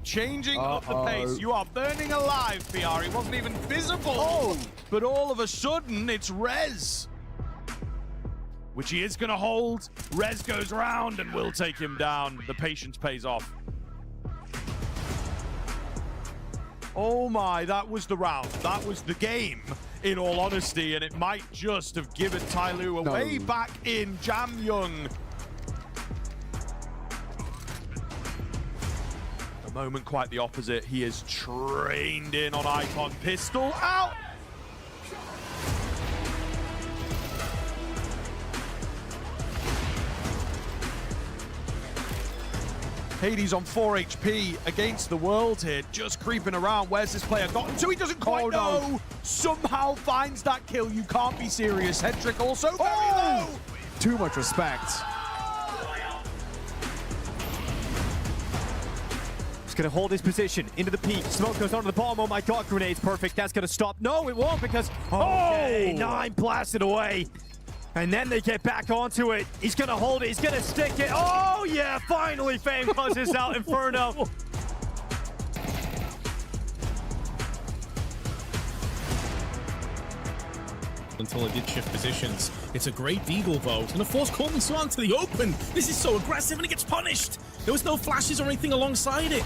Changing up the pace. You are burning alive, PR. He wasn't even visible. But all of a sudden, it's Rez. Which he is going to hold. Rez goes round and will take him down. The patience pays off. Oh my, that was the round. That was the game, in all honesty. And it might just have given TYLOO away back in Jamyoung. Moment quite the opposite. He is trained in on Icon. Pistol out. Hades on 4 HP against the world here, just creeping around. Where's this player gotten to? He doesn't quite know. Somehow finds that kill. You can't be serious. Head trick also very low. Too much respect. Gonna hold his position into the peak. Smoke goes onto the bottom. Oh my god, grenade's perfect. That's gonna stop. No, it won't because okay, 9 blasted away. And then they get back onto it. He's gonna hold it. He's gonna stick it. Oh yeah, finally Fame closes out Inferno. Until it did shift positions. It's a great deagle though. It's gonna force Coleman Swan to the open. This is so aggressive and he gets punished. There was no flashes or anything alongside it.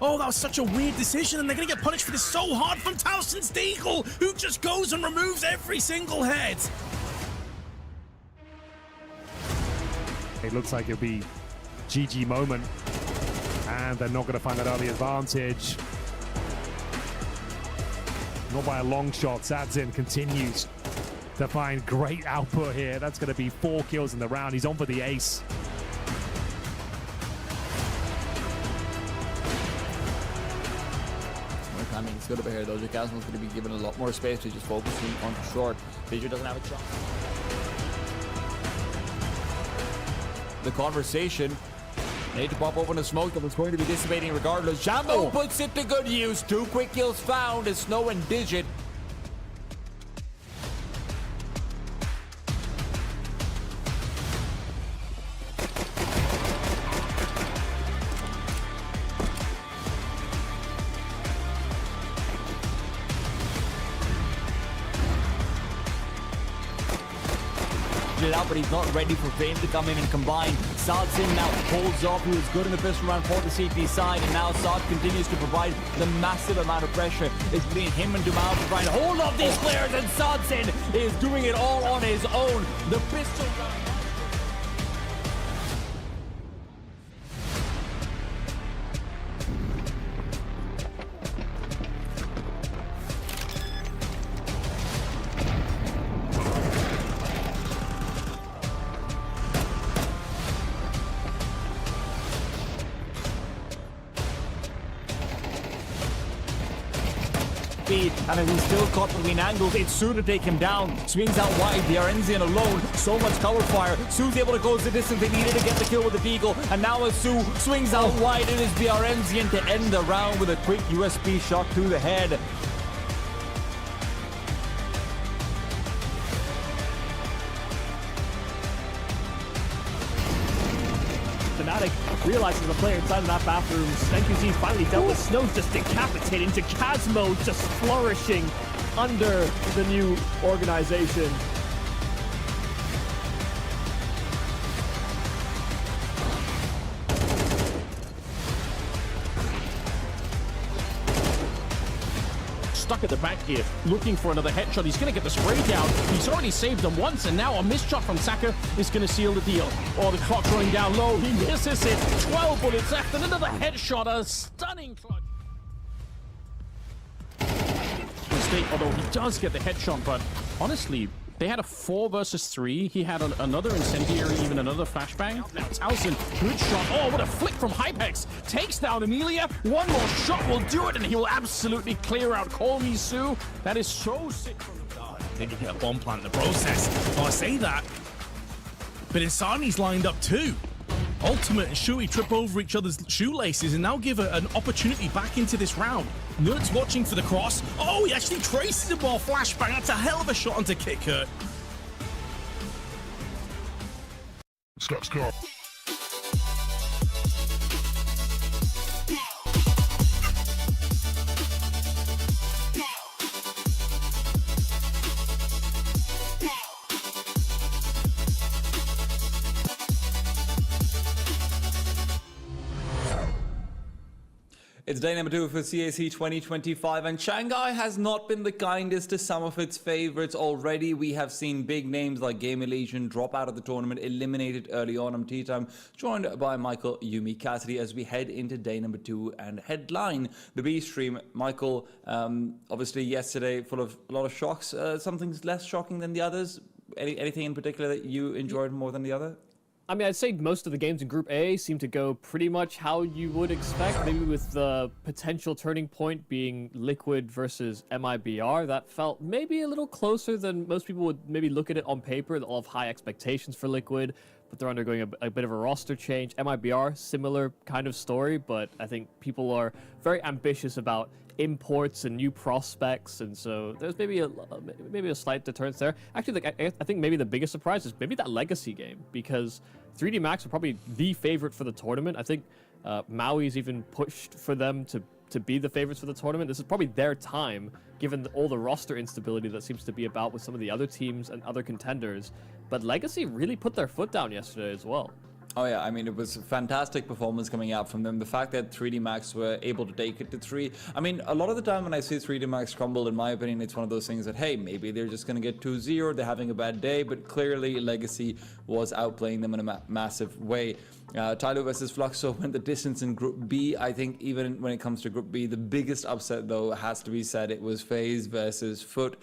Oh, that was such a weird decision, and they're gonna get punished for this so hard from Towson's deagle, who just goes and removes every single head. It looks like it'll be GG moment, and they're not gonna find that early advantage. Not by a long shot. Sadzin continues to find great output here. That's gonna be 4 kills in the round. He's on for the ace. I mean, it's good over here though. Jacasmo's going to be given a lot more space to just focusing on short. Vision doesn't have a shot. The conversation. Need to pop open a smoke that was going to be dissipating regardless. Jambo puts it to good use. 2 quick kills found as Snow and Digit. edged it out, but he's not ready for Vayne to come in and combine. Sadsin now holds up. He was good in the pistol round for the CT side, and now Sad continues to provide the massive amount of pressure. It's between him and Dumal to try and hold off these players, and Sadsin is doing it all on his own. The pistol round. And as he's still caught between angles, it's Su to take him down. Swings out wide, the Arenzian alone. So much cover fire. Su's able to go the distance they needed to get the kill with the Deagle. And now as Su swings out wide, it is the Arenzian to end the round with a quick USB shot to the head. Fnatic realizes the player inside of that bathroom. NQZ finally dealt with Snows just decapitating, to Chasmo just flourishing under the new organization. Stuck at the back here, looking for another headshot. He's going to get the spray down. He's already saved them once, and now a missed shot from Saka is going to seal the deal. Oh, the clock's running down low. He misses it. 12 bullets left, and another headshot. A stunning clutch. Mistake, although he does get the headshot, but honestly, they had a 4 versus 3. He had another incendiary, even another flashbang. Now Towson, good shot. Oh, what a flick from Hypex. Takes down Amelia. One more shot will do it, and he will absolutely clear out Call Me Sue. That is so sick from the guard. Then you get a bomb plant in the process. Oh, I say that, but Insani's lined up too. Ultimate and Shui trip over each other's shoelaces and now give an opportunity back into this round. Nerd's watching for the cross. Oh, he actually traces the ball. Flashbang. That's a hell of a shot onto Kitkurt. Let's go. It's day number 2 for CAC 2025, and Shanghai has not been the kindest to some of its favorites. Already, we have seen big names like GamerLegion drop out of the tournament, eliminated early on. I'm T-Time, joined by Michael Yumi Cassidy as we head into day number 2 and headline the B stream. Michael, obviously yesterday full of a lot of shocks. Something's less shocking than the others. Anything in particular that you enjoyed more than the other? I mean, I'd say most of the games in Group A seem to go pretty much how you would expect, maybe with the potential turning point being Liquid versus MIBR. That felt maybe a little closer than most people would maybe look at it on paper. All have high expectations for Liquid, but they're undergoing a bit of a roster change. MIBR, similar kind of story, but I think people are very ambitious about imports and new prospects, and so there's maybe a slight deterrence there. Actually, I think maybe the biggest surprise is maybe that Legacy game, because 3D Max are probably the favorite for the tournament. I think Maui's even pushed for them to be the favorites for the tournament. This is probably their time, given all the roster instability that seems to be about with some of the other teams and other contenders. But Legacy really put their foot down yesterday as well. Oh yeah, I mean, it was a fantastic performance coming out from them. The fact that 3D Max were able to take it to 3. I mean, a lot of the time when I see 3D Max crumble, in my opinion, it's one of those things that, hey, maybe they're just going to get 2-0, they're having a bad day, but clearly Legacy was outplaying them in a massive way. TYLOO versus Fluxo went the distance in Group B. I think even when it comes to Group B, the biggest upset, though, has to be said, it was FaZe versus FUT.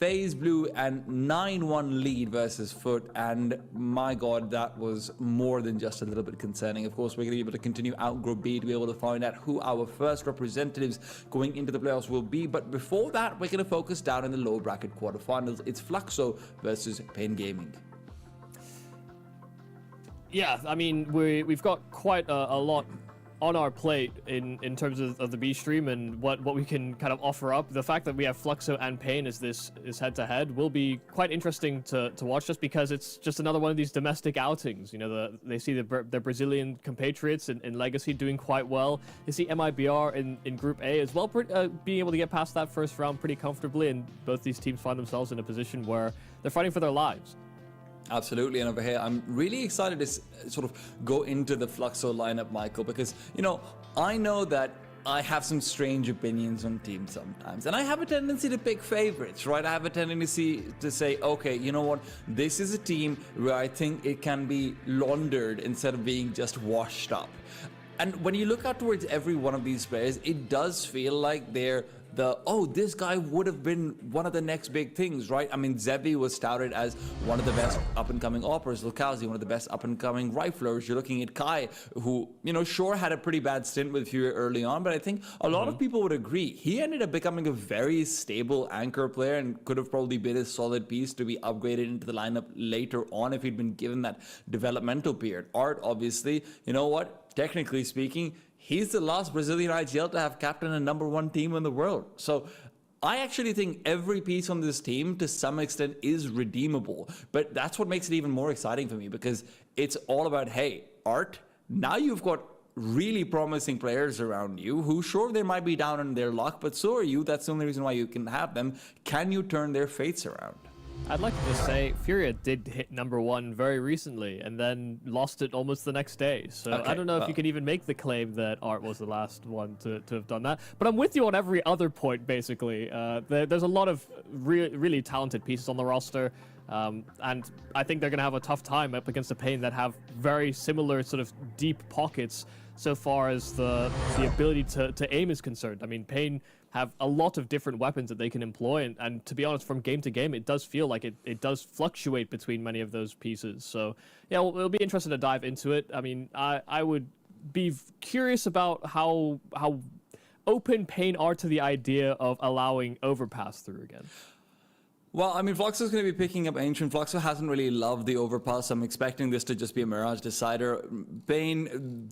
FaZe blew an 9-1 lead versus FUT, and my god, that was more than just a little bit concerning. Of course, we're going to be able to continue out Group B to be able to find out who our first representatives going into the playoffs will be. But before that, we're going to focus down in the low bracket quarterfinals. It's Fluxo versus Pain Gaming. Yeah, I mean, we've got quite a lot on our plate in terms of the B stream and what we can kind of offer up. The fact that we have Fluxo and Pain as this is head-to-head will be quite interesting to watch, just because it's just another one of these domestic outings. You know, they see their Brazilian compatriots in Legacy doing quite well. They see MIBR in Group A as well, being able to get past that first round pretty comfortably, and both these teams find themselves in a position where they're fighting for their lives. Absolutely, and over here, I'm really excited to sort of go into the Fluxo lineup, Michael, because, you know, I know that I have some strange opinions on teams sometimes, and I have a tendency to pick favorites, right? I have a tendency to say, okay, you know what, this is a team where I think it can be laundered instead of being just washed up. And when you look out towards every one of these players, it does feel like they're this guy would have been one of the next big things, right? I mean, Zevi was touted as one of the best up-and-coming operas, Lucazi, one of the best up-and-coming riflers. You're looking at Kai, who, you know, sure had a pretty bad stint with Fury early on, but I think a lot of people would agree. He ended up becoming a very stable anchor player and could have probably been a solid piece to be upgraded into the lineup later on if he'd been given that developmental period. Art, obviously, you know what? Technically speaking, he's the last Brazilian IGL to have captained a #1 team in the world. So I actually think every piece on this team to some extent is redeemable. But that's what makes it even more exciting for me, because it's all about, hey, Art, now you've got really promising players around you who, sure, they might be down on their luck, but so are you. That's the only reason why you can have them. Can you turn their fates around? I'd like to just say Furia did hit #1 very recently and then lost it almost the next day. So okay, I don't know if you can even make the claim that Art was the last one to have done that. But I'm with you on every other point, basically. There's a lot of really talented pieces on the roster. And I think they're going to have a tough time up against the Pain that have very similar sort of deep pockets so far as the ability to aim is concerned. I mean, Pain have a lot of different weapons that they can employ, and to be honest, from game to game, it does feel like it does fluctuate between many of those pieces. So yeah, it'll be interesting to dive into it. I mean, I would be curious about how open Pain are to the idea of allowing Overpass through again. Well, I mean, Fluxo's going to be picking up Ancient. Fluxo hasn't really loved the Overpass. I'm expecting this to just be a Mirage Decider. Pain...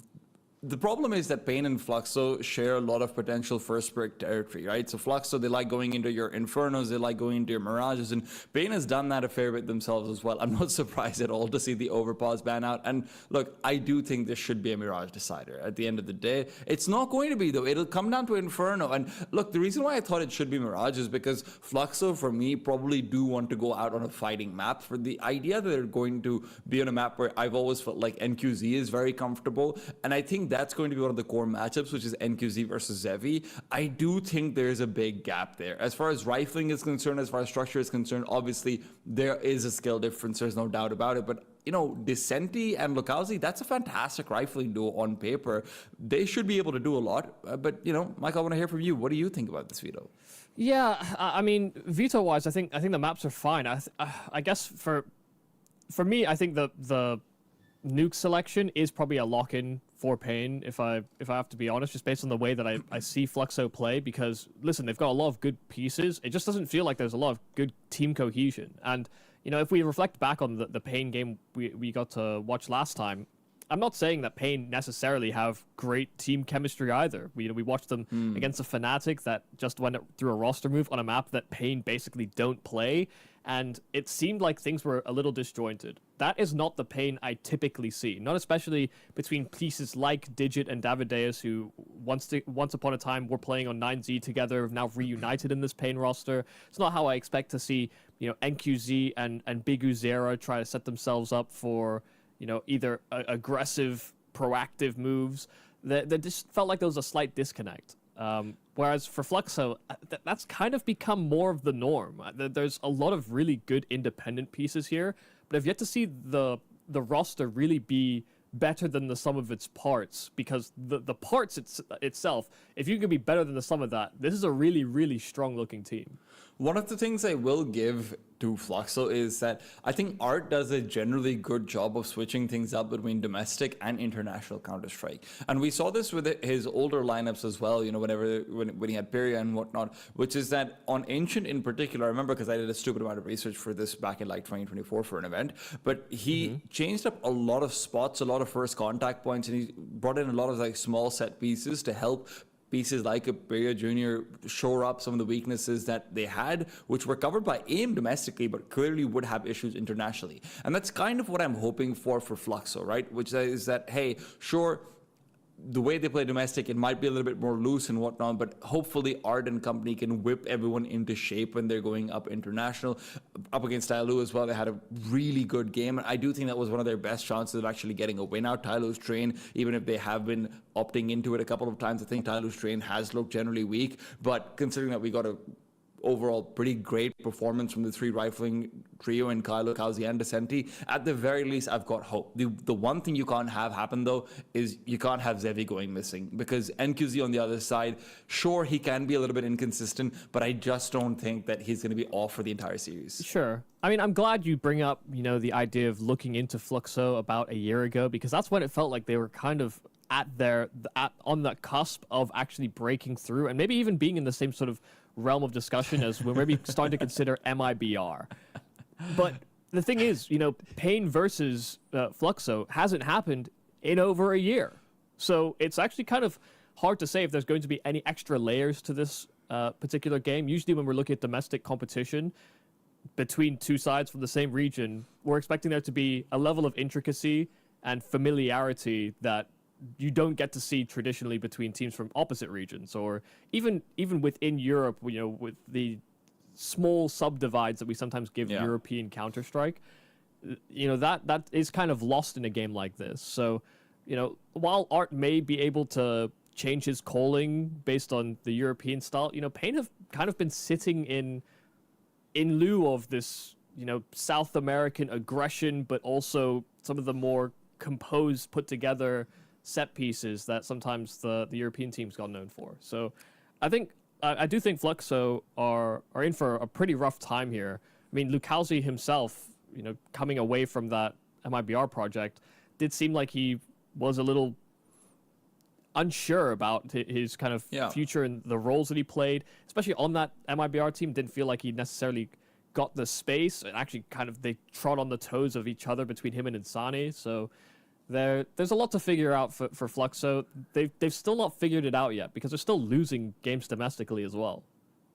The problem is that Pain and Fluxo share a lot of potential first pick territory, right? So Fluxo, they like going into your Infernos, they like going into your Mirages, and Pain has done that a fair bit themselves as well. I'm not surprised at all to see the Overpass ban out. And look, I do think this should be a Mirage Decider at the end of the day. It's not going to be, though. It'll come down to Inferno. And look, the reason why I thought it should be Mirage is because Fluxo, for me, probably do want to go out on a fighting map. For the idea that they're going to be on a map where I've always felt like NQZ is very comfortable, and I think that's going to be one of the core matchups, which is NQZ versus Zevi. I do think there's a big gap there. As far as rifling is concerned, as far as structure is concerned, obviously there is a skill difference, there's no doubt about it, but you know, Descenti and Lucazi, that's a fantastic rifling duo on paper. They should be able to do a lot, but you know, Mike, I want to hear from you. What do you think about this veto? Yeah, I mean, veto-wise, I think the maps are fine. I guess for me, I think the nuke selection is probably a lock-in for Pain, if I have to be honest, just based on the way that I see Fluxo play, because, listen, they've got a lot of good pieces. It just doesn't feel like there's a lot of good team cohesion. And, you know, if we reflect back on the Pain game we got to watch last time, I'm not saying that Pain necessarily have great team chemistry either. We watched them against a Fnatic that just went through a roster move on a map that Pain basically don't play, and it seemed like things were a little disjointed. That is not the Pain I typically see, not especially between pieces like Digit and Davideus, who once upon a time were playing on 9Z together, have now reunited in this Pain roster. It's not how I expect to see, you know, NQZ and Big Uzera try to set themselves up for, you know, either aggressive, proactive moves. That just felt like there was a slight disconnect. Whereas for Fluxo, that's kind of become more of the norm. There's a lot of really good independent pieces here, but I've yet to see the roster really be better than the sum of its parts, because the parts itself, if you can be better than the sum of that, this is a really, really strong looking team. One of the things I will give to Fluxo is that I think Art does a generally good job of switching things up between domestic and international Counter-Strike. And we saw this with his older lineups as well, you know, when he had Pyria and whatnot, which is that on Ancient in particular, I remember because I did a stupid amount of research for this back in like 2024 for an event, but he changed up a lot of spots, a lot of first contact points, and he brought in a lot of like small set pieces to help pieces like a Pyria Jr. shore up some of the weaknesses that they had, which were covered by AIM domestically, but clearly would have issues internationally. And that's kind of what I'm hoping for Fluxo, right? Which is that, hey, sure, the way they play domestic, it might be a little bit more loose and whatnot, but hopefully Art and company can whip everyone into shape when they're going up international. Up against TYLOO as well, they had a really good game, and I do think that was one of their best chances of actually getting a win out. TYLOO's train, even if they have been opting into it a couple of times, I think TYLOO's train has looked generally weak, but considering that we got a overall pretty great performance from the three rifling trio in Kylo, Kauzi, and Descenti. At the very least, I've got hope. The one thing you can't have happen, though, is you can't have Zevi going missing, because NQZ on the other side, sure, he can be a little bit inconsistent, but I just don't think that he's going to be off for the entire series. Sure. I mean, I'm glad you bring up, the idea of looking into Fluxo about a year ago, because that's when it felt like they were kind of on the cusp of actually breaking through and maybe even being in the same sort of realm of discussion as we're maybe starting to consider MIBR. But the thing is, Pain versus Fluxo hasn't happened in over a year. So it's actually kind of hard to say if there's going to be any extra layers to this particular game. Usually when we're looking at domestic competition between two sides from the same region, we're expecting there to be a level of intricacy and familiarity that you don't get to see traditionally between teams from opposite regions, or even within Europe, with the small subdivides that we sometimes give European Counter-Strike, that is kind of lost in a game like this. So, while Art may be able to change his calling based on the European style, Pain have kind of been sitting in lieu of this, South American aggression, but also some of the more composed, put together set pieces that sometimes the European teams got known for. So I do think Fluxo are in for a pretty rough time here. I mean, Lukowski himself, coming away from that MIBR project, did seem like he was a little unsure about his kind of future and the roles that he played, especially on that MIBR team. Didn't feel like he necessarily got the space, and actually kind of they trod on the toes of each other between him and Insani. So there's a lot to figure out for Fluxo. They've still not figured it out yet, because they're still losing games domestically as well.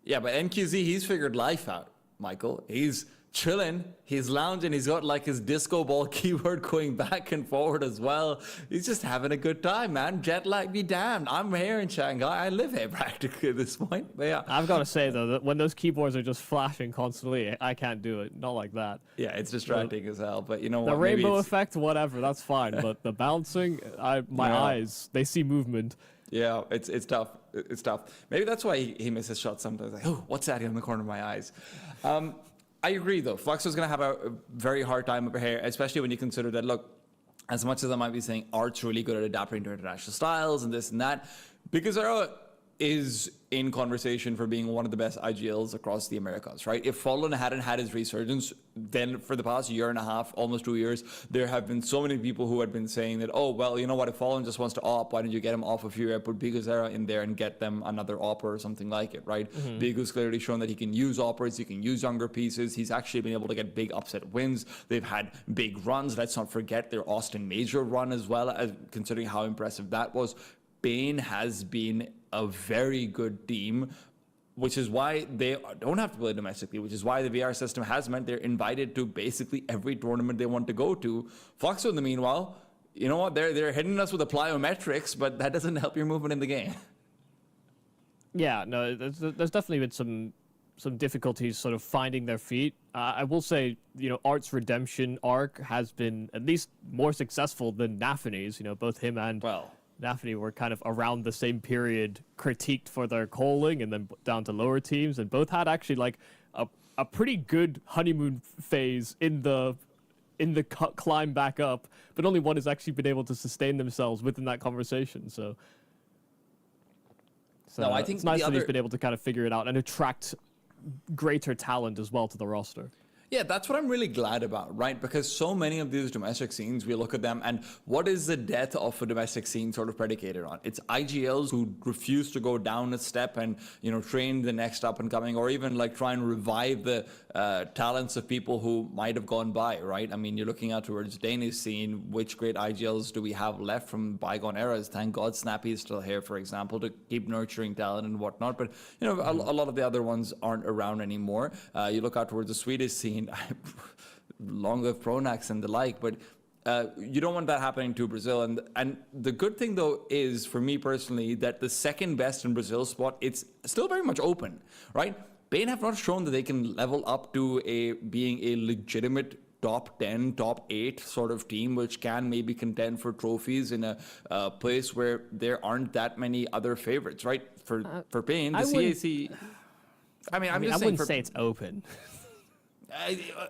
Yeah, but NQZ, he's figured life out, Michael. He's chilling, he's lounging, he's got like his disco ball keyword going back and forward as well. He's just having a good time, man. Jet lag be damned. I'm here in Shanghai. I live here practically at this point. But yeah. I've got to say, though, that when those keyboards are just flashing constantly, I can't do it. Not like that. Yeah, it's distracting as hell. But you know what? The rainbow effect, whatever, that's fine. But the bouncing, my eyes, they see movement. Yeah, it's tough. It's tough. Maybe that's why he misses shots sometimes. Like, oh, what's that in the corner of my eyes? I agree, though. Fluxo's going to have a very hard time over here, especially when you consider that, look, as much as I might be saying Art's really good at adapting to international styles and this and that, because is in conversation for being one of the best IGLs across the Americas, right? If Fallen hadn't had his resurgence, then for the past year and a half, almost 2 years, there have been so many people who had been saying that, oh, well, you know what, if Fallen just wants to op, why don't you get him off of Furia, put Biguzera in there and get them another opper or something like it, right? Mm-hmm. Bigu's clearly shown that he can use oppers, he can use younger pieces, he's actually been able to get big upset wins, they've had big runs, let's not forget their Austin Major run as well, as considering how impressive that was. Pain has been a very good team, which is why they don't have to play domestically, which is why the VR system has meant they're invited to basically every tournament they want to go to. Fluxo, in the meanwhile, you know what, they're hitting us with the plyometrics, but that doesn't help your movement in the game. Yeah, no, there's definitely been some difficulties sort of finding their feet. I will say, Art's redemption arc has been at least more successful than Nafany's. Both him and Nafany were kind of around the same period critiqued for their calling and then down to lower teams, and both had actually like a pretty good honeymoon phase in the climb back up, but only one has actually been able to sustain themselves within that conversation. So no, I think it's nice that he's been able to kind of figure it out and attract greater talent as well to the roster. Yeah, that's what I'm really glad about, right? Because so many of these domestic scenes, we look at them, and what is the death of a domestic scene sort of predicated on? It's IGLs who refuse to go down a step and, train the next up and coming, or even like try and revive the talents of people who might have gone by, right? I mean, you're looking out towards Danish scene. Which great IGLs do we have left from bygone eras? Thank God Snappy is still here, for example, to keep nurturing talent and whatnot. But, a lot of the other ones aren't around anymore. You look out towards the Swedish scene, long live Pronax and the like, but You don't want that happening to Brazil. And the good thing, though, is, for me personally, that the second best in Brazil spot, it's still very much open, right? Pain have not shown that they can level up to being a legitimate top 10, top 8 sort of team, which can maybe contend for trophies in a place where there aren't that many other favorites, right? For Pain, the CAC... I wouldn't say it's open.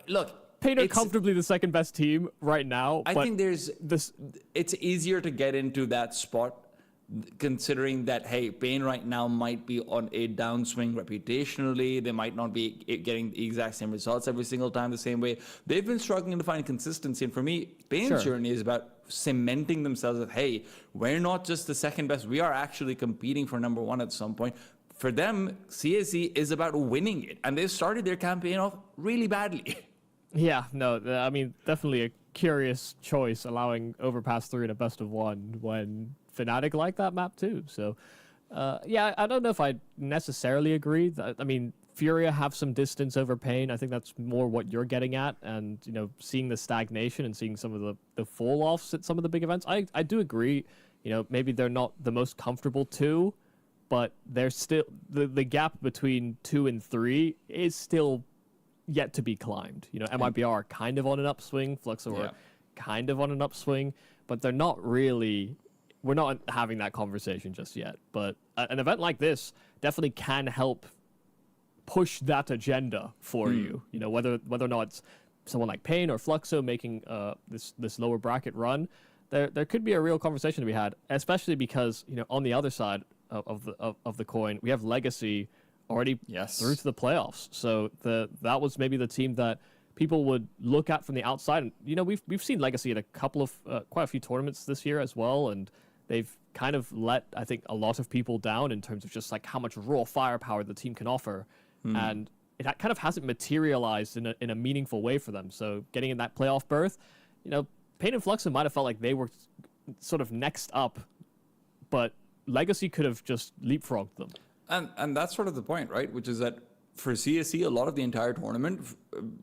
Look, Pain are comfortably the second best team right now. I think it's easier to get into that spot, considering that, hey, Pain right now might be on a downswing reputationally. They might not be getting the exact same results every single time the same way. They've been struggling to find consistency. And for me, Pain's journey is about cementing themselves that, hey, we're not just the second best. We are actually competing for number 1 at some point. For them, CAC is about winning it. And they've started their campaign off really badly. Yeah, no, I mean, definitely a curious choice, allowing Overpass 3 in a best of 1 when Fnatic like that map too. So, yeah, I don't know if I necessarily agree. I mean, Furia have some distance over Pain. I think that's more what you're getting at. And, you know, seeing the stagnation and seeing some of the fall-offs at some of the big events, I do agree. You know, maybe they're not the most comfortable 2, but they're still, the gap between 2 and 3 is still yet to be climbed. You know, MIBR are kind of on an upswing, Fluxo are kind of on an upswing, but they're not really, we're not having that conversation just yet. But an event like this definitely can help push that agenda for you. You know, whether or not it's someone like Pain or Fluxo making this lower bracket run, there could be a real conversation to be had, especially because, you know, on the other side of the coin, we have Legacy already through to the playoffs. So that was maybe the team that people would look at from the outside. And, you know, we've seen Legacy in a couple of quite a few tournaments this year as well, and they've kind of let, I think, a lot of people down in terms of just like how much raw firepower the team can offer. And it kind of hasn't materialized in a meaningful way for them. So getting in that playoff berth, you know, Pain and Fluxo might have felt like they were sort of next up, but Legacy could have just leapfrogged them. And that's sort of the point, right? Which is that for CSC, a lot of the entire tournament,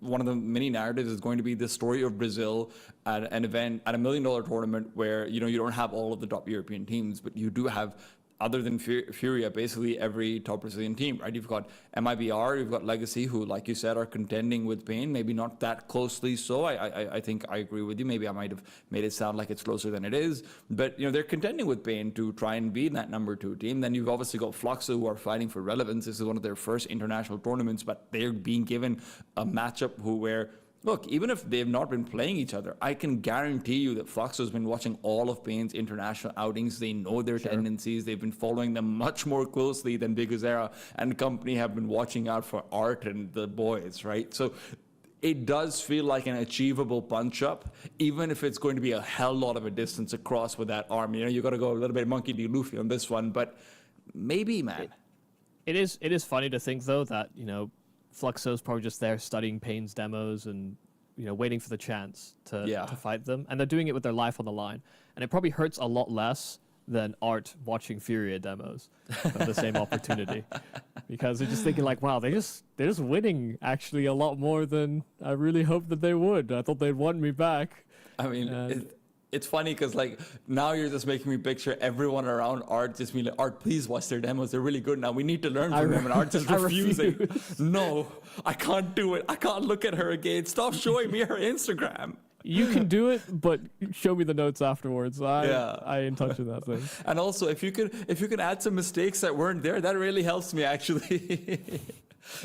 one of the many narratives is going to be the story of Brazil at an event, at $1 million tournament where, you know, you don't have all of the top European teams, but you do have, other than Furia, basically every top Brazilian team, right? You've got MIBR, you've got Legacy, who, like you said, are contending with Pain, maybe not that closely so. I think I agree with you. Maybe I might have made it sound like it's closer than it is. But, you know, they're contending with Pain to try and be that number 2 team. Then you've obviously got Fluxo, who are fighting for relevance. This is one of their first international tournaments, but they're being given a matchup where, look, even if they've not been playing each other, I can guarantee you that Fluxo's been watching all of Pain's international outings. They know their tendencies. They've been following them much more closely than Bigazera and company have been watching out for Art and the boys, right? So it does feel like an achievable punch-up, even if it's going to be a hell lot of a distance across with that arm. You know, you got to go a little bit Monkey D. Luffy on this one, but maybe, man. It is funny to think, though, that, you know, Fluxo's probably just there studying Pain's demos and, you know, waiting for the chance to fight them. And they're doing it with their life on the line. And it probably hurts a lot less than Art watching Furia demos of the same opportunity. Because they're just thinking like, wow, they're just winning actually a lot more than I really hoped that they would. I thought they'd want me back. I mean, it's funny because, like, now you're just making me picture everyone around Art just being like, Art, please watch their demos. They're really good now. We need to learn from them. And Art just refusing. No, I can't do it. I can't look at her again. Stop showing me her Instagram. You can do it, but show me the notes afterwards. I ain't touching that thing. And also, if you could add some mistakes that weren't there, that really helps me, actually.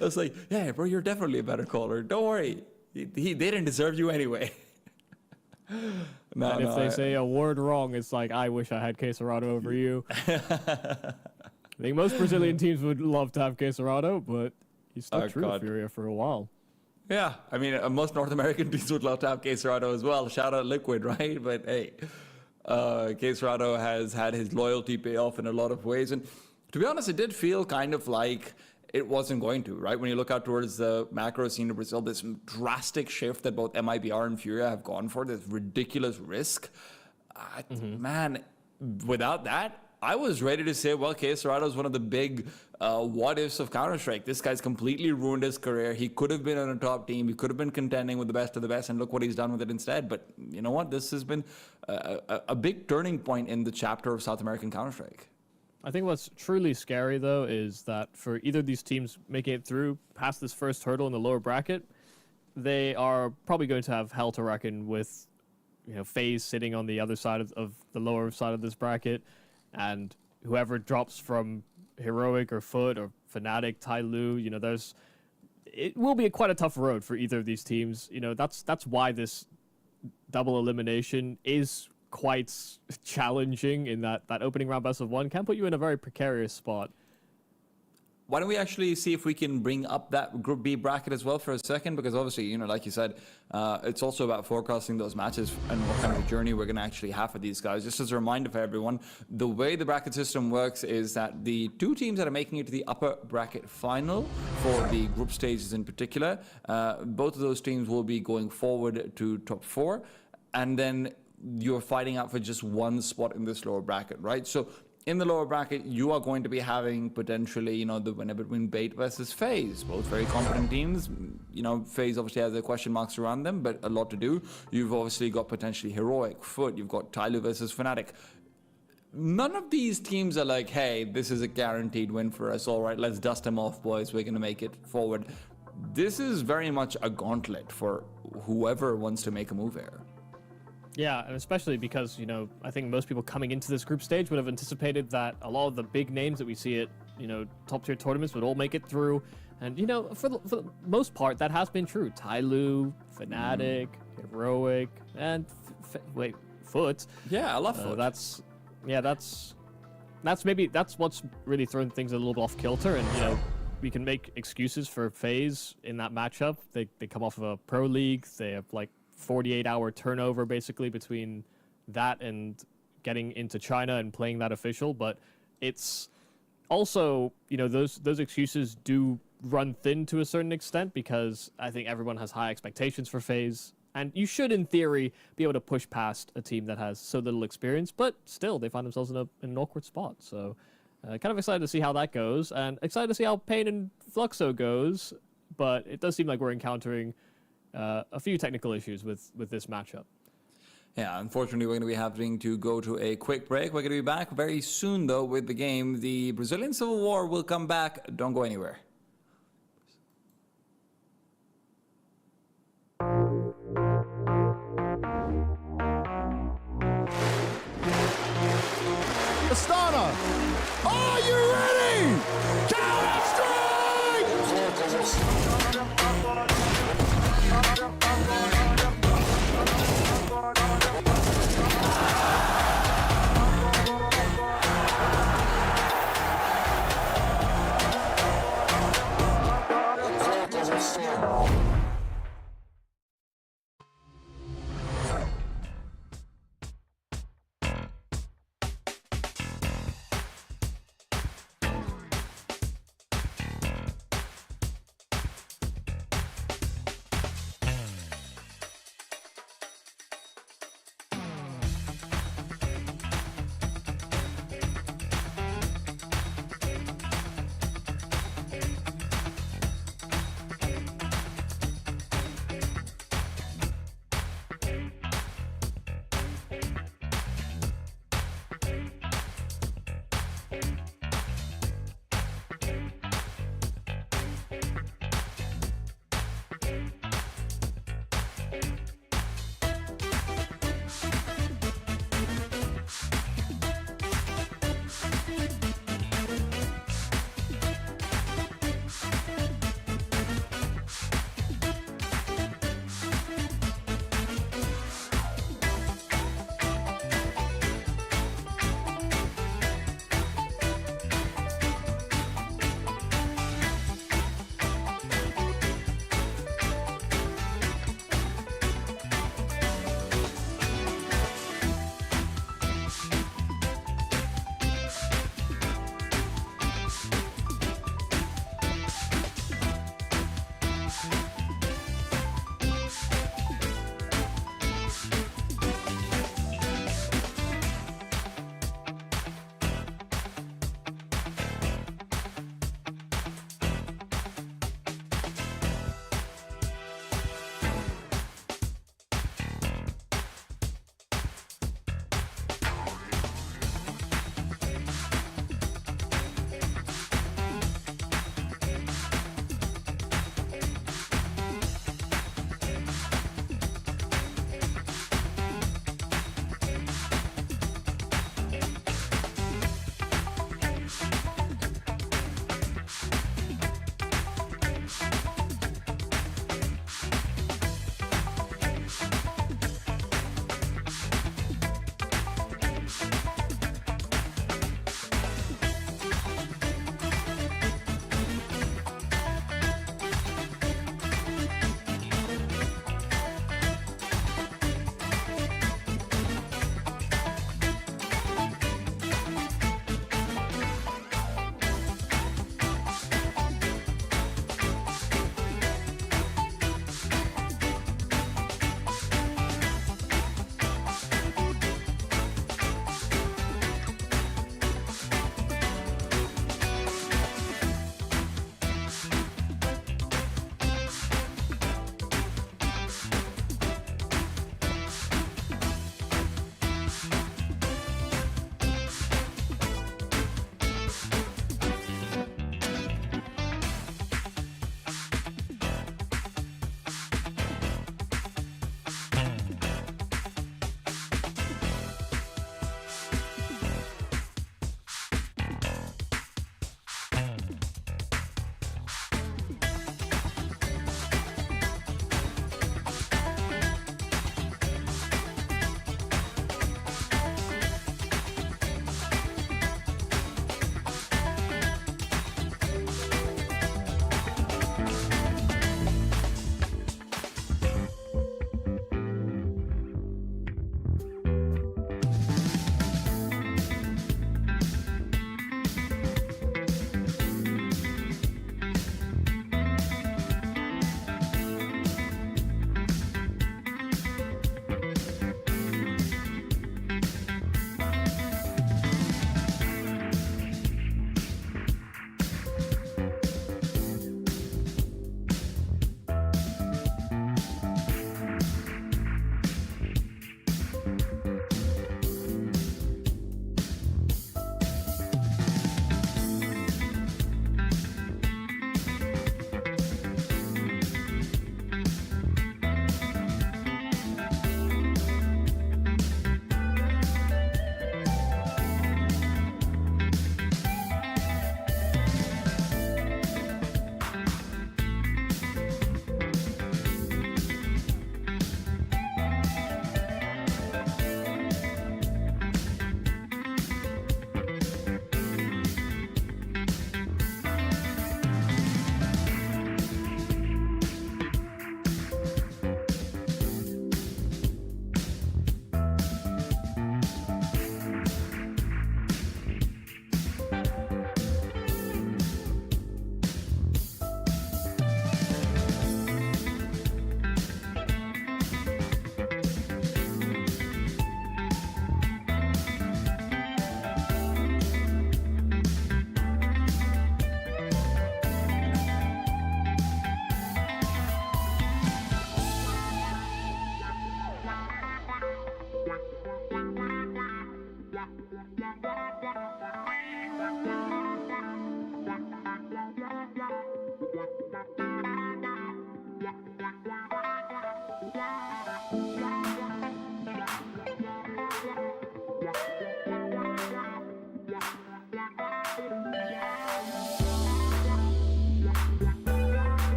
I was like, yeah, bro, you're definitely a better caller. Don't worry. They didn't deserve you anyway. If they say a word wrong, it's like, I wish I had Quesarado over you. I think most Brazilian teams would love to have Quesarado, but he's stuck true to Furia for a while. Yeah, I mean, most North American teams would love to have Quesarado as well. Shout out Liquid, right? But hey, Quesarado has had his loyalty pay off in a lot of ways. And to be honest, it did feel kind of like it wasn't going to, right? When you look out towards the macro scene of Brazil, this drastic shift that both MIBR and Furia have gone for, this ridiculous risk. Man, without that, I was ready to say, well, K-Serrano is one of the big what-ifs of Counter-Strike. This guy's completely ruined his career. He could have been on a top team. He could have been contending with the best of the best, and look what he's done with it instead. But you know what? This has been a big turning point in the chapter of South American Counter-Strike. I think what's truly scary, though, is that for either of these teams making it through past this first hurdle in the lower bracket, they are probably going to have hell to reckon with, FaZe sitting on the other side of the lower side of this bracket, and whoever drops from Heroic or FUT or Fnatic, TYLOO, it will be quite a tough road for either of these teams. That's why this double elimination is quite challenging, in that opening round best of one can put you in a very precarious spot. Why don't we actually see if we can bring up that Group B bracket as well for a second? Because obviously, like you said, it's also about forecasting those matches and what kind of journey we're going to actually have for these guys. Just as a reminder for everyone, the way the bracket system works is that the two teams that are making it to the upper bracket final for the group stages in particular, both of those teams will be going forward to top 4, and then you're fighting out for just one spot in this lower bracket, right? So in the lower bracket, you are going to be having potentially, the winner between Bait versus FaZe. Both very competent teams. FaZe obviously has their question marks around them, but a lot to do. You've obviously got potentially Heroic, FUT, you've got TYLOO versus Fnatic. None of these teams are like, hey, this is a guaranteed win for us. All right, let's dust them off, boys. We're going to make it forward. This is very much a gauntlet for whoever wants to make a move here. Yeah, and especially because, I think most people coming into this group stage would have anticipated that a lot of the big names that we see at, top-tier tournaments would all make it through. And, for the most part, that has been true. TYLOO, Fnatic, Heroic, and FUT. Yeah, I love FUT. That's what's really thrown things a little off kilter. And, we can make excuses for FaZe in that matchup. They come off of a pro league. They have, 48-hour turnover basically between that and getting into China and playing that official, but it's also, those excuses do run thin to a certain extent, because I think everyone has high expectations for FaZe, and you should in theory be able to push past a team that has so little experience, but still they find themselves in an awkward spot. So kind of excited to see how that goes, and excited to see how Pain and Fluxo goes, but it does seem like we're encountering a few technical issues with this matchup. Yeah, unfortunately, we're going to be having to go to a quick break. We're going to be back very soon, though, with the game. The Brazilian Civil War will come back. Don't go anywhere. Astana, are you ready? Counter-Strike!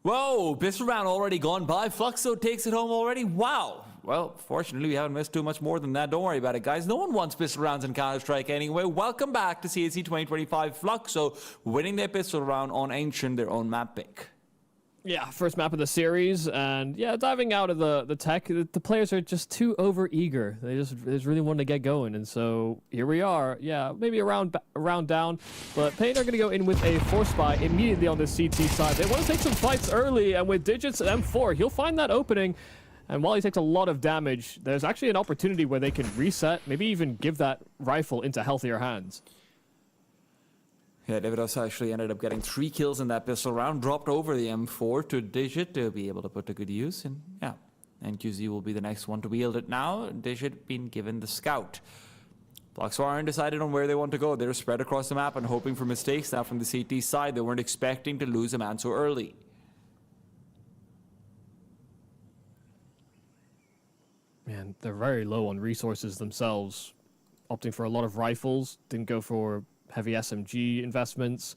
Whoa, pistol round already gone by. Fluxo takes it home already. Wow. Well, fortunately, we haven't missed too much more than that. Don't worry about it, guys. No one wants pistol rounds in Counter-Strike anyway. Welcome back to CSC 2025. Fluxo winning their pistol round on Ancient, their own map pick. Yeah, first map of the series, and yeah, diving out of the tech, the players are just too over-eager. They just really want to get going, and so here we are. Yeah, maybe a round down, but Pain are going to go in with a force buy immediately on the CT side. They want to take some fights early, and with Digits at M4, he'll find that opening. And while he takes a lot of damage, there's actually an opportunity where they can reset, maybe even give that rifle into healthier hands. Yeah, Davidos actually ended up getting 3 kills in that pistol round, dropped over the M4 to Digit to be able to put to good use. And yeah, NQZ will be the next one to wield it now. Digit being given the scout. Fluxo are undecided on where they want to go. They're spread across the map and hoping for mistakes now from the CT side. They weren't expecting to lose a man so early. Man, they're very low on resources themselves, opting for a lot of rifles, didn't go for heavy SMG investments.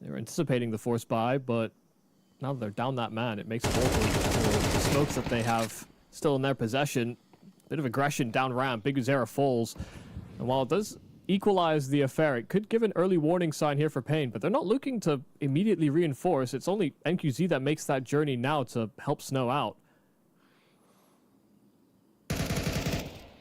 They were anticipating the force buy, but now that they're down that man, it makes it awful for the smokes that they have still in their possession. Bit of aggression down ramp, Big Uzera falls, and while it does equalize the affair, it could give an early warning sign here for Pain, but they're not looking to immediately reinforce. It's only NQZ that makes that journey now to help Snow out.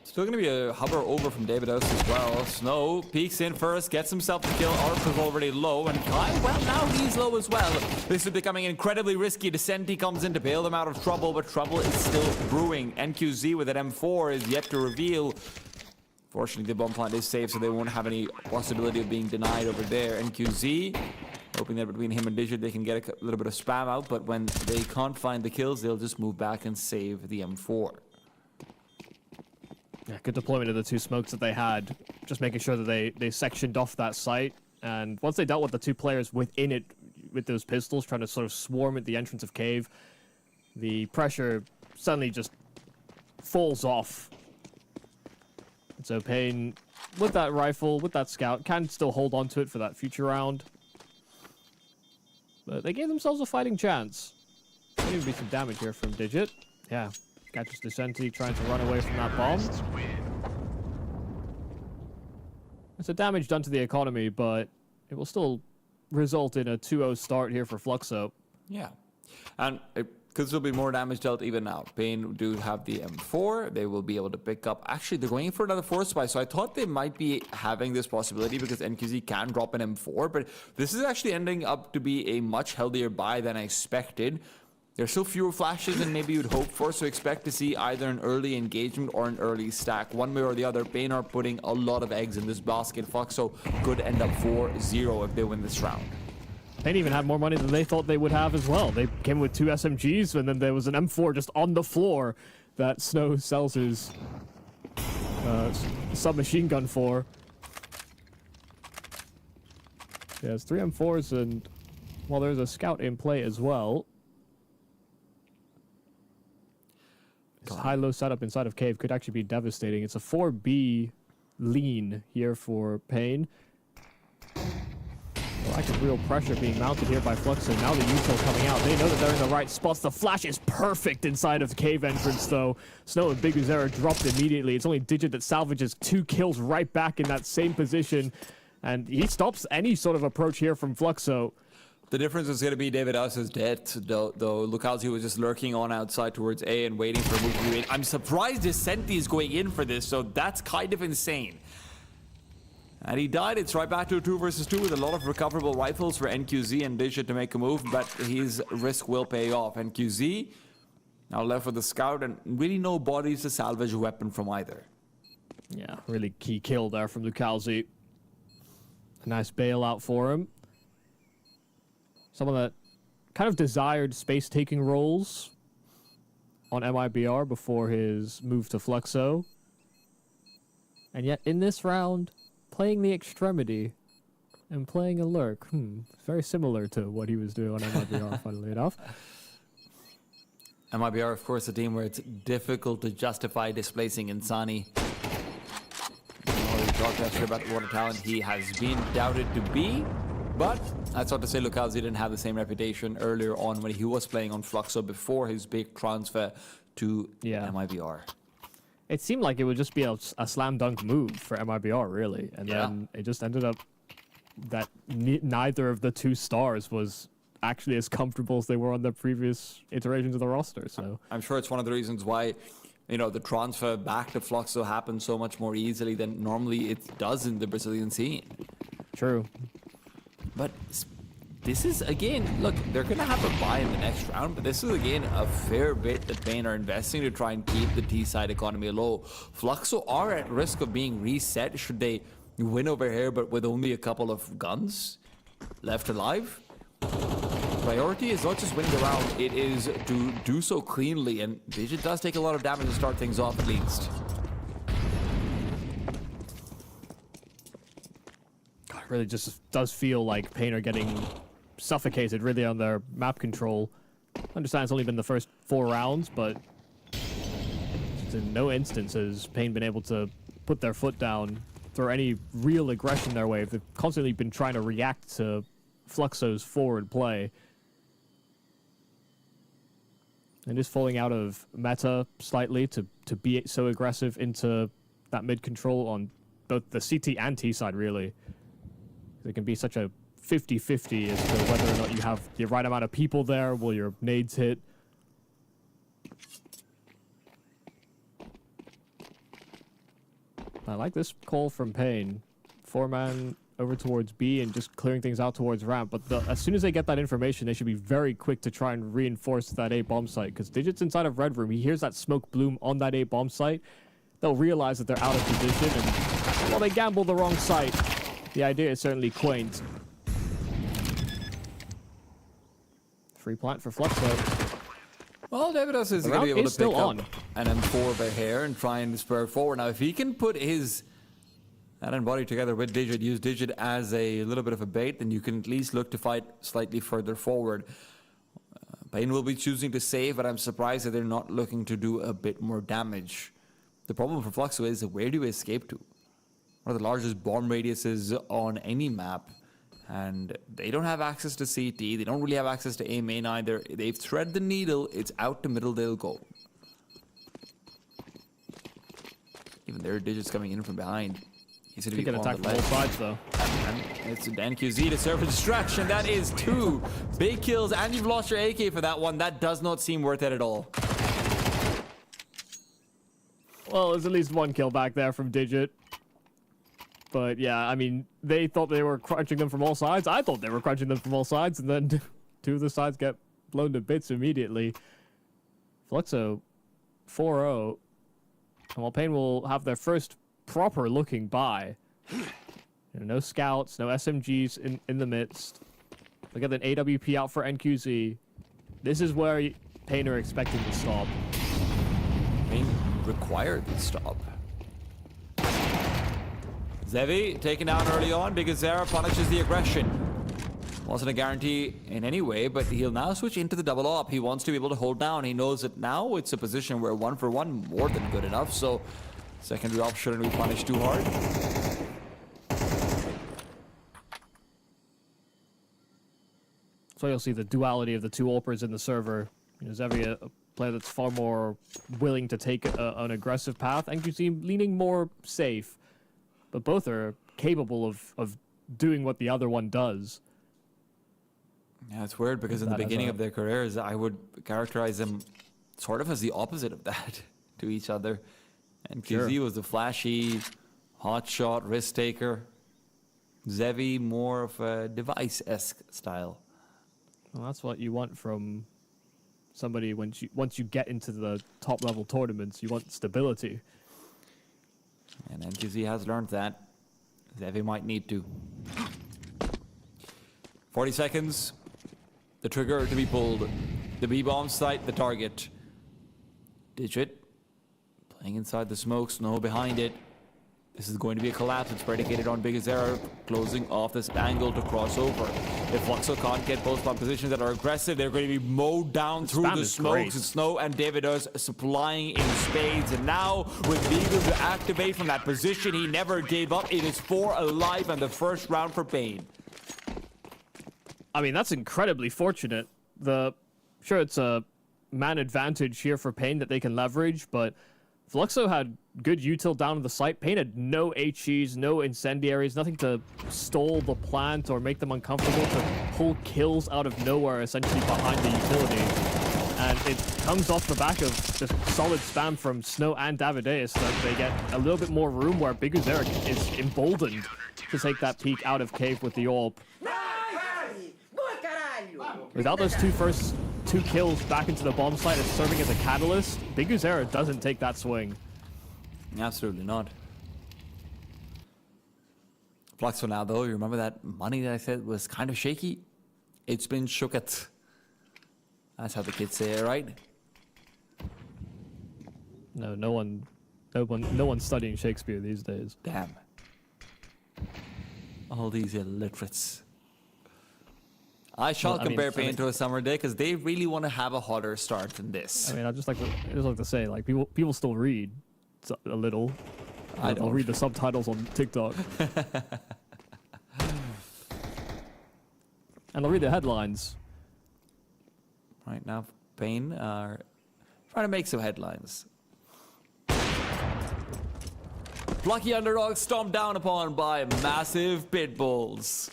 Still going to be a hover over from Davidos as well. Snow peeks in first, gets himself the kill. Arp is already low, and Kai, well, now he's low as well. This is becoming incredibly risky. Descenti comes in to bail them out of trouble, but trouble is still brewing. NQZ with an M4 is yet to reveal. Fortunately, the bomb plant is safe, so they won't have any possibility of being denied over there. NQZ, hoping that between him and Digit, they can get a little bit of spam out, but when they can't find the kills, they'll just move back and save the M4. Yeah, good deployment of the 2 smokes that they had. Just making sure that they sectioned off that site. And once they dealt with the 2 players within it with those pistols, trying to sort of swarm at the entrance of Cave, the pressure suddenly just falls off. And so Pain, with that rifle, with that scout, can still hold on to it for that future round. But they gave themselves a fighting chance. Maybe be some damage here from Digit. Yeah. Catches Descenti trying to run away from that bomb. It's a damage done to the economy, but it will still result in a 2-0 start here for Fluxo. Yeah, and it could still be more damage dealt even now. Pain do have the M4. They will be able to pick up. Actually, they're going for another force buy, so I thought they might be having this possibility because NQZ can drop an M4, but this is actually ending up to be a much healthier buy than I expected. There's still fewer flashes than maybe you'd hope for, so expect to see either an early engagement or an early stack. One way or the other, Pain are putting a lot of eggs in this basket. Fluxo could end up 4-0 if they win this round. Pain even had more money than they thought they would have as well. They came with 2 SMGs, and then there was an M4 just on the floor that Snow sells his submachine gun for. Yeah, it's 3 M4s, and well, there's a scout in play as well. This high-low setup inside of Cave could actually be devastating. It's a 4B lean here for Pain. Lack of real pressure being mounted here by Fluxo. Now the util coming out. They know that they're in the right spots. The flash is perfect inside of the Cave entrance, though. Snow and Big Uzera dropped immediately. It's only Digit that salvages 2 kills right back in that same position. And he stops any sort of approach here from Fluxo. The difference is going to be Davidos' death, though Lukalzi was just lurking on outside towards A and waiting for a move to be made. I'm surprised Descenti is going in for this, so that's kind of insane. And he died. It's right back to a 2 versus 2 with a lot of recoverable rifles for NQZ and Digit to make a move, but his risk will pay off. NQZ now left with the scout and really no bodies to salvage a weapon from either. Yeah, really key kill there from Lukalzi. A nice bailout for him. Someone that kind of desired space-taking roles on MIBR before his move to Fluxo. And yet, in this round, playing the extremity and playing a lurk. Very similar to what he was doing on MIBR, funnily enough. MIBR, of course, a team where it's difficult to justify displacing Insani. We talked actually about what a talent he has been doubted to be. But that's not to say Lucazi didn't have the same reputation earlier on when he was playing on Fluxo before his big transfer to MIBR. It seemed like it would just be a slam dunk move for MIBR, really. And then it just ended up that neither of the two stars was actually as comfortable as they were on the previous iterations of the roster. So I'm sure it's one of the reasons why, you know, the transfer back to Fluxo happened so much more easily than normally it does in the Brazilian scene. True. But this is, again, look, they're going to have a bye in the next round, but this is, again, a fair bit that Pain are investing to try and keep the T-side economy low. Fluxo are at risk of being reset should they win over here, but with only a couple of guns left alive. Priority is not just winning the round, it is to do so cleanly, and Digit does take a lot of damage to start things off at least. God, it really just does feel like Pain are getting suffocated really on their map control. I understand it's only been the first 4 rounds, but in no instance has Pain been able to put their foot down, throw any real aggression their way. They've constantly been trying to react to Fluxo's forward play. And just falling out of meta slightly to be so aggressive into that mid control on both the CT and T side, really. It can be such a 50-50 as to whether or not you have the right amount of people there. Will your nades hit? I like this call from Pain. 4-man over towards B and just clearing things out towards ramp. But as soon as they get that information, they should be very quick to try and reinforce that A bomb site. Because Digit's inside of Red Room. He hears that smoke bloom on that A bomb site. They'll realize that they're out of position. And while they gamble the wrong site, the idea is certainly quaint. Free plant for Fluxo. Well, Davidos is going to be able to pick up on. an M4 over here and try and spur forward. Now, if he can put his head and body together with Digit, use Digit as a little bit of a bait, then you can at least look to fight slightly further forward. Pain will be choosing to save, but I'm surprised that they're not looking to do a bit more damage. The problem for Fluxo is, where do you escape to? One of the largest bomb radiuses on any map. And they don't have access to CT. They don't really have access to A main either. They've threaded the needle. It's out the middle they'll go. Even their Digits coming in from behind. He's going to be attack from both sides, though. And it's NQZ to serve a distraction. That is 2 big kills, and you've lost your AK for that one. That does not seem worth it at all. Well, there's at least 1 kill back there from Digit. But yeah, I mean, they thought they were crunching them from all sides. I thought they were crunching them from all sides, and then 2 of the sides get blown to bits immediately. Fluxo 4-0. And while Pain will have their first proper looking buy. No scouts, no SMGs in the midst. Look at an AWP out for NQZ. This is where Pain are expecting to stop. Pain required the stop. Zevi taken down early on because Zera punishes the aggression. Wasn't a guarantee in any way, but he'll now switch into the double op. He wants to be able to hold down. He knows that now it's a position where 1-for-1 more than good enough, so secondary op shouldn't be punished too hard. So you'll see the duality of the 2 AWPers in the server. You know, Zevi, a player that's far more willing to take an aggressive path, and you see him leaning more safe. But both are capable of doing what the other one does. Yeah, it's weird because in the beginning of their careers, I would characterize them sort of as the opposite of that to each other. And QZ was the flashy, hotshot, risk taker. Zevi more of a device-esque style. Well, that's what you want from somebody once you get into the top level tournaments. You want stability. And NQZ has learned that. Zevi might need to. 40 seconds. The trigger to be pulled. The B-bomb site, the target. Digit. Playing inside the smoke, Snow behind it. This is going to be a collapse. It's predicated on Big Azera closing off this angle to cross over. If Fluxo can't get both bomb positions that are aggressive, they're going to be mowed down through the smokes. And Snow and Davidos supplying in spades. And now, with Beagle to activate from that position, he never gave up. It is 4 alive and the first round for Pain. I mean, that's incredibly fortunate. Sure, it's a man advantage here for Pain that they can leverage, but Fluxo had good util down on the site. Pain had no HEs, no incendiaries, nothing to stall the plant or make them uncomfortable to pull kills out of nowhere, essentially behind the utility. And it comes off the back of just solid spam from Snow and Davideus that they get a little bit more room where Biguzeric is emboldened to take that peek out of cave with the AWP. Without those first two kills back into the bomb site as serving as a catalyst, Biguzera doesn't take that swing. Absolutely not. Fluxo now, though, you remember that money that I said was kind of shaky? It's been shooketh. That's how the kids say it, right? No one's studying Shakespeare these days. Damn. All these illiterates. I shall compare Pain to a summer day because they really want to have a hotter start than this. I mean, I just like to say, like, people still read a little. I'll read the subtitles on TikTok. And I'll read the headlines. Right now, Pain are trying to make some headlines. Lucky underdog stomped down upon by massive pit bulls.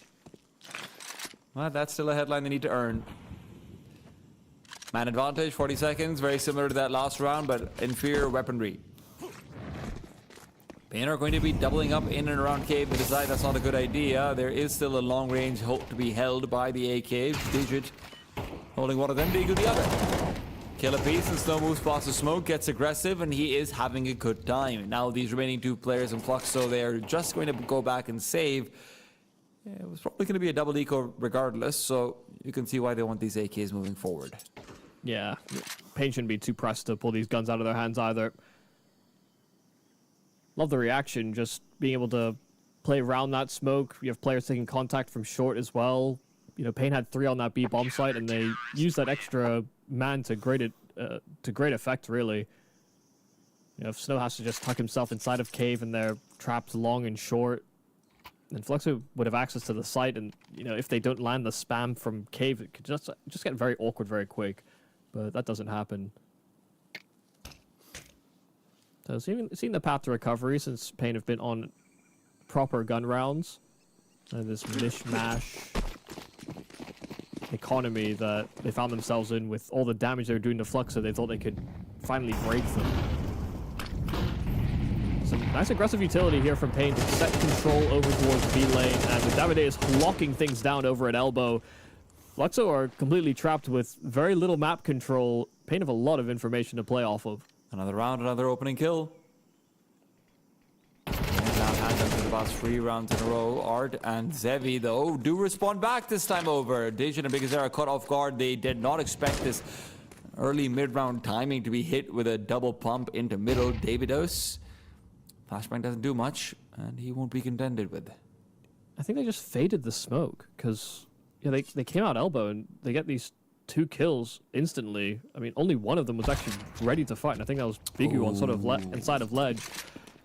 Well, that's still a headline they need to earn. Man advantage, 40 seconds, very similar to that last round, but inferior weaponry. Pain are going to be doubling up in and around cave. They decide that's not a good idea. There is still a long range hope to be held by the AK. Digit holding one of them, Deagle the other. Kill a piece and Snow moves past the smoke, gets aggressive, and he is having a good time. Now these remaining two players in Fluxo, they're just going to go back and save. It was probably going to be a double eco regardless, so you can see why they want these AKs moving forward. Yeah, Pain shouldn't be too pressed to pull these guns out of their hands either. Love the reaction, just being able to play around that smoke. You have players taking contact from short as well. You know, Pain had 3 on that B bomb site, and they used that extra man to great effect, really. You know, if Snow has to just tuck himself inside of cave and they're trapped long and short, then Fluxo would have access to the site, and you know, if they don't land the spam from cave, it could just get very awkward very quick. But that doesn't happen. So seeing the path to recovery since Pain have been on proper gun rounds, and this mishmash economy that they found themselves in with all the damage they were doing to Fluxo, they thought they could finally break them. Some nice aggressive utility here from Pain to set control over towards B lane, and with Davideus locking things down over at elbow. Fluxo are completely trapped with very little map control. Pain have a lot of information to play off of. Another round, another opening kill. Now hand them for the past 3 rounds in a row. Art and Zevi, though, do respond back this time over. Digit and Biguzera caught off guard. They did not expect this early mid-round timing to be hit with a double pump into middle. Davideus. Flashbang doesn't do much, and he won't be contended with. I think they just faded the smoke, because yeah, they came out elbow, and they get these 2 kills instantly. I mean, only one of them was actually ready to fight, and I think that was Bigu on sort of inside of ledge.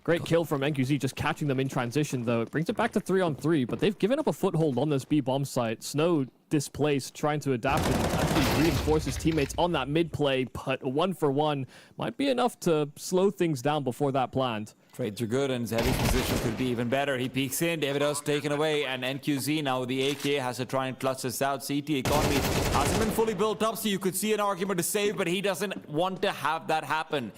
Great kill from NQZ, just catching them in transition, though. It brings it back to 3-on-3, but they've given up a foothold on this B bomb site. Snow displaced, trying to adapt and actually reinforce his teammates on that mid play, but 1-for-1 might be enough to slow things down before that plant. Trades are good, and Zevi's position could be even better. He peeks in, Davideus taken away, and NQZ now with the AK has to try and clutch this out. CT economy hasn't been fully built up, so you could see an argument to save, but he doesn't want to have that happen.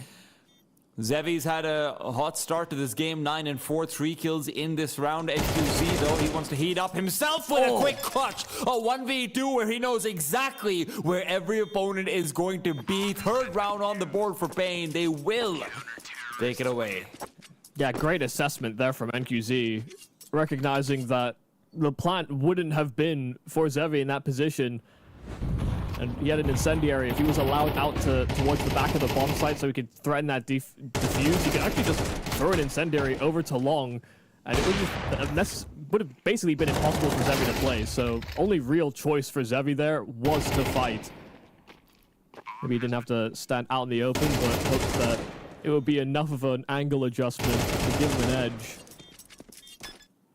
Zevi's had a hot start to this game, 9-4, 3 kills in this round. NQZ, though, he wants to heat up himself with a quick clutch. A 1v2 where he knows exactly where every opponent is going to be. 3rd round on the board for Pain. They will take it away. Yeah, great assessment there from NQZ, recognizing that the plant wouldn't have been for Zevi in that position. And he had an incendiary. If he was allowed out towards the back of the bomb site so he could threaten that defuse, he could actually just throw an incendiary over to long, and it would have basically been impossible for Zevi to play. So only real choice for Zevi there was to fight. Maybe he didn't have to stand out in the open, but hopes that it would be enough of an angle adjustment to give him an edge.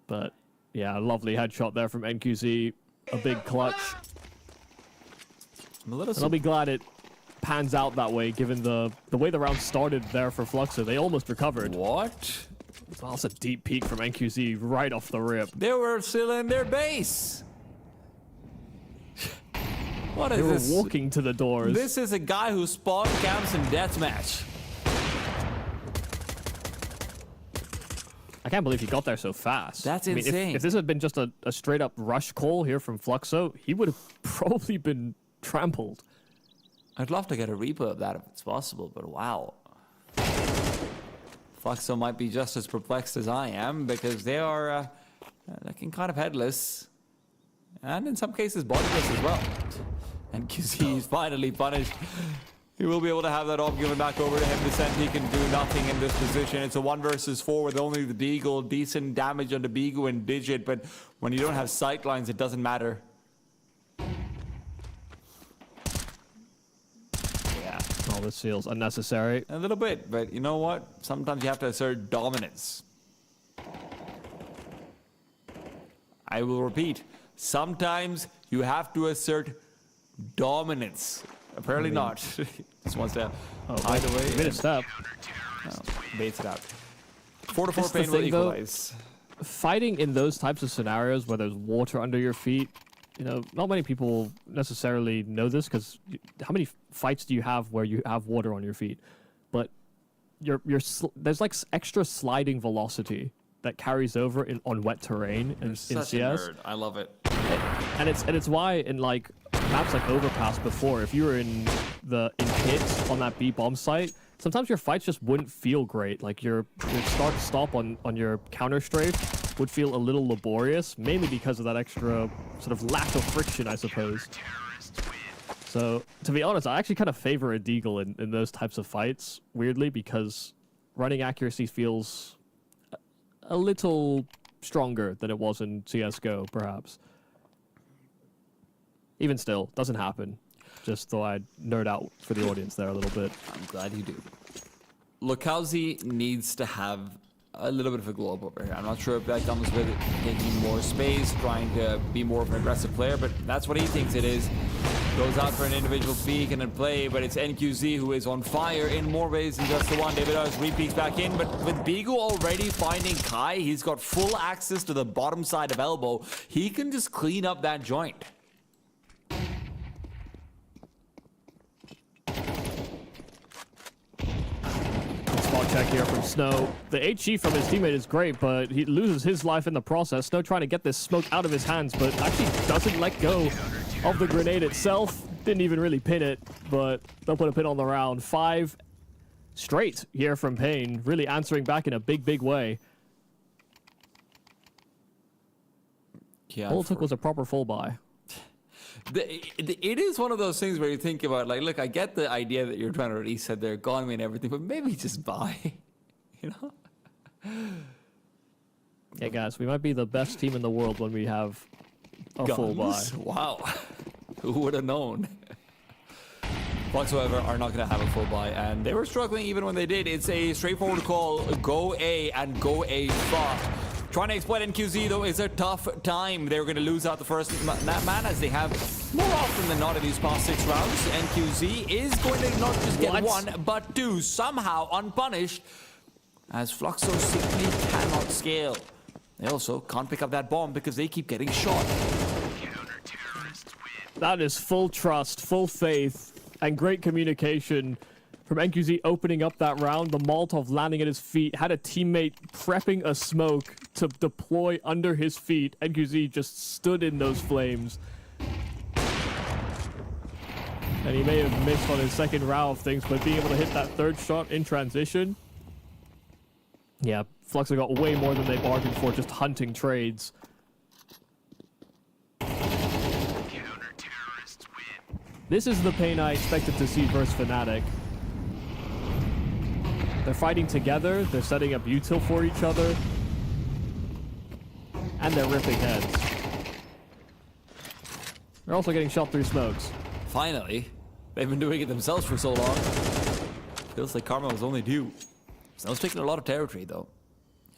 But yeah, lovely headshot there from NQZ. a big clutch. I'm a little And I'll be glad it pans out that way, given the way the round started there for Fluxo. They almost recovered. What? That's a deep peek from NQZ right off the rip. They were still in their base. What is They were this? walking to the doors. This is a guy who spawned camps in deathmatch. I can't believe he got there so fast. That's I mean, insane. If this had been just a straight up rush call here from Fluxo, he would have probably been trampled. I'd love to get a replay of that if it's possible, but wow. Fluxo might be just as perplexed as I am because they are looking kind of headless. And in some cases bodiless as well. And QC is finally punished. He will be able to have that off given back over to him. Vicente can do nothing in this position. It's a 1 versus 4 with only the Deagle. Decent damage on the Bigu and Digit, but when you don't have sight lines, it doesn't matter. Oh, this feels unnecessary. A little bit, but you know what? Sometimes you have to assert dominance. I will repeat. Sometimes you have to assert dominance. Apparently not. Just wants to hide away. Made a step. Baits it out. 4-4 That's the pain will thing, though. equalize. Fighting in those types of scenarios where there's water under your feet, you know, not many people necessarily know this because how many fights do you have where you have water on your feet? But there's like extra sliding velocity that carries over on wet terrain in Such CS. a nerd. I love it. And it's why in like maps like Overpass before, if you were in hits on that B bomb site, sometimes your fights just wouldn't feel great. Like your start stop on your counter strafe would feel a little laborious, mainly because of that extra sort of lack of friction, I suppose. So to be honest, I actually kind of favor a Deagle in those types of fights, weirdly, because running accuracy feels a little stronger than it was in CSGO, perhaps. Even still, doesn't happen. Just thought I'd nerd out for the audience there a little bit. I'm glad you do. Lokauzi needs to have a little bit of a glow up over here. I'm not sure if that comes with taking more space, trying to be more of an aggressive player, but that's what he thinks it is. Goes out for an individual peek and a play, but it's NQZ who is on fire in more ways than just the one. David Oz re-peeks back in, but with Bigu already finding Kai, he's got full access to the bottom side of elbow. He can just clean up that joint. Spot check here from Snow. The HE from his teammate is great, but he loses his life in the process. Snow trying to get this smoke out of his hands, but actually doesn't let go of the grenade itself. Didn't even really pin it, but they'll put a pin on the round. 5 straight here from Payne, really answering back in a big, big way. Yeah, All it took was a proper full buy. It is one of those things where you think about, like, look, I get the idea that you're trying to reset their economy and everything, but maybe just buy, you know? Yeah, guys, we might be the best team in the world when we have a full buy. Guns? Wow. Who would have known? Whatsoever are not going to have a full buy, and they were struggling even when they did. It's a straightforward call. Go A and go A fast. Trying to exploit NQZ, though, is a tough time. They're going to lose out the first man, as they have more often than not in these past 6 rounds. NQZ is going to not just get 1, but 2, somehow unpunished, as Fluxo simply cannot scale. They also can't pick up that bomb because they keep getting shot. That is full trust, full faith, and great communication from NQZ opening up that round. The Molotov landing at his feet, had a teammate prepping a smoke to deploy under his feet. NQZ just stood in those flames. And he may have missed on his second round of things, but being able to hit that third shot in transition. Yeah, Fluxo got way more than they bargained for, just hunting trades. This is the Pain I expected to see versus Fnatic. They're fighting together, they're setting up util for each other, and they're ripping heads. They're also getting shot through smokes. Finally. They've been doing it themselves for so long. Feels like karma was only due. Snow's taking a lot of territory, though.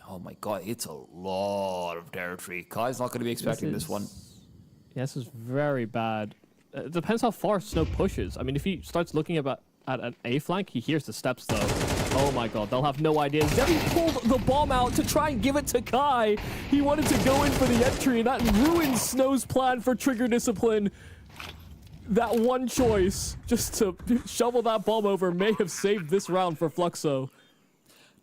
Oh my god, it's a lot of territory. Kai's not going to be expecting this one. Yeah, this is very bad. It depends how far Snow pushes. I mean, if he starts looking at an A flank, he hears the steps though. Oh my god, they'll have no idea. Debbie pulled the bomb out to try and give it to Kai. He wanted to go in for the entry, and that ruined Snow's plan for trigger discipline. That one choice, just to shovel that bomb over, may have saved this round for Fluxo.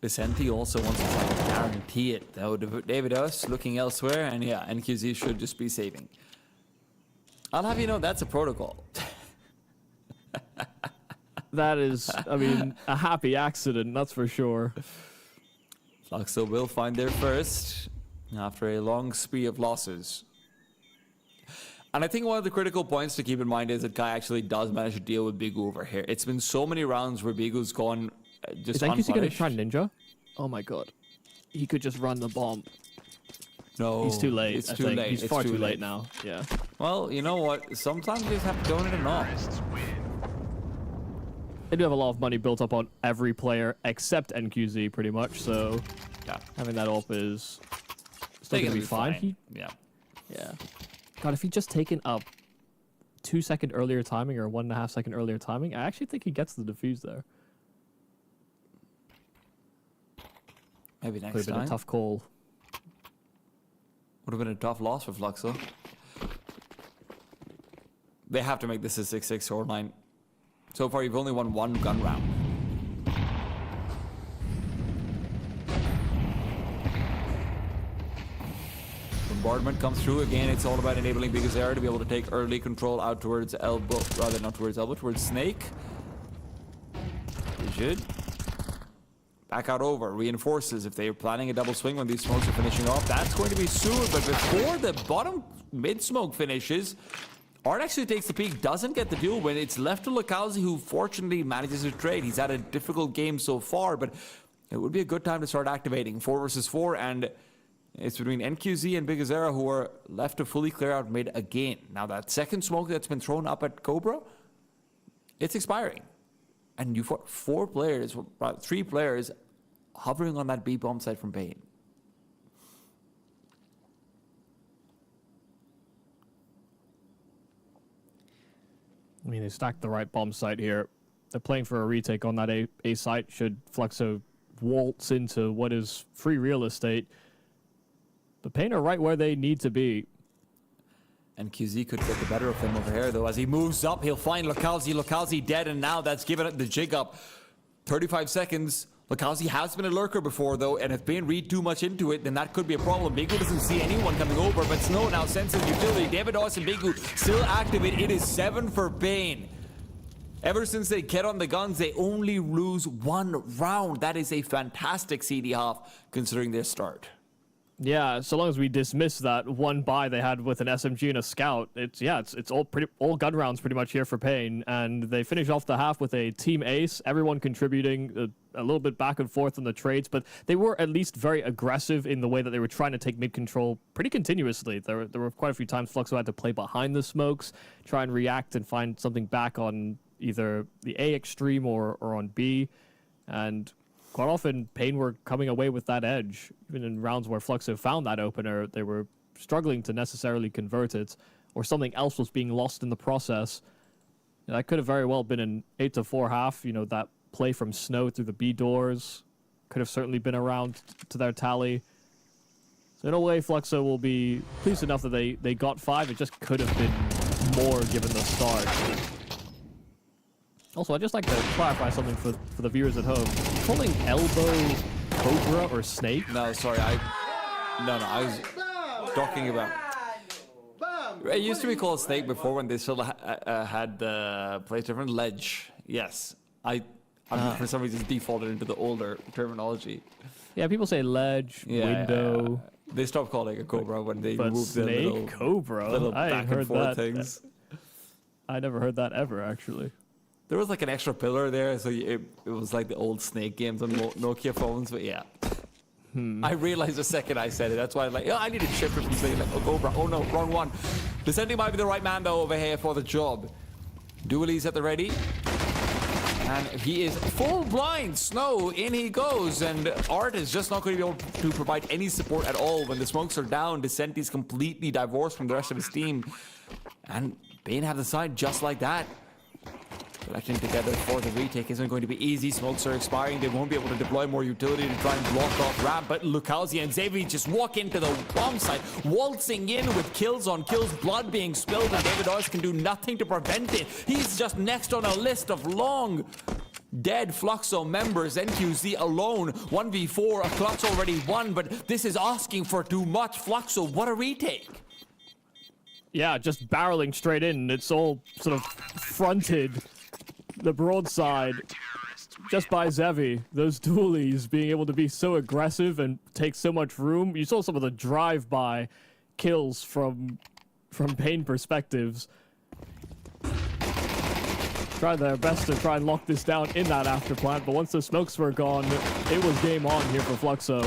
Vicente also wants to try to guarantee it, though. David Us looking elsewhere, and yeah, NQZ should just be saving. I'll have you know, that's a protocol. That is, I mean, a happy accident, that's for sure. Fluxo will find their first after a long spree of losses. And I think one of the critical points to keep in mind is that Kai actually does manage to deal with Bigu over here. It's been so many rounds where Bigu's gone just unpunished. Is NQC going to try Ninja? Oh my god. He could just run the bomb. No. He's too late. It's too late. He's far too late now. Yeah. Well, you know what? Sometimes you just have to go in it or not. They do have a lot of money built up on every player except NQZ, pretty much. So Yeah. having that up is still going to be fine. Yeah. Yeah. God, if he'd just taken a 2-second earlier timing or 1.5 second earlier timing, I actually think he gets the defuse there. Maybe next Would have been time. a tough call. Would have been a tough loss for Fluxo. They have to make this a 6-6 scoreline. So far, you've only won one gun round. Bombardment comes through again. It's all about enabling Bigazera to be able to take early control out towards elbow, rather not towards elbow, towards Snake. They should back out over, reinforces if they're planning a double swing when these smokes are finishing off. That's going to be soon, but before the bottom mid smoke finishes, Art actually takes the peak, doesn't get the duel win. It's left to Lakazi, who fortunately manages to trade. He's had a difficult game so far, but it would be a good time to start activating 4 versus 4, and it's between NQZ and Bigazera who are left to fully clear out mid again. Now that second smoke that's been thrown up at Cobra, it's expiring. And you've got 3 players hovering on that B bomb site from Bane. I mean, they stacked the right bomb site here. They're playing for a retake on that A site should Fluxo waltz into what is free real estate. The Pain are right where they need to be. And QZ could get the better of him over here, though. As he moves up, he'll find Lakazi. Lakazi dead, and now that's given it the jig up. 35 seconds. Lakazi has been a lurker before, though, and if Bane read too much into it, then that could be a problem. Bigu doesn't see anyone coming over, but Snow now senses utility. David Oss and Bigu still activate. It is 7 for Bane. Ever since they get on the guns, they only lose 1 round. That is a fantastic CD half, considering their start. Yeah, so long as we dismiss that one buy they had with an SMG and a scout, it's all gun rounds pretty much here for Pain, and they finish off the half with a team ace, everyone contributing a little bit back and forth on the trades, but they were at least very aggressive in the way that they were trying to take mid control pretty continuously. There were quite a few times Fluxo had to play behind the smokes, try and react and find something back on either the A extreme or on B, and quite often, Pain were coming away with that edge. Even in rounds where Fluxo found that opener, they were struggling to necessarily convert it, or something else was being lost in the process. And that could have very well been an 8-4 half. You know, that play from Snow through the B doors could have certainly been around to their tally. So in a way, Fluxo will be pleased enough that they got 5. It just could have been more given the start. Also, I'd just like to clarify something for the viewers at home. Calling elbow Cobra or Snake? No, sorry, I was talking about... It used to be called Snake before when they still had the place different. Ledge, yes. I for some reason defaulted into the older terminology. Yeah, people say ledge, window. They stopped calling it Cobra when they But moved the Snake, Cobra? little I back heard and forth that. things. I never heard that ever, actually. There was like an extra pillar there, so it was like the old Snake games on Nokia phones, but yeah. I realized the second I said it. That's why I'm like, I need a chip from saying like, oh, Cobra. Oh no, wrong one. Descending might be the right man though over here for the job. Dualies at the ready. And he is full blind. Snow, in he goes. And Art is just not going to be able to provide any support at all. When the smokes are down, Descent is completely divorced from the rest of his team. And Bane have the side just like that. Collecting together for the retake isn't going to be easy. Smokes are expiring. They won't be able to deploy more utility to try and block off ramp. But Lucalzi and Xavi just walk into the bomb site, waltzing in with kills on kills, blood being spilled, and David Oz can do nothing to prevent it. He's just next on a list of long dead Fluxo members. NQZ alone, 1v4. A clutch already won, but this is asking for too much. Fluxo, what a retake. Yeah, just barreling straight in. It's all sort of fronted. The broadside just by Xavi. Those dualies being able to be so aggressive and take so much room. You saw some of the drive-by kills from Pain perspectives. Tried their best to try and lock this down in that after plant, but once the smokes were gone, it was game on here for Fluxo.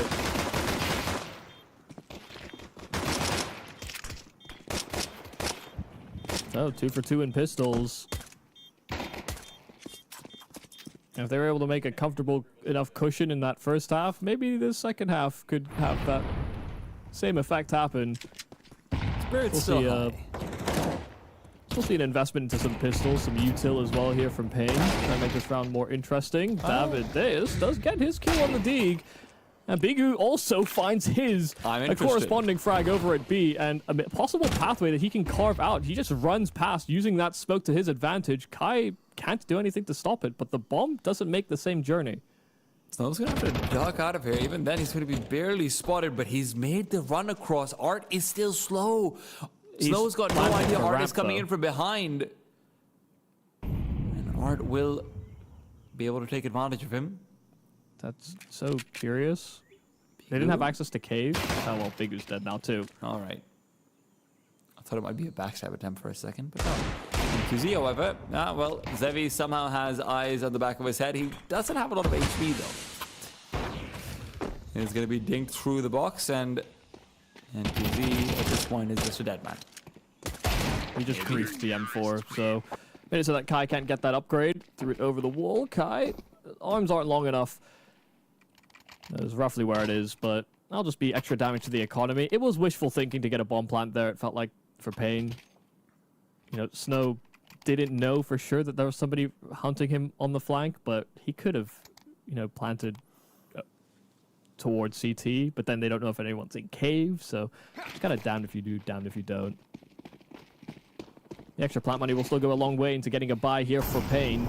Oh, 2 for 2 in pistols. And if they were able to make a comfortable enough cushion in that first half, maybe the second half could have that same effect happen. Spirit's still high. We'll see an investment into some pistols, some util as well here from Pain. Trying to make this round more interesting. David Deus does get his kill on the Deeg. And Bigu also finds a corresponding frag over at B, and a possible pathway that he can carve out. He just runs past, using that smoke to his advantage. Kai can't do anything to stop it, but the bomb doesn't make the same journey. Snow's gonna have to duck out of here. Even then, he's gonna be barely spotted, but he's made the run across. Art is still slow. Snow's got no idea Art is coming in from behind. And Art will be able to take advantage of him. That's so curious. They didn't have access to cave. Oh, well, Bigu's dead now, too. All right. I thought it might be a backstab attempt for a second, but no. QZ, however, well, Xavi somehow has eyes on the back of his head. He doesn't have a lot of HP, though. He's going to be dinked through the box, and QZ, at this point, is just a dead man. He just griefed the M4, so made it so that Kai can't get that upgrade. Threw it over the wall. Kai, arms aren't long enough. That is roughly where it is, but I'll just be extra damage to the economy. It was wishful thinking to get a bomb plant there, it felt like, for Pain. You know, Snow didn't know for sure that there was somebody hunting him on the flank, but he could have, you know, planted towards CT, but then they don't know if anyone's in cave, so kind of damned if you do, damned if you don't. The extra plant money will still go a long way into getting a buy here for Pain.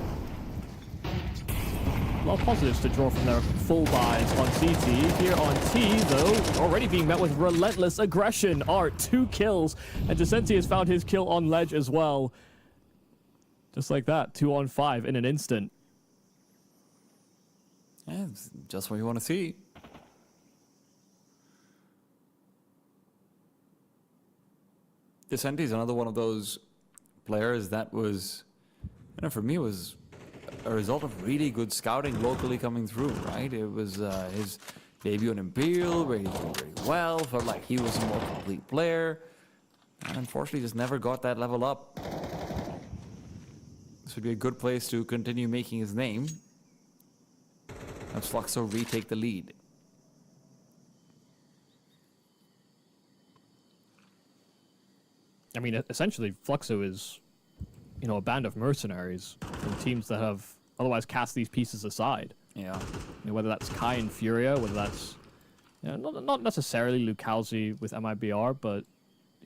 A lot of positives to draw from their full buys on CT. Here on T, though, already being met with relentless aggression. Art, 2 kills, and Decenti has found his kill on ledge as well. Just like that, 2 on 5 in an instant. Yeah, it's just what you want to see. Decenti is another one of those players that was, you know, for me, was a result of really good scouting locally coming through, right? It was his debut on Imperial, where he did very well, felt like he was a more complete player, and unfortunately just never got that level up. This would be a good place to continue making his name. Let's Fluxo retake the lead. I mean, essentially, Fluxo is, you know, a band of mercenaries from teams that have otherwise cast these pieces aside. Yeah. I mean, whether that's Kai and Furia, whether that's, you know, not necessarily Lucalzi with MIBR, but,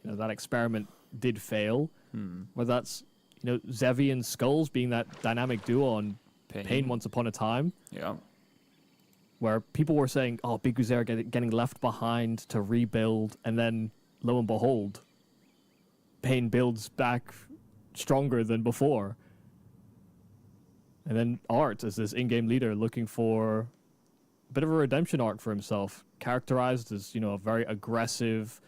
you know, that experiment did fail. Whether that's, you know, Xavi and Skulls being that dynamic duo on Pain once upon a time. Yeah. Where people were saying, oh, Big Uzer getting left behind to rebuild, and then, lo and behold, Pain builds back stronger than before. And then Art as this in-game leader looking for a bit of a redemption arc for himself, characterized as, you know, a very aggressive,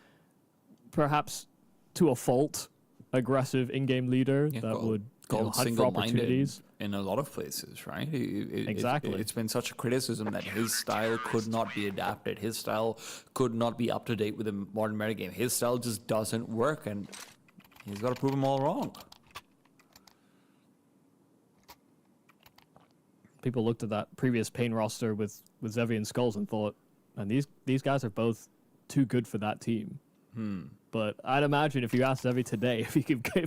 perhaps to a fault, aggressive in-game leader that would, you know, hunt for opportunities. In a lot of places, right? Exactly. It's been such a criticism that his style could not be adapted. His style could not be up to date with the modern metagame. His style just doesn't work, and he's got to prove them all wrong. people looked at that previous Pain roster with Zevi and Skulls and thought, and these guys are both too good for that team. But I'd imagine if you asked Zevi today if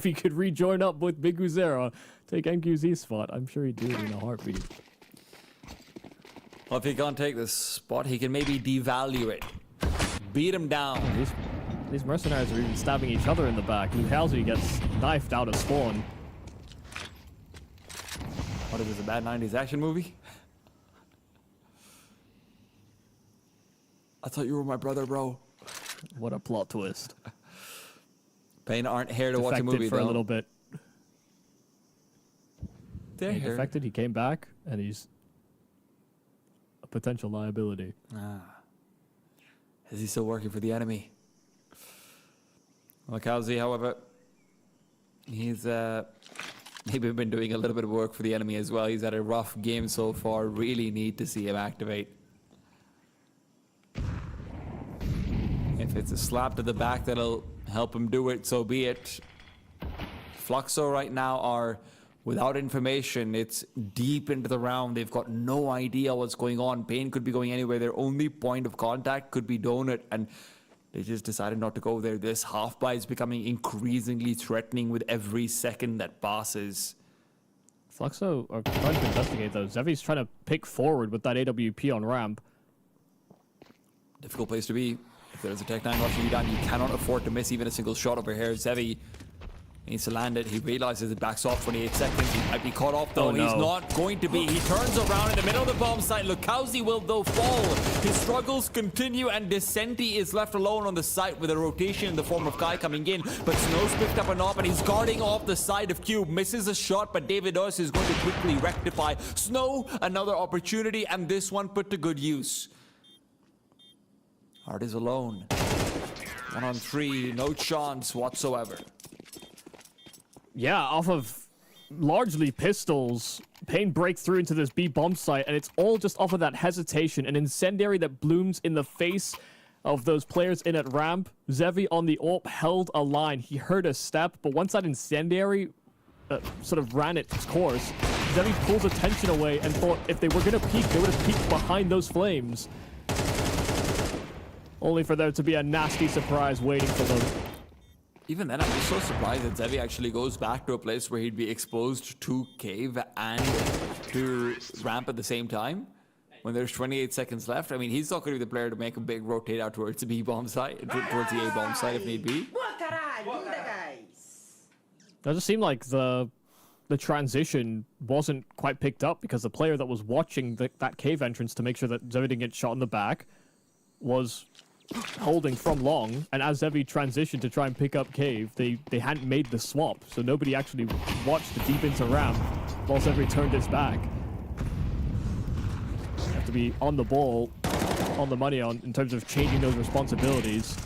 he could rejoin up with Big Uzera, take NQZ's spot, I'm sure he'd do it in a heartbeat. Well, if he can't take this spot, he can maybe devalue it. Beat him down. These mercenaries are even stabbing each other in the back. Luhalsey gets knifed out of spawn. What is this, a bad 90s action movie? I thought you were my brother, bro. What a plot twist. Pain aren't here to watch a movie, for though. a little bit. They're He here. defected, he came back, and he's a potential liability. Is he still working for the enemy? Well, Kalzi, however, he's maybe been doing a little bit of work for the enemy as well. He's had a rough game so far. Really need to see him activate. If it's a slap to the back that'll help him do it, so be it. Fluxo right now are without information. It's deep into the round. They've got no idea what's going on. Pain could be going anywhere. Their only point of contact could be Donut, and they just decided not to go there. This half buy is becoming increasingly threatening with every second that passes. Fluxo are trying to investigate though. Zevi's trying to pick forward with that AWP on ramp. Difficult place to be. If there's a Tech 9 rushing you down, you cannot afford to miss even a single shot over here. Zevi needs to land it. He realizes it backs off 28 seconds. He might be caught off though. Oh, no. He's not going to be. He turns around in the middle of the bomb site. Lukowski will though fall. His struggles continue, and Descenti is left alone on the site with a rotation in the form of Kai coming in. But Snow's picked up a knob and he's guarding off the side of Cube. Misses a shot, but David Urs is going to quickly rectify. Snow, another opportunity, and this one put to good use. Hart is alone. 1-on-3, no chance whatsoever. Yeah, off of largely pistols, Pain break through into this B bomb site, and it's all just off of that hesitation. An incendiary that blooms in the face of those players in at ramp. Zevi on the AWP held a line. He heard a step, but once that incendiary sort of ran its course, Zevi pulls attention away and thought if they were going to peek, they would have peeked behind those flames. Only for there to be a nasty surprise waiting for them. Even then, I'm just so surprised that Zevi actually goes back to a place where he'd be exposed to cave and to ramp at the same time. When there's 28 seconds left, I mean, he's not going to be the player to make a big rotate out towards the B bomb site, towards the A bomb site if need be. Does it seem like the transition wasn't quite picked up because the player that was watching that cave entrance to make sure that Zevi didn't get shot in the back was holding from long, and as Zevi transitioned to try and pick up cave, they hadn't made the swap, so nobody actually watched the deep into ramp while Zevi turned his back. You have to be on the ball, on the money in terms of changing those responsibilities.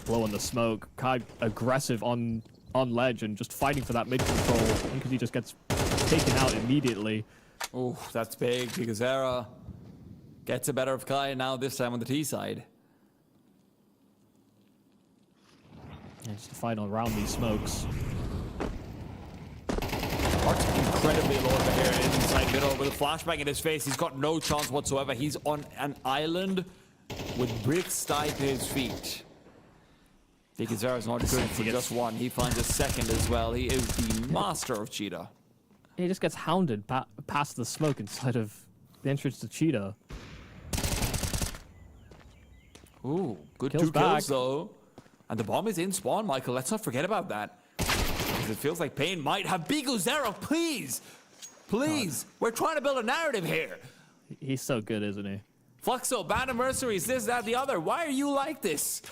Blow on the smoke. Kai aggressive on ledge and just fighting for that mid control because he just gets taken out immediately. Oh, that's big because Zera gets the better of Kai now, this time on the T side. And just to fight around these smokes. Hart's incredibly low over here inside middle with a flashbang in his face. He's got no chance whatsoever. He's on an island with bricks tied to his feet. Because Zera's not good for just one. He finds a second as well. He is the master of Cheetah. He just gets hounded past the smoke inside of the entrance to Cheetah. Ooh, good Kills two back. kills though. And the bomb is in spawn, Michael. Let's not forget about that. Because it feels like Pain might have Bigu Zero, please! Please! We're trying to build a narrative here. He's so good, isn't he? Fluxo, band of mercenaries, this, that, the other. Why are you like this?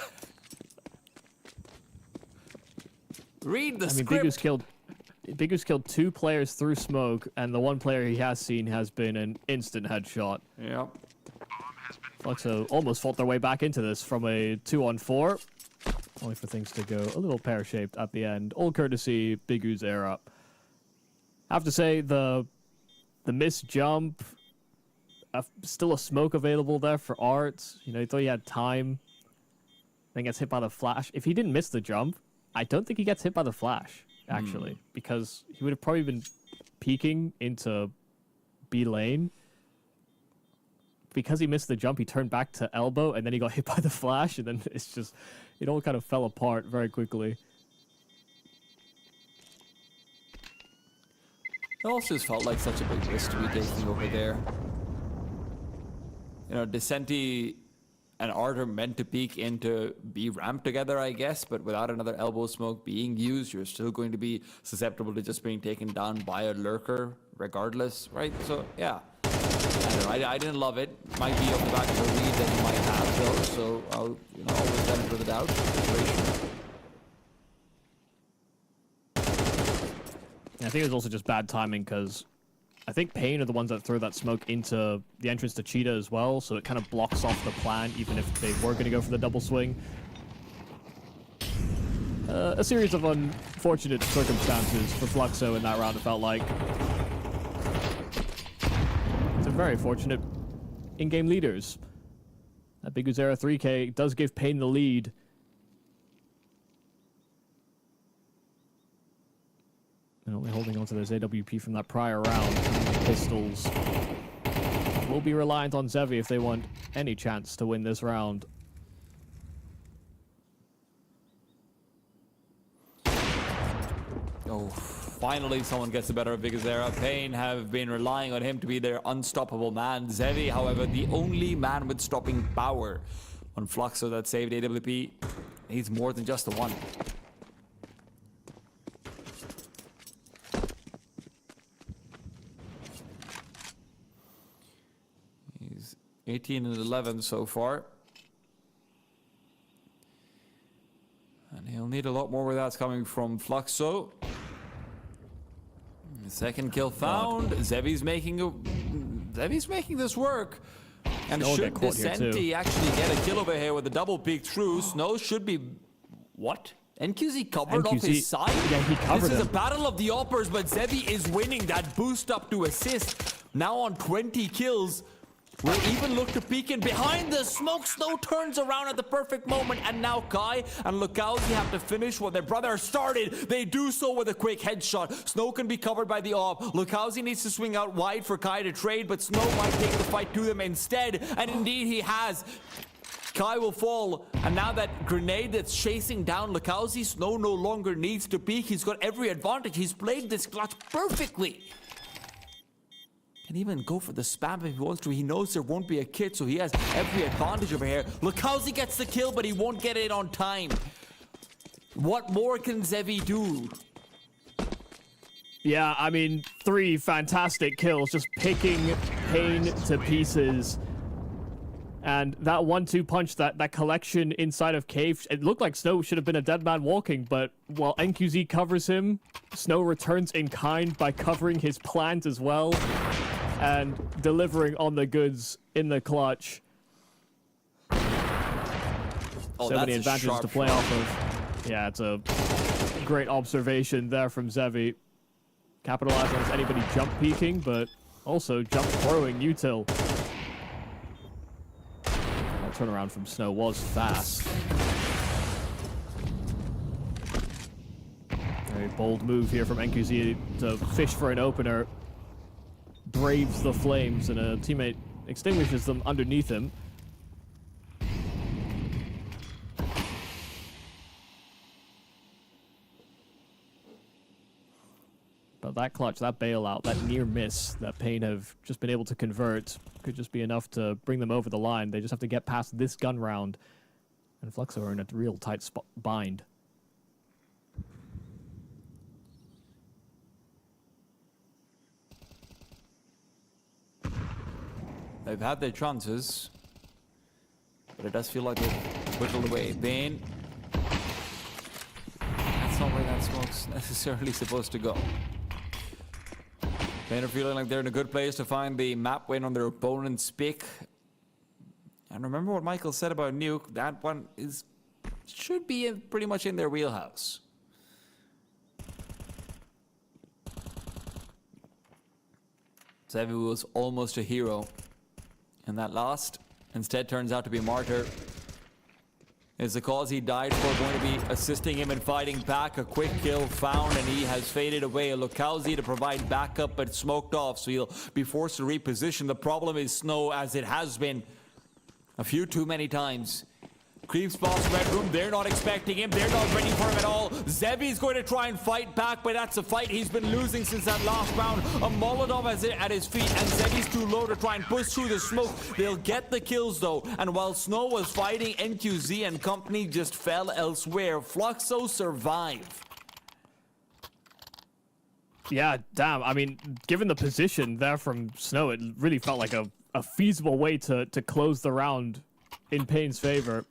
Read the script. Bigu's killed 2 players through smoke, and the one player he has seen has been an instant headshot. Yep. Fluxo almost fought their way back into this from a 2-on-4. Only for things to go a little pear-shaped at the end. All courtesy Bigu's era. I have to say, the missed jump, still a smoke available there for Art. You know, he thought he had time. Then gets hit by the flash. If he didn't miss the jump, I don't think he gets hit by the flash, actually. Because he would have probably been peeking into B lane. Because he missed the jump, he turned back to elbow, and then he got hit by the flash, and then it's just, it all kind of fell apart very quickly. It also just felt like such a big risk to be taking over there. You know, Descenti and Art are meant to peek into B ramp together, I guess, but without another elbow smoke being used, you're still going to be susceptible to just being taken down by a lurker regardless, right? So, yeah. I didn't love it. Might be off the back of a lead that he might have, though, so I'll, you know, always benefit of the doubt. I think it was also just bad timing because I think Pain are the ones that throw that smoke into the entrance to Cheetah as well, so it kind of blocks off the plan even if they were going to go for the double swing. A series of unfortunate circumstances for Fluxo in that round, it felt like. It's a very fortunate in-game leaders. That Big Uzera 3K does give Pain the lead. And only holding on to those AWP from that prior round. Pistols will be reliant on Zevi if they want any chance to win this round. Oh, finally someone gets the better of Big Uzera. Pain have been relying on him to be their unstoppable man. Zevi, however, the only man with stopping power on Fluxo that saved AWP. He's more than just the one. He's 18 and 11 so far. And he'll need a lot more where that's coming from Fluxo. Second kill found. Zevi's making this work. And should Descenti actually get a kill over here with a double peek through, Snow should be... What? NQZ covered off his side? Yeah, he covered This is him. a battle of the Oppers, but Zevi is winning that boost up to assist. Now on 20 kills. Will even look to peek in behind the smoke. Snow turns around at the perfect moment, and now Kai and Lukowski have to finish what their brother started. They do so with a quick headshot. Snow can be covered by the op. Lukowski needs to swing out wide for Kai to trade, but Snow might take the fight to them instead, and indeed he has. Kai will fall, and now that grenade that's chasing down Lukowski, Snow no longer needs to peek. He's got every advantage. He's played this clutch perfectly. Can even go for the spam if he wants to. He knows there won't be a kit, so he has every advantage over here. Look how he gets the kill, but he won't get it on time. What more can Zevi do? Yeah, I mean, 3 fantastic kills, just picking Pain to pieces. And that 1-2 punch, that collection inside of Cave, it looked like Snow should have been a dead man walking, but while NQZ covers him, Snow returns in kind by covering his plant as well and delivering on the goods in the clutch. Oh, so many advantages to play off of. Yeah, it's a great observation there from Zevi. Capitalizing on anybody jump peeking, but also jump throwing util. That turnaround from Snow was fast. Very bold move here from NQZ to fish for an opener. Braves the flames, and a teammate extinguishes them underneath him. But that clutch, that bailout, that near miss that Pain have just been able to convert could just be enough to bring them over the line. They just have to get past this gun round. And Fluxo are in a real tight bind. They've had their chances, but it does feel like they've whittled away. Pain. That's not where that smoke's necessarily supposed to go. Pain are feeling like they're in a good place to find the map win on their opponent's pick. And remember what Michael said about Nuke, that one should be pretty much in their wheelhouse. Zevi was almost a hero. And that last instead turns out to be a martyr. Is the cause he died for going to be assisting him in fighting back? A quick kill found, and he has faded away. Lukowski to provide backup, but smoked off, so he'll be forced to reposition. The problem is Snow, as it has been a few too many times. Creeps past Red Room, they're not expecting him, they're not ready for him at all. Zevi's going to try and fight back, but that's a fight he's been losing since that last round. A Molotov at his feet, and Zevi's too low to try and push through the smoke. They'll get the kills though, and while Snow was fighting, NQZ and company just fell elsewhere. Fluxo survive. Yeah, damn. I mean, given the position there from Snow, it really felt like a feasible way to close the round in Pain's favor.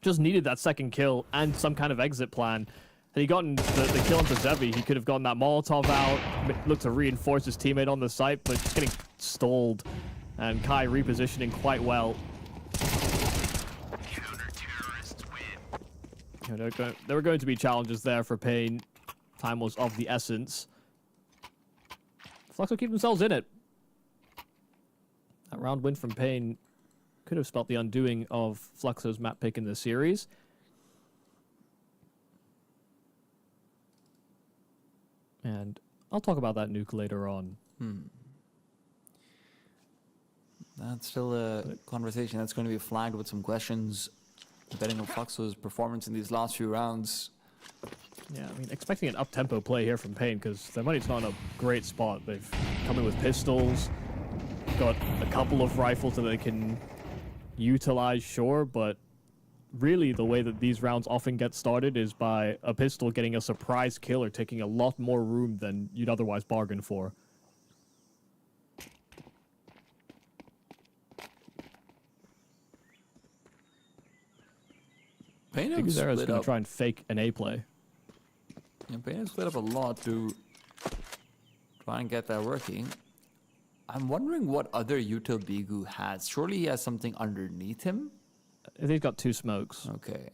Just needed that second kill and some kind of exit plan. Had he gotten the kill into Zevi, he could have gotten that Molotov out, looked to reinforce his teammate on the site, but it's getting stalled. And Kai repositioning quite well. You know, there were going to be challenges there for Pain. Time was of the essence. Fluxo keep themselves in it. That round win from Pain could have spelt the undoing of Fluxo's map pick in the series. And I'll talk about that nuke later on. That's still a conversation that's going to be flagged with some questions, depending on Fluxo's performance in these last few rounds. Yeah, I mean, expecting an up-tempo play here from Pain, because their money's not in a great spot. They've come in with pistols, got a couple of rifles that they can utilize, sure, but really the way that these rounds often get started is by a pistol getting a surprise kill or taking a lot more room than you'd otherwise bargain for. Pain have Zera's split going up. to try and fake an A play. Yeah, Pain have split up a lot to try and get that working. I'm wondering what other util Bigu has. Surely he has something underneath him? I think he's got two smokes. Okay.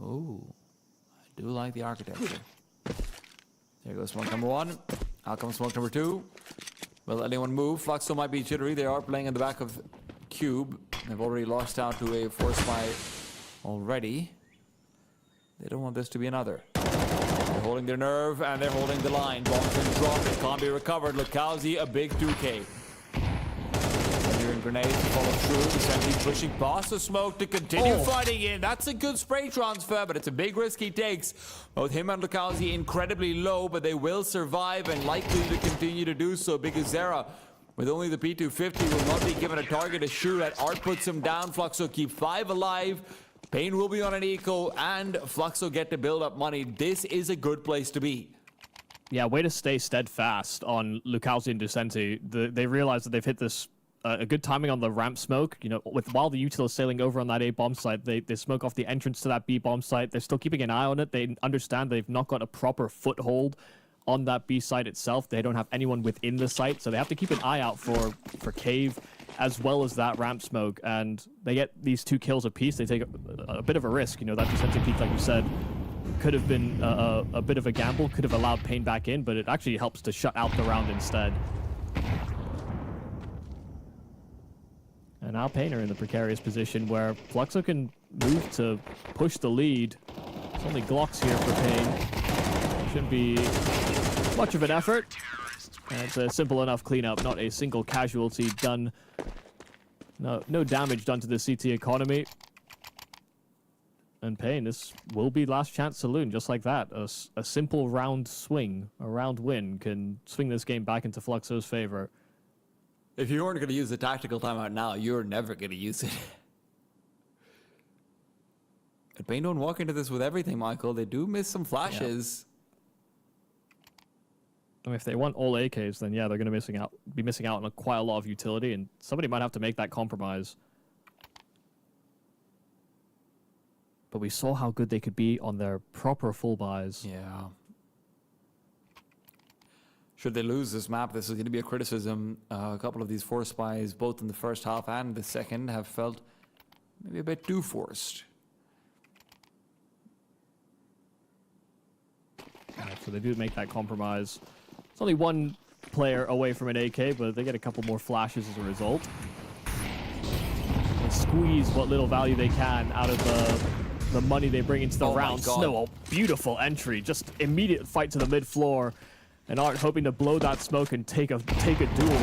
Oh, I do like the architecture. There goes smoke number one. Out comes smoke number two. Will anyone move? Fluxo might be jittery. They are playing in the back of Cube. They've already lost out to a force spy already. They don't want this to be another. They're holding their nerve and they're holding the line. Bomb's been dropped. It can't be recovered. Lukowski, a big 2K. Grenade to follow through. Senti pushing past the smoke to continue fighting in. That's a good spray transfer, but it's a big risk he takes. Both him and Lukowski incredibly low, but they will survive and likely to continue to do so because Zera, with only the P250, will not be given a target to shoot at. Art puts him down. Fluxo keep 5 alive. Pain will be on an eco, and Fluxo get to build up money. This is a good place to be. Yeah, way to stay steadfast on Lukowski and Ducenti. They realize that they've hit this a good timing on the ramp smoke. You know, while the util is sailing over on that A bomb site, they smoke off the entrance to that B bomb site. They're still keeping an eye on it. They understand they've not got a proper foothold on that B site itself. They don't have anyone within the site, so they have to keep an eye out for Cave as well as that ramp smoke. And they get these 2 kills apiece. They take a bit of a risk. You know, that Ducenti peak, like you said, could have been a bit of a gamble, could have allowed Pain back in, but it actually helps to shut out the round instead. And now Pain are in the precarious position where Fluxo can move to push the lead. It's only Glocks here for Pain. Shouldn't be much of an effort. And it's a simple enough cleanup, not a single casualty done. No damage done to the CT economy. And Pain, this will be last chance saloon, just like that. A simple round swing, a round win can swing this game back into Fluxo's favor. If you weren't going to use the tactical timeout now, you're never going to use it. But Pain don't walk into this with everything, Michael. They do miss some flashes. I mean, if they want all AKs, then yeah, they're going to be missing out on quite a lot of utility, and somebody might have to make that compromise. But we saw how good they could be on their proper full buys. Yeah. Should they lose this map, this is going to be a criticism. A couple of these force spies, both in the first half and the second, have felt maybe a bit too forced. So they do make that compromise. It's only one player away from an AK, but they get a couple more flashes as a result. squeeze what little value they can out of the money they bring into the round. Snow, a beautiful entry, just immediate fight to the mid floor, and Art hoping to blow that smoke and take a duel.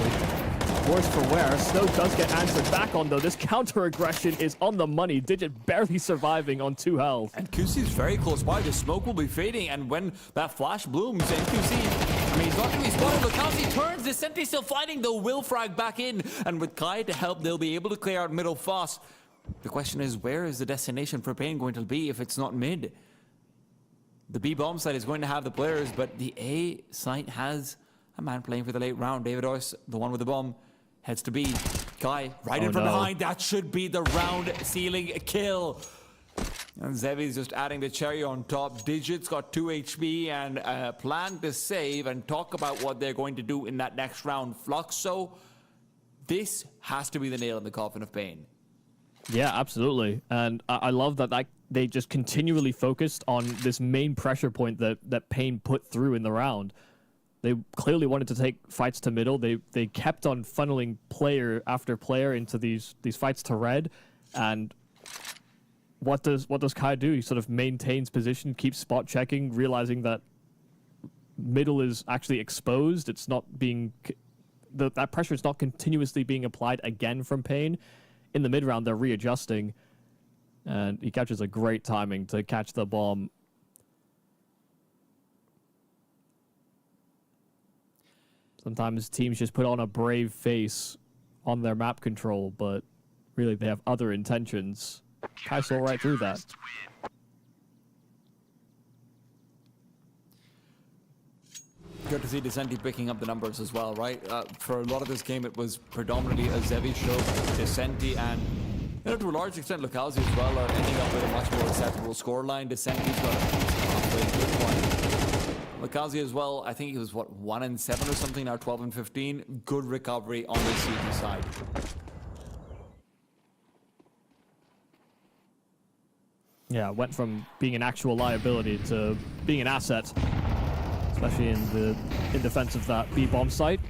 Worse for wear, Snow does get answered back on though. This counter aggression is on the money. Digit barely surviving on 2 health. And QC's very close by. The smoke will be fading, and when that flash blooms, and QC, I mean, he's not going to be spotted. Look how he turns. The Sentry still fighting, though. Will frag back in, and with Kai to help, they'll be able to clear out middle fast. The question is, where is the destination for Pain going to be if it's not mid? The B bomb side is going to have the players, but the A site has a man playing for the late round. David Ois, the one with the bomb, heads to B. Kai right in from behind. That should be the round sealing kill. And Zevi's just adding the cherry on top. Digit's got 2 HP and a plan to save and talk about what they're going to do in that next round. Fluxo, this has to be the nail in the coffin of Pain. Yeah, absolutely. And I love that they just continually focused on this main pressure point that Pain put through in the round. They clearly wanted to take fights to middle. They kept on funneling player after player into these fights to red. And what does Kai do? He sort of maintains position, keeps spot checking, realizing that middle is actually exposed. It's not being that pressure is not continuously being applied again from Pain. In the mid round, they're readjusting, and he catches a great timing to catch the bomb. Sometimes teams just put on a brave face on their map control, but really they have other intentions. Kai saw right through that. Good to see Descenti picking up the numbers as well, right? For a lot of this game, it was predominantly a Zevi show. Descenti and, to a large extent, Lucalzi as well are ending up with a much more acceptable scoreline. Descenti's got a halfway good one. Lucalzi as well, I think he was, 1-7 or something, now 12-15. Good recovery on the CT side. Yeah, went from being an actual liability to being an asset, especially in defense of that B bomb site.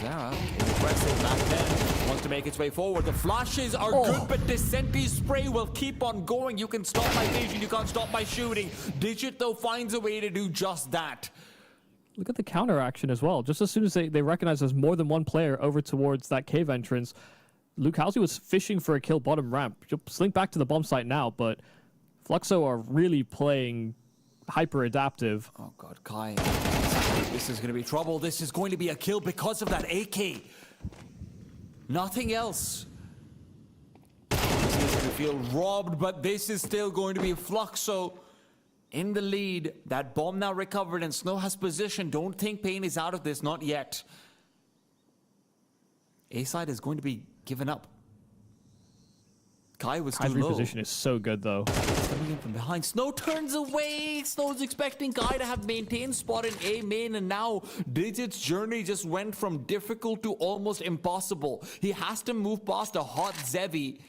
Zara, aggressive back then, wants to make its way forward. The flashes are good, but Descenti's spray will keep on going. You can stop by vision, you can't stop by shooting. Digit, though, finds a way to do just that. Look at the counter action as well. Just as soon as they recognize there's more than one player over towards that cave entrance, Lucalzi was fishing for a kill bottom ramp. He'll slink back to the bomb site now, but Fluxo are really playing hyper adaptive. Oh god, Kai. This is going to be trouble. This is going to be a kill because of that AK. Nothing else. He's going to feel robbed, but this is still going to be Fluxo in the lead. That bomb now recovered, and Snow has position. Don't think Pain is out of this, not yet. A side is going to be given up. Kai was too low. Kai's reposition is so good, though. Coming in from behind. Snow turns away. Snow's expecting Kai to have maintained spot in A main, and now Digit's journey just went from difficult to almost impossible. He has to move past a hot Zevi,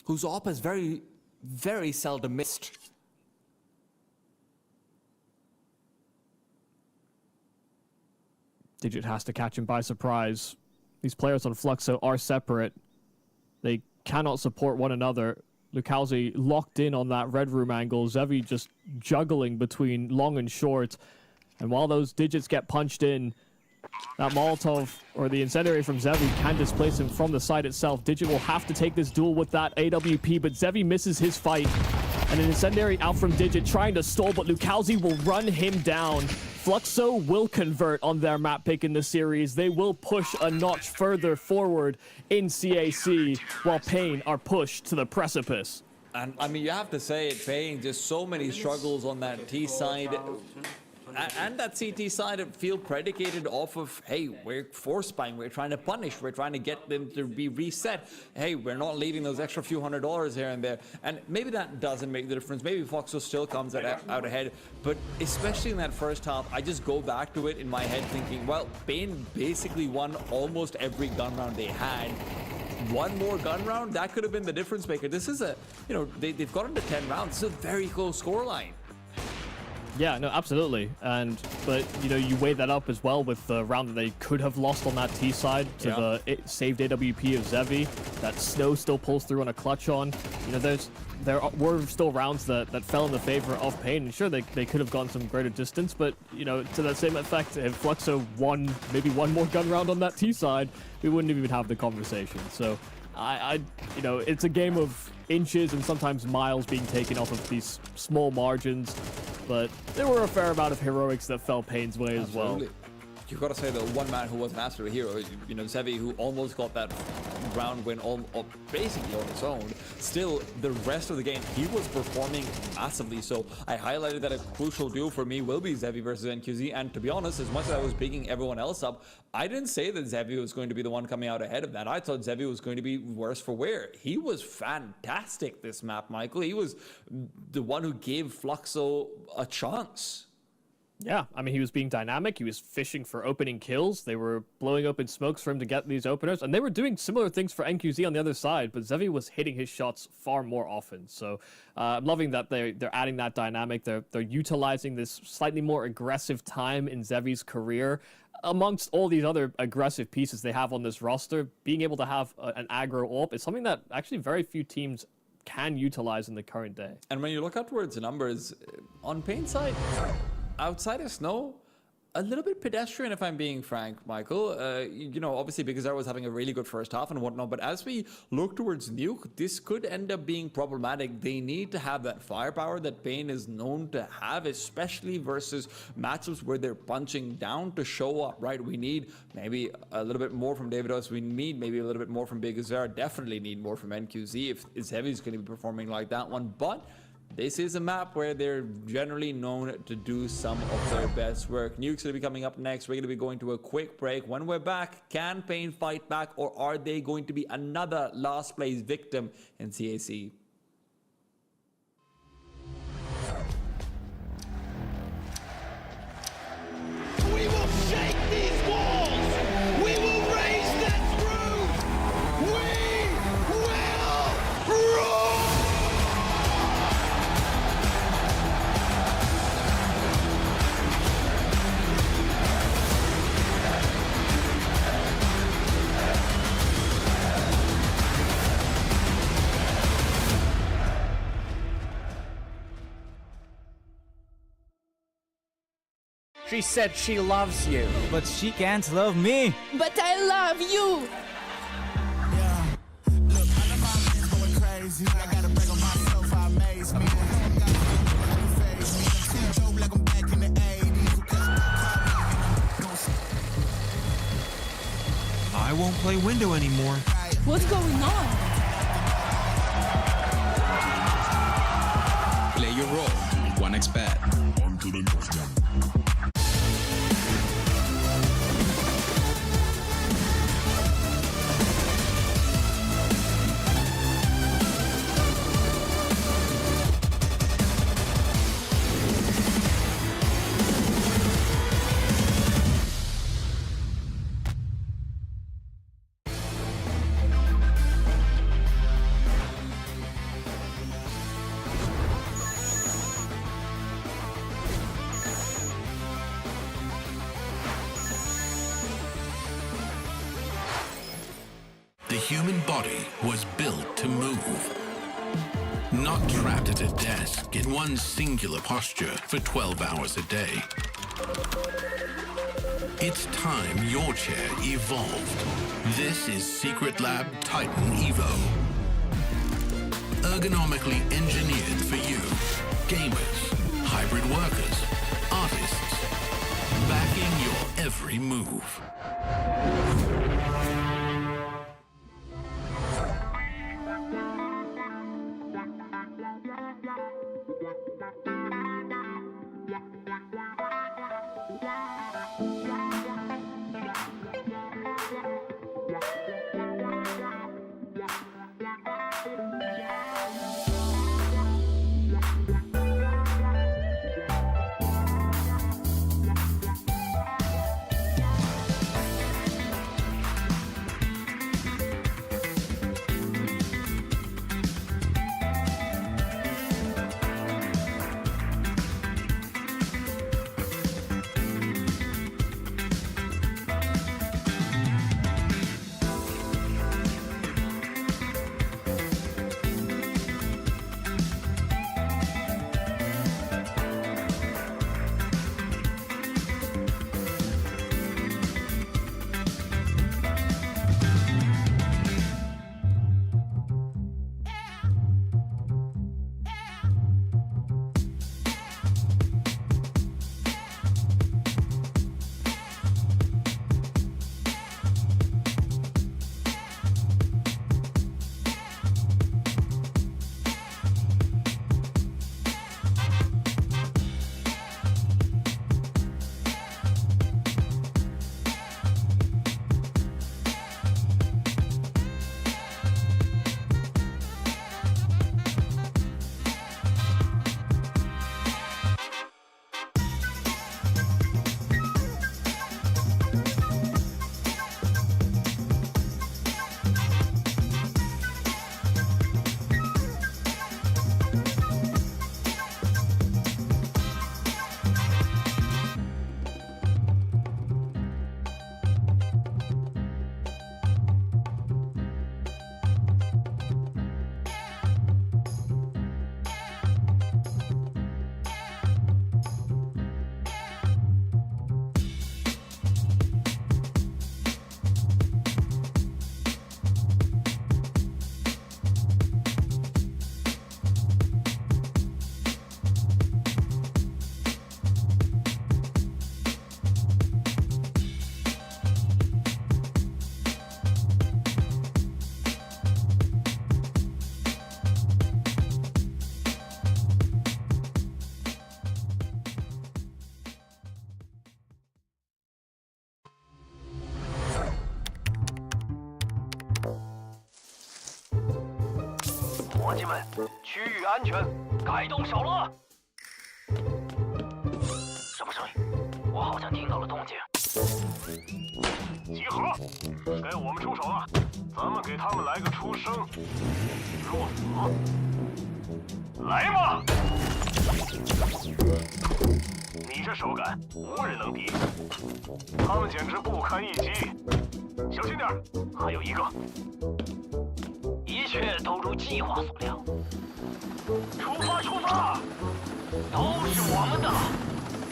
whose op has very, very seldom missed. Digit has to catch him by surprise. These players on Fluxo are separate. They cannot support one another. Lucalzi locked in on that red room angle. Zevi just juggling between long and short. And while those Digits get punched in, that Molotov or the incendiary from Zevi can displace him from the site itself. Digit will have to take this duel with that AWP, but Zevi misses his fight. And an incendiary out from Digit trying to stall, but Lucalzi will run him down. Fluxo will convert on their map pick in the series. They will push a notch further forward in CAC, while Pain are pushed to the precipice. And I mean, you have to say it, Pain, just so many struggles on that T side. And that CT side feel predicated off of, hey, we're force buying, we're trying to punish, we're trying to get them to be reset. Hey, we're not leaving those extra few $100s here and there. And maybe that doesn't make the difference. Maybe Fluxo still comes out ahead. But especially in that first half, I just go back to it in my head thinking, well, Pain basically won almost every gun round they had. One more gun round, that could have been the difference maker. This is a, they've gotten to 10 rounds. This is a very close scoreline. Yeah, no, absolutely. But you know, you weigh that up as well with the round that they could have lost on that T side to the saved AWP of Zevi. That Snow still pulls through on a clutch on. You know, there were still rounds that fell in the favor of Pain, and sure, they could have gone some greater distance, but you know, to that same effect, if Fluxo won maybe one more gun round on that T side, we wouldn't even have the conversation. So you know, it's a game of inches and sometimes miles being taken off of these small margins, but there were a fair amount of heroics that fell Pain's way as well. You've got to say the one man who was an absolute hero, you know, Zevi, who almost got that round win basically on his own. Still, the rest of the game, he was performing massively. So I highlighted that a crucial duel for me will be Zevi versus NQZ. And to be honest, as much as I was picking everyone else up, I didn't say that Zevi was going to be the one coming out ahead of that. I thought Zevi was going to be worse for wear. He was fantastic this map, Michael. He was the one who gave Fluxo a chance. Yeah, I mean, he was being dynamic. He was fishing for opening kills. They were blowing open smokes for him to get these openers. And they were doing similar things for NQZ on the other side, but Zevi was hitting his shots far more often. So I'm loving that they're adding that dynamic. They're utilizing this slightly more aggressive time in Zevi's career. Amongst all these other aggressive pieces they have on this roster, being able to have an aggro AWP is something that actually very few teams can utilize in the current day. And when you look out towards the numbers, on Pain's side, outside of Snow, a little bit pedestrian, if I'm being frank, Michael. You know, obviously because I was having a really good first half and whatnot, but as we look towards Nuke, this could end up being problematic. They need to have that firepower that Pain is known to have, especially versus matchups where they're punching down to show up, right? We need maybe a little bit more from Davidos. We need maybe a little bit more from Big Azar. Definitely need more from NQZ if Zevi's going to be performing like that one, but this is a map where they're generally known to do some of their best work. Nuke's going to be coming up next. We're going to be going to a quick break. When we're back, can Pain fight back, or are they going to be another last place victim in CAC? We will shake these walls! We will raise this roof! We will roar! She said she loves you. But she can't love me. But I love you! Yeah. Look, I know my man's going crazy. I gotta brag on myself, I amaze me. Like I'm back in the 80s. I won't play window anymore. What's going on? Play your role. 1xbet. On to the next one. The human body was built to move. Not trapped at a desk in one singular posture for 12 hours a day. It's time your chair evolved. This is Secret Lab Titan Evo. Ergonomically engineered for you. Gamers, hybrid workers, artists. Backing your every move. 伙计们，区域安全，该动手了。什么声音？我好像听到了动静。集合，该我们出手了，咱们给他们来个出生入死。来吧！你这手感，无人能敌。他们简直不堪一击，小心点儿，还有一个。一切都如计划所料。出发，出发！都是我们的，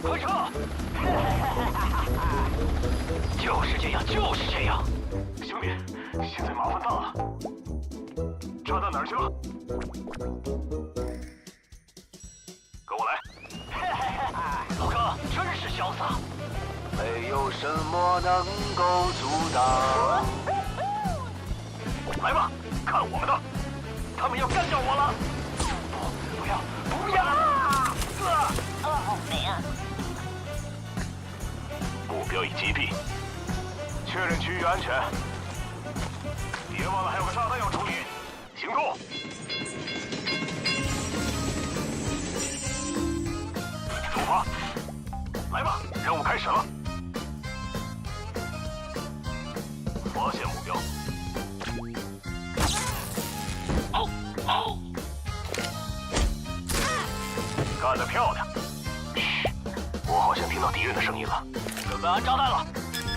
快撤！就是这样，就是这样。兄弟，现在麻烦大了。炸弹哪儿去了？跟我来。老哥，真是潇洒。没有什么能够阻挡。来吧，看我们的！他们要干掉我了！不要，不要！好美啊！目标已击毙，确认区域安全。别忘了还有个炸弹要处理。行动！出发！来吧，任务开始了。发现目标。干得漂亮！嘘，我好像听到敌人的声音了。准备安炸弹了。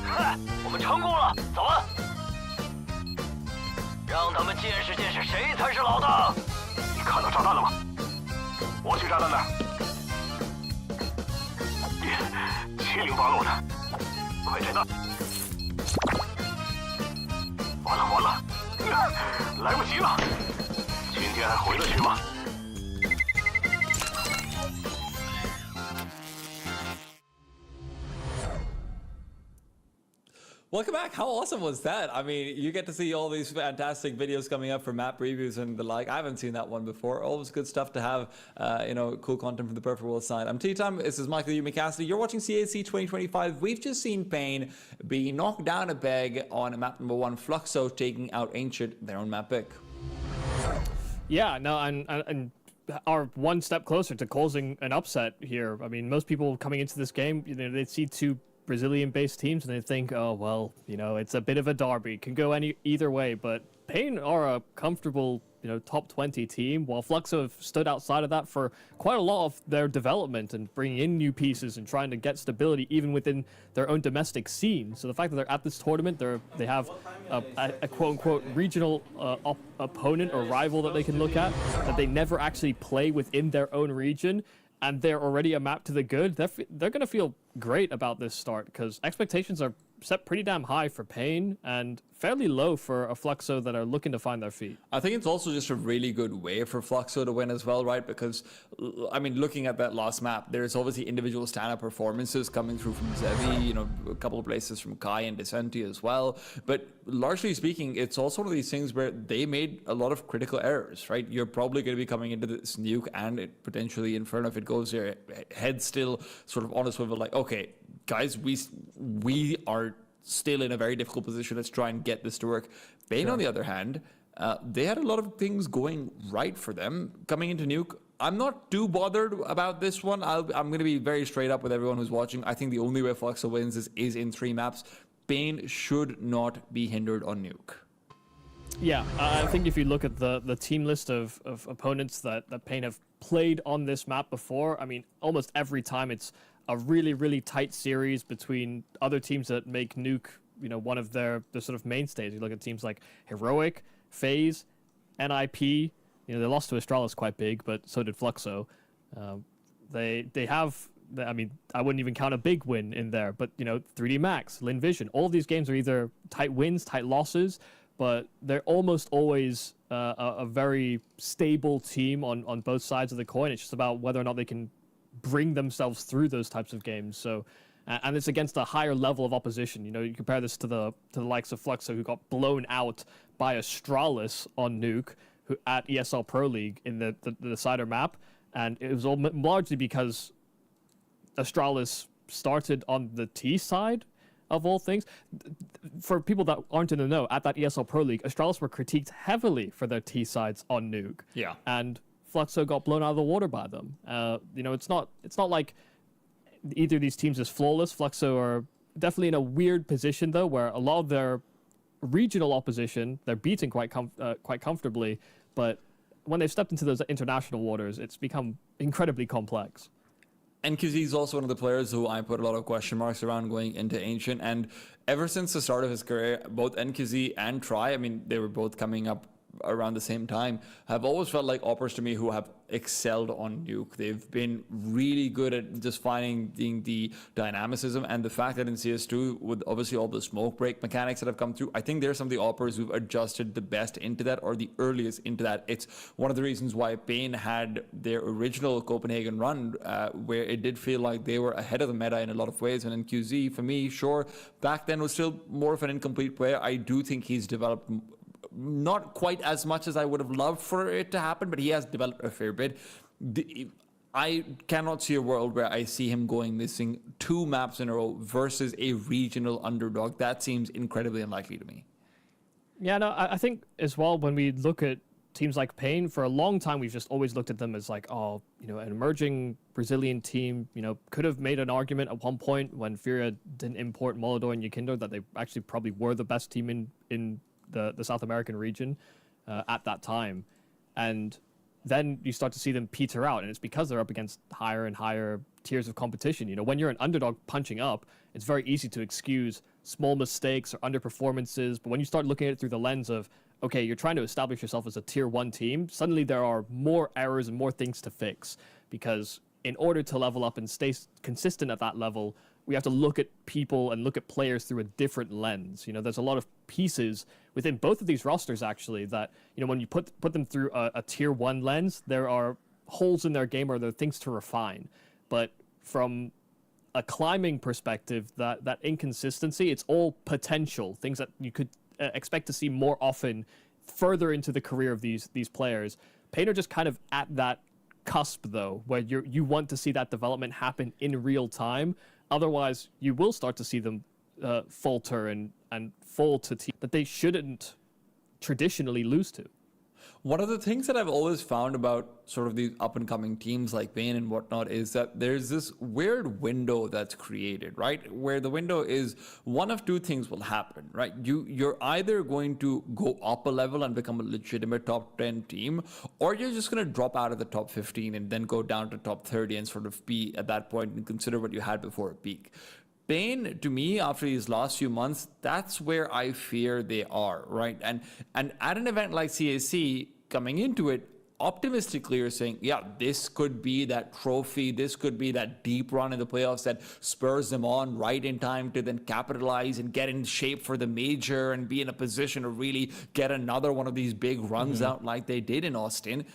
嗨，我们成功了，走了。让他们见识见识谁才是老大。你看到炸弹了吗？我去炸弹那儿。七零八落的，快拆弹！完了完了，来不及了。今天还回得去吗？Welcome back. How awesome was that? I mean, you get to see all these fantastic videos coming up for map previews and the like. I haven't seen that one before. Always good stuff to have, you know, cool content from the Perfect World side. I'm Tea Time. This is Michael Yumi Cassidy. You're watching CAC 2025. We've just seen Pain be knocked down a peg on map number 1, Fluxo taking out Ancient, their own map pick. Yeah, no, and are one step closer to causing an upset here. I mean, most people coming into this game, you know, they see two Brazilian-based teams and they think, oh, well, you know, it's a bit of a derby. Can go either way, but Pain are a comfortable, you know, top 20 team, while Fluxo have stood outside of that for quite a lot of their development and bringing in new pieces and trying to get stability even within their own domestic scene. So the fact that they're at this tournament, they have a quote-unquote regional opponent or rival that they can look at, that they never actually play within their own region, and they're already a map to the good. They're going to feel great about this start because expectations are set pretty damn high for Pain and fairly low for a Fluxo that are looking to find their feet. I think it's also just a really good way for Fluxo to win as well, right? Because, I mean, looking at that last map, there's obviously individual stand-up performances coming through from Zevi, you know, a couple of places from Kai and Descenti as well. But largely speaking, it's also one of these things where they made a lot of critical errors, right? You're probably going to be coming into this nuke and potentially Inferno if it goes there, head still sort of on a swivel like, okay, guys, we are still in a very difficult position. Let's try and get this to work. Pain, on the other hand, they had a lot of things going right for them coming into nuke. I'm not too bothered about this one. I'm going to be very straight up with everyone who's watching. I think the only way Fluxo wins is in 3 maps. Pain should not be hindered on nuke. Yeah, I think if you look at the team list of opponents that Pain have played on this map before, I mean, almost every time it's a really, really tight series between other teams that make nuke, you know, one of their sort of mainstays. You look at teams like Heroic, FaZe, NIP. You know, they lost to Astralis quite big, but so did Fluxo. They have, I mean, I wouldn't even count a big win in there, but, you know, 3D Max, Lynn Vision, all of these games are either tight wins, tight losses, but they're almost always a very stable team on both sides of the coin. It's just about whether or not they can bring themselves through those types of games. So, and it's against a higher level of opposition. You know, you compare this to the likes of Fluxo, who got blown out by Astralis on nuke, who at ESL Pro League in the decider map, and it was all largely because Astralis started on the T side of all things. For people that aren't in the know, at that ESL Pro League, Astralis were critiqued heavily for their T sides on Nuke. Yeah. And Fluxo got blown out of the water by them. It's not like either of these teams is flawless. Fluxo are definitely in a weird position though, where a lot of their regional opposition they're beating quite comfortably, but when they've stepped into those international waters, it's become incredibly complex. NQZ is also one of the players who I put a lot of question marks around going into Ancient, and ever since the start of his career, both NQZ and Tri, I mean, they were both coming up around the same time, have always felt like operators to me who have excelled on Nuke. They've been really good at just finding the dynamicism, and the fact that in CS2, with obviously all the smoke break mechanics that have come through, I think there's some of the operators who've adjusted the best into that, or the earliest into that. It's one of the reasons why Pain had their original Copenhagen run, where it did feel like they were ahead of the meta in a lot of ways. And in QZ, for me, sure, back then was still more of an incomplete player. I do think he's developed not quite as much as I would have loved for it to happen, but he has developed a fair bit. I cannot see a world where I see him going missing 2 maps in a row versus a regional underdog. That seems incredibly unlikely to me. Yeah, no, I think as well, when we look at teams like Pain, for a long time, we've just always looked at them as like, oh, an emerging Brazilian team, could have made an argument at one point when Furia didn't import Molodor and Yakindo that they actually probably were the best team in the South American region at that time. And then you start to see them peter out, and it's because they're up against higher and higher tiers of competition. When you're an underdog punching up, it's very easy to excuse small mistakes or underperformances, but when you start looking at it through the lens of, okay, you're trying to establish yourself as a tier 1 team, suddenly there are more errors and more things to fix, because in order to level up and stay consistent at that level, we have to look at people and look at players through a different lens. There's a lot of pieces within both of these rosters, actually, that, when you put them through a tier 1 lens, there are holes in their game or there are things to refine. But from a climbing perspective, that inconsistency, it's all potential, things that you could expect to see more often further into the career of these players. Pain are just kind of at that cusp, though, where you want to see that development happen in real time. Otherwise, you will start to see them falter and fall to teams that they shouldn't traditionally lose to. One of the things that I've always found about sort of these up-and-coming teams like Pain and whatnot is that there's this weird window that's created, right? Where the window is one of 2 things will happen, right? You're either going to go up a level and become a legitimate top 10 team, or you're just going to drop out of the top 15 and then go down to top 30 and sort of be at that point and consider what you had before a peak. Pain, to me, after these last few months, that's where I fear they are, right? And at an event like CAC, coming into it, optimistically you're saying, yeah, this could be that trophy, this could be that deep run in the playoffs that spurs them on right in time to then capitalize and get in shape for the major and be in a position to really get another one of these big runs out like they did in Austin.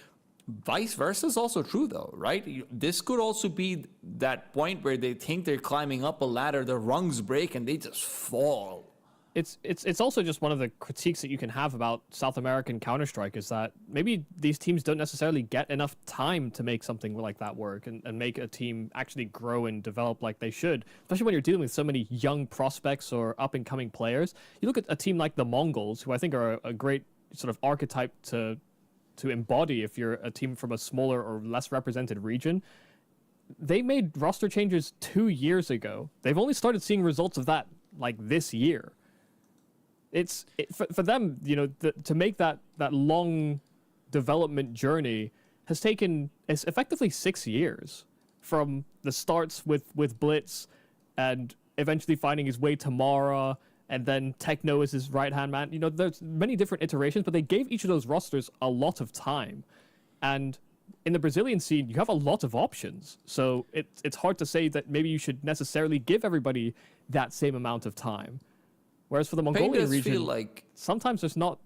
Vice versa is also true, though, right? This could also be that point where they think they're climbing up a ladder, the rungs break, and they just fall. It's also just one of the critiques that you can have about South American Counter-Strike is that maybe these teams don't necessarily get enough time to make something like that work and make a team actually grow and develop like they should, especially when you're dealing with so many young prospects or up-and-coming players. You look at a team like the Mongols, who I think are a great sort of archetype to embody if you're a team from a smaller or less represented region. They made roster changes 2 years ago. They've only started seeing results of that like this year. For them, to make that long development journey has taken effectively 6 years, from the starts with Blitz and eventually finding his way to Mara, and then Techno is his right-hand man. There's many different iterations, but they gave each of those rosters a lot of time. And in the Brazilian scene, you have a lot of options. So it's hard to say that maybe you should necessarily give everybody that same amount of time. Whereas for the Mongolian region, sometimes there's not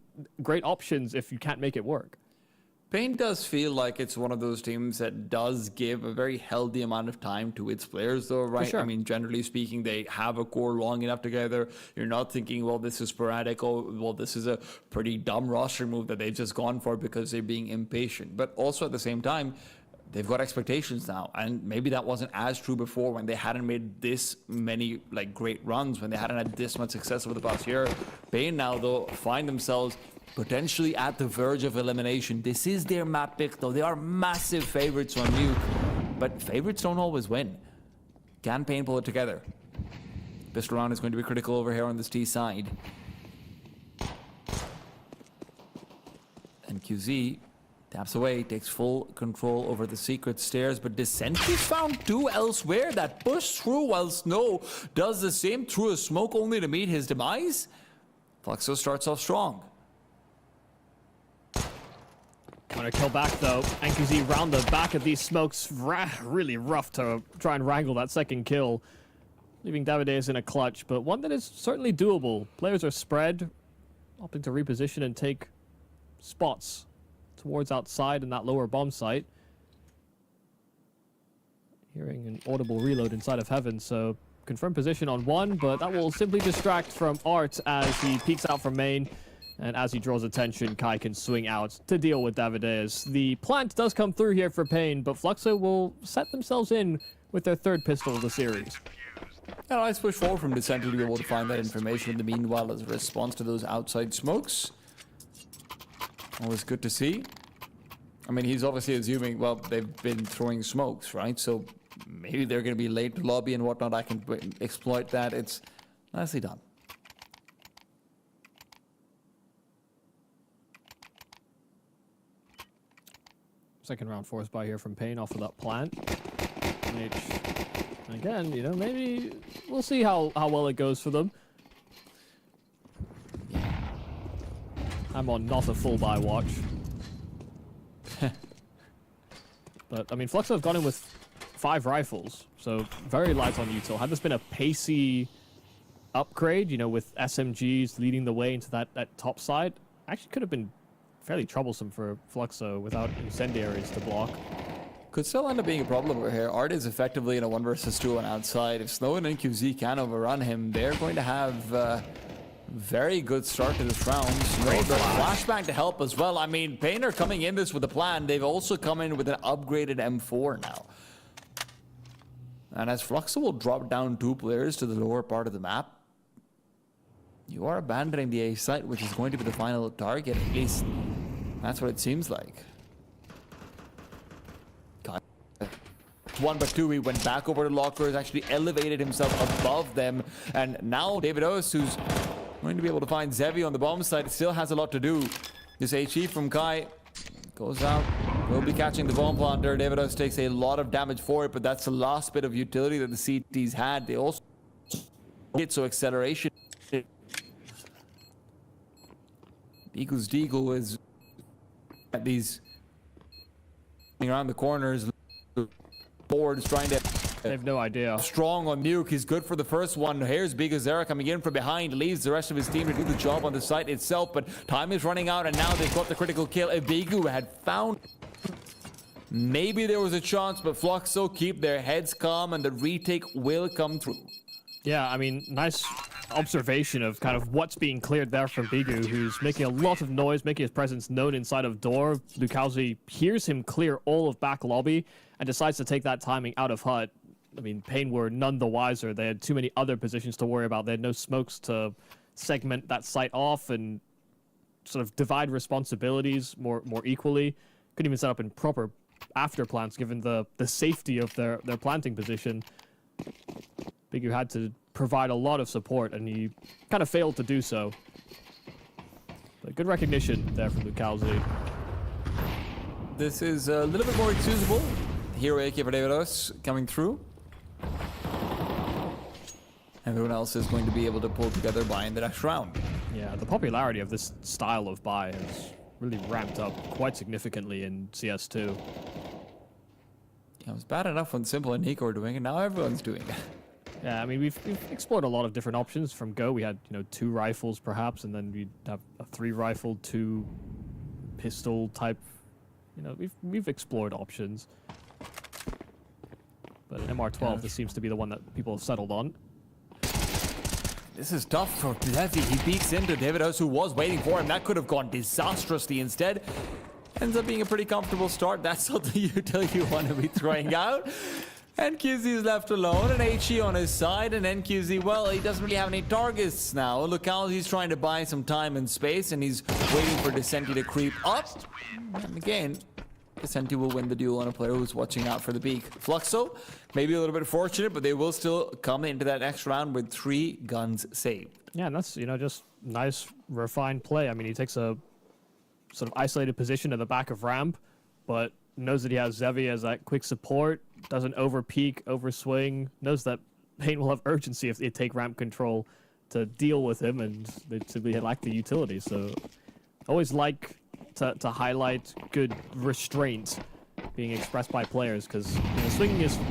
great options if you can't make it work. Pain does feel like it's one of those teams that does give a very healthy amount of time to its players, though, right? Sure. I mean, generally speaking, they have a core long enough together. You're not thinking, well, this is sporadic. Oh, well, this is a pretty dumb roster move that they've just gone for because they're being impatient. But also at the same time, they've got expectations now, and maybe that wasn't as true before when they hadn't made this many like great runs, when they hadn't had this much success over the past year. Pain now though find themselves potentially at the verge of elimination. This is their map pick though. They are massive favorites on Nuke, but favorites don't always win. Can Pain pull it together? Pistol round is going to be critical over here on this T side. And QZ taps away, takes full control over the secret stairs, but Dissentry found two elsewhere that push through while Snow does the same through a smoke only to meet his demise. Fluxo starts off strong. Trying to kill back though. NQZ round the back of these smokes. Really rough to try and wrangle that second kill. Leaving Davides in a clutch, but one that is certainly doable. Players are spread, opting to reposition and take spots towards outside in that lower bomb site. Hearing an audible reload inside of Heaven, so confirmed position on one, but that will simply distract from Art as he peeks out from main. And as he draws attention, Kai can swing out to deal with Davides. The plant does come through here for Pain, but Fluxo will set themselves in with their third pistol of the series. And a nice push forward from Dissentry to be able to find that information in the meanwhile as a response to those outside smokes. Always good to see. I mean, he's obviously assuming, well, they've been throwing smokes, right? So maybe they're going to be late to lobby and whatnot. I can exploit that. It's nicely done. Second round force buy here from Pain off of that plant. Which, again, you know, maybe we'll see how well it goes for them. I'm on not a full buy watch. But, I mean, Fluxo have gone in with 5 rifles, so very light on util. Had this been a pacey upgrade, you know, with SMGs leading the way into that top side, actually could have been fairly troublesome for Fluxo without incendiaries to block. Could still end up being a problem over here. Art is effectively in a 1 versus 2 on outside. If Snow and NQZ can overrun him, they're going to have very good start to this round. Snow the flashbang to help as well. I mean, Pain are coming in this with a plan. They've also come in with an upgraded M4 now. And as Fluxo will drop down 2 players to the lower part of the map, you are abandoning the A site, which is going to be the final target. At least that's what it seems like. 1 but 2, he went back over to lockers, actually elevated himself above them, and now Davidos, who's going to be able to find Zevi on the bomb side, still has a lot to do. This HE from Kai goes out, will be catching the bomb planter. Davidos takes a lot of damage for it, but that's the last bit of utility that the CTs had. They also get so acceleration. Eagles Deagle is at these around the corners. Boards trying to. They have no idea. Strong on Nuke. He's good for the first one. Here's Bigazera coming in from behind. Leaves the rest of his team to do the job on the site itself. But time is running out, and now they've got the critical kill. Ibigu had found. Maybe there was a chance, but Fluxo keep their heads calm, and the retake will come through. Yeah, I mean, nice observation of kind of what's being cleared there from Bigu, who's making a lot of noise, making his presence known inside of door. Lukowski hears him clear all of back lobby and decides to take that timing out of HUT. I mean, Pain were none the wiser. They had too many other positions to worry about. They had no smokes to segment that site off and sort of divide responsibilities more equally. Couldn't even set up in proper after plants given the safety of their planting position. Bigu had to provide a lot of support, and he kind of failed to do so. But good recognition there from Lukowski. This is a little bit more excusable. Hero AK for Davidos coming through. Everyone else is going to be able to pull together buy in the next round. Yeah, the popularity of this style of buy has really ramped up quite significantly in CS2. Yeah, it was bad enough when Simple and Nico were doing it, now everyone's doing it. Yeah, I mean, we've explored a lot of different options from Go. We had, you know, 2 rifles perhaps, and then we'd have a 3 rifle, 2 pistol type. You know, we've explored options. But an MR12, this seems to be the one that people have settled on. This is tough for Levi. He peeks into Davidos, who was waiting for him. That could have gone disastrously. Instead, ends up being a pretty comfortable start. That's not the util you want to be throwing out. NQZ is left alone, and HE on his side, and NQZ, well, he doesn't really have any targets now. Look how he's trying to buy some time and space, and he's waiting for Descenti to creep up. And again, Descenti will win the duel on a player who's watching out for the peak. Fluxo, maybe a little bit fortunate, but they will still come into that next round with 3 guns saved. Yeah, and that's, you know, just nice, refined play. I mean, he takes a sort of isolated position at the back of ramp, but knows that he has Zevi as that quick support, doesn't over-peak, over-swing, knows that Pain will have urgency if they take ramp control to deal with him, and they simply lack the utility. So always like to highlight good restraint being expressed by players, because, you know,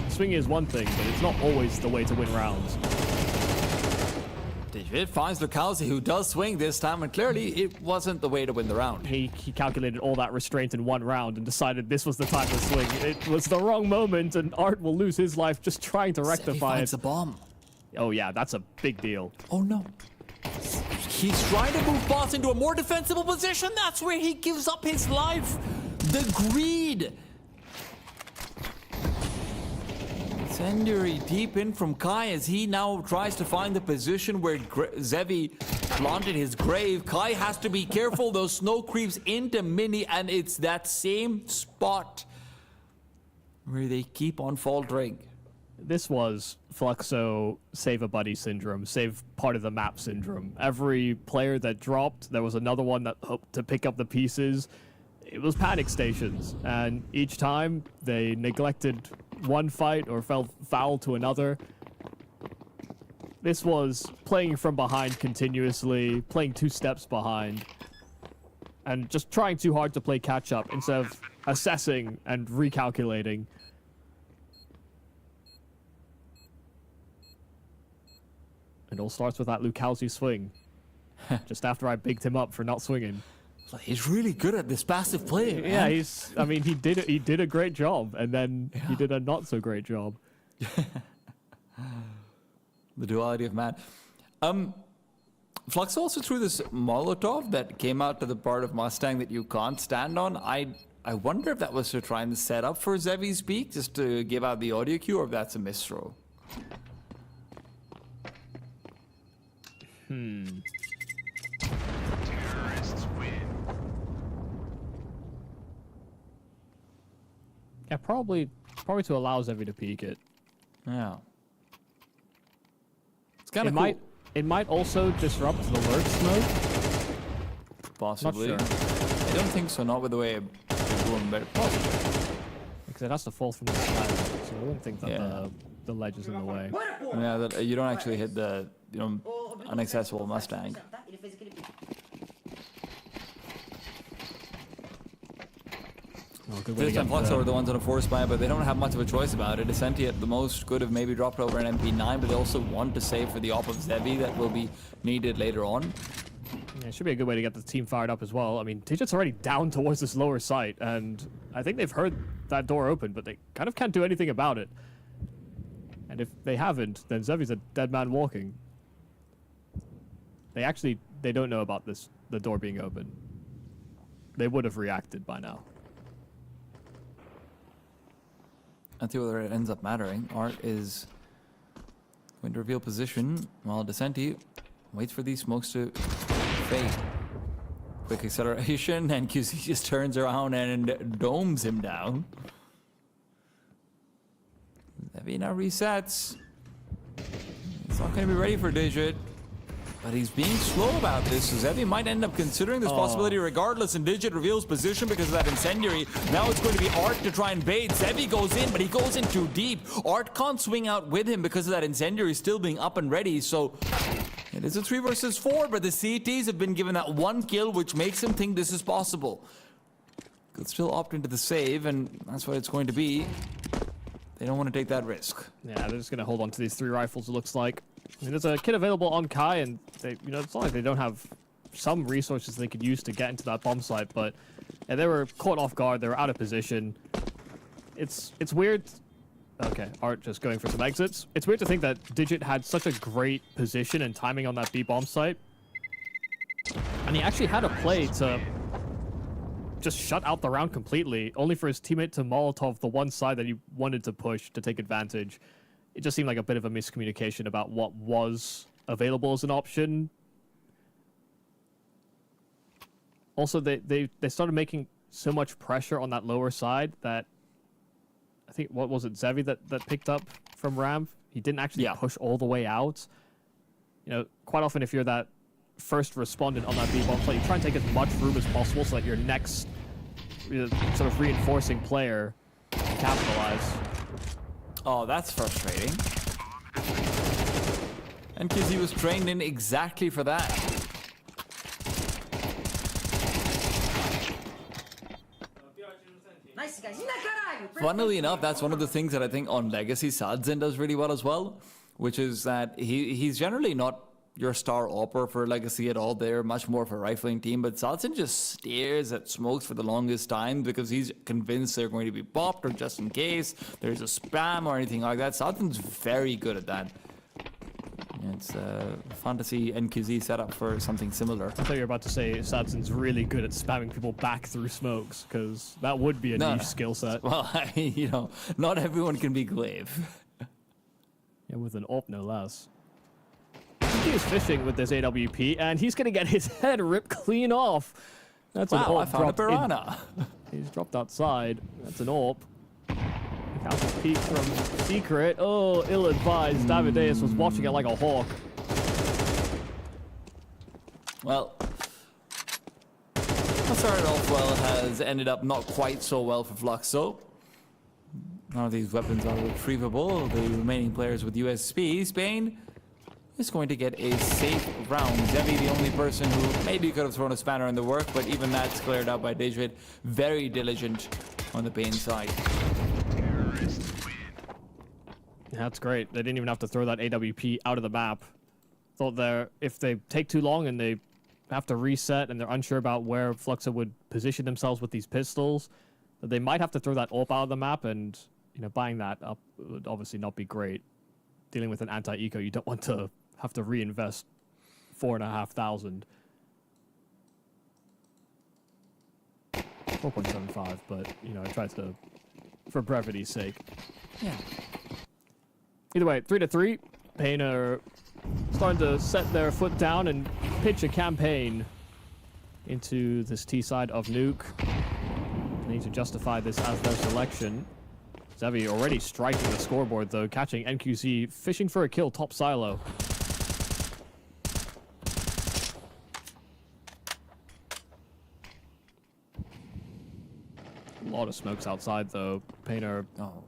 swinging is one thing, but it's not always the way to win rounds. It finds Lucalzi, who does swing this time, and clearly it wasn't the way to win the round. He calculated all that restraint in one round and decided this was the time to swing. It was the wrong moment, and Art will lose his life just trying to rectify it. He finds a bomb. Oh yeah, that's a big deal. Oh no. He's trying to move boss into a more defensible position. That's where he gives up his life. The greed. Incendiary deep in from Kai as he now tries to find the position where Zevi planted his grave. Kai has to be careful. Those snow creeps into Mini, and it's that same spot where they keep on faltering. This was Fluxo save a buddy syndrome, save part of the map syndrome. Every player that dropped, there was another one that hoped to pick up the pieces. It was panic stations, and each time they neglected one fight or fell foul to another. This was playing from behind continuously, playing 2 steps behind, and just trying too hard to play catch up instead of assessing and recalculating. It all starts with that Lucalzi swing. Just after I bigged him up for not swinging. He's really good at this passive play. Yeah, I mean, he did a great job, and then he did a not so great job. The duality of man. Flux also threw this Molotov that came out to the part of Mustang that you can't stand on. I wonder if that was to try and set up for Zevi's peak, just to give out the audio cue, or if that's a misthrow. Yeah, probably to allow Zevi to peek it. Yeah. It's kind of cool. It might also disrupt the lurk smoke. Possibly. Not sure. I don't think so, not with the way it's going, but possibly. Because it has to fall from the sky, so I don't think that the ledge is in the way. Yeah, you don't actually hit the, inaccessible Mustang. This time Fluxo are the ones on a force buy, but they don't have much of a choice about it. Descenti at the most could have maybe dropped over an MP9, but they also want to save for the op of Zevi that will be needed later on. Yeah, it should be a good way to get the team fired up as well. I mean, Digit's already down towards this lower site, and I think they've heard that door open, but they kind of can't do anything about it. And if they haven't, then Zevi's a dead man walking. They don't know about the door being open. They would have reacted by now. I think whether it ends up mattering. Art is going to reveal position while Descenti waits for these smokes to fade. Quick acceleration, and QC just turns around and domes him down. Zevi now resets. It's not going to be ready for Digit. But he's being slow about this, so Zevi might end up considering this possibility regardless, and Digit reveals position because of that incendiary. Now it's going to be Art to try and bait. Zevi goes in, but he goes in too deep. Art can't swing out with him because of that incendiary still being up and ready, so it is a 3 versus 4, but the CTs have been given that 1 kill, which makes him think this is possible. Could still opt into the save, and that's what it's going to be. They don't want to take that risk. Yeah, they're just going to hold on to these 3 rifles, it looks like. I mean, there's a kit available on Kai, and they, it's not like they don't have some resources they could use to get into that bomb site, but yeah, they were caught off guard, they were out of position. It's weird. Okay, Art just going for some exits. It's weird to think that Digit had such a great position and timing on that B bomb site. And he actually had a play to just shut out the round completely, only for his teammate to Molotov the one side that he wanted to push to take advantage. It just seemed like a bit of a miscommunication about what was available as an option. Also, they started making so much pressure on that lower side that I think, what was it, Zevi that picked up from Ramp? He didn't actually push all the way out. You know, quite often if you're that first respondent on that B-bomb site, you try and take as much room as possible so that your next sort of reinforcing player can capitalize. Oh, that's frustrating. And Kizzy was trained in exactly for that. Funnily enough, that's one of the things that I think on Legacy Sadzin does really well as well, which is that he's generally not your star AWPer for Legacy at all. They're much more of a rifling team, but Sadzin just stares at smokes for the longest time because he's convinced they're going to be popped, or just in case there's a spam or anything like that. Sadzin's very good at that. It's fantasy NQZ set up for something similar. I thought you were about to say Sadzin's really good at spamming people back through smokes, because that would be a niche skill set. Well, I mean, you know, not everyone can be Glaive. Yeah, with an AWP no less. He is fishing with this AWP, and he's going to get his head ripped clean off. That's an AWP. I found a piranha. He's dropped outside. That's an AWP. Castle peek from Secret. Oh, ill-advised. Davideus was watching it like a hawk. Well, what started off well has ended up not quite so well for Fluxo. None of these weapons are retrievable. The remaining players with USP. Spain is going to get a safe round. Zevi, the only person who maybe could have thrown a spanner in the work, but even that's cleared out by Dejvid. Very diligent on the Bane side. Yeah, that's great. They didn't even have to throw that AWP out of the map. Thought if they take too long and they have to reset and they're unsure about where Fluxo would position themselves with these pistols, that they might have to throw that AWP out of the map, and you know, buying that up would obviously not be great. Dealing with an anti-eco, you don't want to have to reinvest 4,500. 4.75, but you know, I tried to, for brevity's sake. Yeah. Either way, 3-3. Pain are starting to set their foot down and pitch a campaign into this T side of Nuke. They need to justify this as their selection. Zevi already striking the scoreboard though, catching NQZ fishing for a kill top silo. A lot of smokes outside though. Painter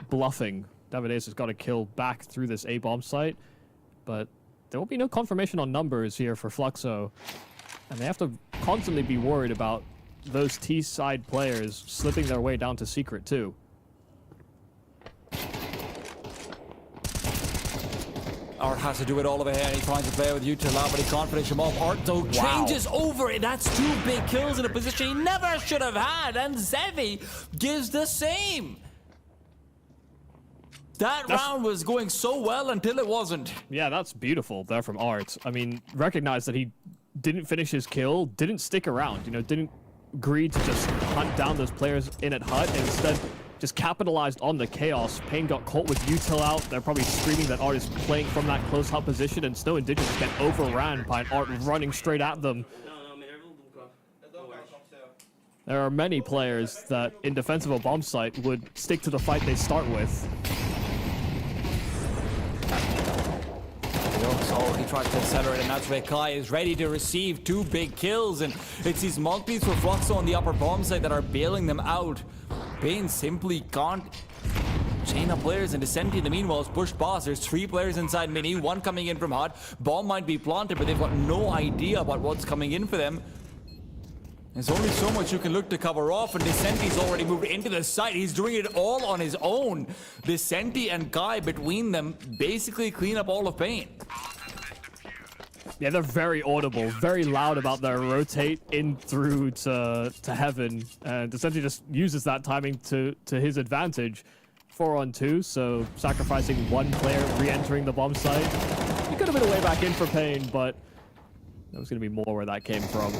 bluffing. Davideus has got a kill back through this A-bomb site, but there will be no confirmation on numbers here for Fluxo, and they have to constantly be worried about those T-side players slipping their way down to Secret too. Art has to do it all over here, and he finds a player with TYLOO, but he can't finish him off. Art, though, changes over it. That's 2 big kills in a position he never should have had, and Zevi gives the same. That round was going so well until it wasn't. Yeah, that's beautiful there from Art. I mean, recognize that he didn't finish his kill, didn't stick around, you know, didn't agree to just hunt down those players in at Hut, and instead just capitalized on the chaos. Pain got caught with util out. They're probably screaming that Art is playing from that close Hut position, and Snow and Digit just get overran by an Art running straight at them. There are many players that, in defense of a bomb site, would stick to the fight they start with. So he tries to accelerate, and that's where Kai is ready to receive 2 big kills, and it's these multis for Fluxo on the upper bomb side that are bailing them out. Bane simply can't chain up players, and Descenti in the meanwhile is pushed past. There's 3 players inside Mini, 1 coming in from Hut. Bomb might be planted, but they've got no idea about what's coming in for them. There's only so much you can look to cover off, and Descenti's already moved into the site. He's doing it all on his own. Descenti and Kai, between them, basically clean up all of Pain. Yeah, they're very audible, very loud about their rotate in through to heaven. And Descenti just uses that timing to his advantage. 4-on-2, so sacrificing 1 player, re-entering the bomb site. He could have been a way back in for Pain, but there was going to be more where that came from.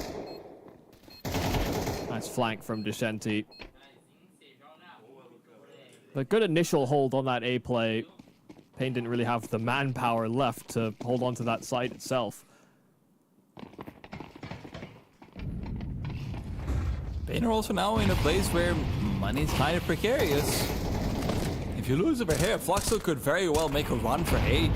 Nice flank from Descenti. But good initial hold on that A play. Pain didn't really have the manpower left to hold on to that site itself. Pain are also now in a place where money's kind of precarious. If you lose over here, Fluxo could very well make a run for 8.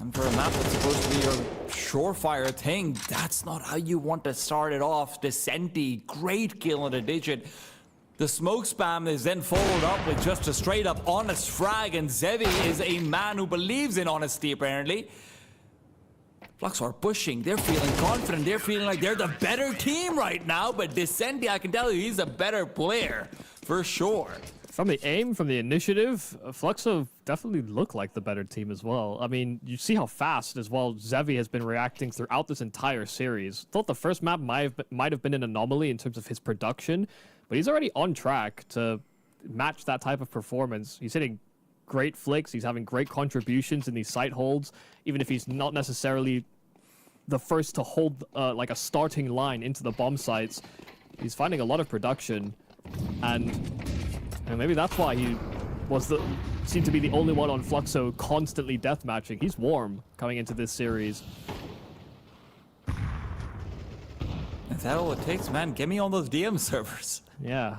And for a map that's supposed to be your surefire thing, that's not how you want to start it off. Descenti, great kill on a digit. The smoke spam is then followed up with just a straight up honest frag, and Zevi is a man who believes in honesty apparently. Fluxo are pushing, they're feeling confident, they're feeling like they're the better team right now, but Descenti, I can tell you, he's a better player, for sure. From the aim, from the initiative, Fluxo definitely look like the better team as well. I mean, you see how fast as well Zevi has been reacting throughout this entire series. Thought the first map might have been an anomaly in terms of his production, but he's already on track to match that type of performance. He's hitting great flicks, he's having great contributions in these site holds, even if he's not necessarily the first to hold like a starting line into the bomb sites. He's finding a lot of production, and maybe that's why he seemed to be the only one on Fluxo constantly deathmatching. He's warm coming into this series. Is that all it takes, man? Get me on those DM servers. Yeah.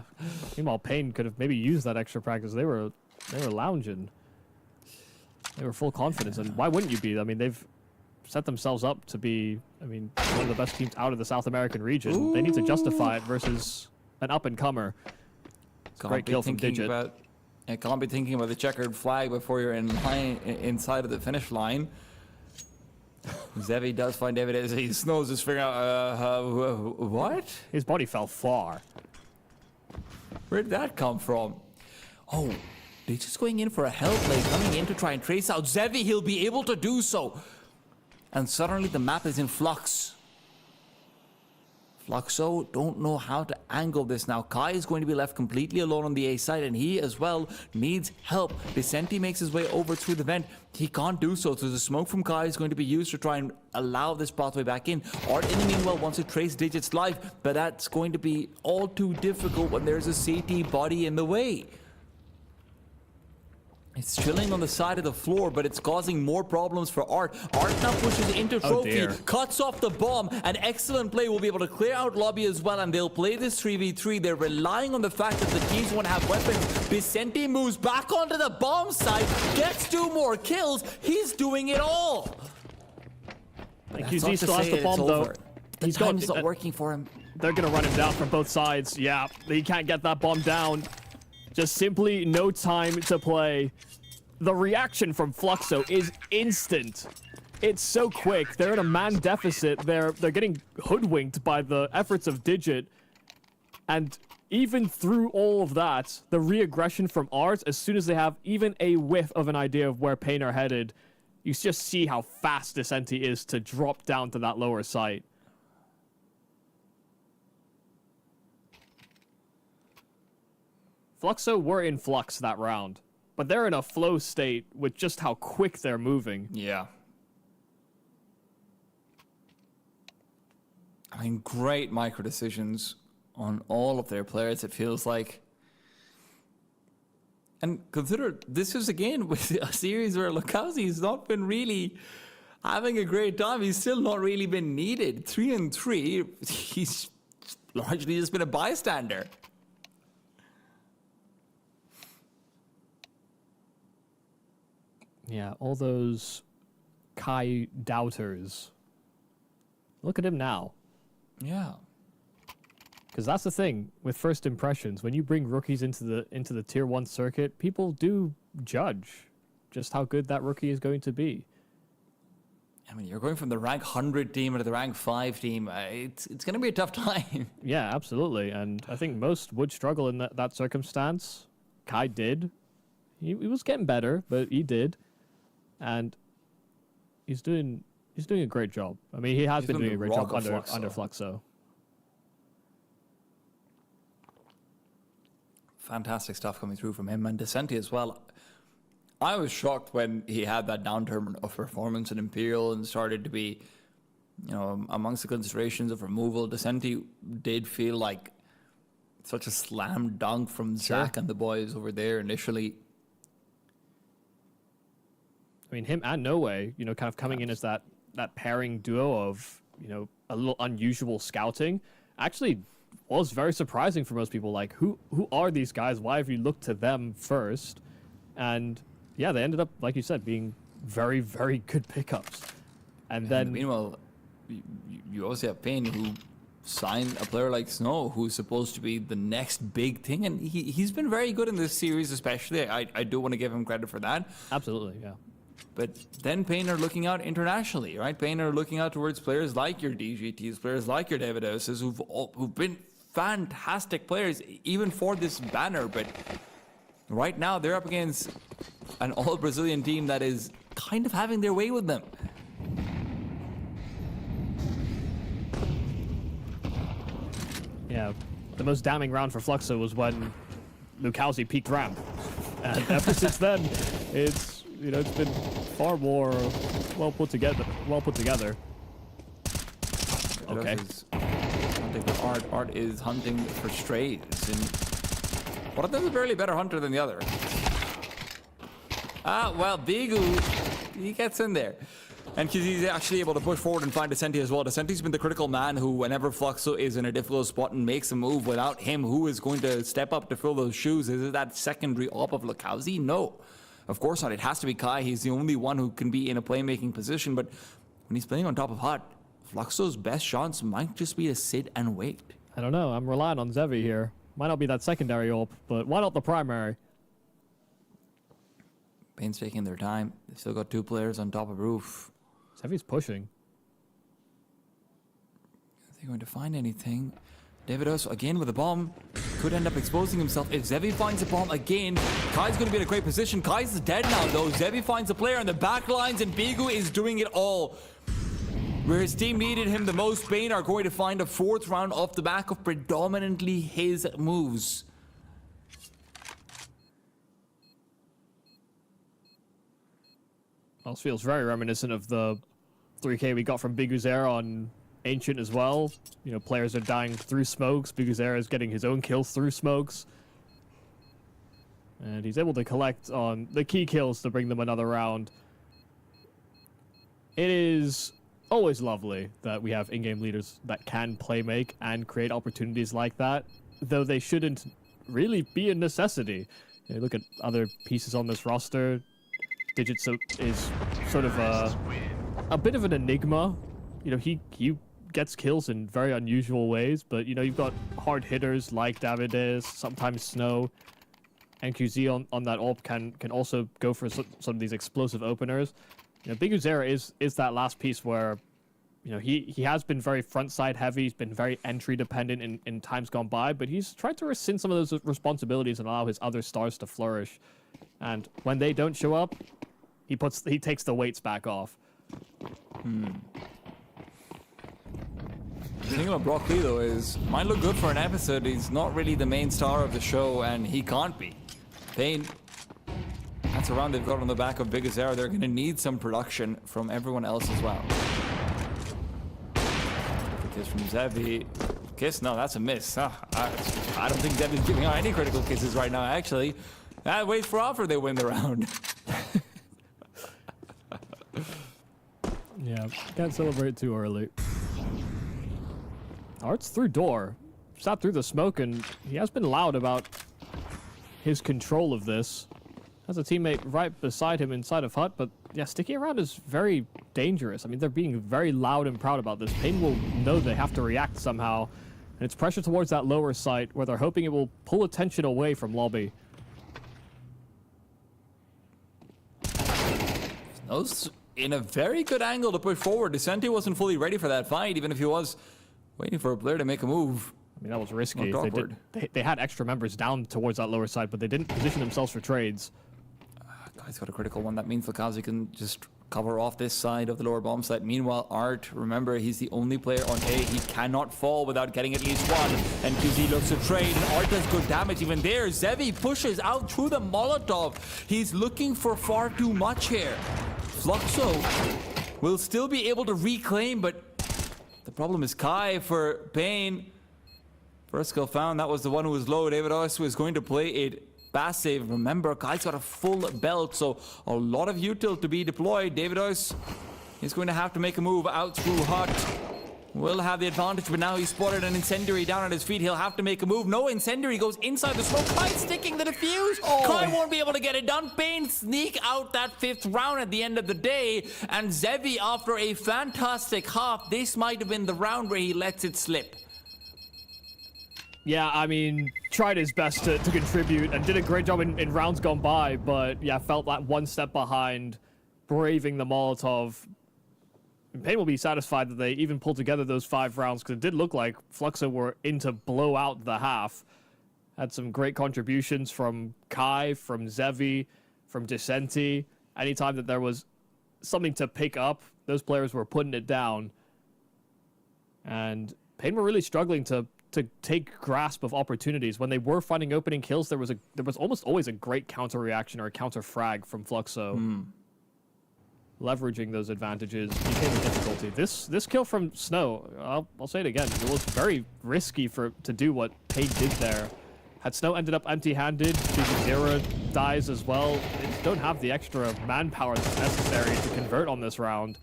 Meanwhile, Pain could have maybe used that extra practice. They were lounging. They were full confidence, and why wouldn't you be? I mean, they've set themselves up to be, I mean, one of the best teams out of the South American region. Ooh. They need to justify it versus an up-and-comer. Great kill from Digit. Can't be thinking about the checkered flag before you're in line, inside of the finish line. Zevi does find evidence. He snows his finger out. What? His body fell far. Where did that come from? Oh, they're just going in for a hell play, coming in to try and trace out Zevi. He'll be able to do so. And suddenly the map is in flux. Fluxo don't know how to angle this now. Kai is going to be left completely alone on the A side, and he as well needs help. Descenti makes his way over through the vent. He can't do so, so the smoke from Kai is going to be used to try and allow this pathway back in. Art in the meanwhile wants to trace Digit's life, but that's going to be all too difficult when there's a CT body in the way. It's chilling on the side of the floor, but it's causing more problems for Art. Art now pushes into Trophy, cuts off the bomb, and excellent play will be able to clear out lobby as well, and they'll play this 3v3. They're relying on the fact that the teams won't have weapons. Vicente moves back onto the bomb site, gets 2 more kills. He's doing it all. QZ still has the bomb, though. He's not working for him. They're going to run him down from both sides. Yeah, he can't get that bomb down. Just simply no time to play. The reaction from Fluxo is instant. It's so quick. They're in a man deficit. They're getting hoodwinked by the efforts of Digit. And even through all of that, the re-aggression from Art, as soon as they have even a whiff of an idea of where Pain are headed, you just see how fast Descenti is to drop down to that lower site. Fluxo were in flux that round, but they're in a flow state with just how quick they're moving. Yeah. I mean, great micro decisions on all of their players, it feels like. And consider, this is again with a series where Lukowski's not been really having a great time. He's still not really been needed. 3-3, he's largely just been a bystander. Yeah, all those Kai doubters. Look at him now. Yeah. Because that's the thing with first impressions. When you bring rookies into the tier 1 circuit, people do judge just how good that rookie is going to be. I mean, you're going from the rank 100 team into the rank 5 team. It's going to be a tough time. Yeah, absolutely. And I think most would struggle in that circumstance. Kai did. He was getting better, but he did. And he's doing a great job. I mean, he has been doing a great job under Fluxo. Fantastic stuff coming through from him, and Descenti as well. I was shocked when he had that downturn of performance in Imperial and started to be you know, amongst the considerations of removal, Descenti did feel like such a slam dunk from Zach and the boys over there initially. I mean, him and No Way, you know, kind of coming in as that pairing duo of, you know, a little unusual scouting, actually was very surprising for most people. Like, who are these guys? Why have you looked to them first? And yeah, they ended up, like you said, being very, very good pickups. And then meanwhile, you also have Payne, who signed a player like Snow, who's supposed to be the next big thing, and he's been very good in this series, especially. I do want to give him credit for that. Absolutely, yeah. But then Payne are looking out internationally, right? Payne are looking out towards players like your DGTs, players like your Davidoses, who've been fantastic players, even for this banner. But right now, they're up against an all-Brazilian team that is kind of having their way with them. Yeah, the most damning round for Fluxo was when Lukowski peaked ramp. And ever since then, it's, you know, it's been far more well put together. Okay. Hunting for Art is hunting for strays, and one of them is a barely better hunter than the other. Well, Bigu, he gets in there. And he's actually able to push forward and find Descenti as well. Descenti's been the critical man who, whenever Fluxo is in a difficult spot and makes a move, without him, who is going to step up to fill those shoes? Is it that secondary op of Lukowski? No. Of course not. It has to be Kai. He's the only one who can be in a playmaking position. But when he's playing on top of HUT, Fluxo's best chance might just be to sit and wait. I don't know. I'm relying on Zevi here. Might not be that secondary op, but why not the primary? Payne's taking their time. They've still got two players on top of roof. Zevi's pushing. Are they going to find anything? Davidos again with a bomb. Could end up exposing himself. If Zevi finds a bomb again, Kai's going to be in a great position. Kai's dead now though. Zevi finds a player on the back lines and Bigu is doing it all. Where his team needed him the most, Payne are going to find a fourth round off the back of predominantly his moves. This feels very reminiscent of the 3K we got from Biguzera on Ancient as well. You know, players are dying through smokes. Biguzera is getting his own kills through smokes. And he's able to collect on the key kills to bring them another round. It is always lovely that we have in-game leaders that can play make and create opportunities like that, though they shouldn't really be a necessity. You know, look at other pieces on this roster. Digit is sort of a bit of an enigma. You know, he gets kills in very unusual ways, but you know, you've got hard hitters like Davides, sometimes Snow, and QZ on that AWP can also go for some of these explosive openers. You know, Biguzera is that last piece where, you know, he has been very front side heavy, he's been very entry dependent in times gone by, but he's tried to rescind some of those responsibilities and allow his other stars to flourish. And when they don't show up, he takes the weights back off. The thing about Brock Lee, though, is might look good for an episode. He's not really the main star of the show, and he can't be. Payne, that's a round they've got on the back of Biguzera. They're going to need some production from everyone else as well. Kiss from Zevi. Kiss? No, that's a miss. I don't think Zevi's giving out any critical kisses right now, actually. Wait for offer, they win the round. Yeah, can't celebrate too early. Art's through door. Shot through the smoke, and he has been loud about his control of this. Has a teammate right beside him inside of HUT, but yeah, sticking around is very dangerous. I mean, they're being very loud and proud about this. Payne will know they have to react somehow, and it's pressure towards that lower site where they're hoping it will pull attention away from lobby. Those in a very good angle to push forward. Descenti wasn't fully ready for that fight, even if he was waiting for a player to make a move. I mean, that was risky. They had extra members down towards that lower side, but they didn't position themselves for trades. Guy's got a critical one. That means Lukowski can just cover off this side of the lower bomb site. Meanwhile, Art, remember, he's the only player on A. He cannot fall without getting at least one. And QZ looks to trade, and Art does good damage even there. Zevi pushes out through the Molotov. He's looking for far too much here. Fluxo will still be able to reclaim, but problem is Kai for Pain. First kill found, that was the one who was low. Davidois was going to play it passive. Remember, Kai's got a full belt, so a lot of util to be deployed. Davidois is going to have to make a move out through Hut. Will have the advantage, but now he's spotted an incendiary down at his feet. He'll have to make a move. No incendiary, goes inside the smoke. Kai sticking the defuse. Kai won't be able to get it done. Pain sneak out that 5th round at the end of the day. And Zevi, after a fantastic half, this might have been the round where he lets it slip. Yeah, I mean, tried his best to contribute and did a great job in rounds gone by, but yeah, felt that one step behind, braving the Molotov. And Pain will be satisfied that they even pulled together those 5 rounds, because it did look like Fluxo were in to blow out the half. Had some great contributions from Kai, from Zevi, from Decenti. Anytime that there was something to pick up, those players were putting it down. And Pain were really struggling to take grasp of opportunities. When they were finding opening kills, there was almost always a great counter reaction or a counter frag from Fluxo. Leveraging those advantages became a difficulty. This kill from Snow, I'll say it again, it was very risky to do what Pain did there. Had Snow ended up empty-handed, Zero dies as well. They just don't have the extra manpower that's necessary to convert on this round.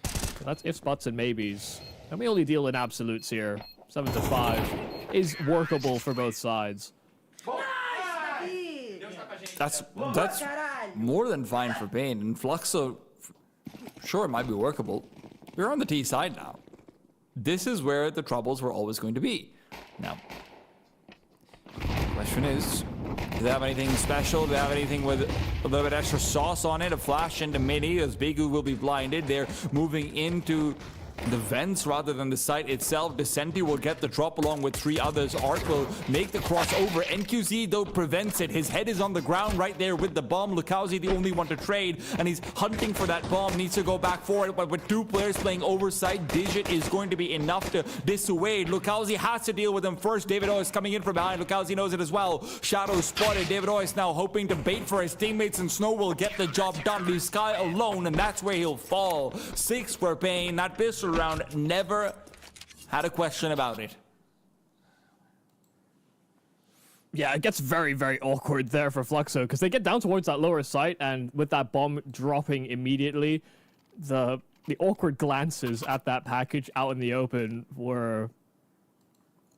So that's ifs, buts, and maybes. And we only deal in absolutes here. 7-5 is workable for both sides. That's more than fine for Pain. And Fluxo, sure, it might be workable. We're on the T side now. This is where the troubles were always going to be. Now, the question is, do they have anything special? Do they have anything with a little bit extra sauce on it? A flash into mini, as Bigu will be blinded. They're moving into the vents rather than the site itself. Decenti will get the drop along with 3 others. Art will make the crossover. NQZ, though, prevents it. His head is on the ground right there with the bomb. Lukowski, the only one to trade, and he's hunting for that bomb. Needs to go back for it, but with 2 players playing oversight, Digit is going to be enough to dissuade. Lukowski has to deal with him first. Davidois is coming in from behind. Lukowski knows it as well. Shadow spotted. Davidois is now hoping to bait for his teammates, and Snow will get the job done. Leaves Sky alone, and that's where he'll fall. 6 for Pain. That pistol round, never had a question about it. Yeah, it gets very, very awkward there for Fluxo, because they get down towards that lower site, and with that bomb dropping immediately, the awkward glances at that package out in the open were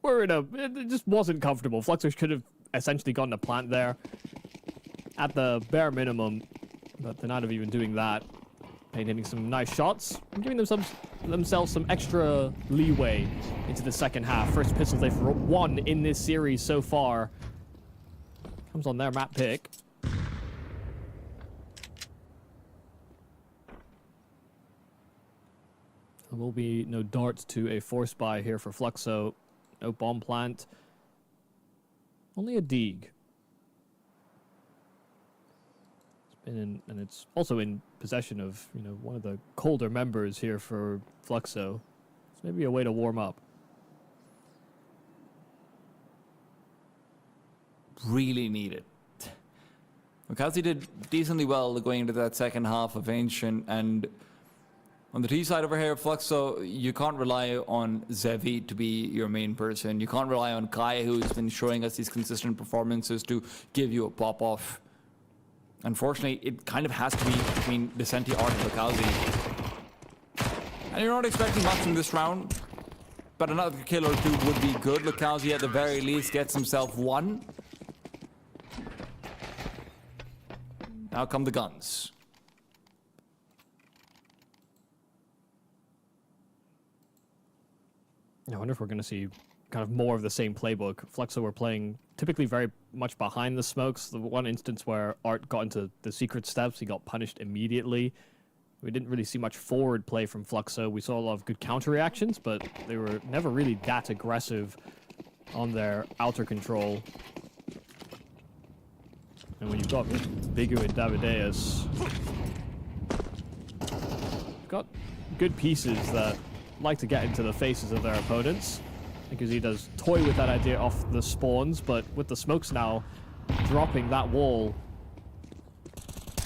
it just wasn't comfortable. Fluxo should have essentially gotten a plant there at the bare minimum, but they're not even doing that. Pain hitting some nice shots and giving themselves some extra leeway into the second half. First pistol they've won in this series so far. Comes on their map pick. There will be no dart to a force buy here for Fluxo. No bomb plant. Only a Deeg. And it's also in possession of, one of the colder members here for Fluxo. It's maybe a way to warm up. Really need it. Lukowski did decently well going into that second half of Ancient, and on the T side over here, Fluxo, you can't rely on Zevi to be your main person. You can't rely on Kai, who's been showing us these consistent performances, to give you a pop-off. Unfortunately, it kind of has to be between Decenti, Art, and Lukowski. And you're not expecting much in this round, but another kill or 2 would be good. Lukowski, at the very least, gets himself 1. Now come the guns. I wonder if we're going to see kind of more of the same playbook. Fluxo were playing typically very much behind the smokes. The one instance where Art got into the secret steps, he got punished immediately. We didn't really see much forward play from Fluxo. We saw a lot of good counter reactions, but they were never really that aggressive on their outer control. And when you've got Bigu and Davideus, you've got good pieces that like to get into the faces of their opponents, because he does toy with that idea off the spawns, but with the smokes now dropping that wall,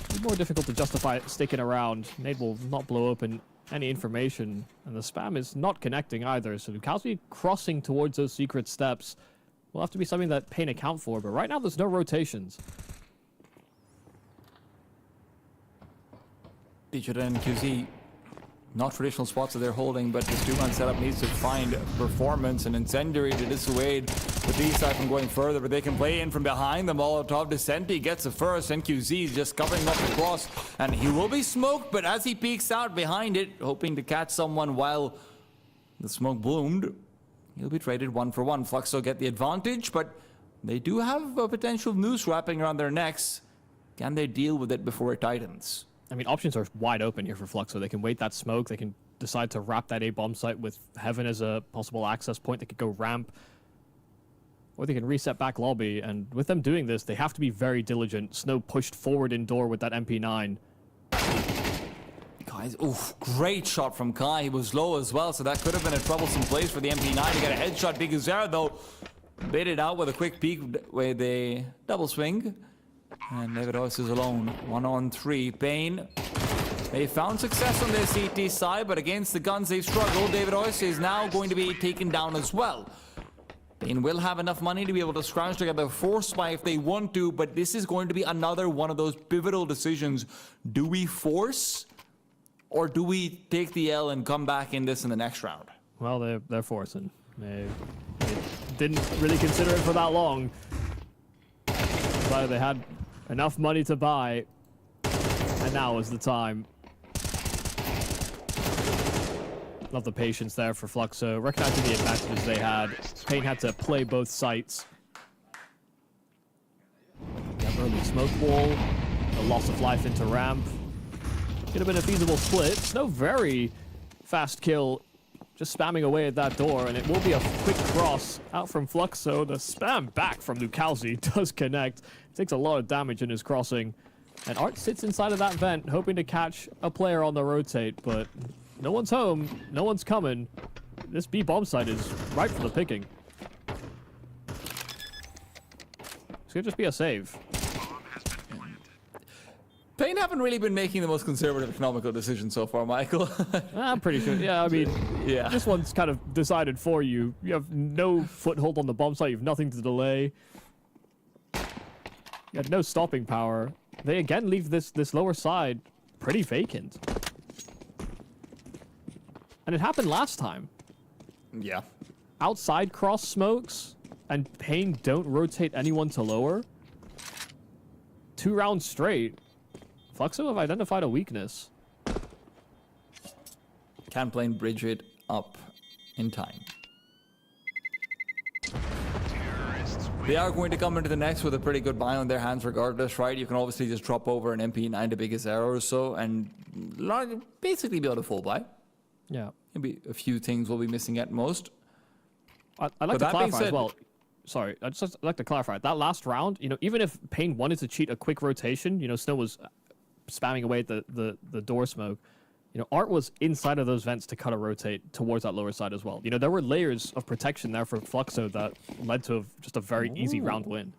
it's more difficult to justify sticking around. Nade will not blow open any information, and the spam is not connecting either. So Lucalzi crossing towards those secret steps will have to be something that Pain account for, but right now there's no rotations. Digital and QZ, not traditional spots that they're holding, but this two-man setup needs to find performance and Incendiary to dissuade the B side from going further, but they can play in from behind them. Molotov Descenti gets the first, and QZ is just covering up the cross, and he will be smoked, but as he peeks out behind it, hoping to catch someone while the smoke bloomed, he'll be traded 1-for-1. Fluxo get the advantage, but they do have a potential noose wrapping around their necks. Can they deal with it before it tightens? I mean, options are wide open here for Fluxo. They can wait that smoke. They can decide to wrap that A-bomb site with Heaven as a possible access point. They could go ramp. Or they can reset back lobby. And with them doing this, they have to be very diligent. Snow pushed forward indoor with that MP9. Guys, oof, great shot from Kai. He was low as well, so that could have been a troublesome place for the MP9 to get a headshot. Biguzera, though, bait it out with a quick peek with a double swing. And Davidois is alone. 1-on-3. Pain. They found success on their CT side, but against the guns they struggled. Davidois is now going to be taken down as well. Pain will have enough money to be able to scrounge together a force spy if they want to, but this is going to be another one of those pivotal decisions. Do we force, or do we take the L and come back in this in the next round? Well, they're forcing. They didn't really consider it for that long. But they had enough money to buy, and now is the time. Love the patience there for Fluxo, recognizing the advantages they had. Pain had to play both sites. Yeah, early smoke wall, a loss of life into ramp. Could have been a feasible split. Snow very fast kill, just spamming away at that door, and it will be a quick cross out from Fluxo. The spam back from Lucalzi does connect. Takes a lot of damage in his crossing. And Art sits inside of that vent, hoping to catch a player on the rotate, but no one's home, no one's coming. This B bomb site is ripe for the picking. It's gonna just be a save. Pain haven't really been making the most conservative economical decision so far, Michael. I'm pretty sure. Yeah, I mean, yeah. This one's kind of decided for you. You have no foothold on the bomb site. You have nothing to delay. You had no stopping power. They again leave this lower side pretty vacant. And it happened last time. Yeah. Outside cross smokes, and Pain don't rotate anyone to lower. 2 rounds straight. Fluxo have identified a weakness. Can Plane bridge it up in time? They are going to come into the next with a pretty good buy on their hands regardless, right? You can obviously just drop over an MP9 to biggest arrow or so and basically be able to full buy. Yeah. Maybe a few things we'll be missing at most. I'd like to clarify as well. Sorry, I'd just like to clarify. That last round, you know, even if Pain wanted to cheat a quick rotation, you know, Snow was spamming away at the door smoke. You know, Art was inside of those vents to cut a rotate towards that lower side as well. You know, there were layers of protection there for Fluxo that led to just a very easy round win.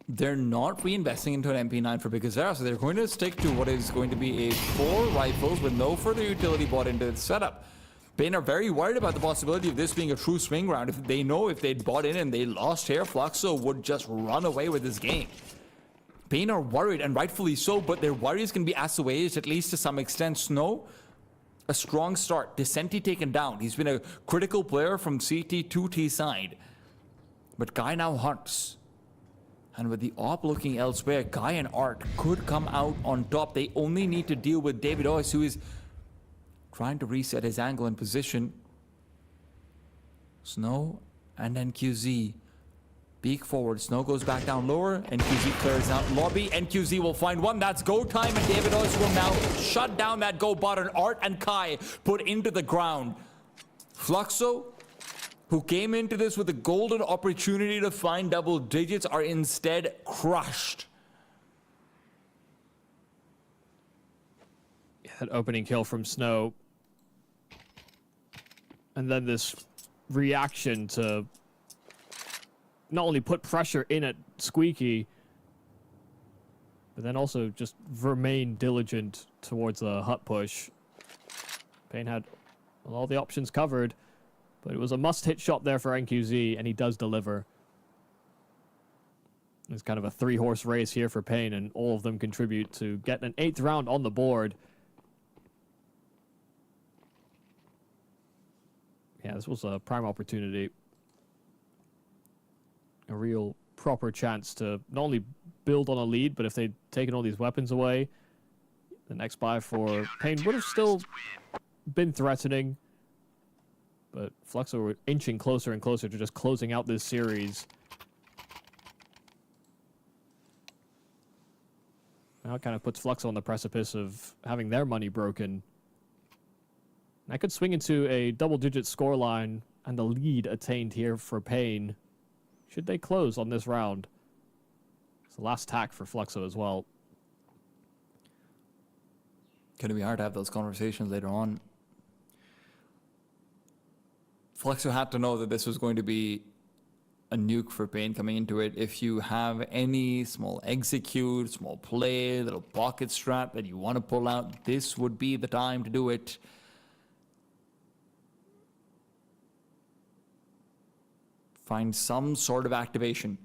They're not reinvesting into an MP9 for Bigazera, so they're going to stick to what is going to be a 4 rifles with no further utility bought into the setup. Pain are very worried about the possibility of this being a true swing round. If they know if they'd bought in and they lost here, Fluxo would just run away with this game. Pain are worried, and rightfully so, but their worries can be assuaged, at least to some extent. Snow, a strong start. Descenti taken down. He's been a critical player from CT to T side. But Guy now hunts. And with the op looking elsewhere, Guy and Art could come out on top. They only need to deal with Davidois, who is trying to reset his angle and position. Snow and then QZ. Peek forward. Snow goes back down lower, and QZ clears out lobby, and QZ will find one. That's go time, and Davidois will now shut down that go button. Art and Kai put into the ground. Fluxo, who came into this with a golden opportunity to find double digits, are instead crushed. Yeah, that opening kill from Snow. And then this reaction to not only put pressure in at Squeaky, but then also just remain diligent towards the hut push. Pain had all the options covered, but it was a must-hit shot there for NQZ, and he does deliver. It's kind of a three-horse race here for Pain, and all of them contribute to getting an 8th round on the board. Yeah, this was a prime opportunity. A real proper chance to not only build on a lead, but if they'd taken all these weapons away, the next buy for Pain would have still been threatening. But Fluxo were inching closer and closer to just closing out this series. Now it kind of puts Fluxo on the precipice of having their money broken. That could swing into a double-digit scoreline and the lead attained here for Pain. Should they close on this round? It's the last tack for Fluxo as well. Gonna be hard to have those conversations later on. Fluxo had to know that this was going to be a nuke for Pain coming into it. If you have any small execute, small play, little pocket strat that you want to pull out, this would be the time to do it. Find some sort of activation.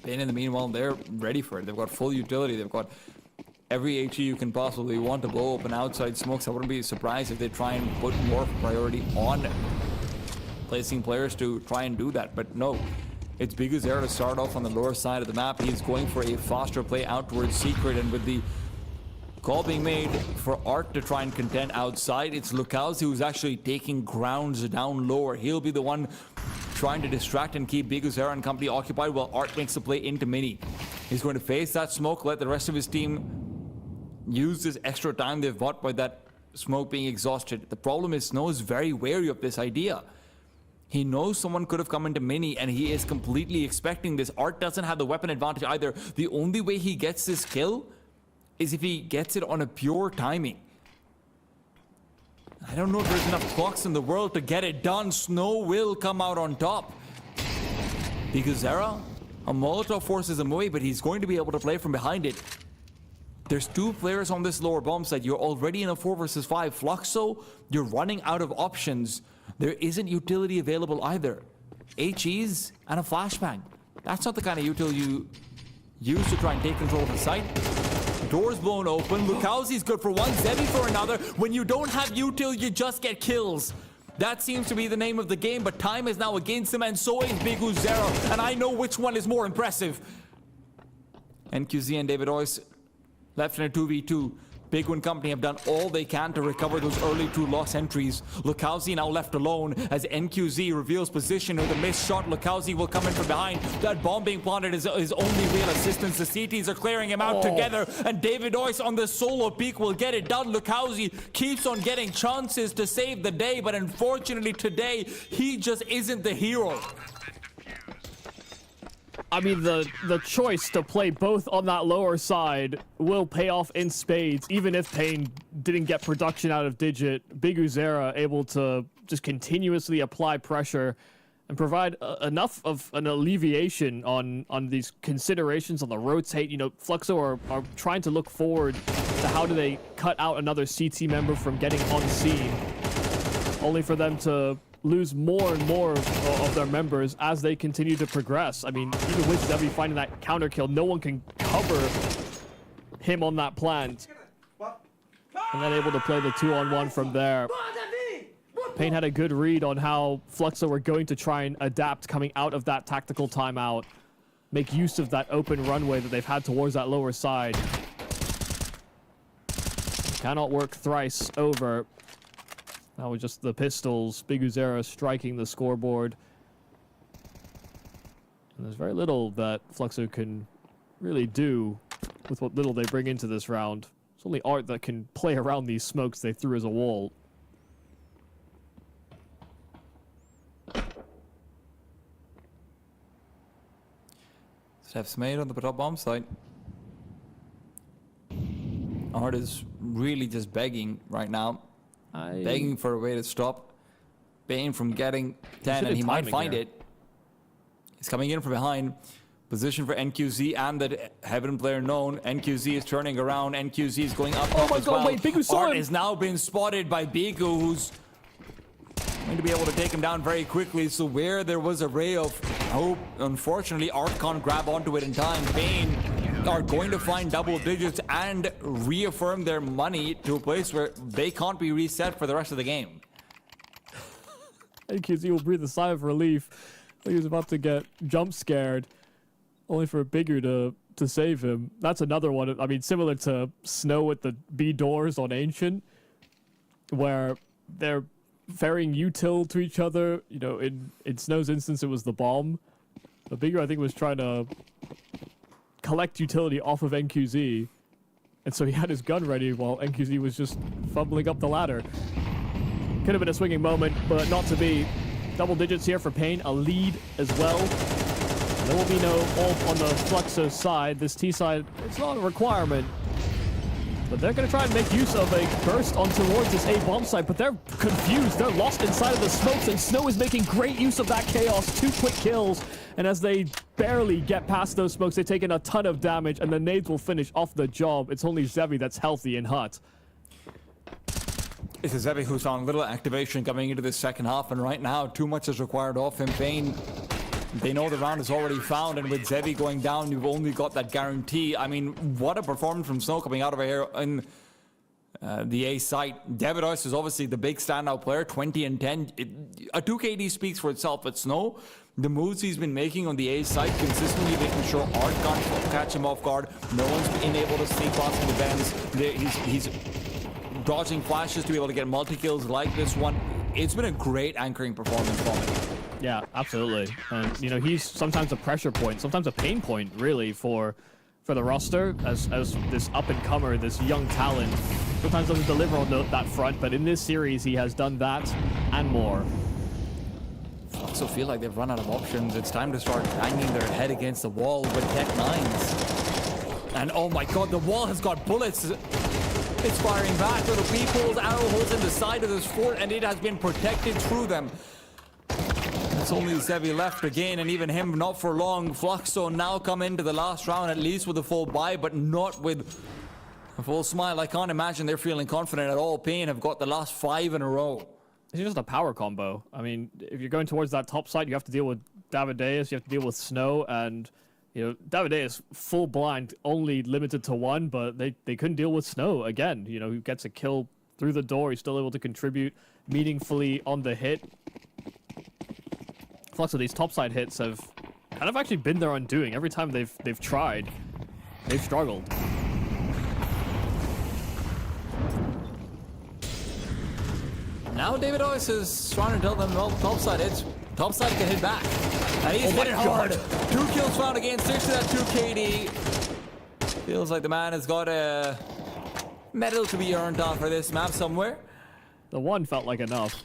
Pain, in the meanwhile, they're ready for it. They've got full utility. They've got every HE you can possibly want to blow open outside smokes. I wouldn't be surprised if they try and put more priority on placing players to try and do that. But no, it's Biguzera to start off on the lower side of the map. He's going for a faster play out towards Secret, and with the call being made for Art to try and contend outside, it's Lukowski who's actually taking grounds down lower. He'll be the one trying to distract and keep Biguzera and company occupied while Art makes the play into Mini. He's going to face that smoke, let the rest of his team use this extra time they've bought by that smoke being exhausted. The problem is Snow is very wary of this idea. He knows someone could have come into Mini, and he is completely expecting this. Art doesn't have the weapon advantage either. The only way he gets this kill is if he gets it on a pure timing. I don't know if there's enough clocks in the world to get it done. Snow will come out on top. Biguzera, a Molotov forces him away, but he's going to be able to play from behind it. There's 2 players on this lower bomb site. You're already in a 4 versus 5. Fluxo, you're running out of options. There isn't utility available either. HEs and a flashbang. That's not the kind of utility you use to try and take control of the site. Doors blown open. Lukowski's good for one, Zebi for another. When you don't have util, you just get kills. That seems to be the name of the game, but time is now against him, and so is Biguzera, and I know which one is more impressive. NQZ and David Oyce left in a 2v2. Big Win Company have done all they can to recover those early 2 loss entries. Lukowski now left alone as NQZ reveals position with a missed shot. Lukowski will come in from behind. That bomb being planted is his only real assistance. The CTs are clearing him out together, and David Oyce on the solo peak will get it done. Lukowski keeps on getting chances to save the day, but unfortunately today, he just isn't the hero. I mean, the choice to play both on that lower side will pay off in spades, even if Pain didn't get production out of Digit. Biguzera able to just continuously apply pressure and provide enough of an alleviation on these considerations on the rotate. You know, Fluxo are trying to look forward to how do they cut out another CT member from getting on scene, only for them to lose more and more of their members as they continue to progress. I mean, even with Zebi finding that counter kill, no one can cover him on that plant. And then able to play the 2-on-1 from there. Pain had a good read on how Fluxo were going to try and adapt coming out of that tactical timeout. Make use of that open runway that they've had towards that lower side. Cannot work thrice over. That was just the pistols. Biguzera striking the scoreboard. And there's very little that Fluxo can really do with what little they bring into this round. It's only Art that can play around these smokes they threw as a wall. Steps made on the top bomb site. Art is really just begging right now. Begging for a way to stop Pain from getting 10, and he might find it. He's coming in from behind. Position for NQZ and the Heaven player known. NQZ is turning around. NQZ is going up Oh my as god, well. wait, Bigu saw Art him! is now being spotted by Bigu, who's going to be able to take him down very quickly. So where there was a ray of hope, unfortunately, Art can't grab onto it in time. Pain are going to find double digits and reaffirm their money to a place where they can't be reset for the rest of the game. NQZ will breathe a sigh of relief. He was about to get jump scared, only for Bigu to save him. That's another one. I mean, similar to Snow with the B doors on Ancient, where they're ferrying util to each other. You know, in Snow's instance, it was the bomb. But Bigu, I think, was trying to collect utility off of NQZ. And so he had his gun ready while NQZ was just fumbling up the ladder. Could have been a swinging moment, but not to be. Double digits here for Pain, a lead as well. There will be no ult on the Fluxo side. This T side, it's not a requirement. But they're going to try and make use of a burst on towards this A bomb site, but they're confused. They're lost inside of the smokes, and Snow is making great use of that chaos. 2 quick kills, and as they barely get past those smokes, they've taken a ton of damage, and the nades will finish off the job. It's only Zevi that's healthy in Hut. It's Zevi who's on little activation coming into the second half, and right now, too much is required of him. Pain, they know the round is already found, and with Zevi going down, you've only got that guarantee. I mean, what a performance from Snow coming out of here in the A site. Davidois is obviously the big standout player, 20 and 10. A 2KD speaks for itself, but Snow, the moves he's been making on the A site, consistently making sure Art can't catch him off guard. No one's been able to sneak past the bends. He's dodging flashes to be able to get multi-kills like this one. It's been a great anchoring performance from him. Yeah, absolutely. And, you know, he's sometimes a pressure point, sometimes a pain point, really, for the roster as this up-and-comer, this young talent. Sometimes doesn't deliver on that front, but in this series, he has done that and more. I also feel like they've run out of options. It's time to start banging their head against the wall with Tech 9s. And oh my god, the wall has got bullets. It's firing back. Little peepholes, arrow holes in the side of this fort, and it has been protected through them. It's only Zevi left again, and even him not for long. Fluxo now come into the last round, at least with a full buy, but not with a full smile. I can't imagine they're feeling confident at all. Pain have got the last 5 in a row. It's just a power combo. I mean, if you're going towards that top side, you have to deal with Davideus, you have to deal with Snow, and you know, Davideus full blind, only limited to 1, but they couldn't deal with Snow again. You know, who gets a kill through the door, he's still able to contribute meaningfully on the hit. Fluxo, these topside hits have kind of actually been their undoing. Every time they've tried, they've struggled. Now David Oyce is trying to tell them, well, topside hits. Topside can hit back. And he's hit it hard. 2 kills found again, 6 to that 2 KD. Feels like the man has got a medal to be earned on for this map somewhere. The 1 felt like enough.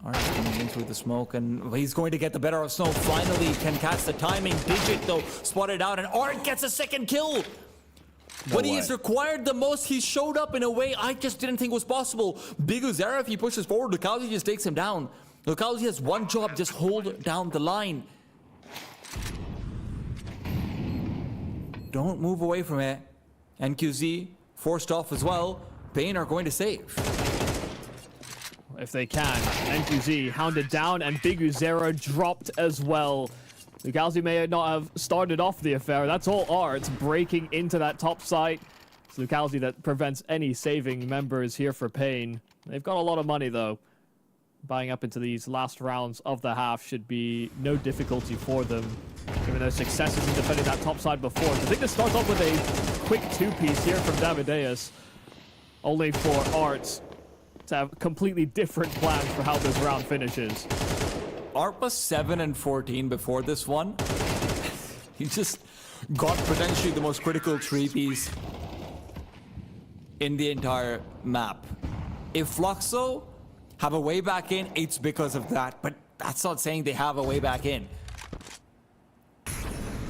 Art's coming in through the smoke, and he's going to get the better of Snow. Finally can catch the timing. Digit, though, spotted out, and Art gets a second kill. When he is required the most, he showed up in a way I just didn't think was possible. Biguzera, if he pushes forward, Lukowski just takes him down. Lukowski has one job, just hold down the line. Don't move away from it. NQZ forced off as well. Pain are going to save. If they can. NQZ hounded down, and Biguzera dropped as well. Lukowski may not have started off the affair. That's all Arts breaking into that top site. It's Lukowski that prevents any saving members here for Pain. They've got a lot of money, though. Buying up into these last rounds of the half should be no difficulty for them, given their successes in defending that top side before. So I think this starts off with a quick 2-piece here from Davideus, only for Arts to have completely different plans for how this round finishes. Art was 7 and 14 before this one. He just got potentially the most critical 3-piece in the entire map. If Fluxo have a way back in, it's because of that, but that's not saying they have a way back in.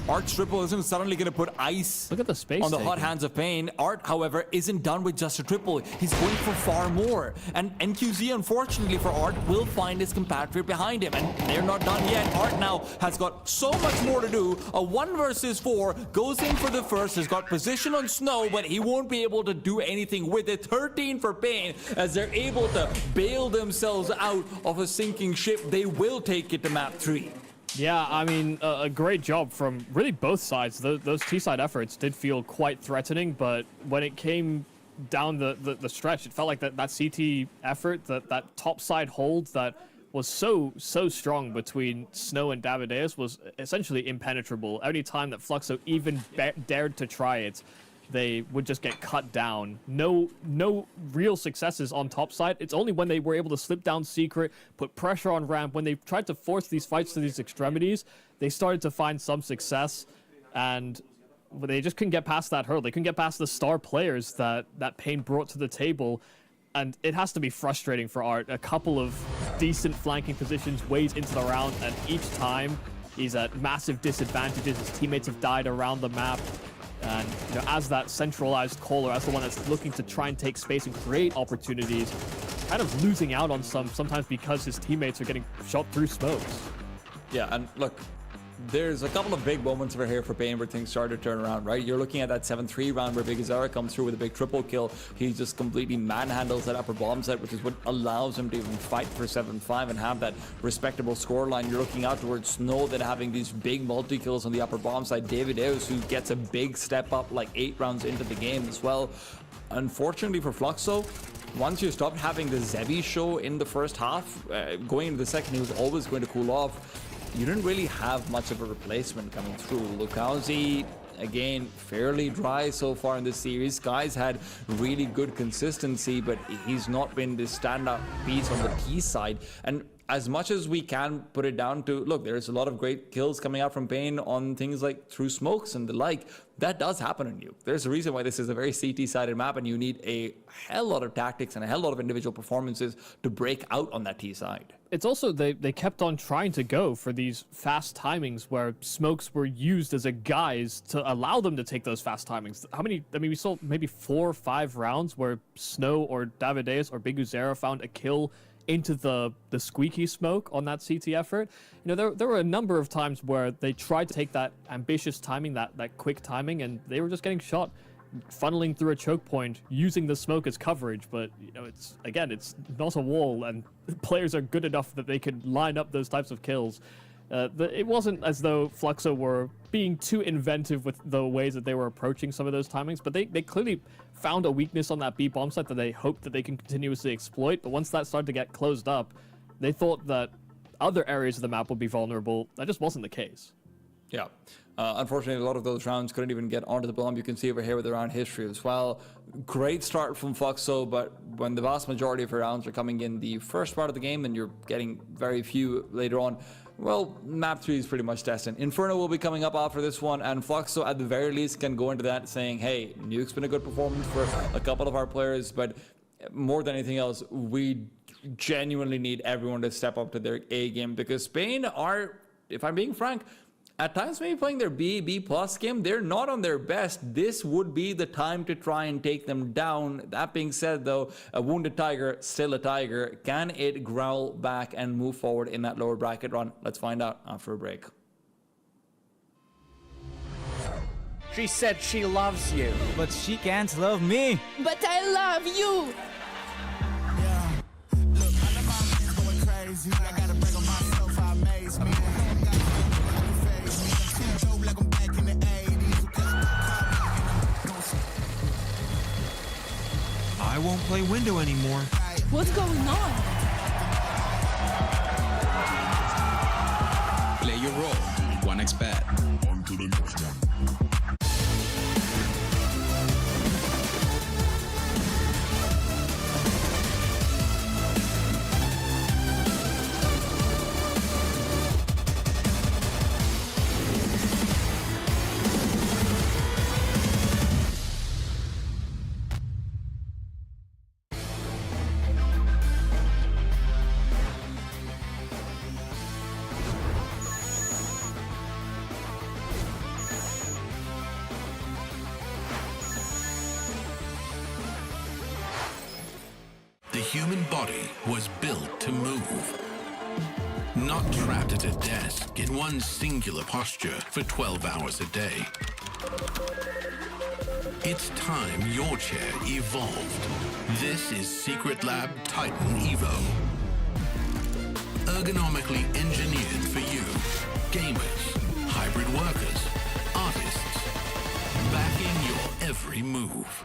Art's triple isn't suddenly going to put ice Look at the space on the hot taken. hands of Pain. Art, however, isn't done with just a triple. He's going for far more. And NQZ, unfortunately for Art, will find his compatriot behind him. And they're not done yet. Art now has got so much more to do. A 1 versus 4, goes in for the first, has got position on Snow, but he won't be able to do anything with it. 13 for Pain, as they're able to bail themselves out of a sinking ship. They will take it to map 3. Yeah, I mean, a great job from really both sides. Those T-side efforts did feel quite threatening, but when it came down the stretch, it felt like that CT effort, that top side hold that was so strong between Snow and Davideus was essentially impenetrable. Any time that Fluxo even dared to try it, they would just get cut down. No real successes on top side. It's only when they were able to slip down secret, put pressure on ramp, when they tried to force these fights to these extremities, they started to find some success, and they just couldn't get past that hurdle. They couldn't get past the star players that Pain brought to the table, and it has to be frustrating for Art. A couple of decent flanking positions ways into the round, and each time he's at massive disadvantages. His teammates have died around the map. And as that centralized caller, as the one that's looking to try and take space and create opportunities, kind of losing out on sometimes because his teammates are getting shot through smokes. Yeah, and look, there's a couple of big moments over here for Pain where things start to turn around, right? You're looking at that 7-3 round where Big Azara comes through with a big triple kill. He just completely manhandles that upper bomb set, which is what allows him to even fight for 7-5 and have that respectable scoreline. You're looking out towards Snow that having these big multi-kills on the upper bomb side. Davideus, who gets a big step up like 8 rounds into the game as well. Unfortunately for Fluxo, once you stopped having the Zevi show in the first half, going into the second, he was always going to cool off. You didn't really have much of a replacement coming through. Lukauzi, again, fairly dry so far in this series. Guy's had really good consistency, but he's not been this standout piece on the T side. And as much as we can put it down to, look, there's a lot of great kills coming out from Pain on things like through smokes and the like. That does happen on you. There's a reason why this is a very CT-sided map, and you need a hell lot of tactics and a hell lot of individual performances to break out on that T side. It's also, they kept on trying to go for these fast timings where smokes were used as a guise to allow them to take those fast timings. How many, I mean, we saw maybe 4 or 5 rounds where Snow or Davideus or Big Uzera found a kill into the squeaky smoke on that CT effort. There were a number of times where they tried to take that ambitious timing, that quick timing, and they were just getting shot, funneling through a choke point, using the smoke as coverage. But it's not a wall, and players are good enough that they could line up those types of kills. It wasn't as though Fluxo were being too inventive with the ways that they were approaching some of those timings, but they clearly found a weakness on that B bomb site that they hoped that they can continuously exploit. But once that started to get closed up, they thought that other areas of the map would be vulnerable. That just wasn't the case. Yeah. Unfortunately, a lot of those rounds couldn't even get onto the bomb. You can see over here with the round history as well. Great start from Fluxo, but when the vast majority of your rounds are coming in the first part of the game and you're getting very few later on, well, map 3 is pretty much destined. Inferno will be coming up after this one, and Fluxo at the very least can go into that saying, hey, Nuke's been a good performance for a couple of our players, but more than anything else, we genuinely need everyone to step up to their A game, because Spain are, if I'm being frank, at times maybe playing their B+ game. They're not on their best. This would be the time to try and take them down. That being said, though, a wounded tiger, still a tiger. Can it growl back and move forward in that lower bracket run? Let's find out after a break. She said she loves you, but she can't love me. But I love you. Yeah. Look, I know my man's going crazy. I gotta break on myself, I amaze me. I won't play window anymore. What's going on? Play your role. 1xbet. On to the next one. human body was built to move. Not trapped at a desk in one singular posture for 12 hours a day. It's time your chair evolved. This is Secret Lab Titan Evo. Ergonomically engineered for you, gamers, hybrid workers, artists, backing your every move.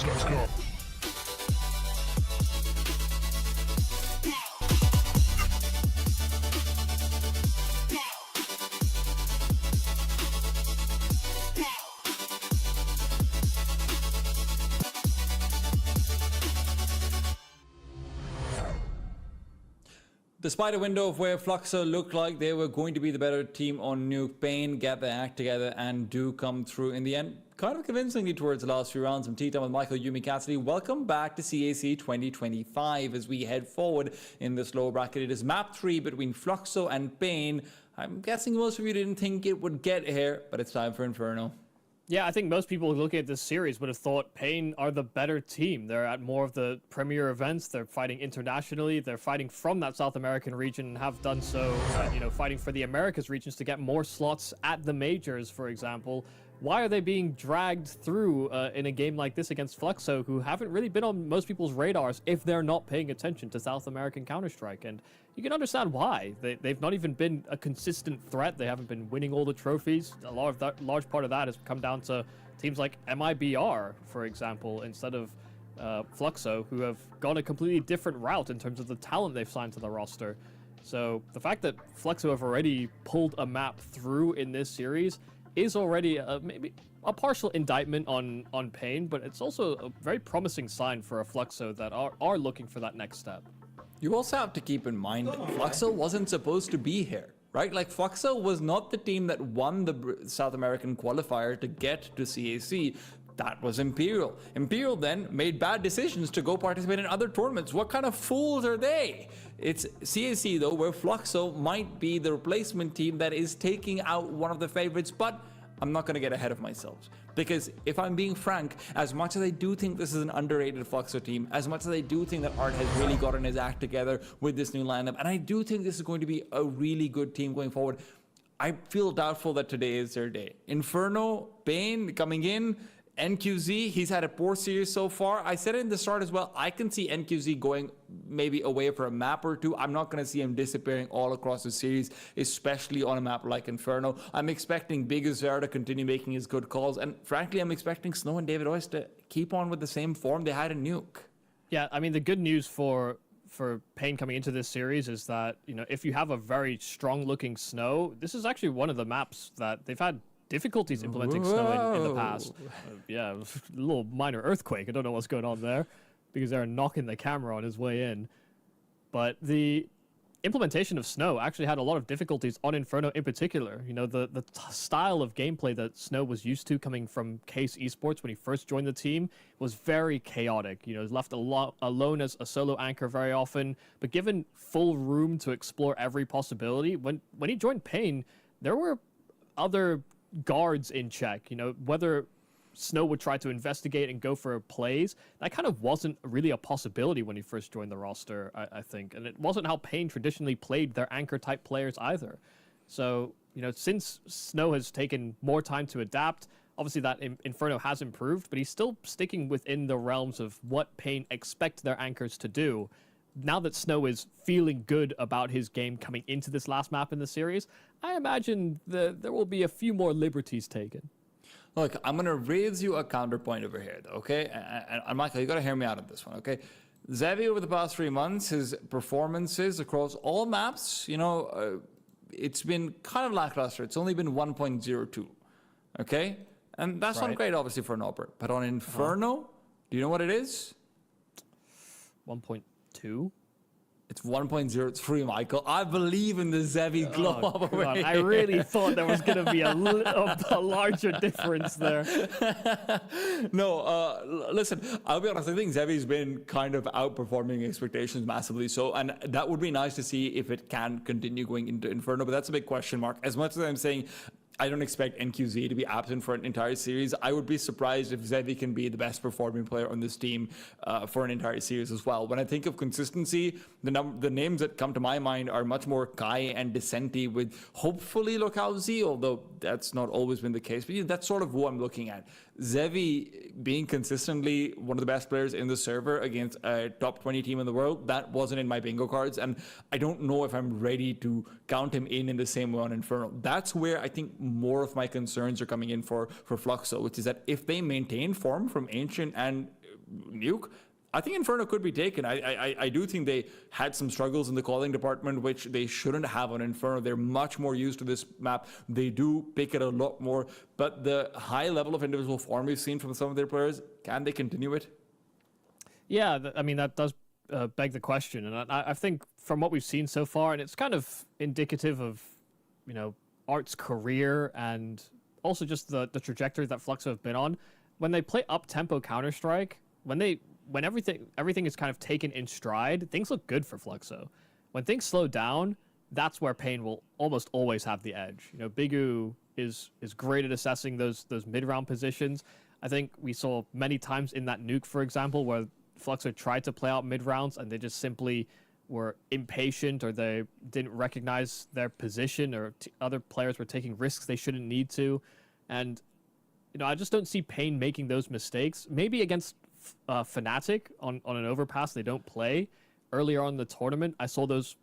Let's go. Despite a window of where Fluxo looked like they were going to be the better team on Nuke, Pain get their act together and do come through in the end, kind of convincingly towards the last few rounds. I'm T-Time with Michael, Yumi, Cassidy. Welcome back to CAC 2025 as we head forward in this lower bracket. It is map 3 between Fluxo and Pain. I'm guessing most of you didn't think it would get here, but it's time for Inferno. Yeah, I think most people looking at this series would have thought Pain are the better team. They're at more of the premier events. They're fighting internationally. They're fighting from that South American region and have done so, fighting for the Americas regions to get more slots at the majors, for example. Why are they being dragged through in a game like this against Fluxo, who haven't really been on most people's radars if they're not paying attention to South American Counter-Strike? And you can understand why. They've not even been a consistent threat. They haven't been winning all the trophies. A large part of that has come down to teams like MIBR, for example, instead of Fluxo, who have gone a completely different route in terms of the talent they've signed to the roster. So the fact that Fluxo have already pulled a map through in this series is already maybe a partial indictment on Pain, but it's also a very promising sign for a Fluxo that are looking for that next step. You also have to keep in mind that Fluxo wasn't supposed to be here, right? Like, Fluxo was not the team that won the South American qualifier to get to CAC. That was Imperial. Imperial then made bad decisions to go participate in other tournaments. What kind of fools are they? It's CAC, though, where Fluxo might be the replacement team that is taking out one of the favorites, but I'm not going to get ahead of myself. Because if I'm being frank, as much as I do think this is an underrated Fluxo team, as much as I do think that Art has really gotten his act together with this new lineup, and I do think this is going to be a really good team going forward, I feel doubtful that today is their day. Inferno, Pain coming in, NQZ, he's had a poor series so far. I said it in the start as well, I can see NQZ going maybe away for a map or two. I'm not going to see him disappearing all across the series, especially on a map like Inferno. I'm expecting Big Azar to continue making his good calls, and frankly, I'm expecting Snow and David Oyce to keep on with the same form they had in Nuke. Yeah, I mean, the good news for Pain coming into this series is that, if you have a very strong-looking Snow, this is actually one of the maps that they've had difficulties implementing Snow in the past. Yeah, a little minor earthquake. I don't know what's going on there because they're knocking the camera on his way in. But the implementation of Snow actually had a lot of difficulties on Inferno in particular. The style of gameplay that Snow was used to coming from FaZe Esports when he first joined the team was very chaotic. He was left alone as a solo anchor very often, but given full room to explore every possibility. When he joined Pain, there were other guards in check. Whether Snow would try to investigate and go for plays, that kind of wasn't really a possibility when he first joined the roster, I think. And it wasn't how Pain traditionally played their anchor type players either. So, since Snow has taken more time to adapt, obviously that Inferno has improved, but he's still sticking within the realms of what Pain expect their anchors to do. Now that Snow is feeling good about his game coming into this last map in the series, I imagine there will be a few more liberties taken. Look, I'm going to raise you a counterpoint over here, though, okay? And Michael, you got to hear me out on this one, okay? Zevi, over the past 3 months, his performances across all maps, it's been kind of lackluster. It's only been 1.02, okay? And that's not great, obviously, for an Oper. But on Inferno, do you know what it is? 1.2? It's 1.03, Michael. I believe in the Zevi glow up over here. I really thought there was going to be a larger difference there. No, listen, I'll be honest. I think Zevi's been kind of outperforming expectations massively. So, and that would be nice to see if it can continue going into Inferno. But that's a big question mark. As much as I'm saying I don't expect NQZ to be absent for an entire series, I would be surprised if Zevi can be the best performing player on this team for an entire series as well. When I think of consistency, the names that come to my mind are much more Kai and Decenti, with hopefully Localzi, although that's not always been the case. But that's sort of who I'm looking at. Zevi being consistently one of the best players in the server against a top 20 team in the world, that wasn't in my bingo cards, and I don't know if I'm ready to count him in the same way on Inferno. That's where I think more of my concerns are coming in for Fluxo, which is that if they maintain form from Ancient and nuke. I think Inferno could be taken. I do think they had some struggles in the calling department, which they shouldn't have on Inferno. They're much more used to this map. They do pick it a lot more. But the high level of individual form we've seen from some of their players, can they continue it? Yeah, I mean, that does beg the question. And I think from what we've seen so far, and it's kind of indicative of, you know, Art's career and also just the trajectory that Fluxo have been on. When they play up-tempo Counter-Strike, when everything is kind of taken in stride, things look good for Fluxo. When things slow down, that's where Pain will almost always have the edge. You know, Bigu is great at assessing those mid-round positions. I think we saw many times in that nuke, for example, where Fluxo tried to play out mid-rounds and they just simply were impatient, or they didn't recognize their position, or other players were taking risks they shouldn't need to. And, you know, I just don't see Pain making those mistakes. Maybe against Fnatic on an overpass they don't play earlier on in the tournament, I saw those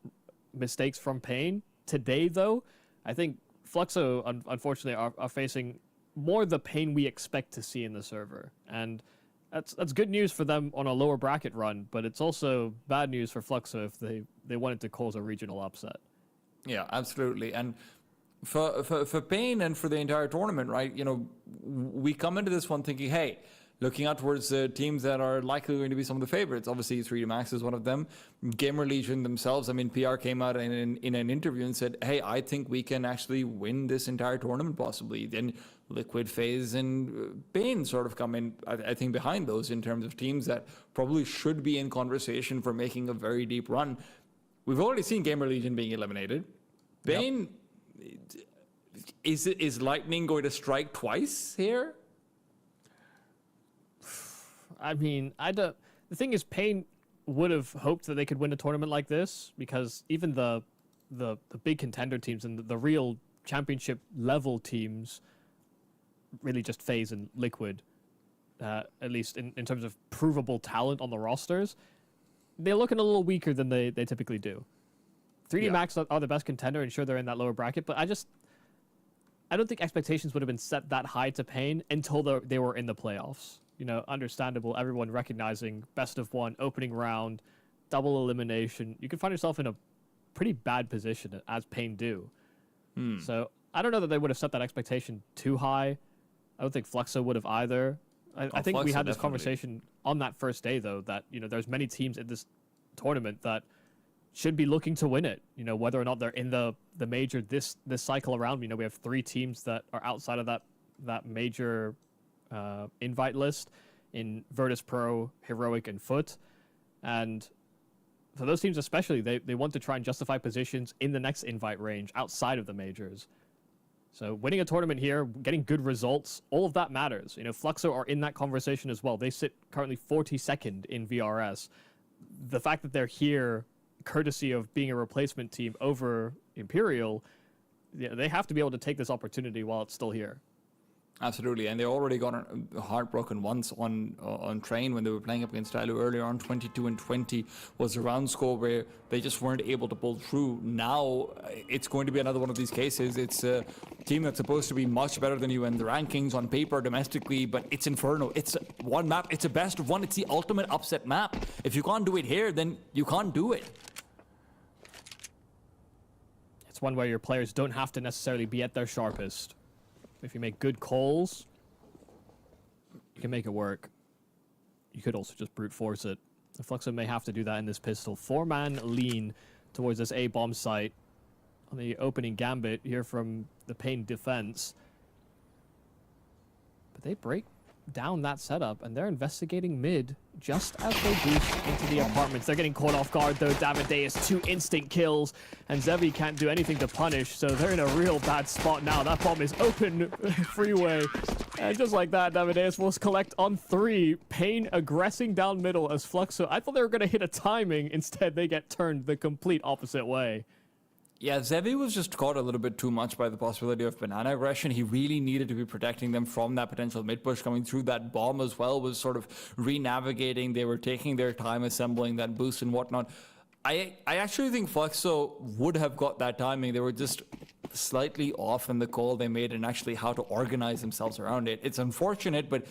mistakes from Pain. Today, though, I think Fluxo, unfortunately, are facing more the Pain we expect to see in the server. And that's good news for them on a lower bracket run, but it's also bad news for Fluxo if they wanted to cause a regional upset. Yeah, absolutely. And for Pain and for the entire tournament, right, you know, we come into this one thinking, hey, looking out towards the teams that are likely going to be some of the favorites. Obviously, 3D Max is one of them. GamerLegion themselves, I mean, PR came out in an interview and said, hey, I think we can actually win this entire tournament possibly. Then Liquid, FaZe, and Pain sort of come in, I think, behind those in terms of teams that probably should be in conversation for making a very deep run. We've already seen GamerLegion being eliminated. Pain, is Lightning going to strike twice here? I mean, the thing is, Pain would have hoped that they could win a tournament like this, because even the big contender teams and the real championship level teams, really just FaZe and Liquid, at least in terms of provable talent on the rosters, they're looking a little weaker than they typically do. 3D Max are the best contender, and sure, they're in that lower bracket, but I don't think expectations would have been set that high to Pain until they were in the playoffs. You know, understandable, everyone recognizing best of one, opening round, double elimination. You can find yourself in a pretty bad position, as Pain do. So I don't know that they would have set that expectation too high. I don't think Fluxo would have either. I think we had this conversation on that first day, though, that, you know, there's many teams in this tournament that should be looking to win it. You know, whether or not they're in the major this cycle around. You know, we have 3 teams that are outside of that major invite list in Virtus.pro, Heroic, and FUT. And for those teams especially, they want to try and justify positions in the next invite range outside of the majors. So winning a tournament here, getting good results, all of that matters. You know, Fluxo are in that conversation as well. They sit currently 42nd in VRS. The fact that they're here, courtesy of being a replacement team over Imperial, they have to be able to take this opportunity while it's still here. Absolutely, and they already got heartbroken once on Train when they were playing up against TYLOO earlier on. 22-20 was the round score where they just weren't able to pull through. Now it's going to be another one of these cases. It's a team that's supposed to be much better than you in the rankings on paper domestically, but it's Inferno. It's one map. It's a best of one. It's the ultimate upset map. If you can't do it here, then you can't do it. It's one where your players don't have to necessarily be at their sharpest. If you make good calls, you can make it work. You could also just brute force it. Fluxo may have to do that in this pistol. 4-man lean towards this A-bomb site on the opening gambit here from the Pain defense. But they break down that setup, and they're investigating mid just as they boost into the apartments. They're getting caught off guard, though. Davideus 2 instant kills, and Zevi can't do anything to punish, so they're in a real bad spot now. That bomb is open freeway, and just like that, Davideus will collect on 3. Pain aggressing down middle as Fluxo. I thought they were going to hit a timing. Instead, they get turned the complete opposite way. Yeah, Zevi was just caught a little bit too much by the possibility of banana aggression. He really needed to be protecting them from that potential mid-push coming through. That bomb as well was sort of re-navigating. They were taking their time assembling that boost and whatnot. I actually think Fluxo would have got that timing. They were just slightly off in the call they made and actually how to organize themselves around it. It's unfortunate, but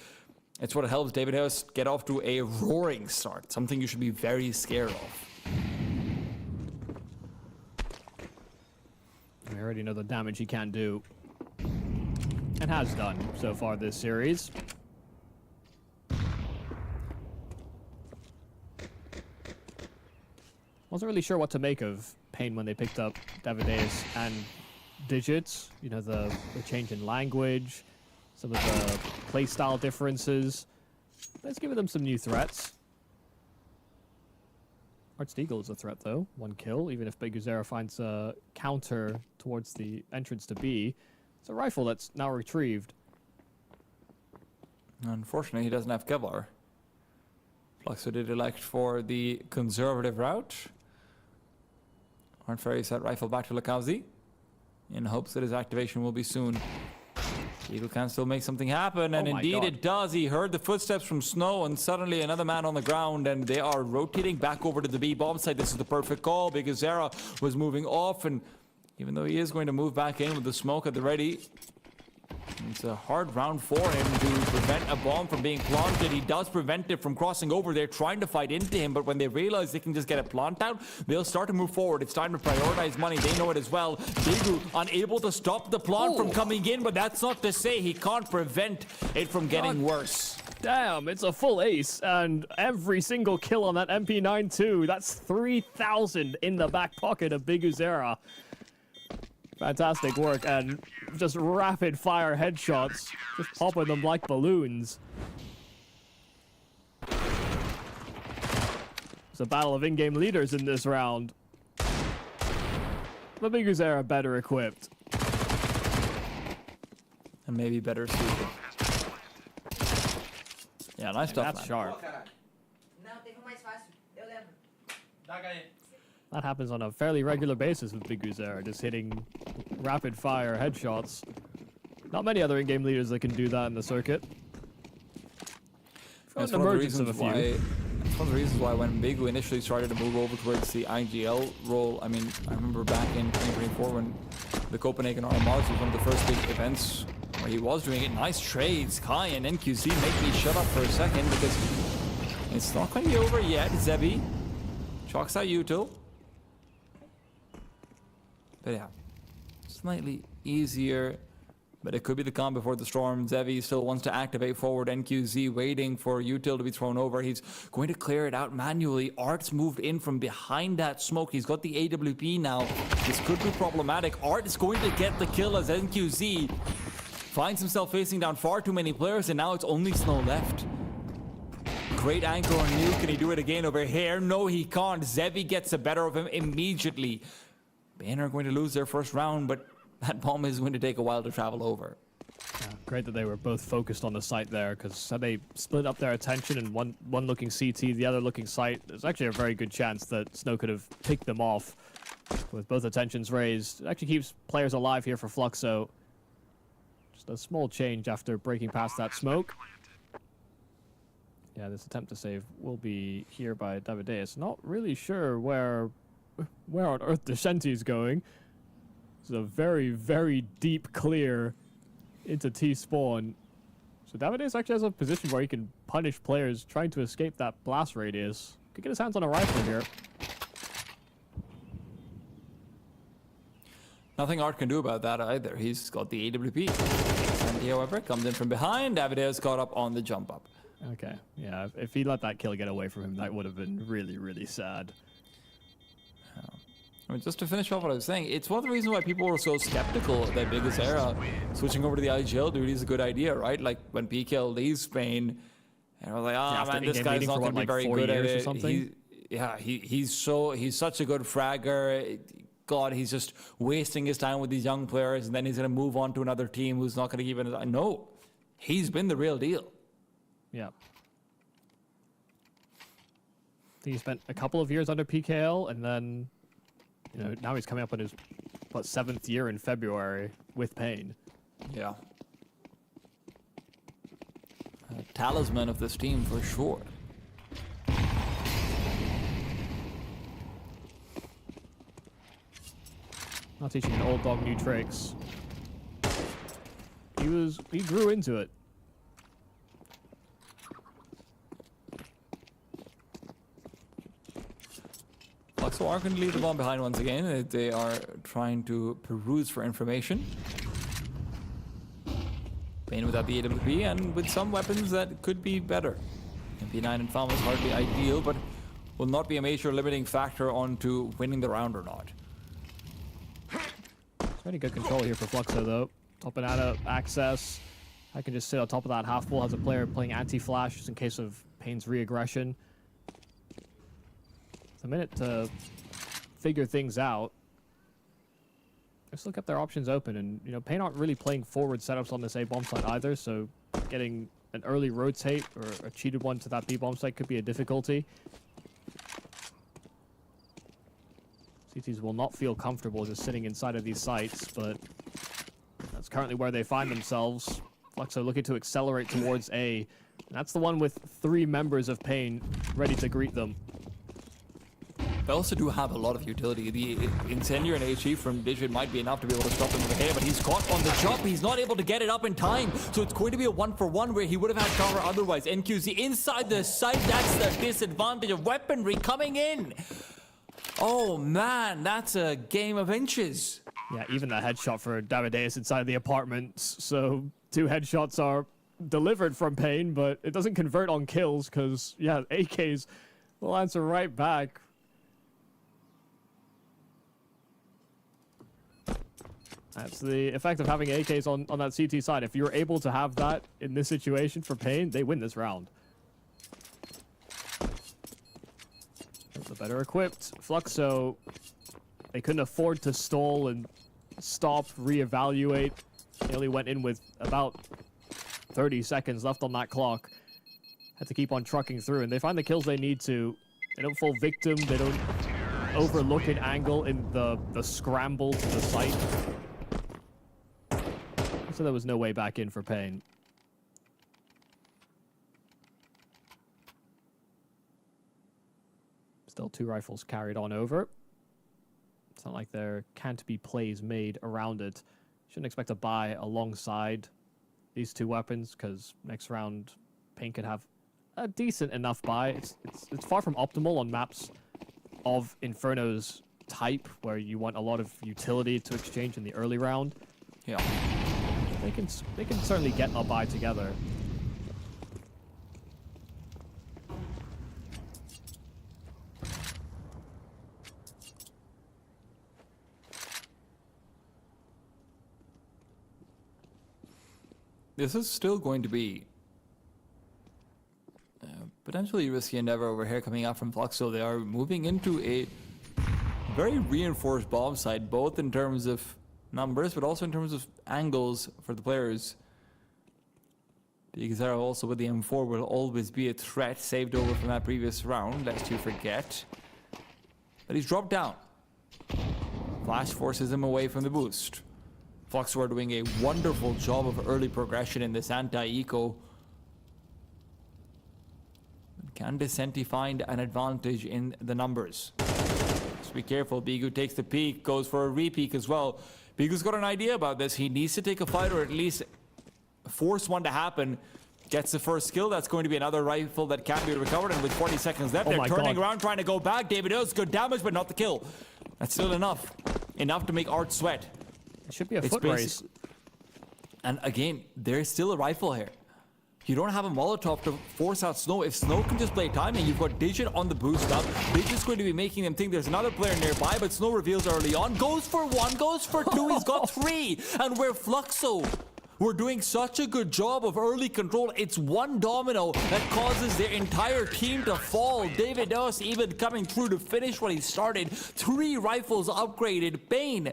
It's what helps David Harris get off to a roaring start, something you should be very scared of. We already know the damage he can do, and has done so far this series. Wasn't really sure what to make of Pain when they picked up Davideus and Digits. You know, the change in language, some of the playstyle differences. Let's give them some new threats. Arched Eagle is a threat, though. 1 kill, even if Beguzera finds a counter towards the entrance to B. It's a rifle that's now retrieved. Unfortunately, he doesn't have Kevlar. Fluxo did elect for the conservative route. Arn Ferry sent rifle back to Lakazi in hopes that his activation will be soon. Eagle can still make something happen, and indeed it does. He heard the footsteps from Snow, and suddenly another man on the ground, and they are rotating back over to the B bomb site. This is the perfect call because Zera was moving off, and even though he is going to move back in with the smoke at the ready, it's a hard round for him to prevent a bomb from being planted. He does prevent it from crossing over. They're trying to fight into him, but when they realize they can just get a plant out, they'll start to move forward. It's time to prioritize money. They know it as well. Bigu unable to stop the plant from coming in, but that's not to say he can't prevent it from getting worse. Damn, it's a full ace, and every single kill on that MP9-2. That's 3,000 in the back pocket of Beguzera. Fantastic work, and just rapid fire headshots, just popping them like balloons. It's a battle of in-game leaders in this round. The Beguzera better equipped. And maybe better suited. Yeah, nice stuff, That's man. sharp. That happens on a fairly regular basis with Beguzera, just hitting rapid-fire headshots. Not many other in-game leaders that can do that in the circuit. It's one of the reasons why when Bigu initially started to move over towards the IGL role, I mean, I remember back in 2024 when the Copenhagen RMRs was one of the first big events where he was doing it. Nice trades. Kai and NQC make me shut up for a second because it's not going to be over yet. Zebi chalks out Util. But yeah, slightly easier, but it could be the calm before the storm. Zevi still wants to activate forward. NQZ waiting for Util to be thrown over. He's going to clear it out manually. Art's moved in from behind that smoke. He's got the AWP now. This could be problematic. Art is going to get the kill as NQZ finds himself facing down far too many players, and now it's only Snow left. Great anchor on New. Can he do it again over here? No, he can't. Zevi gets the better of him immediately. Banner are going to lose their first round, but that bomb is going to take a while to travel over. Yeah, great that they were both focused on the site there, because had they split up their attention and one looking CT, the other looking site, there's actually a very good chance that Snow could have picked them off with both attentions raised. It actually keeps players alive here for Fluxo. Just a small change after breaking past that smoke. Yeah, this attempt to save will be here by Davideus. Not really sure where on earth Descenti is going. It's a very, very deep clear into T-spawn. So Davideus actually has a position where he can punish players trying to escape that blast radius. Could get his hands on a rifle here. Nothing Art can do about that either. He's got the AWP. Sandy, however, comes in from behind. Davideus got up on the jump up. Okay, yeah, if he let that kill get away from him, that would have been really, really sad. I mean, just to finish off what I was saying, it's one of the reasons why people were so skeptical that Beguzera switching over to the IGL duty is a good idea, right? Like when PK leaves Spain, and we're like, oh man, this guy's not going to be very good at it. He's such a good fragger. God, he's just wasting his time with these young players, and then he's going to move on to another team who's not going to give it. No, he's been the real deal. Yeah. He spent a couple of years under PKL, and then, you know, now he's coming up on his, what, 7th year in February with Pain. Yeah. A talisman of this team for sure. Not teaching an old dog new tricks. He grew into it. Fluxo are going to leave the bomb behind once again. They are trying to peruse for information. Pain without the AWP and with some weapons that could be better. MP9 and FAM is hardly ideal, but will not be a major limiting factor onto winning the round or not. Pretty good control here for Fluxo, though. Top and out access. I can just sit on top of that half wall as a player playing anti-flash just in case of Pain's re-aggression. It's a minute to figure things out. Just look up their options open, and you know, Pain aren't really playing forward setups on this A bomb site either, so getting an early rotate or a cheated one to that B bomb site could be a difficulty. CTs will not feel comfortable just sitting inside of these sites, but that's currently where they find themselves. Fluxo looking to accelerate towards A. And that's the one with 3 members of Pain ready to greet them. They also do have a lot of utility. The Incendiary and HE from Digit might be enough to be able to stop them with the hair, but he's caught on the jump. He's not able to get it up in time. So it's going to be a 1-for-1 where he would have had cover otherwise. NQZ inside the site. That's the disadvantage of weaponry coming in. Oh man, that's a game of inches. Yeah, even that headshot for Davideus inside the apartments. So 2 headshots are delivered from Pain, but it doesn't convert on kills because, yeah, AKs will answer right back. That's the effect of having AKs on that CT side. If you're able to have that in this situation for Pain, they win this round. The better equipped Fluxo, they couldn't afford to stall and stop, reevaluate. They only went in with about 30 seconds left on that clock. Had to keep on trucking through, and they find the kills they need to. They don't fall victim, they don't overlook an angle in the scramble to the site. So there was no way back in for Pain. Still 2 rifles carried on over. It's not like there can't be plays made around it. Shouldn't expect to buy alongside these 2 weapons, because next round Pain could have a decent enough buy. It's far from optimal on maps of Inferno's type, where you want a lot of utility to exchange in the early round. Yeah. They can certainly get a buy together. This is still going to be potentially risky endeavor over here coming out from Fluxo. They are moving into a very reinforced bomb site, both in terms of numbers, but also in terms of angles for the players. Because also with the M4 will always be a threat, saved over from that previous round, lest you forget. But he's dropped down. Flash forces him away from the boost. Fluxo are doing a wonderful job of early progression in this anti-eco. Can Descenti find an advantage in the numbers? Just be careful. Bigu takes the peek, goes for a re-peek as well. Bigu's got an idea about this. He needs to take a fight, or at least force one to happen. Gets the first kill. That's going to be another rifle that can be recovered. And with 40 seconds left, they're turning around, trying to go back. David does good damage, but not the kill. That's still enough. Enough to make Art sweat. It should be a foot race. And again, there's still a rifle here. You don't have a Molotov to force out Snow. If Snow can just play timing, you've got Digit on the boost up. Digit's going to be making them think there's another player nearby, but Snow reveals early on. Goes for 1, goes for 2, he's got 3. And we're Fluxo. We're doing such a good job of early control. It's one domino that causes their entire team to fall. David Doss even coming through to finish what he started. 3 rifles upgraded. Pain.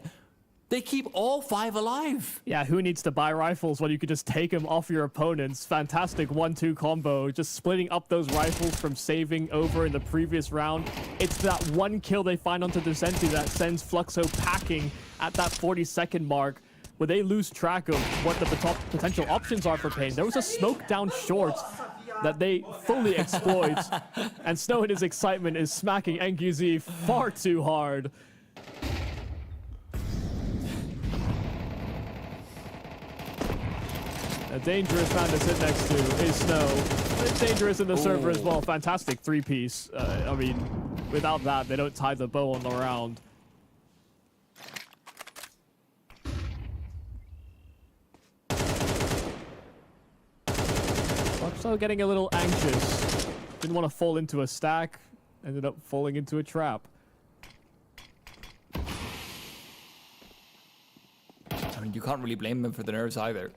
They keep all 5 alive. Yeah, who needs to buy rifles when you could just take them off your opponents? Fantastic 1-2 combo. Just splitting up those rifles from saving over in the previous round. It's that 1 kill they find onto Descenti that sends Fluxo packing at that 40-second mark, where they lose track of what the potential options are for Pain. There was a smoke down short that they fully exploit, and Snow in his excitement is smacking NQZ far too hard. A dangerous man to sit next to is Snow. It's dangerous in the server as well. Fantastic 3-piece. I mean, without that, they don't tie the bow on the round. Fluxo getting a little anxious. Didn't want to fall into a stack. Ended up falling into a trap. I mean, you can't really blame them for the nerves either.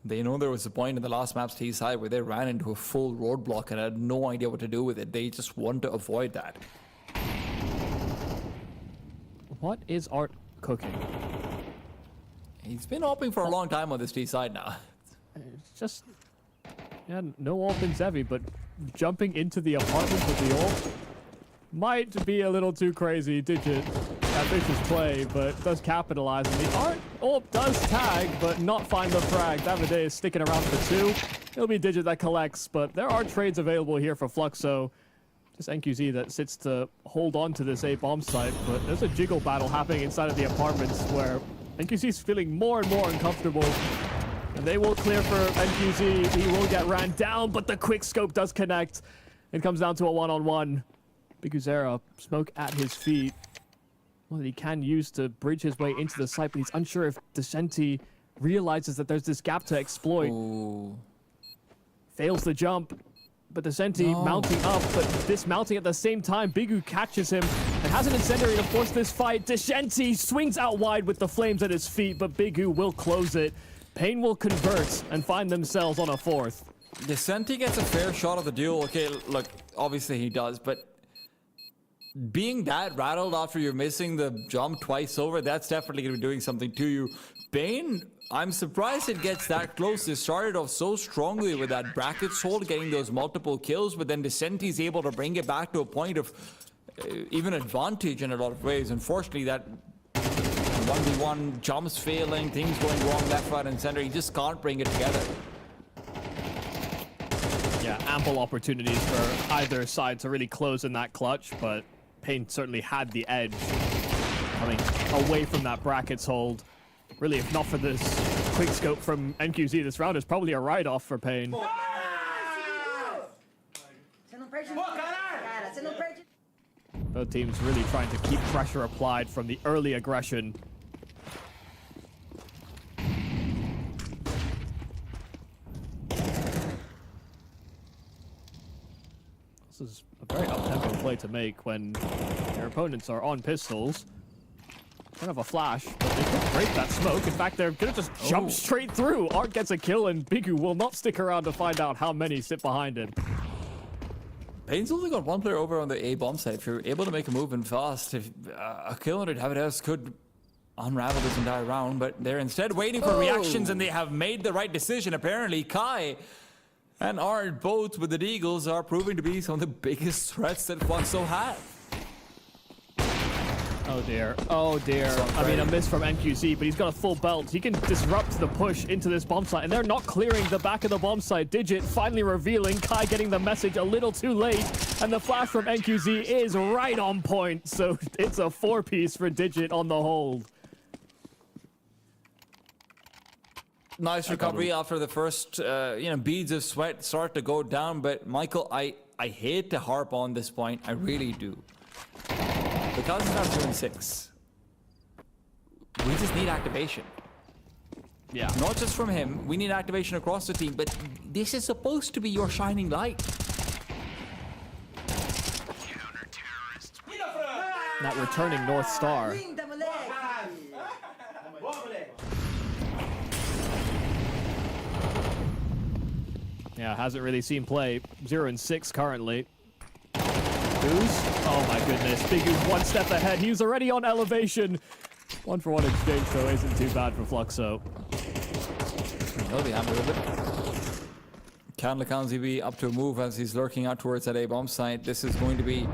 They know there was a point in the last map's T side where they ran into a full roadblock and had no idea what to do with it. They just want to avoid that. What is Art cooking? He's been oping for a long time on this T side now. It's just... yeah, no AWP heavy, but jumping into the apartment with the ult might be a little too crazy. Digit, that vicious play, but does capitalize. And the Art ult does tag, but not find the frag. Davide is sticking around for 2. It'll be Digit that collects, but there are trades available here for Fluxo. Just NQZ that sits to hold on to this A bomb site, but there's a jiggle battle happening inside of the apartments where NQZ is feeling more and more uncomfortable. And they will clear for NQZ. He will get ran down, but the quick scope does connect. It comes down to a one-on-one. Big Uzera, smoke at his feet. Well, he can use to bridge his way into the site, but he's unsure if Descenti realizes that there's this gap to exploit. Ooh. Fails the jump, but Descenti mounting up, but dismounting at the same time. Bigu catches him and has an incendiary to force this fight. Descenti swings out wide with the flames at his feet, but Bigu will close it. Pain will convert and find themselves on a 4th. Descenti gets a fair shot of the duel. Okay, look, obviously he does, but being that rattled after you're missing the jump twice over, that's definitely going to be doing something to you. Bane, I'm surprised it gets that close. They started off so strongly with that brackets hold, getting those multiple kills, but then Descenti's able to bring it back to a point of even advantage in a lot of ways. Unfortunately, that 1v1 jumps failing, things going wrong left, right, and center. He just can't bring it together. Yeah, ample opportunities for either side to really close in that clutch, but Pain certainly had the edge coming away from that brackets hold. Really, if not for this quick scope from NQZ, this round is probably a write-off for Pain. Both teams really trying to keep pressure applied from the early aggression. This is a very up-tempo play to make when their opponents are on pistols. Kind of a flash, but they could break that smoke. In fact, they're gonna just jump straight through. Art gets a kill, and Bigu will not stick around to find out how many sit behind him. Pain's only got one player over on the A bomb side. If you're able to make a move and fast, if a kill under Davides could unravel this entire round, but they're instead waiting for reactions, and they have made the right decision. Apparently, Kai and Art, both with the Eagles, are proving to be some of the biggest threats that Fluxo have. Oh dear, oh dear. I mean, a miss from NQZ, but he's got a full belt. He can disrupt the push into this bomb site, and they're not clearing the back of the bomb site. Digit finally revealing, Kai getting the message a little too late, and the flash from NQZ is right on point, so it's a 4-piece for Digit on the hold. Nice recovery after the first, beads of sweat start to go down, but Michael, I hate to harp on this point, I really do. Because it's not 2-6, we just need activation. Yeah. Not just from him, we need activation across the team, but this is supposed to be your shining light. That returning North Star. Yeah, hasn't really seen play. 0-6 currently. Oh my goodness, Bigu's one step ahead. He was already on elevation. 1-for-1 exchange, though, isn't too bad for Fluxo. He'll be happy with it. Can Lakanzi be up to a move as he's lurking out towards that A bomb site? This is going to be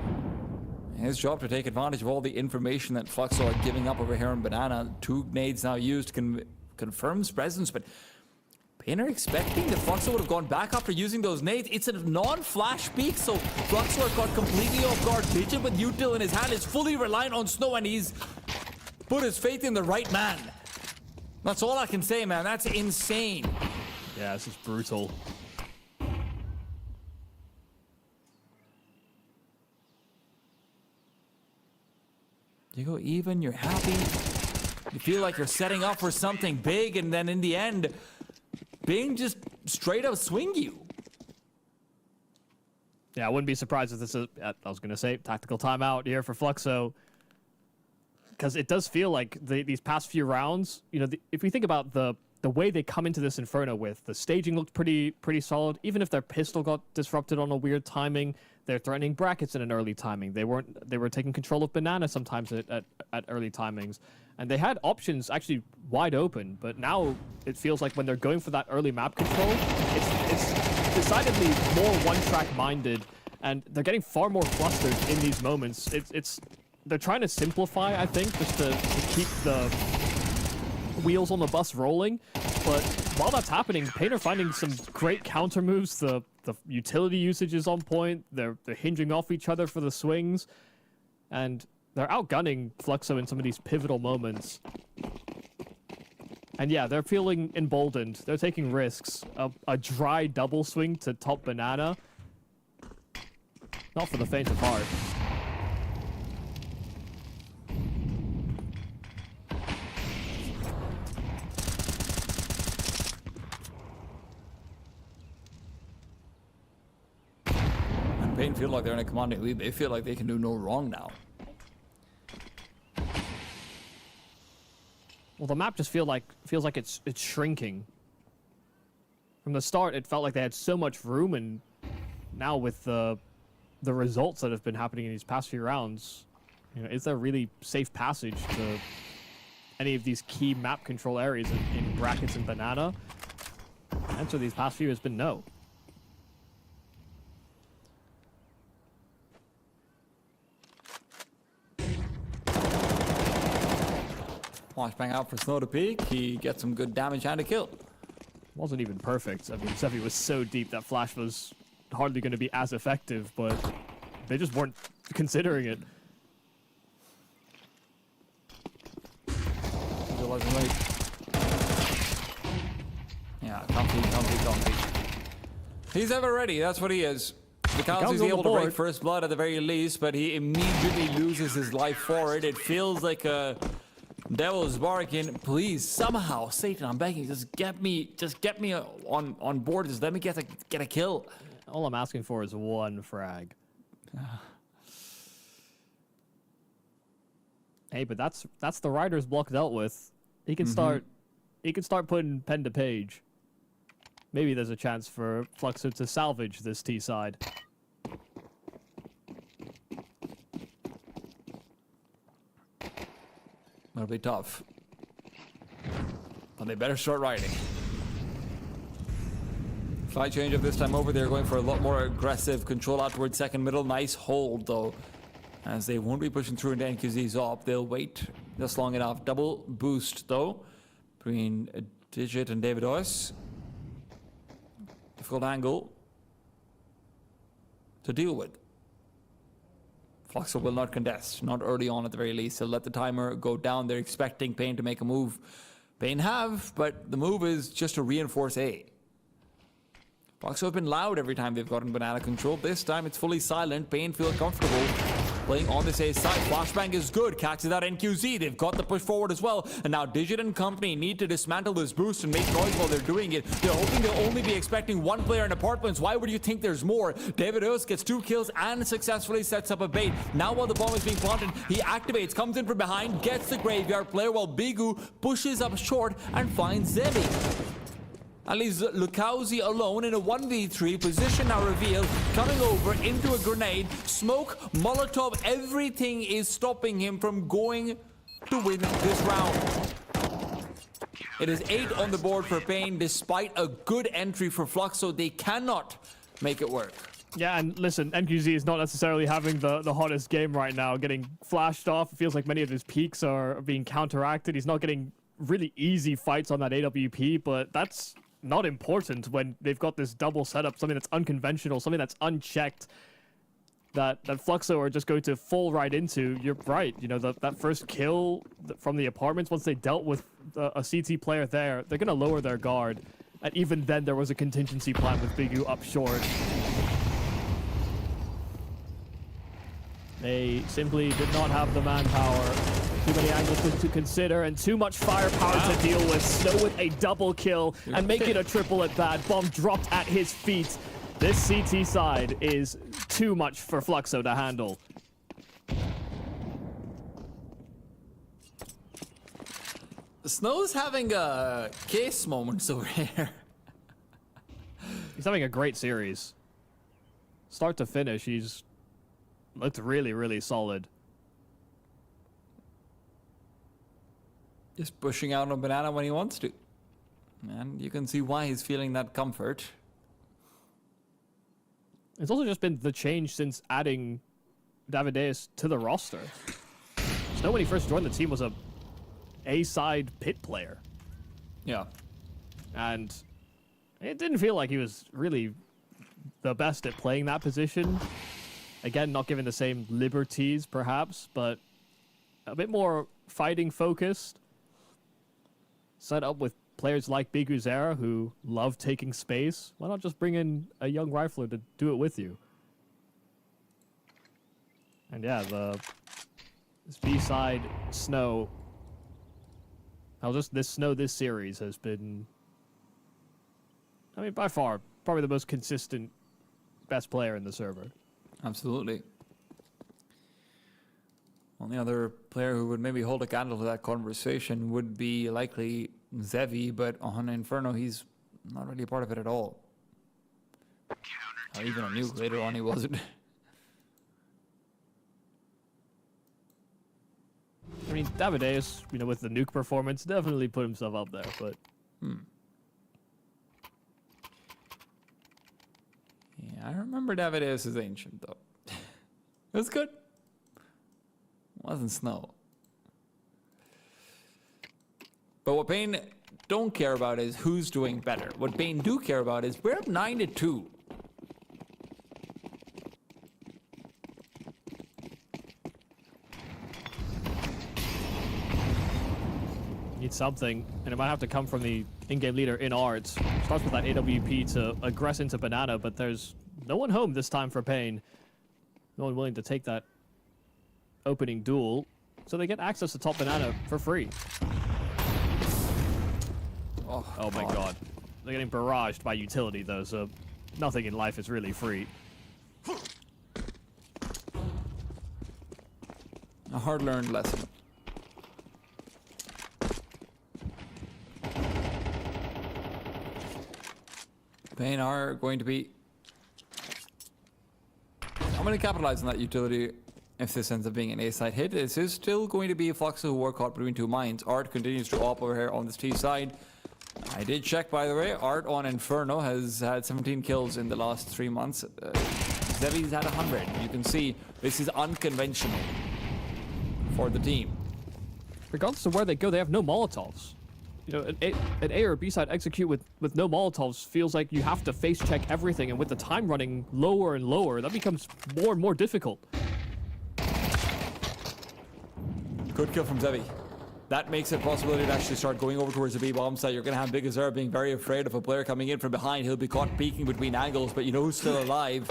his job to take advantage of all the information that Fluxo are giving up over here on Banana. 2 nades now used confirms presence, but Pain are expecting that Fluxo would have gone back after using those nades. It's a non-flash peak, so Fluxo got completely off guard. Digit with util in his hand is fully reliant on Snow, and he's put his faith in the right man. That's all I can say, man. That's insane. Yeah, this is brutal. You go even, you're happy. You feel like you're setting up for something big, and then in the end, Bing just straight up swing you. Yeah, I wouldn't be surprised if this is, I was going to say, tactical timeout here for Fluxo. Because it does feel like these past few rounds, you know, if we think about the way they come into this Inferno with, the staging looked pretty solid. Even if their pistol got disrupted on a weird timing, they're threatening brackets in an early timing. They were taking control of Banana sometimes at early timings. And they had options actually wide open, but now it feels like when they're going for that early map control, it's decidedly more one-track minded, and they're getting far more flustered in these moments. They're trying to simplify, I think, just to keep the wheels on the bus rolling. But while that's happening, Pain are finding some great counter moves. The utility usage is on point. They're hinging off each other for the swings, and they're outgunning Fluxo in some of these pivotal moments. And yeah, they're feeling emboldened. They're taking risks. A dry double swing to top Banana. Not for the faint of heart. And Pain feel like they're in a commanding lead. They feel like they can do no wrong now. Well, the map just feels like it's shrinking. From the start, it felt like they had so much room, and now with the results that have been happening in these past few rounds, you know, is there really safe passage to any of these key map control areas in brackets and Banana? The answer these past few has been no. Flashbang out for Snow to peek. He gets some good damage and a kill. Wasn't even perfect. I mean, Sevi was so deep that flash was hardly going to be as effective, but they just weren't considering it. Yeah, comfy. He's ever ready. That's what he is. Because he's able to break first blood at the very least, but he immediately loses his life for it. It feels like a devil's bargain. Please, somehow, Satan, I'm begging, just get me on board. Just let me get a kill. All I'm asking for is one frag. Hey, but that's the writer's block dealt with. He can start putting pen to page. Maybe there's a chance for Fluxo to salvage this T side. That'll be tough. But they better start riding. Slight change up this time over. They're going for a lot more aggressive control out towards second middle. Nice hold, though, as they won't be pushing through into NQZ's op. They'll wait just long enough. Double boost, though, between Digit and David Ois. Difficult angle to deal with. Fluxo will not contest, not early on at the very least. They'll let the timer go down. They're expecting Pain to make a move. Pain have, but the move is just to reinforce A. Fluxo have been loud every time they've gotten Banana control. This time it's fully silent. Pain feel comfortable playing on this A side. Flashbang is good. Catches out NQZ. They've got the push forward as well. And now Digit and company need to dismantle this boost and make noise while they're doing it. They're hoping they'll only be expecting one player in apartments. Why would you think there's more? David Ois gets 2 kills and successfully sets up a bait. Now while the bomb is being planted, he activates, comes in from behind, gets the graveyard player while Bigu pushes up short and finds Zebi. At least Lukauzi alone in a 1v3 position now revealed, coming over into a grenade, smoke, Molotov, everything is stopping him from going to win this round. It is 8 on the board for Pain, despite a good entry for Fluxo. They cannot make it work. Yeah, and listen, NQZ is not necessarily having the hottest game right now, getting flashed off. It feels like many of his peaks are being counteracted. He's not getting really easy fights on that AWP, but that's not important when they've got this double setup, something that's unconventional, something that's unchecked, that Fluxo are just going to fall right into. You're right, you know, that first kill from the apartments, once they dealt with a CT player there, they're going to lower their guard. And even then, there was a contingency plan with Bigu up short. They simply did not have the manpower. Too many angles to consider and too much firepower to deal with. Snow with a double kill and make it a triple at that. Bomb dropped at his feet. This CT side is too much for Fluxo to handle. Snow's having a case moments over here. He's having a great series. Start to finish, he's looked really, really solid. Just pushing out on banana when he wants to. And you can see why he's feeling that comfort. It's also just been the change since adding Davideus to the roster. Snow, when he first joined the team, was a A-side pit player. Yeah. And it didn't feel like he was really the best at playing that position. Again, not given the same liberties, perhaps, but a bit more fighting focused. Set up with players like Biguzera who love taking space. Why not just bring in a young rifler to do it with you? And yeah, this B-side Snow. This Snow this series has been, I mean, by far, probably the most consistent, best player in the server. Absolutely. Only other player who would maybe hold a candle to that conversation would be likely Zevi, but on Inferno, he's not really a part of it at all. Or even on Nuke, later on he wasn't. I mean, Davideus, you know, with the Nuke performance, definitely put himself up there, but... Yeah, I remember Davideus as Ancient, though. It was good. Wasn't Snow. But what Bane don't care about is who's doing better. What Bane do care about is we're up 9-2. Need something, and it might have to come from the in-game leader in Art. Starts with that AWP to aggress into Banana, but there's no one home this time for Pain. No one willing to take that opening duel, so they get access to top Banana for free. Oh my god. They're getting barraged by utility though, so nothing in life is really free. A hard-learned lesson. Pain are going to be... I'm going to capitalize on that utility if this ends up being an A-side hit. This is still going to be a Fluxo who were caught between two mines. Art continues to op over here on this T side. I did check, by the way. Art on Inferno has had 17 kills in the last 3 months. Zevi's had 100. You can see this is unconventional for the team. Regardless of where they go, they have no Molotovs. You know, an A or B side execute with no Molotovs feels like you have to face check everything, and with the time running lower and lower, that becomes more and more difficult. Good kill from Zevi. That makes it a possibility to actually start going over towards the B-bomb site. You're going to have Biguzera being very afraid of a player coming in from behind. He'll be caught peeking between angles, but you know who's still alive?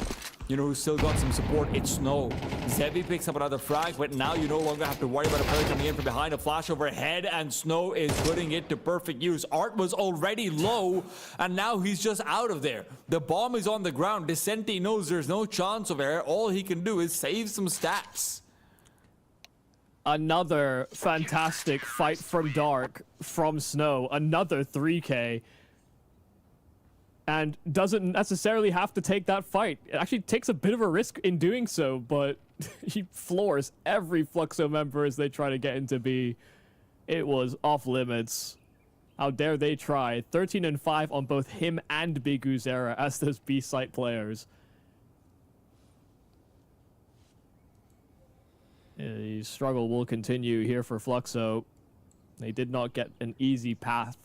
You know who's still got some support? It's Snow. Zevi picks up another frag, but now you no longer have to worry about a player coming in from behind. A flash overhead, and Snow is putting it to perfect use. Art was already low, and now he's just out of there. The bomb is on the ground. Descenti knows there's no chance of air. All he can do is save some stats. Another fantastic fight from Dark from Snow. Another 3K. And doesn't necessarily have to take that fight. It actually takes a bit of a risk in doing so, but he floors every Fluxo member as they try to get into B. It was off limits. How dare they try. 13-5 on both him and Biguzera as those B site players. The struggle will continue here for Fluxo. They did not get an easy path.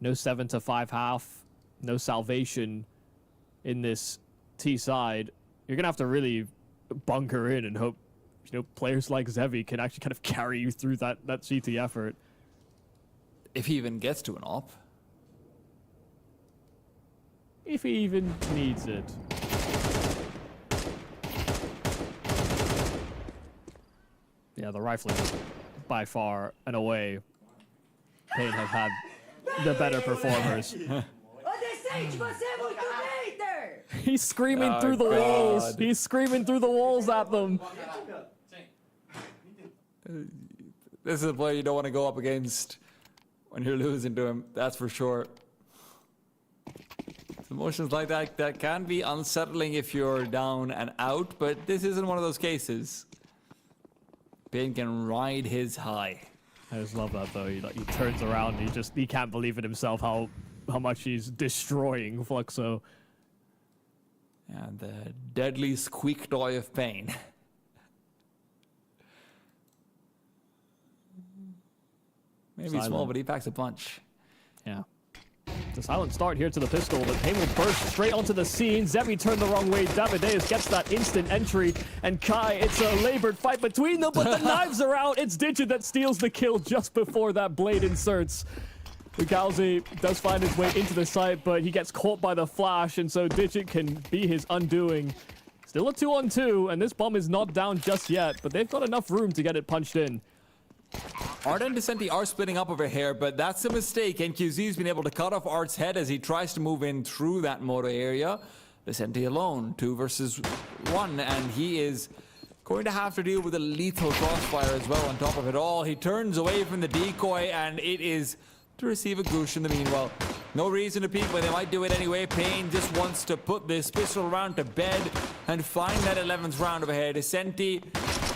No 7-5 half. No salvation in this T side. You're gonna have to really bunker in and hope, you know, players like Zevi can actually kind of carry you through that CT effort. If he even gets to an op. If he even needs it. Yeah, the rifling by far and away. Pain have had the better performers. He's screaming through the walls. He's screaming through the walls at them. This is a player you don't want to go up against when you're losing to him, that's for sure. Emotions like that can be unsettling if you're down and out, but this isn't one of those cases. Pain can ride his high. I just love that though. He turns around and he can't believe it himself how much he's destroying Fluxo. And the deadly squeak toy of Pain. Maybe Silent. small, but he packs a punch. Yeah. The silent start here to the pistol, but Pain will burst straight onto the scene. Zemi turned the wrong way. Davideus gets that instant entry. And Kai, it's a labored fight between them, but the knives are out. It's Digit that steals the kill just before that blade inserts. Gauzy does find his way into the site, but he gets caught by the flash, and so Digit can be his undoing. Still a 2-on-2, and this bomb is not down just yet, but they've got enough room to get it punched in. Art and Descenti are splitting up over here, but that's a mistake. NQZ's been able to cut off Art's head as he tries to move in through that moto area. Descenti alone, 2 versus 1, and he is going to have to deal with a lethal crossfire as well on top of it all. He turns away from the decoy, and it is to receive a goosh in the meanwhile. No reason to peek, but they might do it anyway. Pain just wants to put this pistol round to bed and find that 11th round over here. Descenti,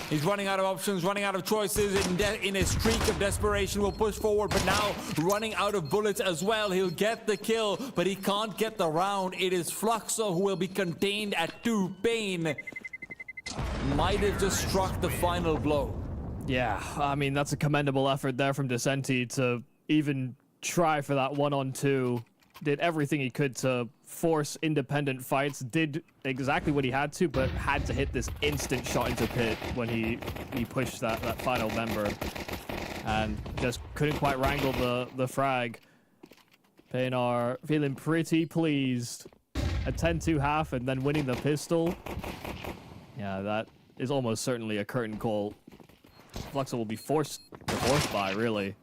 he's running out of options, running out of choices. In a streak of desperation, will push forward, but now running out of bullets as well. He'll get the kill, but he can't get the round. It is Fluxo who will be contained at 2. Pain might have just struck the final blow. Yeah, I mean, that's a commendable effort there from Descenti to even try for that 1-on-2. Did everything he could to force independent fights. Did exactly what he had to, but had to hit this instant shot into pit when he pushed that final member. And just couldn't quite wrangle the frag. Pain are feeling pretty pleased. A 10-2 half and then winning the pistol. Yeah, that is almost certainly a curtain call. Fluxo will be forced to force buy, really.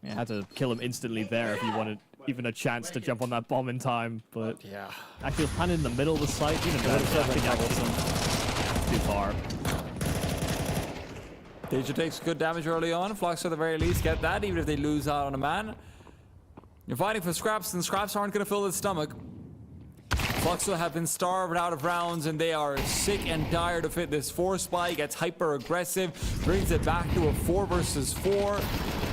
Yeah, had to kill him instantly there if he wanted even a chance to jump on that bomb in time, but yeah. Actually, it was planted in the middle of the site. Even better. Too far. Deja takes good damage early on. Fluxo at the very least get that, even if they lose out on a man. You're fighting for scraps, and scraps aren't going to fill his stomach. Fluxo have been starved out of rounds, and they are sick and tired of it. This force spy gets hyper aggressive, brings it back to a 4 versus 4.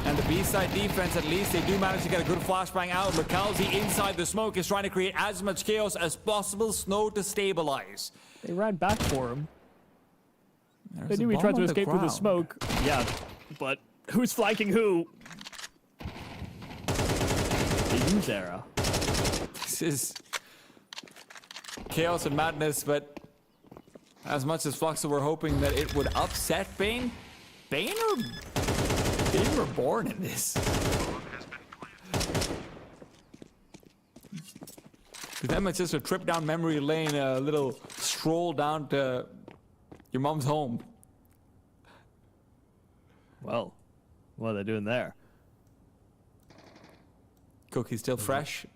And the B-side defense, at least, they do manage to get a good flashbang out. Lukowski inside the smoke is trying to create as much chaos as possible. Snow to stabilize. They ran back for him. They knew he tried to escape through the smoke. Yeah, but who's flanking who? The use era. This is chaos and madness, but as much as Fluxo were hoping that it would upset Pain, Pain were born in this. To them, it's just a trip down memory lane, a little stroll down to your mom's home. Well, what are they doing there? Cookie's still fresh.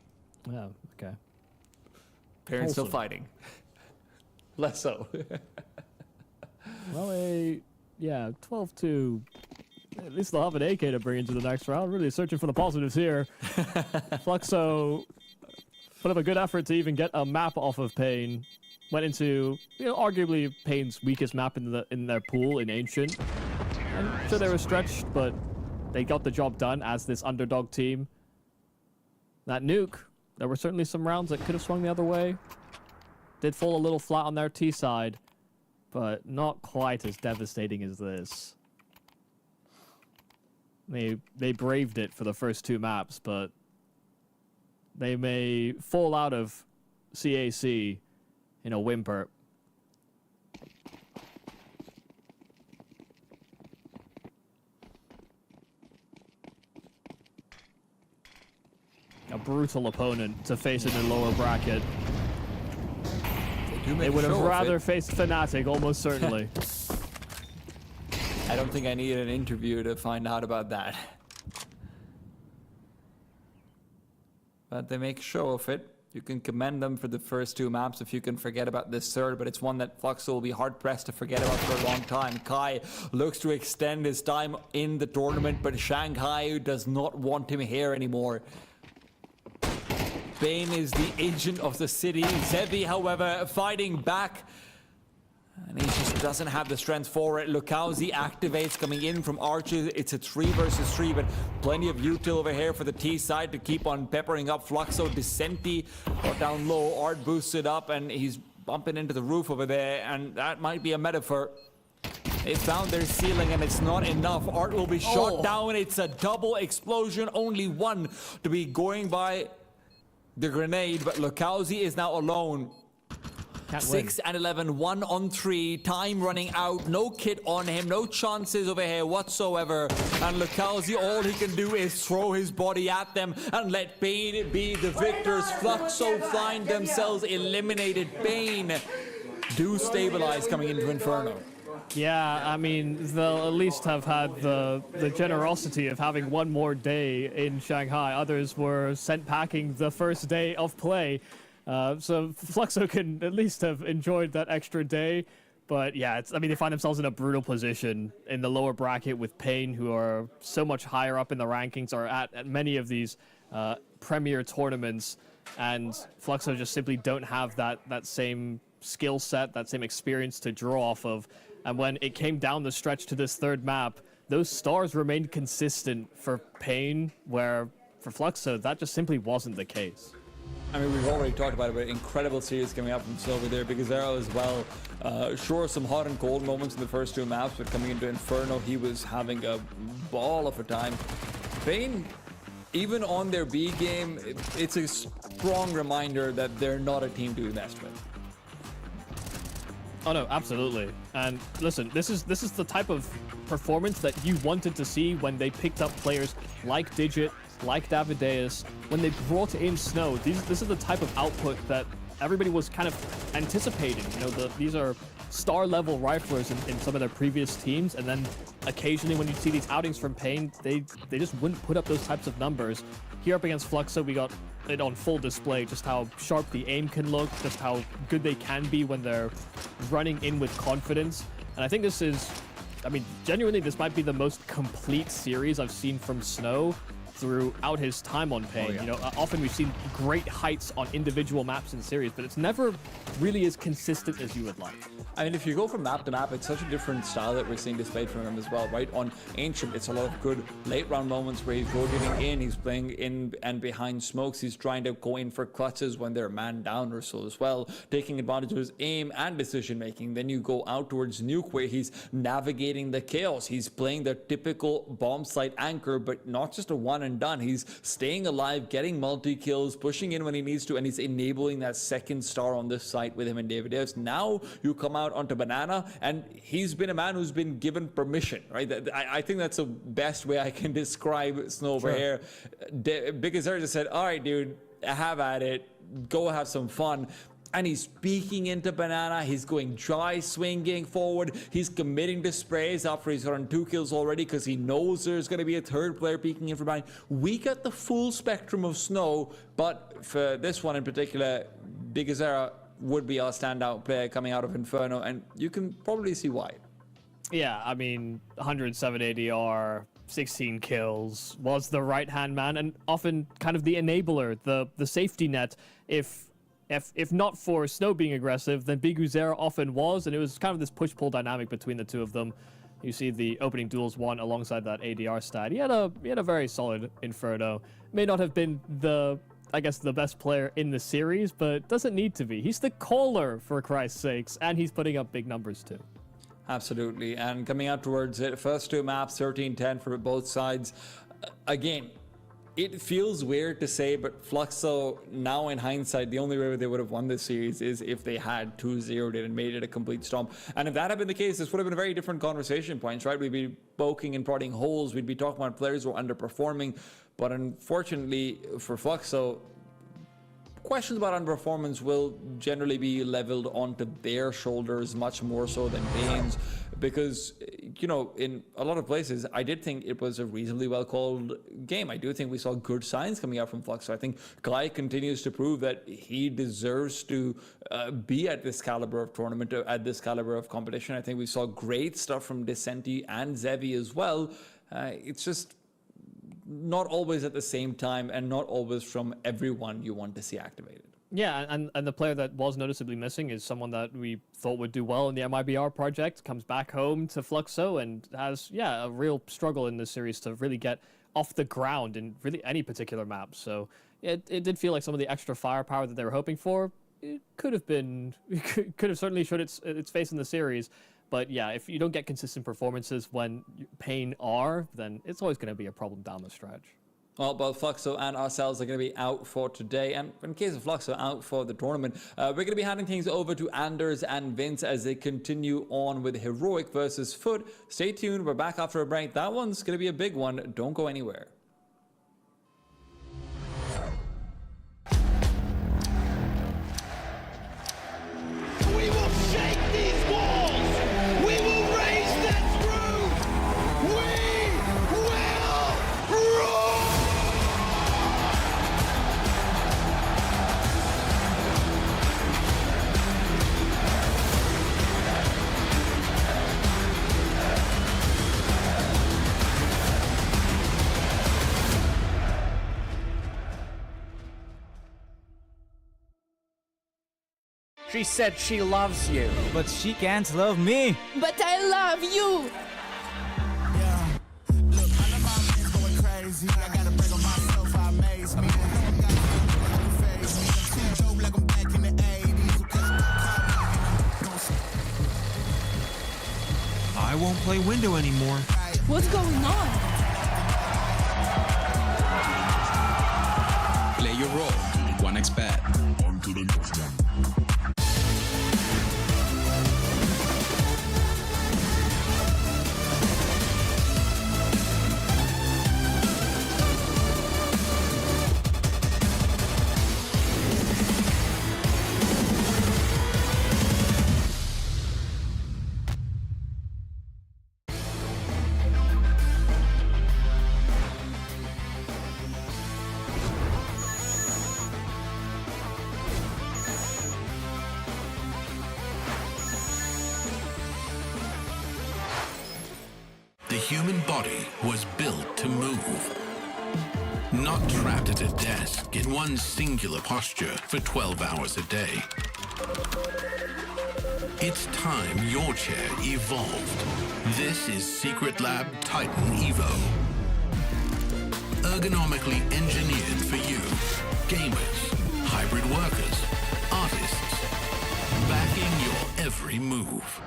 Yeah, okay. Parents still fighting. Less so. Well, 12-2. At least they'll have an AK to bring into the next round. Really searching for the positives here. Fluxo put up a good effort to even get a map off of Pain. Went into, arguably Pain's weakest map in their pool in Ancient. I'm sure they were stretched, but they got the job done as this underdog team. That nuke, there were certainly some rounds that could have swung the other way. Did fall a little flat on their T side, but not quite as devastating as this. They braved it for the first 2 maps, but they may fall out of CAC in a whimper. A brutal opponent to face in the lower bracket. They would have rather faced Fnatic, almost certainly. I don't think I need an interview to find out about that. But they make a show of it. You can commend them for the first 2 maps if you can forget about this third, but it's one that Fluxo will be hard-pressed to forget about for a long time. Kai looks to extend his time in the tournament, but Shanghai does not want him here anymore. Bane is the agent of the city. Zevi, however, fighting back. And he just doesn't have the strength for it. Lukowski activates coming in from Archer. It's a 3 versus 3, but plenty of util over here for the T side to keep on peppering up Fluxo. Descenti got down low. Art boosted up, and he's bumping into the roof over there, and that might be a metaphor. They found their ceiling, and it's not enough. Art will be shot down. It's a double explosion. Only one to be going by the grenade, but Lukowski is now alone. 6 and 11, 1 on 3, time running out, no kit on him, no chances over here whatsoever. And Lukowski, all he can do is throw his body at them and let Bane be the victors. Fluxo find themselves eliminated. Bane do stabilize coming into Inferno. Yeah, I mean, they'll at least have had the generosity of having one more day in Shanghai. Others were sent packing the first day of play. So Fluxo can at least have enjoyed that extra day. But yeah, I mean, they find themselves in a brutal position in the lower bracket with Pain, who are so much higher up in the rankings, or at many of these premier tournaments. And Fluxo just simply don't have that same skill set, that same experience to draw off of. And when it came down the stretch to this third map, those stars remained consistent for Pain, where for Fluxo, that just simply wasn't the case. I mean, we've already talked about it, but incredible series coming up from Silver there. Because Arrow as well, sure, some hot and cold moments in the first 2 maps, but coming into Inferno, he was having a ball of a time. Bane, even on their B game, it's a strong reminder that they're not a team to be messed with. Oh no, absolutely. And listen, this is the type of performance that you wanted to see when they picked up players like Digit, like Davideus, when they brought in Snow. This is the type of output that everybody was kind of anticipating. You know, these are star-level riflers in some of their previous teams, and then occasionally when you see these outings from Pain, they just wouldn't put up those types of numbers. Here up against Fluxo, we got it on full display, just how sharp the aim can look, just how good they can be when they're running in with confidence. And I think this is, I mean, genuinely, this might be the most complete series I've seen from Snow throughout his time on Pain. You know, often we've seen great heights on individual maps in series, but it's never really as consistent as you would like. I mean, if you go from map to map, it's such a different style that we're seeing displayed from him as well, right? On Ancient, it's a lot of good late round moments where he's rotating in, he's playing in and behind smokes, he's trying to go in for clutches when they're man down or so as well, taking advantage of his aim and decision making. Then you go out towards Nuke, where he's navigating the chaos. He's playing the typical bomb site anchor, but not just a one and done. He's staying alive, getting multi-kills, pushing in when he needs to, and he's enabling that second star on this site with him and Davideus. Now you come out onto Banana, and he's been a man who's been given permission, right? I think that's the best way I can describe Snow over here. Because they just said, all right, dude, have at it, go have some fun. And he's peeking into Banana, he's going dry swinging forward, he's committing to sprays after he's gotten 2 kills already because he knows there's going to be a third player peeking in from behind. We got the full spectrum of Snow, but for this one in particular, Digazera would be our standout player coming out of Inferno, and you can probably see why. Yeah, I mean, 107 ADR, 16 kills, was the right-hand man, and often kind of the enabler, the safety net. If not for Snow being aggressive, then Biguzera often was, and it was kind of this push-pull dynamic between the two of them. You see the opening duels won alongside that ADR stat. He had a very solid Inferno. May not have been I guess the best player in the series, but doesn't need to be. He's the caller, for Christ's sakes, and he's putting up big numbers too. Absolutely, and coming out towards it, first 2 maps, 13-10 for both sides. Again, it feels weird to say, but Fluxo, now in hindsight, the only way they would have won this series is if they had 2-0'd it and made it a complete stomp. And if that had been the case, this would have been a very different conversation points, right? We'd be poking and prodding holes. We'd be talking about players who are underperforming. But unfortunately for Fluxo, questions about underperformance will generally be leveled onto their shoulders much more so than Bane's, because, you know, in a lot of places, I did think it was a reasonably well-called game. I do think we saw good signs coming out from Fluxo. I think Guy continues to prove that he deserves to be at this caliber of tournament, at this caliber of competition. I think we saw great stuff from Descenti and Zevi as well. It's just not always at the same time and not always from everyone you want to see activated. Yeah, and the player that was noticeably missing is someone that we thought would do well in the MIBR project, comes back home to Fluxo and has, yeah, a real struggle in this series to really get off the ground in really any particular map. So it did feel like some of the extra firepower that they were hoping for, it could have certainly showed its face in the series. But yeah, if you don't get consistent performances when Pain are, then it's always going to be a problem down the stretch. Well, both Fluxo and ourselves are going to be out for today. And in case of Fluxo out for the tournament, we're going to be handing things over to Anders and Vince as they continue on with Heroic versus FUT. Stay tuned. We're back after a break. That one's going to be a big one. Don't go anywhere. We will shake these walls! We will raise this roof! We will roar! She said she loves you, but she can't love me. But I love you. Yeah. Look, I know my man's going crazy. I gotta break on myself, I amaze me. Too dope like I'm back in the 80s. I won't play window anymore. What's going on? Play your role. 1xbet. On to the next one. The human body was built to move. Not trapped at a desk in one singular posture for 12 hours a day. It's time your chair evolved. This is Secret Lab Titan Evo. Ergonomically engineered for you. Gamers, hybrid workers, artists. Backing your every move.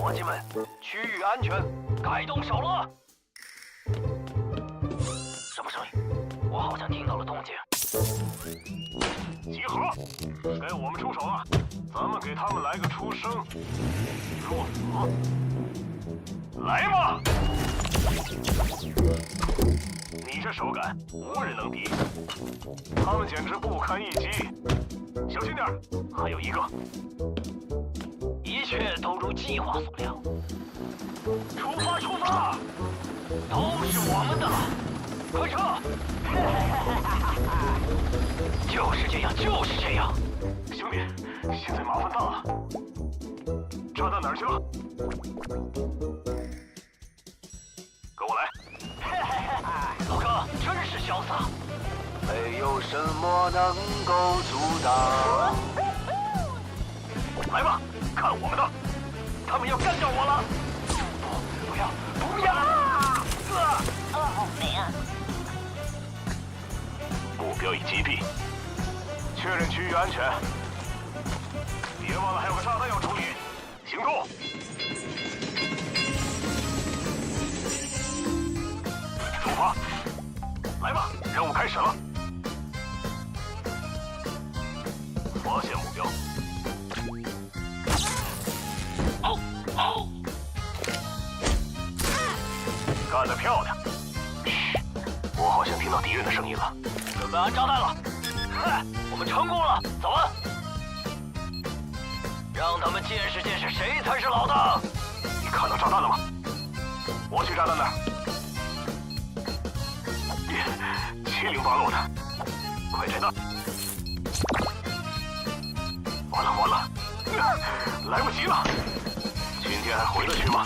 伙计们，区域安全，该动手了。什么声音？我好像听到了动静。集合，该我们出手了。咱们给他们来个出生入死。来吧！你这手感，无人能敌。他们简直不堪一击。小心点，还有一个。一切都如计划所料。出发，出发！都是我们的，快撤！就是这样，就是这样。兄弟，现在麻烦大了。炸弹哪儿去了？跟我来。老哥，真是潇洒。没有什么能够阻挡。来吧，看我们的！他们要干掉我了！不要，不要！好美啊！目标已击毙，确认区域安全。别忘了还有个炸弹要处理。行动！出发！来吧，任务开始了。发现目标。干得漂亮！嘘，我好像听到敌人的声音了。准备安炸弹了。嗨，我们成功了，走啊！让他们见识见识谁才是老大！你看到炸弹了吗？我去炸弹那儿。七零八落的，快拆弹！完了完了，来不及了！今天还回得去吗？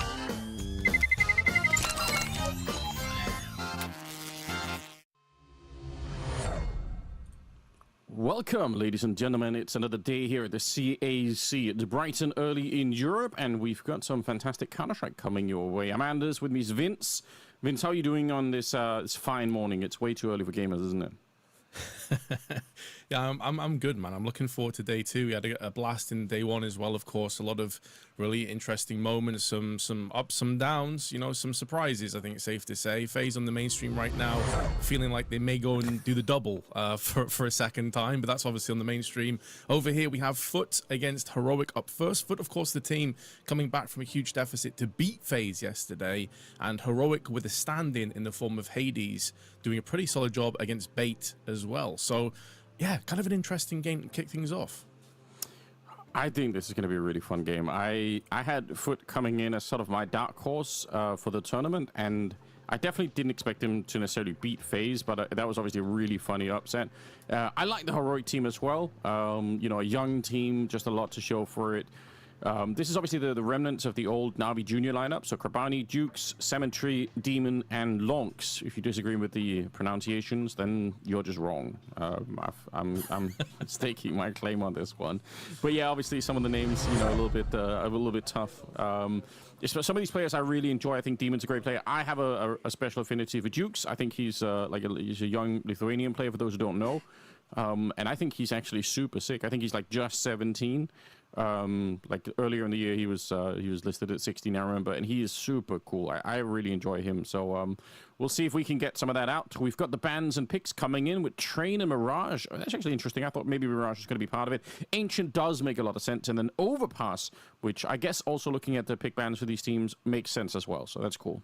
Welcome, ladies and gentlemen. It's another day here at the CAC. It's bright and early in Europe, and we've got some fantastic Counter-Strike coming your way. I'm Anders, with me is Vince. Vince, how are you doing on this fine morning? It's way too early for gamers, isn't it? Yeah, I'm good, man. I'm looking forward to day two. We had a blast in day one as well, of course. A lot of really interesting moments, some ups, some downs, you know, some surprises, I think it's safe to say. FaZe on the mainstream right now, feeling like they may go and do the double for a second time, but that's obviously on the mainstream. Over here, we have FUT against Heroic up first. FUT, of course, the team coming back from a huge deficit to beat FaZe yesterday, and Heroic with a stand-in the form of Hades, doing a pretty solid job against Bait as well. So, yeah, kind of an interesting game to kick things off. I think this is going to be a really fun game. I had FUT coming in as sort of my dark horse for the tournament, and I definitely didn't expect him to necessarily beat FaZe, but that was obviously a really funny upset. I like the Heroic team as well. You know, a young team, just a lot to show for it. This is obviously the remnants of the old Na'Vi Junior lineup. So Krabani, Dukes, Cemetery, Demon, and Lonks. If you disagree with the pronunciations, then you're just wrong. I'm staking my claim on this one. But yeah, obviously some of the names, you know, a little bit tough. Some of these players I really enjoy. I think Demon's a great player. I have a special affinity for Dukes. I think he's he's a young Lithuanian player, for those who don't know. And I think he's actually super sick. I think he's like just 17. Like earlier in the year, he was listed at 16, I remember, and he is super cool. I really enjoy him. So we'll see if we can get some of that out. We've got the bans and picks coming in with Train and Mirage. That's actually interesting. I thought maybe Mirage was going to be part of it. Ancient does make a lot of sense, and then Overpass, which I guess also looking at the pick bans for these teams makes sense as well. So that's cool.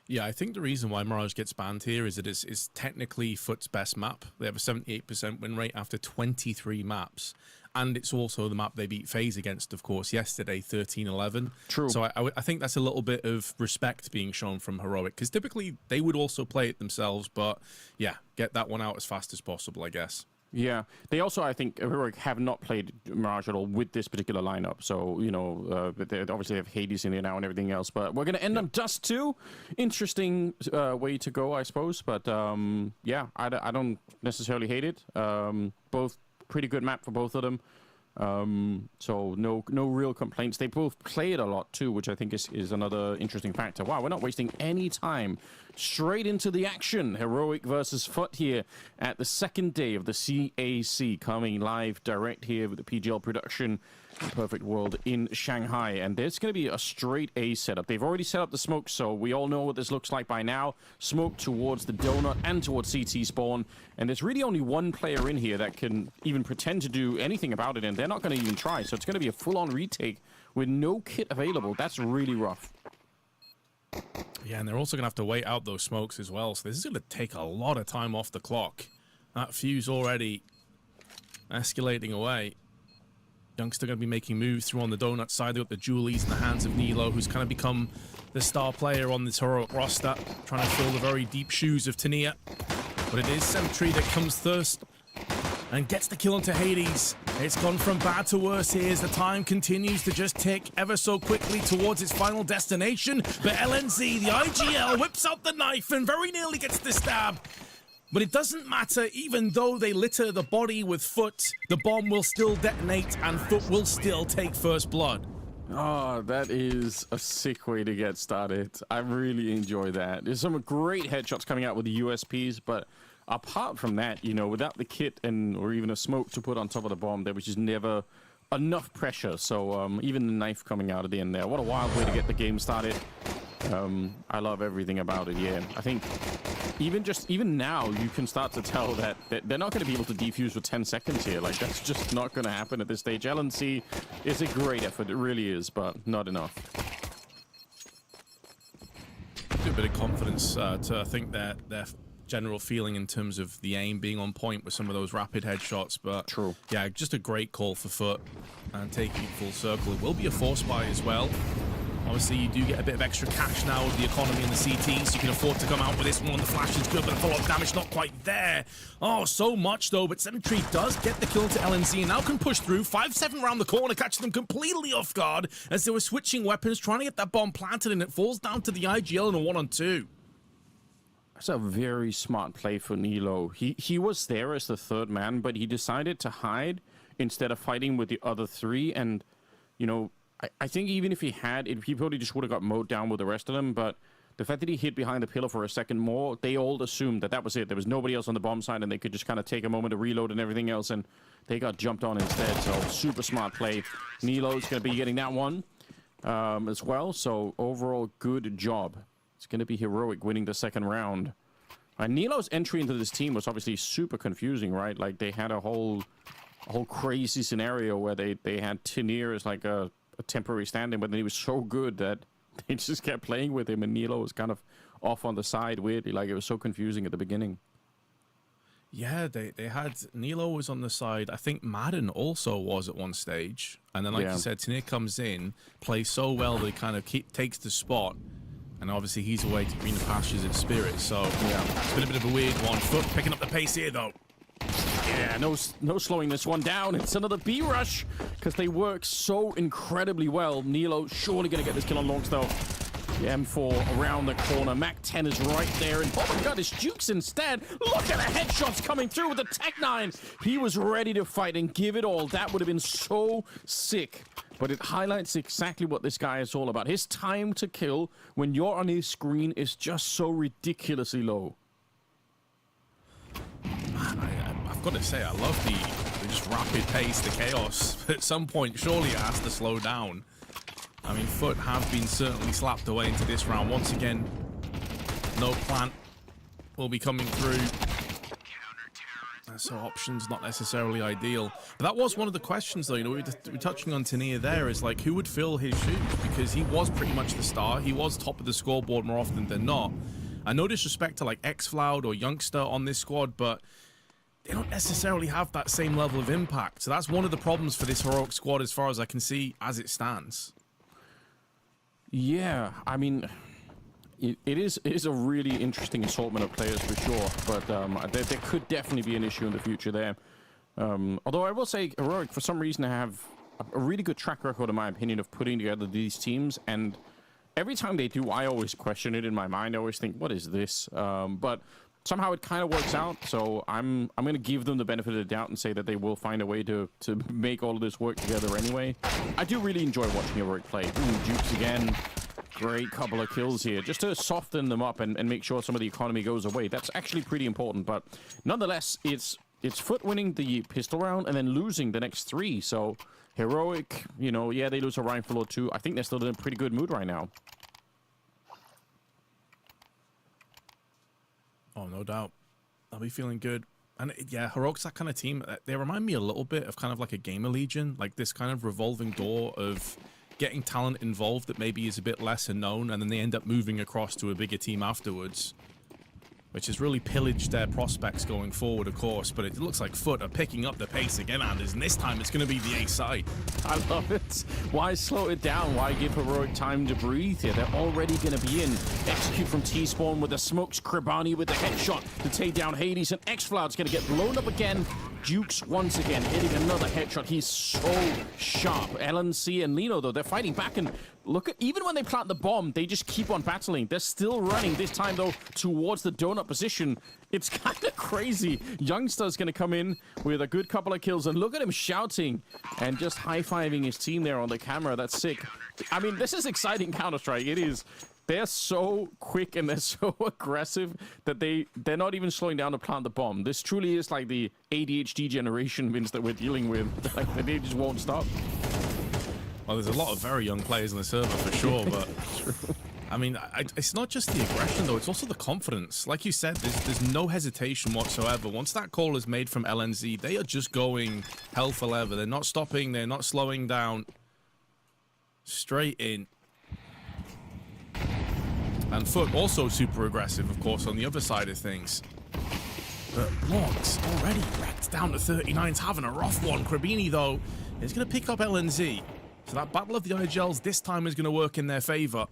Yeah, I think the reason why Mirage gets banned here is that it's technically FUT's best map. They have a 78% win rate after 23 maps. And it's also the map they beat FaZe against, of course, yesterday, 13-11. True. So I think that's a little bit of respect being shown from Heroic, because typically they would also play it themselves. But yeah, get that one out as fast as possible, I guess. Yeah, they also, I think, Heroic have not played Mirage at all with this particular lineup. So, you know, they obviously have Hades in there now and everything else. But we're going to end on Dust 2. Interesting way to go, I suppose. But, yeah, I don't necessarily hate it. Both pretty good map for both of them. So no real complaints. They both play it a lot, too, which I think is another interesting factor. Wow, we're not wasting any time. Straight into the action. Heroic versus FUT here at the second day of the CAC, coming live direct here with the PGL production Perfect World in Shanghai. And there's going to be a straight A setup. They've already set up the smoke, so we all know what this looks like by now. Smoke towards the donut and towards CT spawn. And there's really only one player in here that can even pretend to do anything about it, and they're not going to even try. So it's going to be a full-on retake with no kit available. That's really rough. Yeah, and they're also going to have to wait out those smokes as well. So this is going to take a lot of time off the clock. That fuse already escalating away. Youngster going to be making moves through on the donut side. They've got the Julies in the hands of Nilo, who's kind of become the star player on this Heroic roster, trying to fill the very deep shoes of Tania. But it is Sentry that comes first and gets the kill onto Hades. It's gone from bad to worse here as the time continues to just tick ever so quickly towards its final destination. But LNZ, the IGL, whips out the knife and very nearly gets the stab. But it doesn't matter, even though they litter the body with FUT, the bomb will still detonate and FUT will still take first blood. Oh, that is a sick way to get started. I really enjoy that. There's some great headshots coming out with the USPs, but apart from that, you know, without the kit or even a smoke to put on top of the bomb, there was just never enough pressure. So even the knife coming out at the end there, what a wild way to get the game started. I love everything about it. Yeah, I think even now you can start to tell that they're not going to be able to defuse with 10 seconds here. Like, that's just not going to happen at this stage. LNC is a great effort, it really is, but not enough. A bit of confidence to think that their general feeling in terms of the aim being on point with some of those rapid headshots, but true. Yeah, just a great call for FUT and taking it full circle. It will be a force buy as well. Obviously, you do get a bit of extra cash now with the economy and the CT, so you can afford to come out with this one. The flash is good, but the follow-up damage not quite there. Oh, so much, though. But Sentry does get the kill to LNZ and now can push through. 5-7 round the corner, catches them completely off guard as they were switching weapons, trying to get that bomb planted, and it falls down to the IGL in a 1-on-2. That's a very smart play for Nilo. He was there as the third man, but he decided to hide instead of fighting with the other three. And, you know, I think even if he probably just would have got mowed down with the rest of them. But the fact that he hid behind the pillar for a second more, they all assumed that was it. There was nobody else on the bomb side, and they could just kind of take a moment to reload and everything else, and they got jumped on instead. So super smart play. Nilo's going to be getting that one as well. So overall, good job. It's going to be Heroic winning the second round. Nilo's entry into this team was obviously super confusing, right? Like, they had a whole crazy scenario where they had Tinir as like a temporary stand-in, but then he was so good that they just kept playing with him, and Nilo was kind of off on the side weirdly. Like, it was so confusing at the beginning. Yeah, they had Nilo was on the side. I think Madden also was at one stage, and then like you said, Tinir comes in, plays so well that he kind of takes the spot. And obviously he's away to greener pastures in spirit, so it's been a bit of a weird one. FUT picking up the pace here, though. Yeah, no slowing this one down. It's another B rush because they work so incredibly well. Nilo surely going to get this kill on Longs, though. The M4 around the corner. Mac 10 is right there, and oh my god, it's Jukes instead. Look at the headshots coming through with the Tech 9. He was ready to fight and give it all. That would have been so sick. But it highlights exactly what this guy is all about. His time to kill when you're on his screen is just so ridiculously low. Man, I've got to say, I love the just rapid pace, the chaos. But at some point, surely it has to slow down. I mean, FUT have been certainly slapped away into this round. Once again, no plant will be coming through. So options not necessarily ideal. But that was one of the questions, though. You know, we were touching on Tinir there, is like, who would fill his shoes? Because he was pretty much the star. He was top of the scoreboard more often than not. And no disrespect to like excl or Youngster on this squad, but they don't necessarily have that same level of impact. So that's one of the problems for this Heroic squad, as far as I can see, as it stands. Yeah, I mean, it is a really interesting assortment of players for sure, but there could definitely be an issue in the future there. Although I will say, Heroic, for some reason, have a really good track record, in my opinion, of putting together these teams, and every time they do, I always question it in my mind. I always think, what is this? But somehow it kind of works out, so I'm going to give them the benefit of the doubt and say that they will find a way to make all of this work together anyway. I do really enjoy watching Heroic play. Ooh, Jukes again. Great couple of kills here, just to soften them up and make sure some of the economy goes away. That's actually pretty important, but nonetheless, it's FUT winning the pistol round and then losing the next three. So Heroic, you know, yeah, they lose a rifle or two. I think they're still in a pretty good mood right now. Oh, no doubt. They'll be feeling good. And yeah, Heroic's that kind of team. They remind me a little bit of kind of like a GamerLegion, like this kind of revolving door of getting talent involved that maybe is a bit lesser known, and then they end up moving across to a bigger team afterwards, which has really pillaged their prospects going forward, of course. But it looks like FUT are picking up the pace again, Anders, and this time it's going to be the A side. I love it. Why slow it down? Why give Heroic time to breathe here? They're already going to be in. Execute from T-Spawn with the smokes. Kribani with the headshot to take down Hades, and X-Cloud's going to get blown up again. Jukes once again hitting another headshot. He's so sharp. LNC and Lino, though, they're fighting back, and look at, even when they plant the bomb, they just keep on battling. They're still running, this time though towards the donut position. It's kind of crazy. Youngster's gonna come in with a good couple of kills, and look at him shouting and just high-fiving his team there on the camera. That's sick. I mean, this is exciting Counter-Strike. It is. They're so quick and they're so aggressive that they're not even slowing down to plant the bomb. This truly is like the ADHD generation, Vince, that we're dealing with. Like, they just won't stop. Well, there's a lot of very young players on the server for sure, but I mean, it's not just the aggression though, it's also the confidence. Like you said, there's no hesitation whatsoever. Once that call is made from LNZ, they are just going hell for leather. They're not stopping, they're not slowing down. Straight in. And FUT also super aggressive, of course, on the other side of things. But Longs already wrecked down to 39's having a rough one. Kribini, though, is going to pick up LNZ. So that Battle of the Eye-Gels this time is going to work in their favor.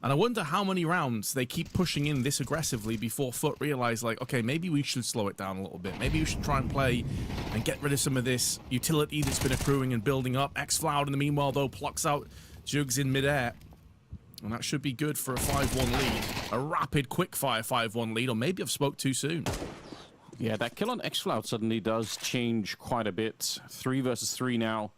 And I wonder how many rounds they keep pushing in this aggressively before FUT realize, like, okay, maybe we should slow it down a little bit. Maybe we should try and play and get rid of some of this utility that's been accruing and building up. excl in the meanwhile, though, plucks out Jugs in midair. And that should be good for a 5-1 lead. A rapid, quick-fire 5-1 lead, or maybe I've spoke too soon. Yeah, that kill on excl suddenly does change quite a bit. 3 versus 3 now.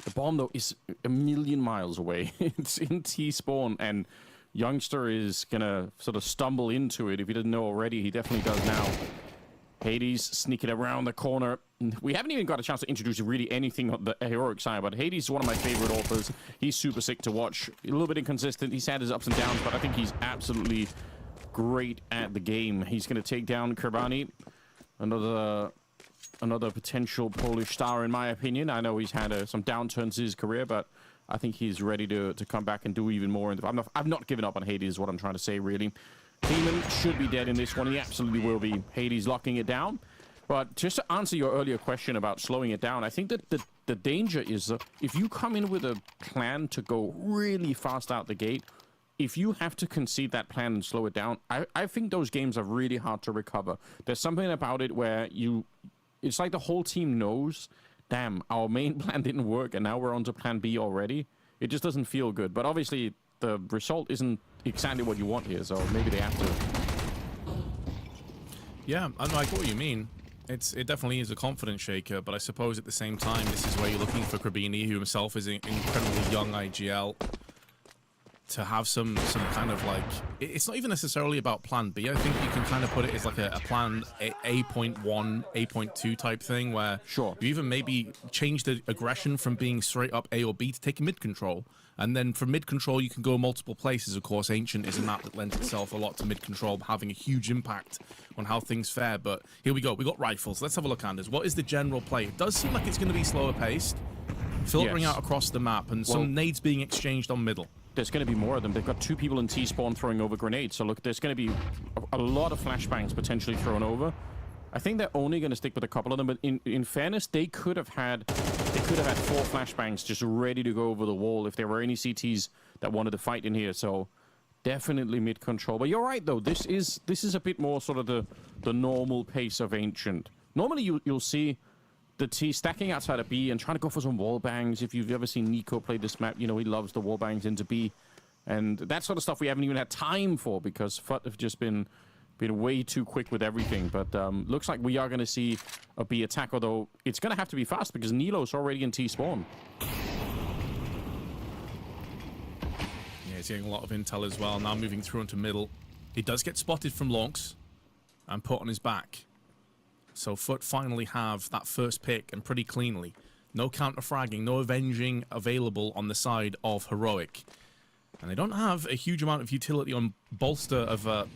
The bomb, though, is a million miles away. It's in T-spawn, and Youngster is going to sort of stumble into it. If he didn't know already, he definitely does now. Hades sneaking around the corner. We haven't even got a chance to introduce really anything on the heroic side, but Hades is one of my favorite authors. He's super sick to watch. A little bit inconsistent. He's had his ups and downs, but I think he's absolutely great at the game. He's going to take down Kerbani, another potential Polish star, in my opinion. I know he's had some downturns in his career, but I think he's ready to come back and do even more. I've not given up on Hades, is what I'm trying to say, really. Demon should be dead in this one. He absolutely will be. Hades locking it down. But just to answer your earlier question about slowing it down, I think that the danger is if you come in with a plan to go really fast out the gate, if you have to concede that plan and slow it down, I think those games are really hard to recover. There's something about it where it's like the whole team knows, damn, our main plan didn't work and now we're on to plan B already. It just doesn't feel good. But obviously, the result isn't exactly what you want here, so maybe they have to. Yeah, I get what you mean. It definitely is a confidence shaker, but I suppose at the same time, this is where you're looking for Krabini, who himself is an incredibly young IGL, to have some kind of like... It's not even necessarily about plan B. I think you can kind of put it as like a plan A.1, A.2 type thing, where sure, you even maybe change the aggression from being straight up A or B to take mid control. And then from mid control, you can go multiple places. Of course, Ancient is a map that lends itself a lot to mid control, having a huge impact on how things fare. But here we go. We got rifles. Let's have a look, Anders. What is the general play? It does seem like it's going to be slower paced, filtering out across the map, and some nades being exchanged on middle. There's going to be more of them. They've got 2 people in T-spawn throwing over grenades. So look, there's going to be a lot of flashbangs potentially thrown over. I think they're only going to stick with a couple of them, but in fairness, they could have had 4 flashbangs just ready to go over the wall if there were any CTs that wanted to fight in here. So definitely mid control. But you're right though. This is a bit more sort of the normal pace of Ancient. Normally you'll see the T stacking outside of B and trying to go for some wall bangs. If you've ever seen Nico play this map, you know he loves the wall bangs into B, and that sort of stuff we haven't even had time for because FUT have just been way too quick with everything. But looks like we are going to see a B attack, although it's going to have to be fast because Nilo's already in T-spawn. Yeah, he's getting a lot of intel as well. Now moving through into middle. He does get spotted from longs and put on his back. So FUT finally have that first pick, and pretty cleanly. No counter-fragging, no avenging available on the side of Heroic. And they don't have a huge amount of utility on bolster of, the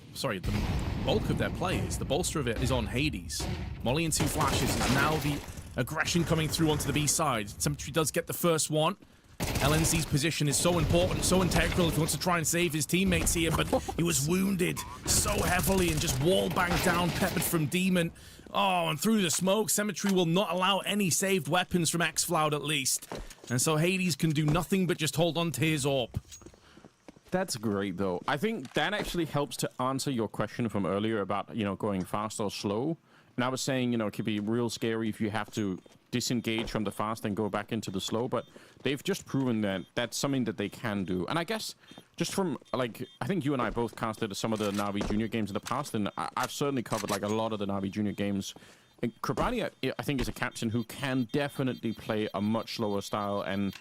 bulk of their players. The bolster of it is on Hades. Molly and 2 flashes is now the aggression coming through onto the B side. Symmetry does get the first one. LNC's position is so important, so integral if he wants to try and save his teammates here, but he was wounded so heavily and just wall banged down, peppered from Demon. Oh, and through the smoke, Symmetry will not allow any saved weapons from excl at least. And so Hades can do nothing but just hold on to his AWP. That's great, though. I think that actually helps to answer your question from earlier about, going fast or slow. And I was saying, it could be real scary if you have to disengage from the fast and go back into the slow, but they've just proven that that's something that they can do. And I guess just from, I think you and I both casted some of the Na'Vi Junior games in the past, and I've certainly covered, a lot of the Na'Vi Junior games. And Krabani, I think, is a captain who can definitely play a much slower style and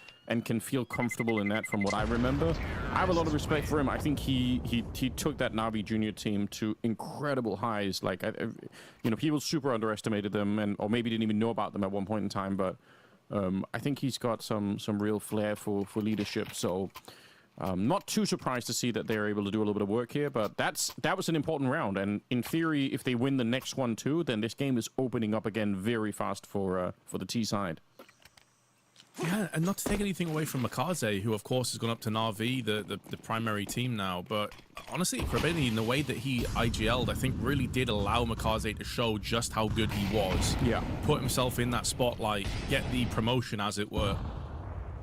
can feel comfortable in that from what I remember. I have a lot of respect for him. I think he took that Na'Vi Junior team to incredible highs. People super underestimated them or maybe didn't even know about them at one point in time, but I think he's got some real flair for leadership. So not too surprised to see that they're able to do a little bit of work here, but that was an important round. And in theory, if they win the next one too, then this game is opening up again very fast for the T side. Yeah, and not to take anything away from Makaze, who of course has gone up to Na'Vi, the primary team now, but honestly, Krabini, in the way that he IGL'd, I think really did allow Makaze to show just how good he was. Yeah. Put himself in that spotlight, get the promotion, as it were.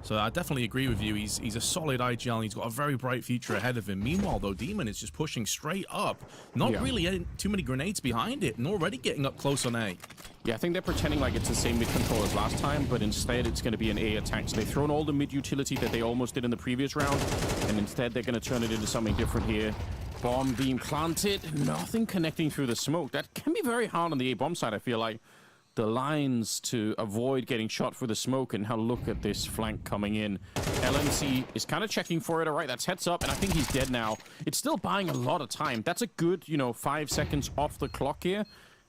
So I definitely agree with you. He's a solid IGL, and he's got a very bright future ahead of him. Meanwhile, though, Demon is just pushing straight up. Not really too many grenades behind it, and already getting up close on A. Yeah, I think they're pretending like it's the same mid control as last time, but instead it's going to be an A attack. So they've thrown all the mid utility that they almost did in the previous round, and instead they're going to turn it into something different here. Bomb being planted, nothing connecting through the smoke. That can be very hard on the A bomb side, I feel like. The lines to avoid getting shot through the smoke, and now look at this flank coming in. LNC is kind of checking for it. All right, that's heads up, and I think he's dead now. It's still buying a lot of time. That's a good, 5 seconds off the clock here.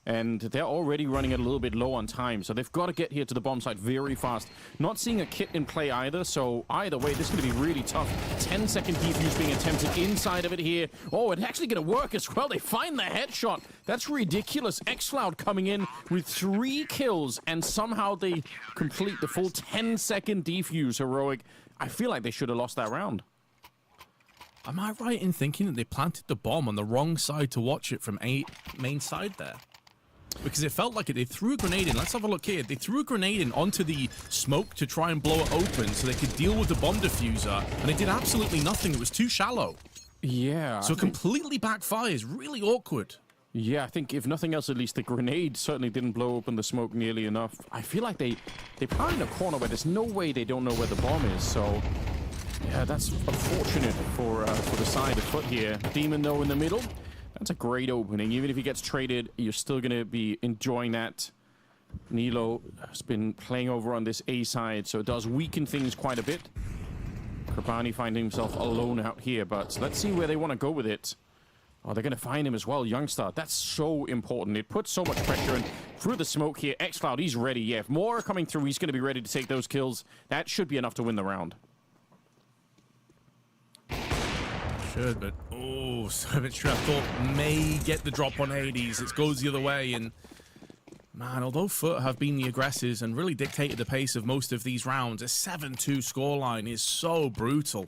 And they're already running it a little bit low on time, so they've got to get here to the bomb site very fast. Not seeing a kit in play either, so either way, this is going to be really tough. 10-second defuse being attempted inside of it here. Oh, it's actually going to work as well. They find the headshot. That's ridiculous. excl coming in with 3 kills, and somehow they complete the full 10-second defuse. Heroic. I feel like they should have lost that round. Am I right in thinking that they planted the bomb on the wrong side to watch it from main side there? Because it felt like it. They threw a grenade in. Let's have a look here. They threw a grenade in onto the smoke to try and blow it open so they could deal with the bomb diffuser, and it did absolutely nothing. It was too shallow. Yeah. So it completely backfires. Really awkward. Yeah, I think if nothing else, at least the grenade certainly didn't blow open the smoke nearly enough. I feel like they planted in a corner where there's no way they don't know where the bomb is. So yeah, that's unfortunate for the side of FUT here. Demon though in the middle. That's a great opening. Even if he gets traded, you're still going to be enjoying that. Nilo has been playing over on this A side, so it does weaken things quite a bit. Krabani finding himself alone out here, but let's see where they want to go with it. Oh, they're going to find him as well, Youngstar. That's so important. It puts so much pressure in through the smoke here. excl, he's ready. Yeah, if more are coming through, he's going to be ready to take those kills. That should be enough to win the round. Should, but oh, Savage I thought may get the drop on Hades. It goes the other way, and man, although FUT have been the aggressors and really dictated the pace of most of these rounds, a 7-2 scoreline is so brutal.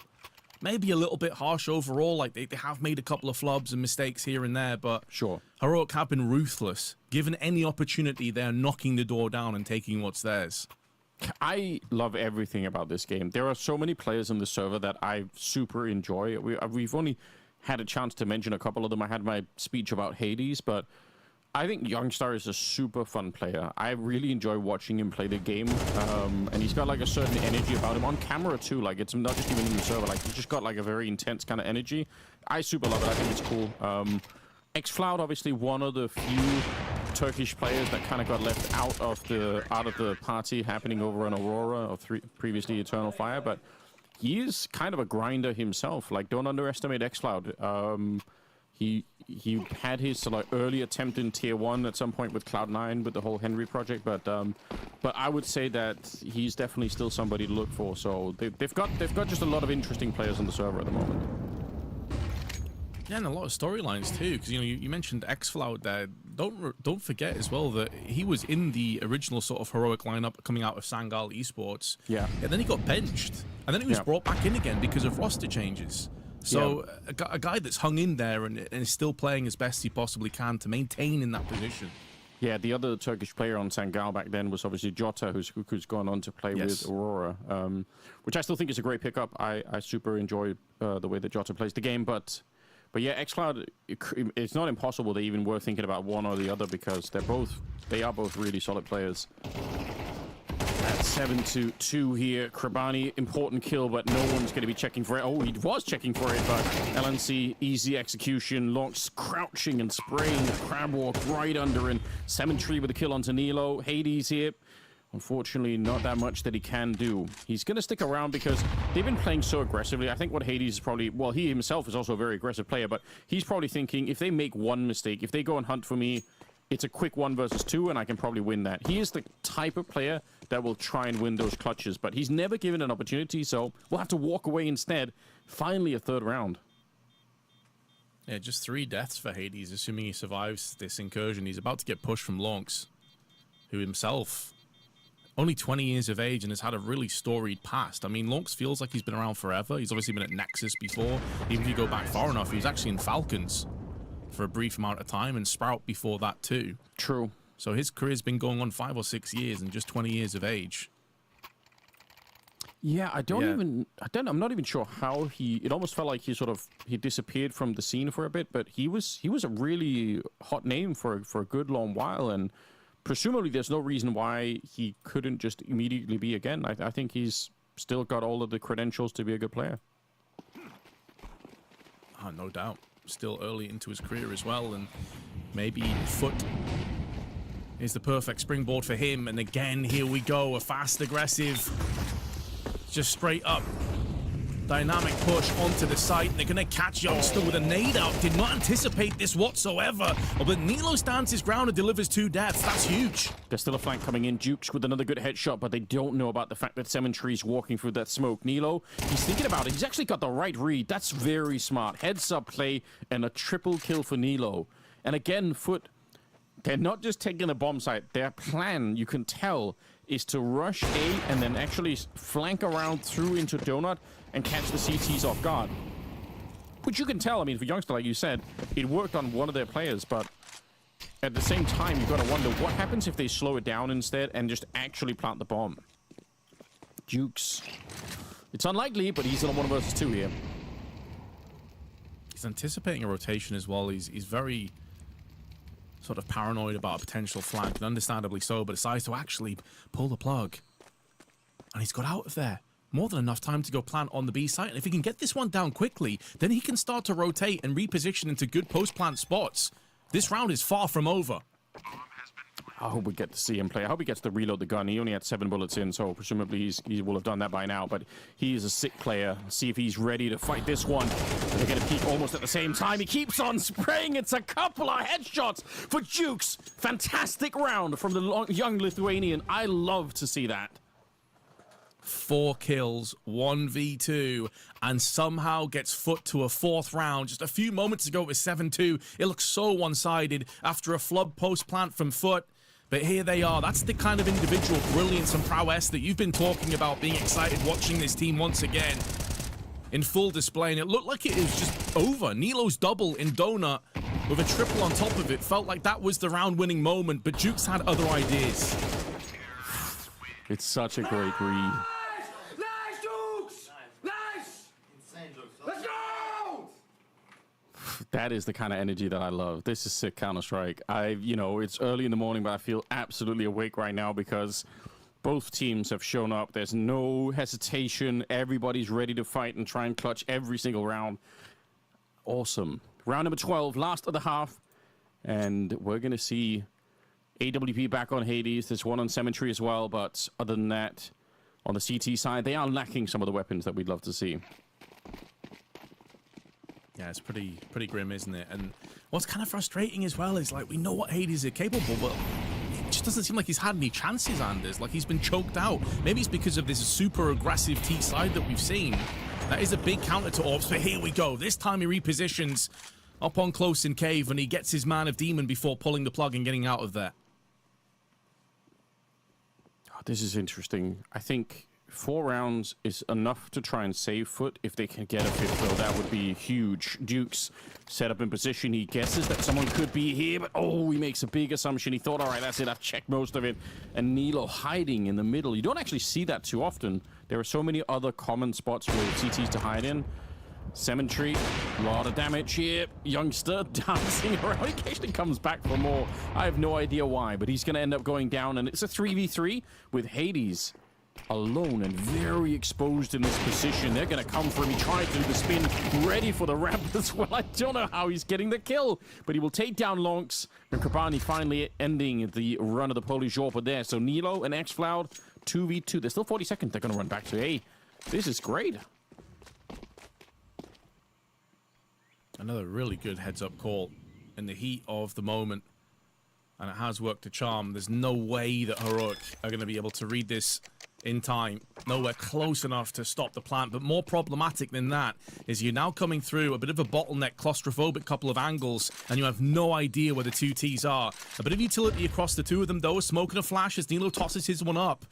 Maybe a little bit harsh overall, like they have made a couple of flubs and mistakes here and there, but sure, Heroic have been ruthless. Given any opportunity, they're knocking the door down and taking what's theirs. I love everything about this game. There are so many players on the server that I super enjoy. We've only had a chance to mention a couple of them. I had my speech about Hades, but I think Youngstar is a super fun player. I really enjoy watching him play the game, and he's got like a certain energy about him on camera too. Like it's not just even in the server. Like he's just got like a very intense kind of energy. I super love it. I think it's cool. excl, obviously one of the few Turkish players that kind of got left out of the party happening over on Aurora, or previously Eternal Fire, but he is kind of a grinder himself. Like, don't underestimate excl. He had his early attempt in Tier 1 at some point with Cloud9 with the whole Henry project, but I would say that he's definitely still somebody to look for. So they've got just a lot of interesting players on the server at the moment. Yeah, and a lot of storylines too, because you mentioned excl out there. Don't forget as well that he was in the original sort of Heroic lineup coming out of Single Esports. Yeah. And then he got benched, and then he was brought back in again because of roster changes. So a guy that's hung in there and is still playing as best he possibly can to maintain in that position. Yeah, the other Turkish player on Sangal back then was obviously Jota, who's gone on to play with Aurora, which I still think is a great pickup. I super enjoy the way that Jota plays the game, but yeah, excl, it's not impossible they even were thinking about one or the other, because they are both really solid players. That's 7-2 here. Krabani, important kill, but no one's going to be checking for it. Oh, he was checking for it, but LNC, easy execution. Lonks crouching and spraying the crab walk right under, and 7-3 with a kill onto Nilo. Hades here. Unfortunately, not that much that he can do. He's going to stick around because they've been playing so aggressively. I think what Hades is probably... Well, he himself is also a very aggressive player, but he's probably thinking, if they make one mistake, if they go and hunt for me, it's a quick 1 versus 2, and I can probably win that. He is the type of player that will try and win those clutches, but he's never given an opportunity, so we'll have to walk away instead. Finally, a third round. Yeah, just 3 deaths for Hades, assuming he survives this incursion. He's about to get pushed from Lonks, who himself... only 20 years of age and has had a really storied past. I mean, Lonks feels like he's been around forever. He's obviously been at Nexus before. Even if you go back far enough, he was actually in Falcons for a brief amount of time, and Sprout before that too. True. So his career's been going on 5 or 6 years and just 20 years of age. Yeah, I'm not even sure how it almost felt like he disappeared from the scene for a bit, but he was a really hot name for a good long while, and presumably there's no reason why he couldn't just immediately be again. I think he's still got all of the credentials to be a good player. Oh, no doubt. Still early into his career as well, and maybe FUT is the perfect springboard for him. And again, here we go, a fast, aggressive, just straight up dynamic push onto the site. They're going to catch Youngster with a nade out. Did not anticipate this whatsoever. But NiLo stands his ground and delivers 2 deaths. That's huge. There's still a flank coming in. Jukes with another good headshot, but they don't know about the fact that Sementry's walking through that smoke. NiLo, he's thinking about it. He's actually got the right read. That's very smart. Heads up play and a triple kill for NiLo. And again, FUT, they're not just taking the bomb site. Their plan, you can tell, is to rush A and then actually flank around through into Donut and catch the CTs off guard. Which you can tell, I mean, for Youngster, like you said, it worked on one of their players, but at the same time, you've got to wonder what happens if they slow it down instead and just actually plant the bomb. Jukes. It's unlikely, but he's on a 1 versus 2 here. He's anticipating a rotation as well. He's very sort of paranoid about a potential flank, and understandably so, but decides to actually pull the plug. And he's got out of there. More than enough time to go plant on the B site, and if he can get this one down quickly, then he can start to rotate and reposition into good post-plant spots. This round is far from over. I hope we get to see him play. I hope he gets to reload the gun. He only had 7 bullets in, so presumably he will have done that by now, but he is a sick player. See if he's ready to fight this one. They're going to peek almost at the same time. He keeps on spraying. It's a couple of headshots for Jukes. Fantastic round from the young Lithuanian. I love to see that. 4 kills, 1v2, and somehow gets FUT to a 4th round. Just a few moments ago, it was 7-2. It looks so one-sided after a flub post-plant from FUT. But here they are. That's the kind of individual brilliance and prowess that you've been talking about, being excited watching this team once again in full display. And it looked like it was just over. NiLo's double in Donut with a triple on top of it. Felt like that was the round-winning moment, but Jukes had other ideas. It's such a great read. Nice, Jukes! Nice! Insane, Jukes. Let's go! That is the kind of energy that I love. This is sick Counter-Strike. You know, it's early in the morning, but I feel absolutely awake right now because both teams have shown up. There's no hesitation. Everybody's ready to fight and try and clutch every single round. Awesome. Round number 12, last of the half. And we're going to see AWP back on Hades. There's one on Cemetery as well, but other than that, on the CT side, they are lacking some of the weapons that we'd love to see. Yeah, it's pretty grim, isn't it? And what's kind of frustrating as well is, like, we know what Hades is capable, but it just doesn't seem like he's had any chances, Anders. Like, he's been choked out. Maybe it's because of this super aggressive T side that we've seen. That is a big counter to Orbs, but here we go. This time he repositions up on close in Cave, and he gets his Man of Demon before pulling the plug and getting out of there. Oh, this is interesting. I think 4 rounds is enough to try and save FUT. If they can get a 5th, though, that would be huge. Dukes set up in position. He guesses that someone could be here, but oh, he makes a big assumption. He thought, all right, that's it. I've checked most of it. And NiLo hiding in the middle. You don't actually see that too often. There are so many other common spots for CTs to hide in. Cemetery, a lot of damage here. Youngster dancing around. He occasionally comes back for more. I have no idea why, but he's going to end up going down, and it's a 3v3 with Hades alone and very exposed in this position. They're going to come for him. He tried to do the spin, ready for the ramp as well. I don't know how he's getting the kill, but he will take down Lonks. And Krabani finally ending the run of the Polish Orpa there. So NiLo and xcloud, 2v2. There's still 40 seconds. They're going to run back to A. This is great. Another really good heads-up call in the heat of the moment. And it has worked a charm. There's no way that Heroic are going to be able to read this in time. Nowhere close enough to stop the plant. But more problematic than that is you're now coming through a bit of a bottleneck, claustrophobic couple of angles, and you have no idea where the 2 Ts are. A bit of utility across the 2 of them, though. A smoke and a flash as NiLo tosses his one up.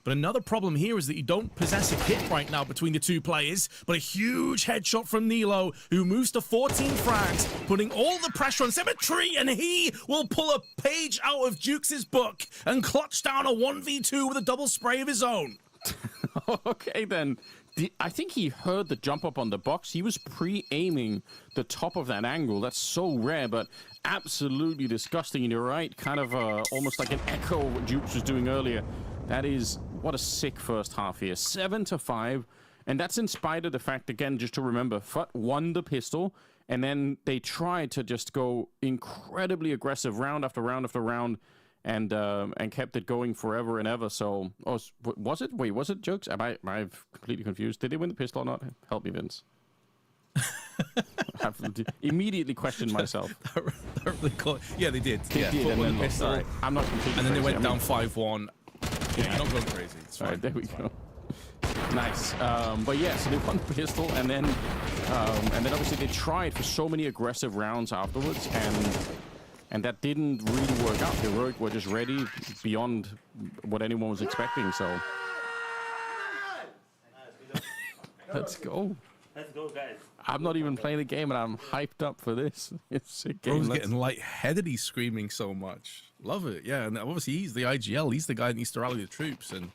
But another problem here is that you don't possess a hit right now between the 2 players, but a huge headshot from NiLo, who moves to 14 frags, putting all the pressure on Cemetery, and he will pull a page out of Jukes' book and clutch down a 1v2 with a double spray of his own. Okay, then. I think he heard the jump up on the box. He was pre-aiming the top of that angle. That's so rare, but absolutely disgusting. And you're right, kind of almost like an echo of what Jukes was doing earlier. That is, what a sick first half here. 7-5, and that's in spite of the fact, again, just to remember, FUT won the pistol, and then they tried to just go incredibly aggressive round after round after round, and kept it going forever and ever. So, was it? Wait, was it Jokes? I've completely confused. Did they win the pistol or not? Help me, Vince. I've immediately questioned myself. Yeah, they did. They did, and then lost. Right. I'm not completely. And then crazy. they went down 5-1. Yeah, you're not going crazy. It's fine. All right, there we go. Nice. But yeah, so they won the pistol, and then obviously they tried for so many aggressive rounds afterwards, and that didn't really work out. Heroic were just ready beyond what anyone was expecting, so. Let's go. Let's go, guys. I'm not even playing the game, and I'm hyped up for this. It's a game. Bro's getting lightheaded. He's screaming so much. Love it. Yeah, and obviously he's the IGL. He's the guy that needs to rally the troops. And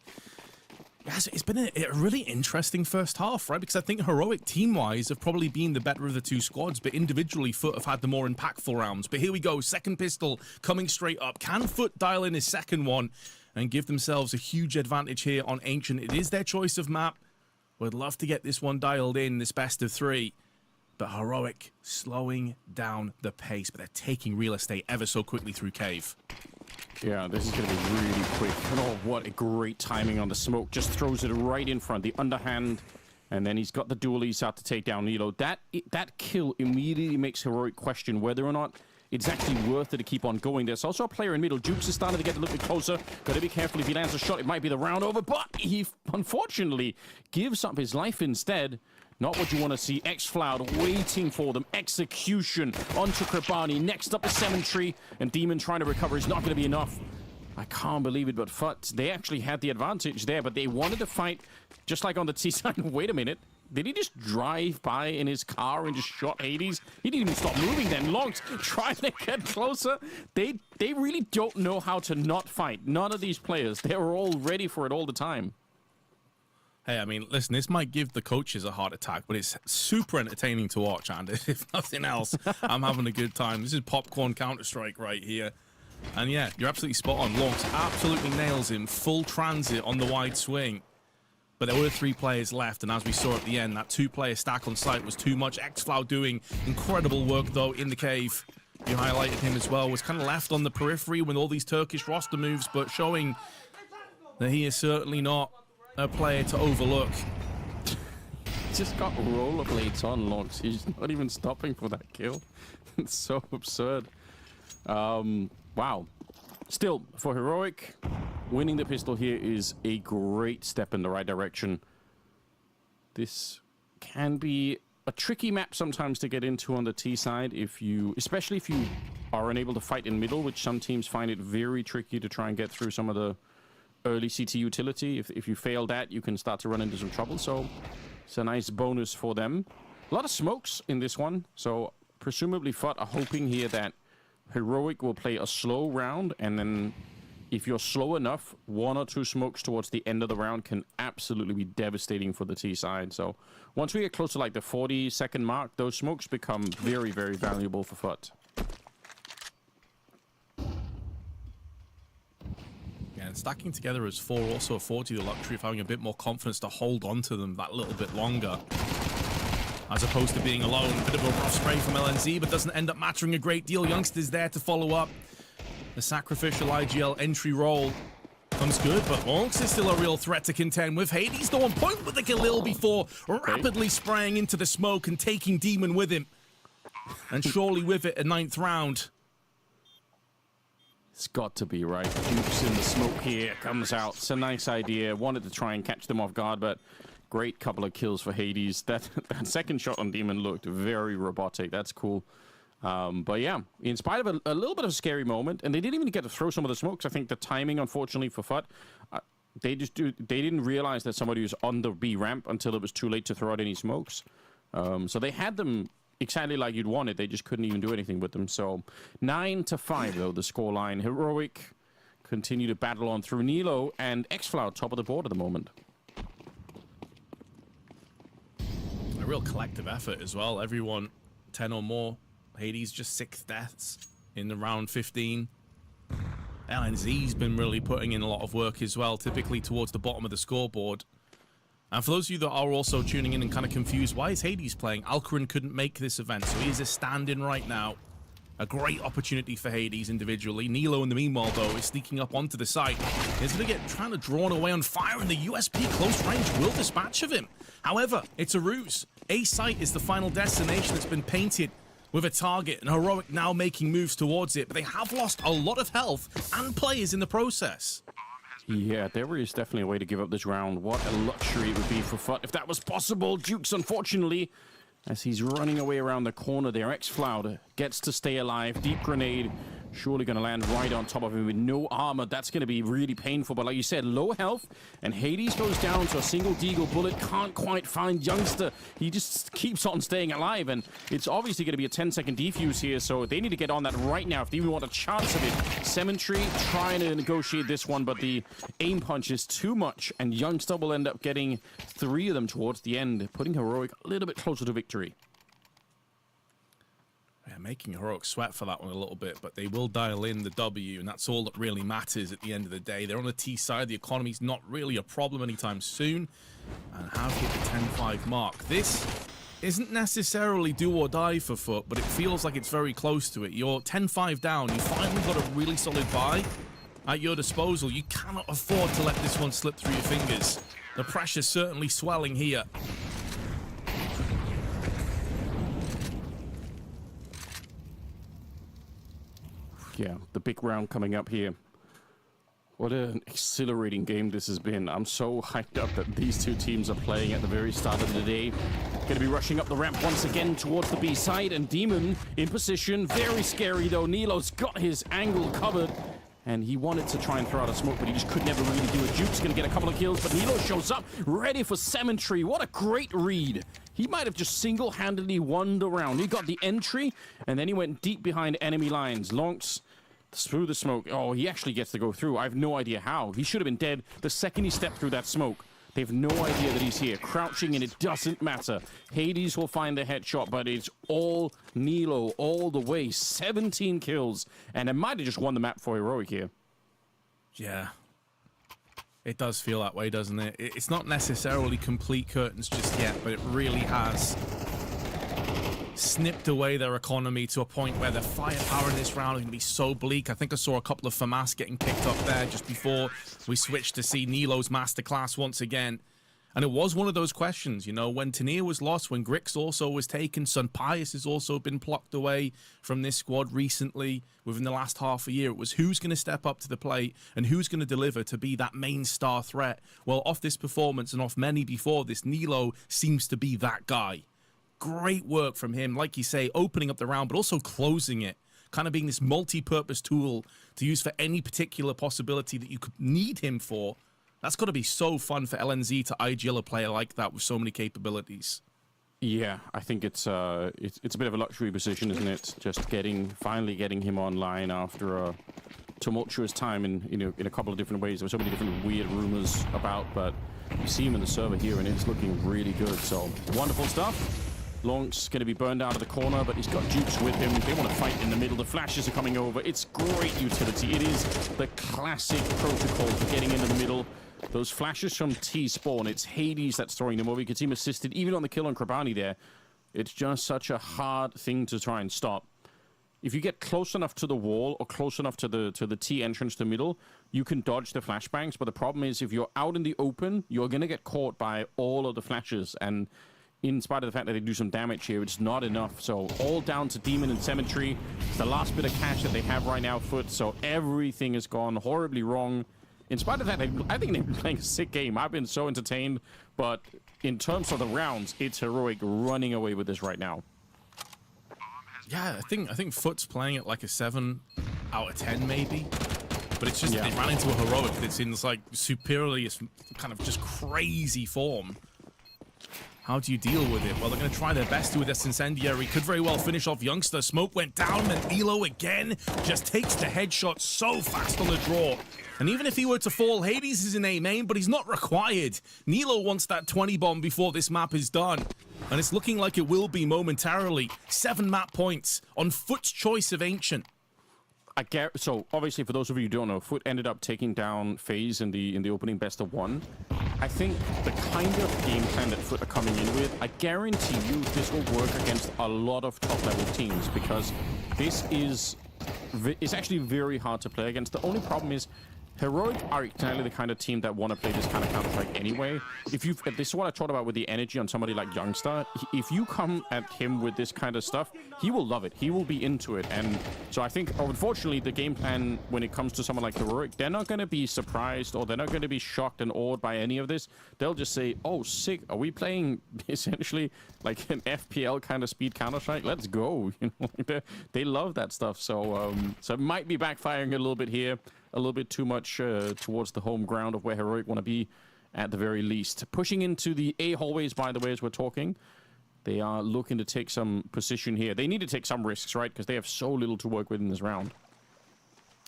yes, it's been a really interesting first half, right? Because I think Heroic team-wise have probably been the better of the two squads, but individually FUT have had the more impactful rounds. But here we go, second pistol coming straight up. Can FUT dial in his second one and give themselves a huge advantage here on Ancient? It is their choice of map. Would love to get this one dialed in, this best of three. But Heroic slowing down the pace, but they're taking real estate ever so quickly through Cave. Yeah, this is going to be really quick. Oh, what a great timing on the smoke. Just throws it right in front, the underhand. And then he's got the dualies out to take down Nilo. That kill immediately makes Heroic question whether or not it's actually worth it to keep on going. There's also a player in middle. Jukes is starting to get a little bit closer. Got to be careful if he lands a shot. It might be the round over, but he unfortunately gives up his life instead. Not what you want to see. Xfloud waiting for them. Execution onto Krabani. Next up is Cemetery, and Demon trying to recover is not going to be enough. I can't believe it, but FUT, they actually had the advantage there, but they wanted to fight just like on the T side. Wait a minute. Did he just drive by in his car and just shot Hades? He didn't even stop moving then. Longs trying to get closer. They really don't know how to not fight. None of these players. They're all ready for it all the time. Hey, I mean, listen, this might give the coaches a heart attack, but it's super entertaining to watch, and if nothing else, I'm having a good time. This is popcorn Counter-Strike right here. And yeah, you're absolutely spot on. Longs absolutely nails him. Full transit on the wide swing. But there were 3 players left, and as we saw at the end, that 2-player stack on site was too much. Xfloud doing incredible work, though, in the cave. You highlighted him as well. Was kind of left on the periphery with all these Turkish roster moves, but showing that he is certainly not a player to overlook. Just got rollerblades on Longs. He's not even stopping for that kill. It's so absurd. Wow. Still, for Heroic, winning the pistol here is a great step in the right direction. This can be a tricky map sometimes to get into on the T side, especially if you are unable to fight in middle, which some teams find it very tricky to try and get through some of the early CT utility. If you fail that, you can start to run into some trouble, so it's a nice bonus for them. A lot of smokes in this one, so presumably FUT are hoping here that Heroic will play a slow round, and then if you're slow enough, 1 or 2 smokes towards the end of the round can absolutely be devastating for the T side. So once we get close to like the 40-second mark, those smokes become very, very valuable for FUT. Yeah, and stacking together as 4 also affords you the luxury of having a bit more confidence to hold on to them that little bit longer, as opposed to being alone. A bit of a rough spray from LNZ, but doesn't end up mattering a great deal. Youngsters there to follow up. The sacrificial IGL entry roll comes good, but Longs is still a real threat to contend with. Hades though on point with the Khalil before, rapidly spraying into the smoke and taking Demon with him. And surely with it, a 9th round. It's got to be right. Jukes in the smoke here, comes out. It's a nice idea. Wanted to try and catch them off guard, but great couple of kills for Hades. That second shot on Demon looked very robotic. That's cool. But yeah, in spite of a little bit of a scary moment, and they didn't even get to throw some of the smokes. I think the timing, unfortunately, for FUT, they didn't realize that somebody was on the B ramp until it was too late to throw out any smokes. So they had them exactly like you'd want it. They just couldn't even do anything with them. So 9-5 though, the scoreline. Heroic continue to battle on through. Nilo and Xfloud top of the board at the moment. real collective effort as well. Everyone 10 or more. Hades just 6 deaths in the round 15. LNZ's been really putting in a lot of work as well, typically towards the bottom of the scoreboard. And for those of you that are also tuning in and kind of confused, why is Hades playing? Alcarin couldn't make this event, so he is a stand-in right now. A great opportunity for Hades individually. Nilo, in the meanwhile, though, is sneaking up onto the site. He's going to get trying to drawn away on fire, and the USP close range will dispatch of him. However, it's a ruse. A site is the final destination that's been painted with a target, and Heroic now making moves towards it, but they have lost a lot of health and players in the process. Yeah, there is definitely a way to give up this round. What a luxury it would be for FUT if that was possible. Jukes, unfortunately, as he's running away around the corner there, excl gets to stay alive. Deep grenade, surely going to land right on top of him with no armor. That's going to be really painful, but like you said, low health, and Hades goes down to a single deagle bullet. Can't quite find Youngster. He just keeps on staying alive, and it's obviously going to be a 10-second defuse here, so they need to get on that right now if they even want a chance of it. Cemetery trying to negotiate this one, but the aim punch is too much, and Youngster will end up getting 3 of them towards the end, putting Heroic a little bit closer to victory. Yeah, making Heroic sweat for that one a little bit, but they will dial in the W, and that's all that really matters at the end of the day. They're on the T side. The economy's not really a problem anytime soon, and have hit the 10-5 mark. This isn't necessarily do or die for FUT, but it feels like it's very close to it. You're 10-5 down. You finally got a really solid buy at your disposal. You cannot afford to let this one slip through your fingers. The pressure's certainly swelling here. Yeah, the big round coming up here. What an exhilarating game this has been. I'm so hyped up that these two teams are playing at the very start of the day. Going to be rushing up the ramp once again towards the B side, and Demon in position. Very scary though. Nilo's got his angle covered, and he wanted to try and throw out a smoke, but he just could never really do it. Juke's going to get a couple of kills, but Nilo shows up ready for Cemetery. What a great read. He might have just single-handedly won the round. He got the entry, and then he went deep behind enemy lines. Lonks through the smoke. Oh, he actually gets to go through. I have no idea how. He should have been dead the second he stepped through that smoke. They have no idea that he's here. Crouching, and it doesn't matter. Hades will find the headshot, but it's all Nilo all the way. 17 kills, and it might have just won the map for Heroic here. Yeah. It does feel that way, doesn't it? It's not necessarily complete curtains just yet, but it really has snipped away their economy to a point where the firepower in this round is going to be so bleak. I think I saw a couple of FAMAS getting picked up there just before we switched to see Nilo's masterclass once again. And it was one of those questions, you know, when Tania was lost, when Grix also was taken, Sun Pius has also been plucked away from this squad recently within the last half a year. It was who's going to step up to the plate and who's going to deliver to be that main star threat. Well, off this performance and off many before this, Nilo seems to be that guy. Great work from him, like you say, opening up the round, but also closing it. Kind of being this multi-purpose tool to use for any particular possibility that you could need him for. That's got to be so fun for LNZ to IGL a player like that with so many capabilities. Yeah, I think it's a bit of a luxury position, isn't it? Just finally getting him online after a tumultuous time in a couple of different ways. There were so many different weird rumors about, but you see him in the server here, and it's looking really good. So wonderful stuff. Long's going to be burned out of the corner, but he's got Jukes with him. They want to fight in the middle. The flashes are coming over. It's great utility. It is the classic protocol for getting into the middle. Those flashes from T-Spawn, it's Hades that's throwing them over. You can see him assisted even on the kill on Krabani there. It's just such a hard thing to try and stop. If you get close enough to the wall or close enough to the T entrance to middle, you can dodge the flashbangs. But the problem is if you're out in the open, you're going to get caught by all of the flashes. And in spite of the fact that they do some damage here, it's not enough. So all down to Demon and Cemetery. It's the last bit of cash that they have right now, FUT. So everything has gone horribly wrong. In spite of that, I think they've been playing a sick game. I've been so entertained. But in terms of the rounds, it's Heroic running away with this right now. Yeah, I think FUT's playing it like a 7 out of 10 maybe. But it's just, they ran into a Heroic that's in this like superiorly kind of just crazy form. How do you deal with it? Well, they're going to try their best to with this Incendiary. Could very well finish off Youngster. Smoke went down, and Nilo again just takes the headshot so fast on the draw. And even if he were to fall, Hades is in A main, but he's not required. Nilo wants that 20 bomb before this map is done. And it's looking like it will be momentarily. 7 map points on FUT's choice of Ancient. So obviously, for those of you who don't know, FUT ended up taking down FaZe in the opening best of 1. I think the kind of game plan that FUT are coming in with, I guarantee you this will work against a lot of top-level teams, because this is actually very hard to play against. The only problem is Heroic are exactly the kind of team that want to play this kind of Counter-Strike anyway. This is what I talked about with the energy on somebody like Youngster. If you come at him with this kind of stuff, he will love it. He will be into it. And so I think, unfortunately, the game plan when it comes to someone like Heroic, they're not going to be surprised or they're not going to be shocked and awed by any of this. They'll just say, oh, sick. Are we playing essentially like an FPL kind of speed Counter-Strike? Let's go. You know, they love that stuff. So, so it might be backfiring a little bit here. A little bit too much towards the home ground of where Heroic want to be at the very least. Pushing into the A hallways, by the way, as we're talking. They are looking to take some position here. They need to take some risks, right? Because they have so little to work with in this round.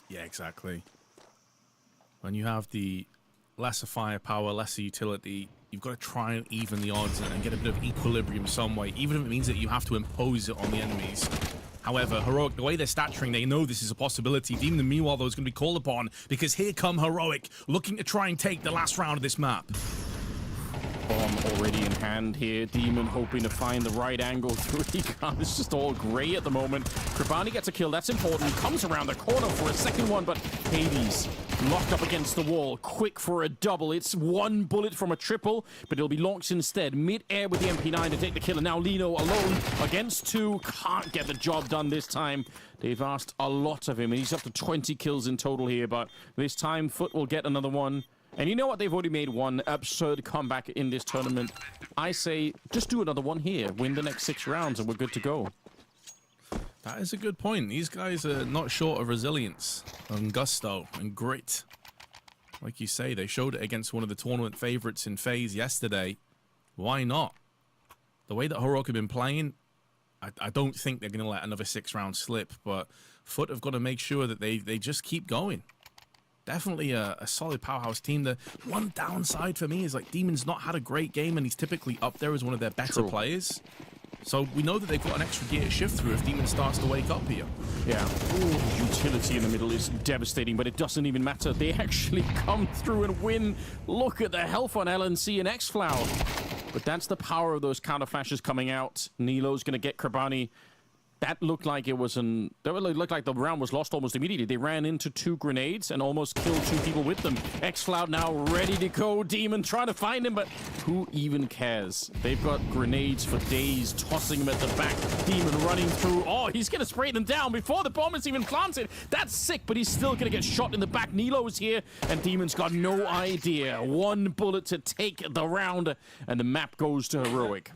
Yeah, exactly. When you have the lesser firepower, lesser utility, you've got to try and even the odds and get a bit of equilibrium some way, even if it means that you have to impose it on the enemies. However, Heroic, the way they're stattering, they know this is a possibility. Demon, meanwhile, though, is going to be called upon because here come Heroic, looking to try and take the last round of this map. Bomb already in hand here. Demon hoping to find the right angle. 3 gun. It's just all gray at the moment. Krabani gets a kill. That's important. Comes around the corner for a second one, but Hades locked up against the wall. Quick for a double. It's 1 bullet from a triple, but it'll be launched instead. Mid-air with the MP9 to take the kill. And now Lino alone against 2. Can't get the job done this time. They've asked a lot of him, and he's up to 20 kills in total here, but this time FUT will get another one. And you know what? They've already made one absurd comeback in this tournament. I say, just do another one here. Win the next 6 rounds and we're good to go. That is a good point. These guys are not short of resilience and gusto and grit. Like you say, they showed it against one of the tournament favorites in FaZe yesterday. Why not? The way that Heroic have been playing, I don't think they're going to let another 6 rounds slip. But FUT have got to make sure that they just keep going. Definitely a solid powerhouse team. The one downside for me is like Demon's not had a great game, and he's typically up there as one of their better players. So we know that they've got an extra gear to shift through if Demon starts to wake up here. Yeah. Ooh, utility in the middle is devastating, but it doesn't even matter. They actually come through and win. Look at the health on LNC and excl. But that's the power of those counter flashes coming out. Nilo's going to get Krabani. That looked like it was that looked like the round was lost almost immediately. They ran into 2 grenades and almost killed 2 people with them. excl now ready to go. Demon trying to find him, but who even cares? They've got grenades for days, tossing him at the back. Demon running through. Oh, he's going to spray them down before the bomb is even planted. That's sick, but he's still going to get shot in the back. Nilo is here, and Demon's got no idea. 1 bullet to take the round, and the map goes to Heroic.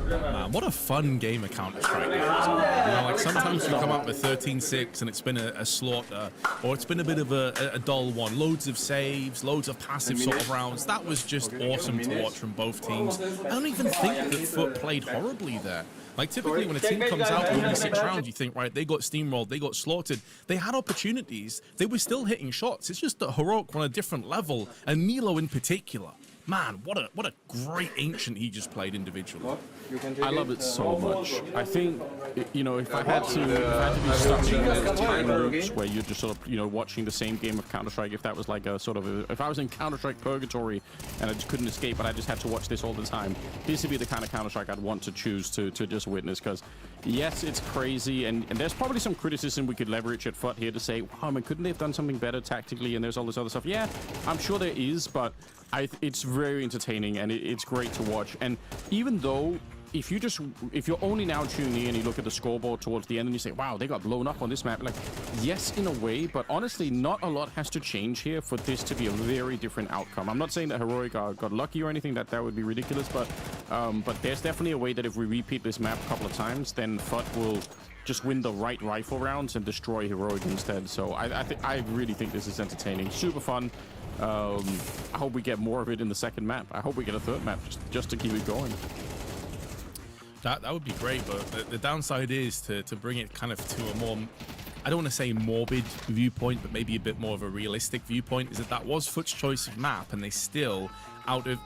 Man, what a fun game of Counter-Strike. You know, like sometimes you come out with 13-6 and it's been a slaughter, or it's been a bit of a dull one. Loads of saves, loads of passive sort of rounds. That was just awesome to watch from both teams. I don't even think that FUT played horribly there. Like, typically when a team comes out winning 6 rounds, you think, right, they got steamrolled, they got slaughtered. They had opportunities. They were still hitting shots. It's just that Heroic were on a different level, and Milo in particular. Man, what a great Ancient he just played individually. I love it so much. I think, you know, if I had to be stuck in those time loops where you're just sort of, you know, watching the same game of Counter-Strike, if that was like a sort of if I was in Counter-Strike purgatory and I just couldn't escape, but I just had to watch this all the time, this would be the kind of Counter-Strike I'd want to choose to just witness, because yes, it's crazy, and there's probably some criticism we could leverage at FUT here to say, wow, I mean, couldn't they have done something better tactically, and there's all this other stuff. Yeah, I'm sure there is, but it's very entertaining, and it's great to watch. And even though if you're only now tuning in and you look at the scoreboard towards the end and you say, wow, they got blown up on this map, like, yes, in a way, but honestly, not a lot has to change here for this to be a very different outcome. I'm not saying that Heroic got lucky or anything, that would be ridiculous, but there's definitely a way that if we repeat this map a couple of times, then FUT will just win the right rifle rounds and destroy Heroic instead. So I really think this is entertaining, super fun. I hope we get more of it in the second map. I hope we get a third map just to keep it going. That would be great, but the downside is to bring it kind of to a more I don't want to say morbid viewpoint, but maybe a bit more of a realistic viewpoint, is that was FUT's choice of map, and they still,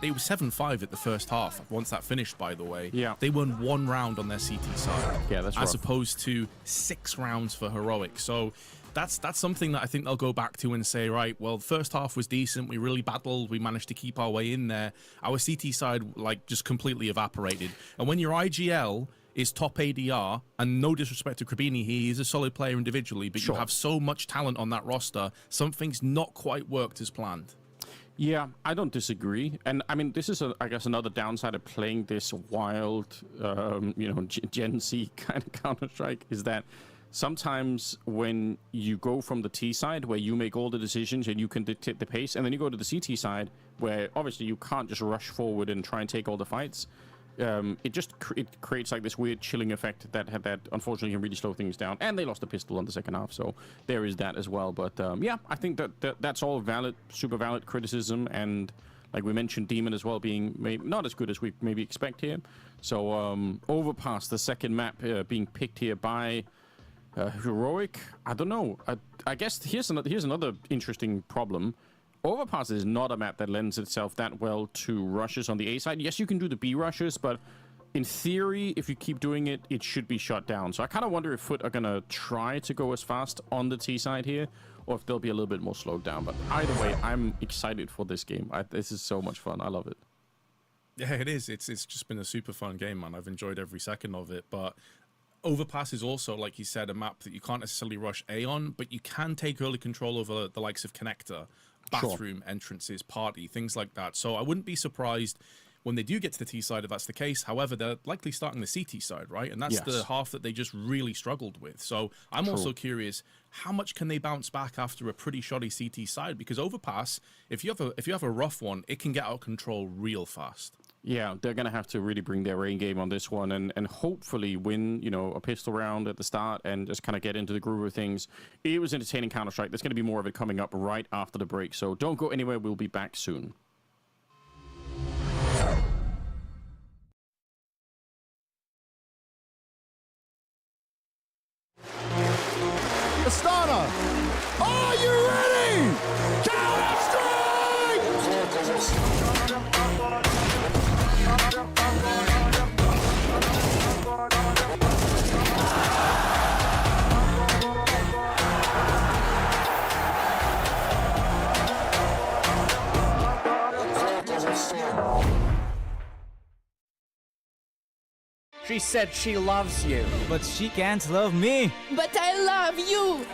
they were 7-5 at the first half. Once that finished, by the way, they won 1 round on their CT side, that's as opposed to 6 rounds for Heroic. So that's something that I think they'll go back to and say, right, well, the first half was decent. We really battled. We managed to keep our way in there. Our CT side, like, just completely evaporated. And when your IGL is top ADR, and no disrespect to Krabini, he is a solid player individually, but you have so much talent on that roster, something's not quite worked as planned. Yeah, I don't disagree. And I mean, this is, I guess, another downside of playing this wild, you know, Gen Z kind of Counter-Strike, is that sometimes when you go from the T side, where you make all the decisions and you can dictate the pace, and then you go to the CT side, where obviously you can't just rush forward and try and take all the fights, it just creates like this weird chilling effect that unfortunately can really slow things down. And they lost the pistol on the second half, so there is that as well. But yeah, I think that's all valid, super valid criticism. And like we mentioned, Demon as well being maybe not as good as we maybe expect here. So Overpass, the second map being picked here by Heroic. I don't know. I guess here's another interesting problem. Overpass is not a map that lends itself that well to rushes on the A side. Yes, you can do the B rushes, but in theory, if you keep doing it, it should be shut down. So I kind of wonder if FUT are going to try to go as fast on the T side here, or if they'll be a little bit more slowed down. But either way, I'm excited for this game. This is so much fun. I love it. Yeah, it is. It's just been a super fun game, man. I've enjoyed every second of it, but Overpass is also, like you said, a map that you can't necessarily rush A on, but you can take early control over the likes of Connector, bathroom entrances, party, things like that. So I wouldn't be surprised when they do get to the T side if that's the case. However, they're likely starting the CT side, right? And that's the half that they just really struggled with. So I'm also curious, how much can they bounce back after a pretty shoddy CT side? Because Overpass, if you have a rough one, it can get out of control real fast. Yeah, they're going to have to really bring their A game on this one and hopefully win, you know, a pistol round at the start and just kind of get into the groove of things. It was entertaining Counter-Strike. There's going to be more of it coming up right after the break, so don't go anywhere. We'll be back soon. Astana, are you ready? Counter-Strike! She said she loves you. But she can't love me. But I love you.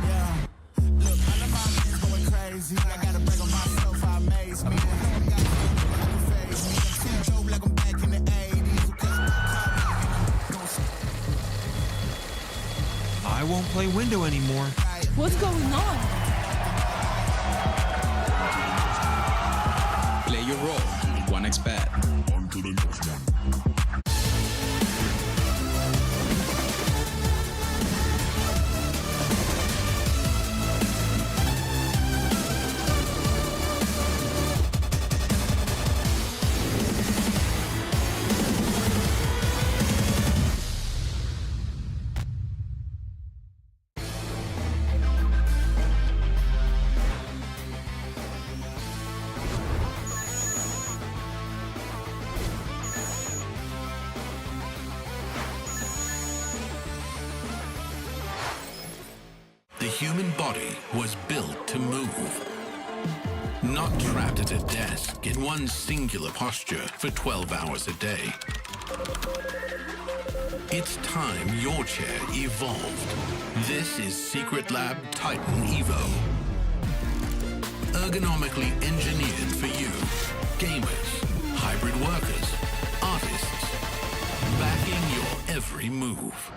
Yeah. Look, I know my man's going crazy. I gotta break on myself, I amaze me. Like I'm back in the 80s. I won't play window anymore. What's going on? Play your role. 1xbet. On to the next one. The human body was built to move. Not trapped at a desk in one singular posture for 12 hours a day. It's time your chair evolved. This is Secret Lab Titan Evo. Ergonomically engineered for you. Gamers, hybrid workers, artists. Backing your every move.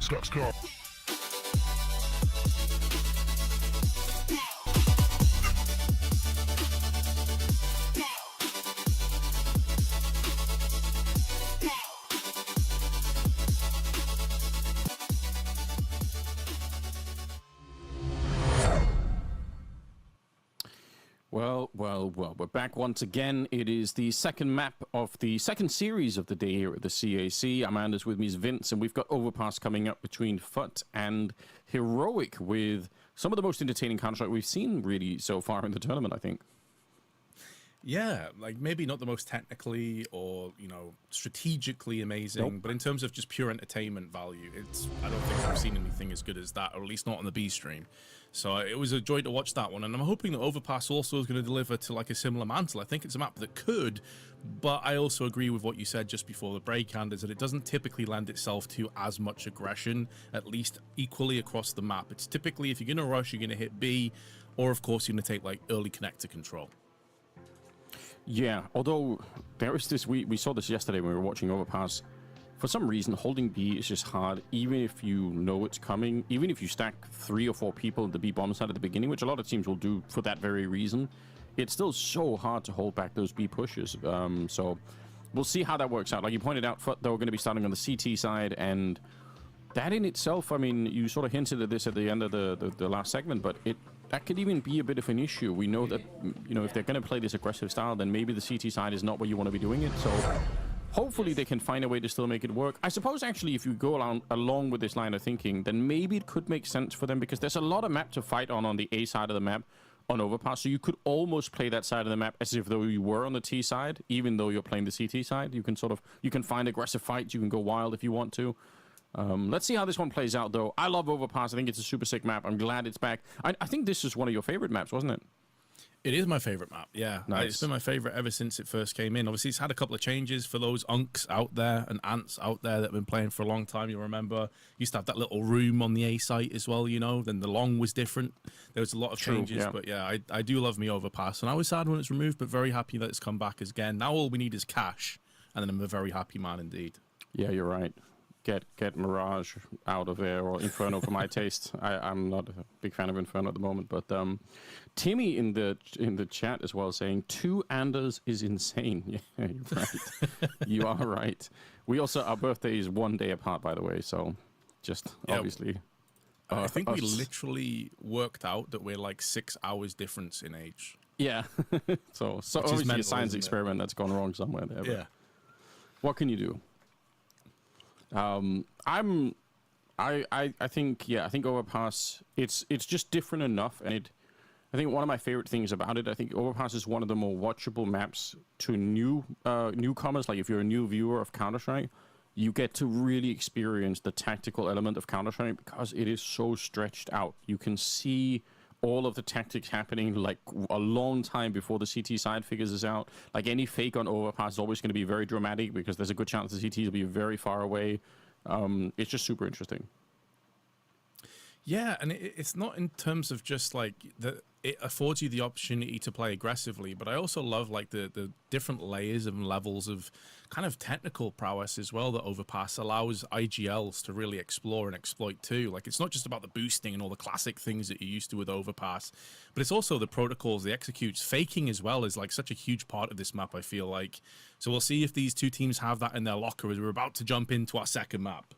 Stop score. Well, we're back once again. It is the second map of the second series of the day here at the CAC. Amanda's with me is Vince, and we've got Overpass coming up between FUT and Heroic with some of the most entertaining Counter-Strike we've seen really so far in the tournament, I think. Yeah, like maybe not the most technically or, you know, strategically amazing, but in terms of just pure entertainment value, I don't think I've seen anything as good as that, or at least not on the B stream. So it was a joy to watch that one, and I'm hoping that Overpass also is going to deliver to like a similar mantle. I think it's a map that could, but I also agree with what you said just before the break, and is that it doesn't typically lend itself to as much aggression, at least equally across the map. It's typically, if you're going to rush, you're going to hit B, or of course you're going to take like early connector control. Yeah, although there is this, we saw this yesterday when we were watching Overpass. For some reason, holding B is just hard, even if you know it's coming. Even if you stack 3 or 4 people in the B bomb side at the beginning, which a lot of teams will do for that very reason, it's still so hard to hold back those B pushes. So we'll see how that works out. Like you pointed out, they're going to be starting on the CT side, and that in itself, I mean, you sort of hinted at this at the end of the last segment, but that could even be a bit of an issue. We know that, you know, if they're going to play this aggressive style, then maybe the CT side is not where you want to be doing it. So hopefully they can find a way to still make it work. I suppose actually if you go along with this line of thinking, then maybe it could make sense for them, because there's a lot of map to fight on the A side of the map on Overpass. So you could almost play that side of the map as if though you were on the T side, even though you're playing the CT side. You can find aggressive fights. You can go wild if you want to. Let's see how this one plays out, though. I love Overpass. I think it's a super sick map. I'm glad it's back. I think this is one of your favorite maps, wasn't it? It is my favorite map, yeah. Nice. It's been my favorite ever since it first came in. Obviously, it's had a couple of changes for those unks out there and ants out there that have been playing for a long time. You remember, used to have that little room on the A site as well, you know. Then the long was different. There was a lot of changes, yeah. But yeah, I do love me Overpass. And I was sad when it's removed, but very happy that it's come back again. Now all we need is cash, and then I'm a very happy man indeed. Yeah, you're right. Get Mirage out of there, or Inferno for my taste. I'm not a big fan of Inferno at the moment, but Timmy in the chat as well saying 2 Anders is insane. Yeah, you're right. You are right. We also, our birthday is 1 day apart, by the way, so just obviously. I think we literally worked out that we're like 6 hours difference in age. Yeah. so obviously mental, a science experiment that's gone wrong somewhere there. Yeah. What can you do? I think Overpass, it's just different enough, and I think one of my favorite things about it, I think Overpass is one of the more watchable maps to newcomers. Like if you're a new viewer of Counter-Strike, you get to really experience the tactical element of Counter-Strike because it is so stretched out. You can see all of the tactics happening like a long time before the CT side figures this out. Like any fake on Overpass is always going to be very dramatic because there's a good chance the CT will be very far away. It's just super interesting. Yeah, and it's not in terms of just like it affords you the opportunity to play aggressively, but I also love like the different layers and levels of kind of technical prowess as well that Overpass allows IGLs to really explore and exploit too. Like it's not just about the boosting and all the classic things that you're used to with Overpass, but it's also the protocols, the executes, faking as well is like such a huge part of this map, I feel like. So we'll see if these two teams have that in their locker as we're about to jump into our second map.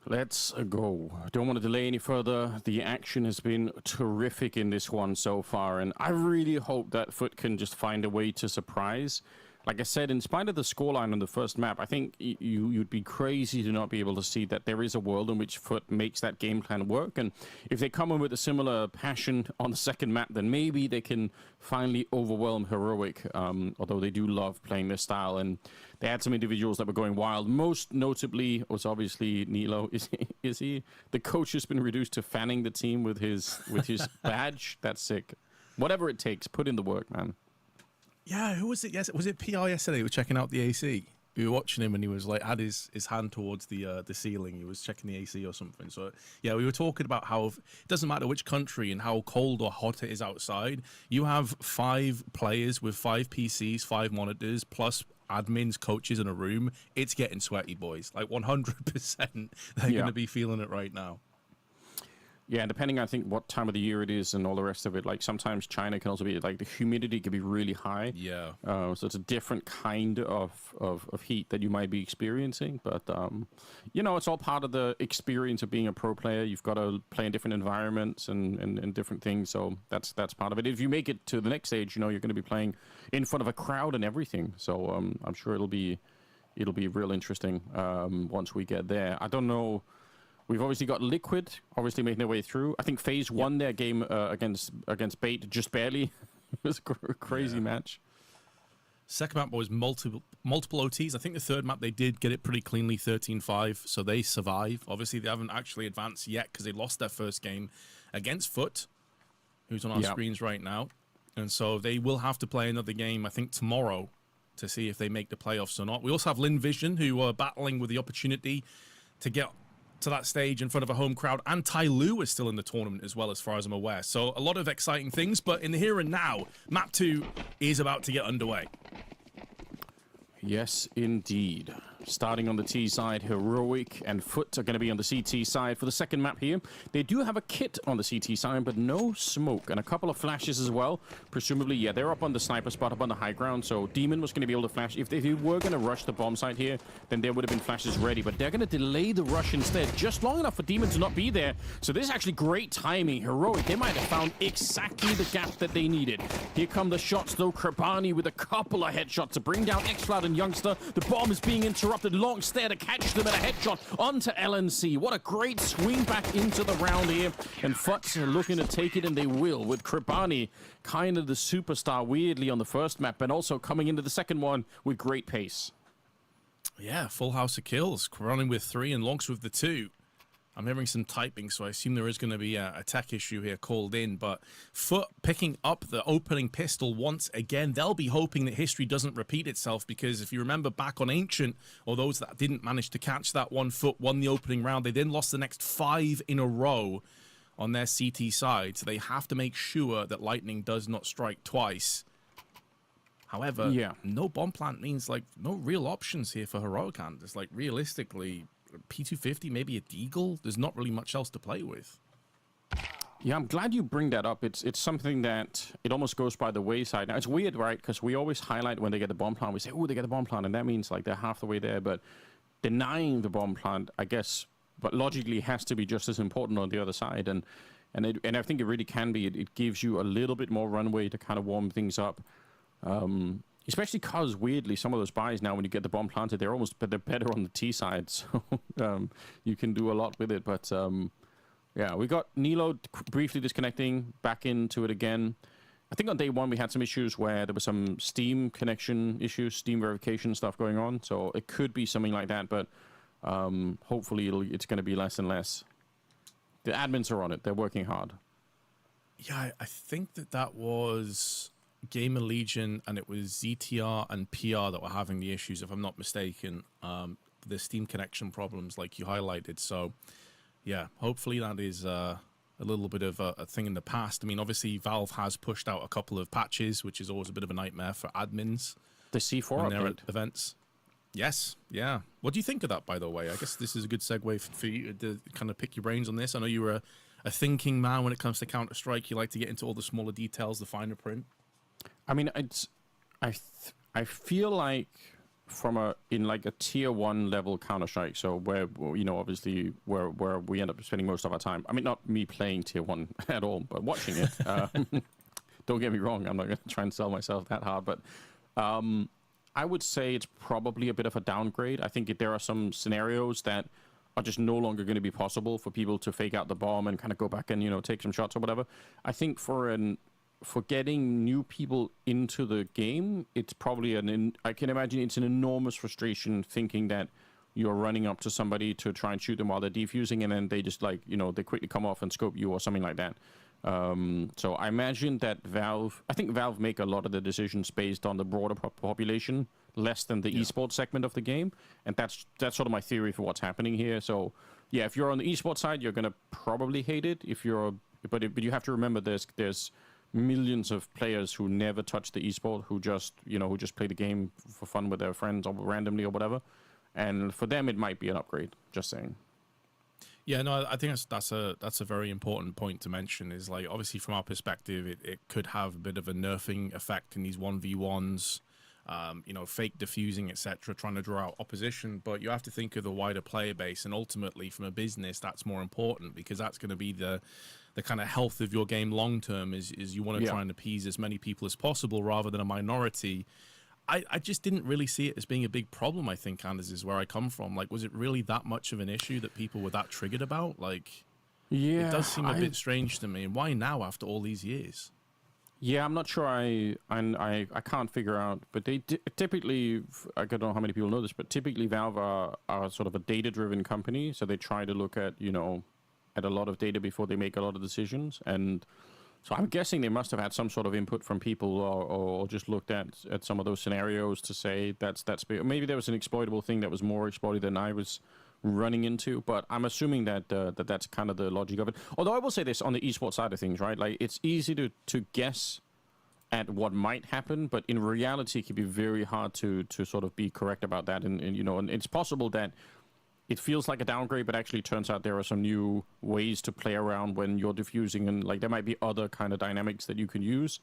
Let's go. Don't want to delay any further. The action has been terrific in this one so far, and I really hope that FUT can just find a way to surprise. Like I said, in spite of the scoreline on the first map, I think you'd be crazy to not be able to see that there is a world in which FUT makes that game plan work. And if they come in with a similar passion on the second map, then maybe they can finally overwhelm Heroic, although they do love playing this style. And they had some individuals that were going wild. Most notably was obviously Nilo. Is he? The coach has been reduced to fanning the team with his badge. That's sick. Whatever it takes, put in the work, man. Yeah, who was it? Yes, was it PR yesterday? We're checking out the AC. we were watching him and he was like had his hand towards the ceiling. He was checking the AC or something. So yeah, we were talking about how it doesn't matter which country and how cold or hot it is outside. You have 5 players with 5 PCs, 5 monitors, plus admins, coaches in a room. It's getting sweaty, boys. Like 100%, they're going to be feeling it right now. Yeah, and depending, I think, what time of the year it is and all the rest of it, like sometimes China can also be, like the humidity can be really high. Yeah. So it's a different kind of heat that you might be experiencing. But, you know, it's all part of the experience of being a pro player. You've got to play in different environments and different things. So that's part of it. If you make it to the next stage, you know, you're going to be playing in front of a crowd and everything. So I'm sure it'll be real interesting once we get there. I don't know. We've obviously got Liquid, obviously making their way through. I think FaZe won their game against Bait just barely. It was a crazy match. Second map was multiple OTs. I think the third map, they did get it pretty cleanly, 13-5, so they survive. Obviously, they haven't actually advanced yet because they lost their first game against FUT, who's on our screens right now. And so they will have to play another game, I think, tomorrow to see if they make the playoffs or not. We also have Lynn Vision, who are battling with the opportunity to get to that stage in front of a home crowd, and TYLOO is still in the tournament as well, as far as I'm aware. So a lot of exciting things, but in the here and now, map 2 is about to get underway. Yes, indeed. Starting on the T side, Heroic and FUT are going to be on the CT side for the second map here. They do have a kit on the CT side, but no smoke, and a couple of flashes as well. Presumably, yeah, they're up on the sniper spot, up on the high ground, so Demon was going to be able to flash. If they were going to rush the bomb site here, then there would have been flashes ready, but they're going to delay the rush instead, just long enough for Demon to not be there. So this is actually great timing. Heroic, they might have found exactly the gap that they needed. Here come the shots, though. Krabani with a couple of headshots to bring down excl and Youngster. The bomb is being interrupted. Long stare to catch them at a headshot onto LNC. What a great swing back into the round here. And FUT are looking to take it, and they will, with Krabani kind of the superstar weirdly on the first map, and also coming into the second one with great pace. Yeah, full house of kills. Running with 3 and Lonks with the 2. I'm hearing some typing, so I assume there is going to be a tech issue here called in. But FUT picking up the opening pistol once again. They'll be hoping that history doesn't repeat itself, because if you remember back on Ancient, or those that didn't manage to catch that one, FUT won the opening round. They then lost the next 5 in a row on their CT side. So they have to make sure that lightning does not strike twice. However, no bomb plant means like no real options here for Heroic. It's like realistically, P250, maybe a Deagle. There's not really much else to play with. Yeah, I'm glad you bring that up. It's something that it almost goes by the wayside. Now, it's weird, right? Because we always highlight when they get the bomb plant. We say, oh, they get the bomb plant, and that means like they're half the way there. But denying the bomb plant, I guess, but logically has to be just as important on the other side. And I think it really can be. It gives you a little bit more runway to kind of warm things up. Especially because, weirdly, some of those buys now, when you get the bomb planted, they're better on the T side, so you can do a lot with it. But yeah, we got Nilo briefly disconnecting, back into it again. I think on day 1 we had some issues where there was some Steam connection issues, Steam verification stuff going on, so it could be something like that. But hopefully it's going to be less and less. The admins are on it; they're working hard. Yeah, I think that was GamerLegion, and it was ZTR and PR that were having the issues, if I'm not mistaken. The Steam connection problems, like you highlighted. So, yeah, hopefully that is a little bit of a thing in the past. I mean, obviously, Valve has pushed out a couple of patches, which is always a bit of a nightmare for admins. The C4 update. Events. Yes, yeah. What do you think of that, by the way? I guess this is a good segue for you to kind of pick your brains on this. I know you were a thinking man when it comes to Counter-Strike. You like to get into all the smaller details, the finer print. I mean, I feel like in like a tier 1 level Counter-Strike, so where, you know, obviously where we end up spending most of our time. I mean, not me playing tier 1 at all, but watching it. Don't get me wrong, I'm not going to try and sell myself that hard, but I would say it's probably a bit of a downgrade. I think there are some scenarios that are just no longer going to be possible for people to fake out the bomb and kind of go back and, you know, take some shots or whatever. I think for getting new people into the game, it's probably I can imagine it's an enormous frustration thinking that you're running up to somebody to try and shoot them while they're defusing, and then they just, like, you know, they quickly come off and scope you or something like that. So I imagine that I think Valve make a lot of the decisions based on the broader population, less than the esports segment of the game, and that's sort of my theory for what's happening here. So yeah, if you're on the esports side, you're gonna probably hate it. But you have to remember there's millions of players who never touch the esport, who just play the game for fun with their friends or randomly or whatever, and for them it might be an upgrade. Just saying. Yeah, no, I think that's a very important point to mention. Is like, obviously from our perspective, it could have a bit of a nerfing effect in these 1v1s, fake diffusing, etc., trying to draw out opposition. But you have to think of the wider player base, and ultimately from a business, that's more important, because that's going to be the kind of health of your game long term. Is you want to try and appease as many people as possible rather than a minority. I just didn't really see it as being a big problem, I think, Anders, is where I come from. Like, was it really that much of an issue that people were that triggered about? Like, it does seem a bit strange to me. And why now, after all these years? Yeah, I'm not sure. I can't figure out. But they typically, I don't know how many people know this, but typically Valve are sort of a data-driven company. So they try to look at, at a lot of data before they make a lot of decisions. And so I'm guessing they must have had some sort of input from people, or just looked at some of those scenarios to say that's big. Maybe there was an exploitable thing that was more exploited than I was running into, but I'm assuming that that's kind of the logic of it. Although I will say this on the esports side of things, right? Like, it's easy to guess at what might happen, but in reality, it can be very hard to sort of be correct about that. And it's possible that it feels like a downgrade, but actually turns out there are some new ways to play around when you're diffusing, and like there might be other kind of dynamics that you can use.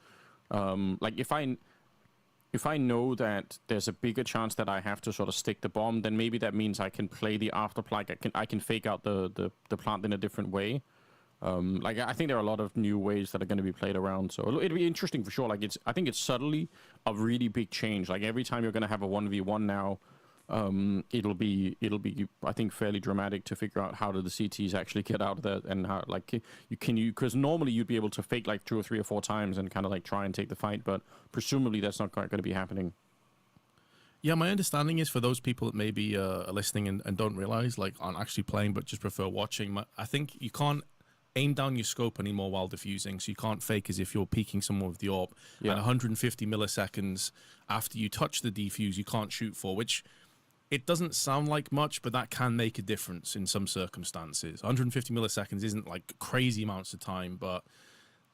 Like if I know that there's a bigger chance that I have to sort of stick the bomb, then maybe that means I can play the afterplay. I can fake out the plant in a different way. Like, I think there are a lot of new ways that are going to be played around. So it'll be interesting for sure. Like, I think it's subtly a really big change. Like, every time you're going to have a 1v1 now, it'll be I think fairly dramatic to figure out how do the CTs actually get out of that, and how, like, because normally you'd be able to fake like 2 or 3 or 4 times and kind of like try and take the fight, but presumably that's not quite going to be happening. Yeah, my understanding is, for those people that maybe are listening and don't realize, like, aren't actually playing but just prefer watching, I think you can't aim down your scope anymore while diffusing, so you can't fake as if you're peeking someone with the AWP. And 150 milliseconds after you touch the defuse, you can't shoot for, which it doesn't sound like much, but that can make a difference in some circumstances. 150 milliseconds isn't like crazy amounts of time, but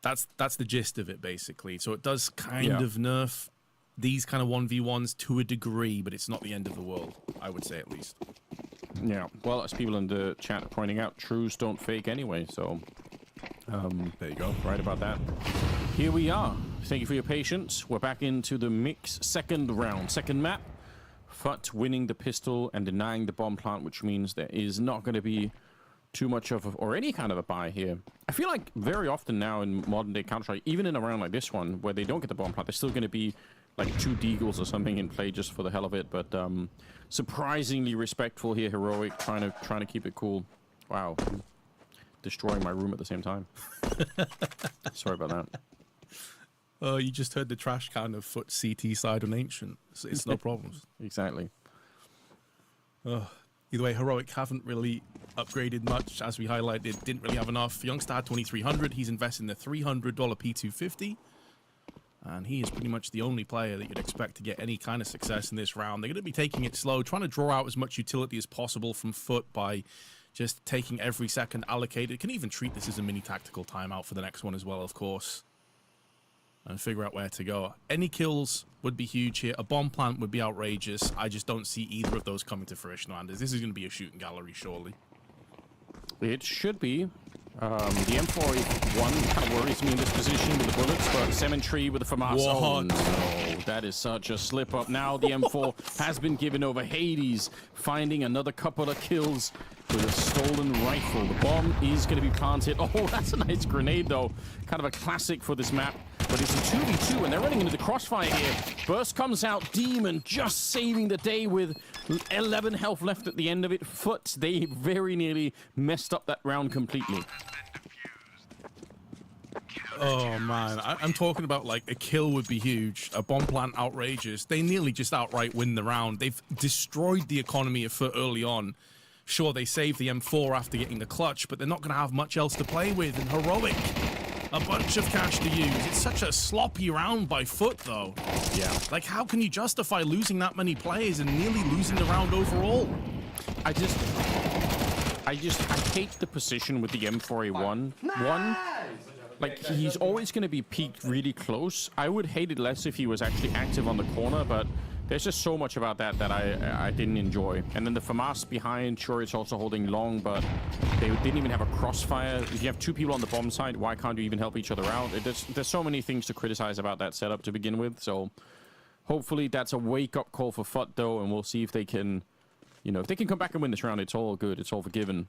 that's the gist of it, basically. So it does kind of nerf these kind of 1v1s to a degree, but it's not the end of the world, I would say, at least. Yeah, well, as people in the chat are pointing out, trues don't fake anyway, so there you go. Right about that. Here we are. Thank you for your patience. We're back into the mix second round, second map. FUT winning the pistol and denying the bomb plant, which means there is not going to be too much of or any kind of a buy here. I feel like very often now in modern day Counter-Strike, even in a round like this one, where they don't get the bomb plant, there's still going to be like 2 deagles or something in play just for the hell of it. But surprisingly respectful here, Heroic, trying to keep it cool. Wow, I'm destroying my room at the same time. Sorry about that. You just heard the trash can of FUT CT side on Ancient. It's no problems. Exactly. Either way, Heroic haven't really upgraded much, as we highlighted. Didn't really have enough. Youngster had 2,300. He's invested in the $300 P250. And he is pretty much the only player that you'd expect to get any kind of success in this round. They're going to be taking it slow, trying to draw out as much utility as possible from FUT by just taking every second allocated. Can even treat this as a mini tactical timeout for the next one as well, of course. And figure out where to go. Any kills would be huge here. A bomb plant would be outrageous. I just don't see either of those coming to fruition, Anders. This is going to be a shooting gallery, surely. It should be. The M4 kind of worries me in this position with the bullets, but Cemetery with the FAMAS. Oh no, that is such a slip up. Now the M4 has been given over. Hades finding another couple of kills with a stolen rifle. The bomb is going to be planted. Oh, that's a nice grenade though. Kind of a classic for this map. But it's a 2v2 and they're running into the crossfire here. Burst comes out. Demon just saving the day with 11 health left at the end of it. FUT, they very nearly messed up that round completely. Oh man, I'm talking about like a kill would be huge, a bomb plant outrageous. They nearly just outright win the round. They've destroyed the economy of FUT early on. Sure, they saved the M4 after getting the clutch, but they're not going to have much else to play with. And Heroic, a bunch of cash to use. It's such a sloppy round by FUT, though. Yeah. Like, how can you justify losing that many players and nearly losing the round overall? I hate the position with the M4A1. One, like, he's always going to be peaked really close. I would hate it less if he was actually active on the corner, but there's just so much about that that I didn't enjoy. And then the FAMAS behind, sure, it's also holding long, but they didn't even have a crossfire. If you have two people on the bomb side, why can't you even help each other out? There's so many things to criticize about that setup to begin with, so hopefully that's a wake-up call for FUT, though, and we'll see if they can, you know, if they can come back and win this round. It's all good. It's all forgiven.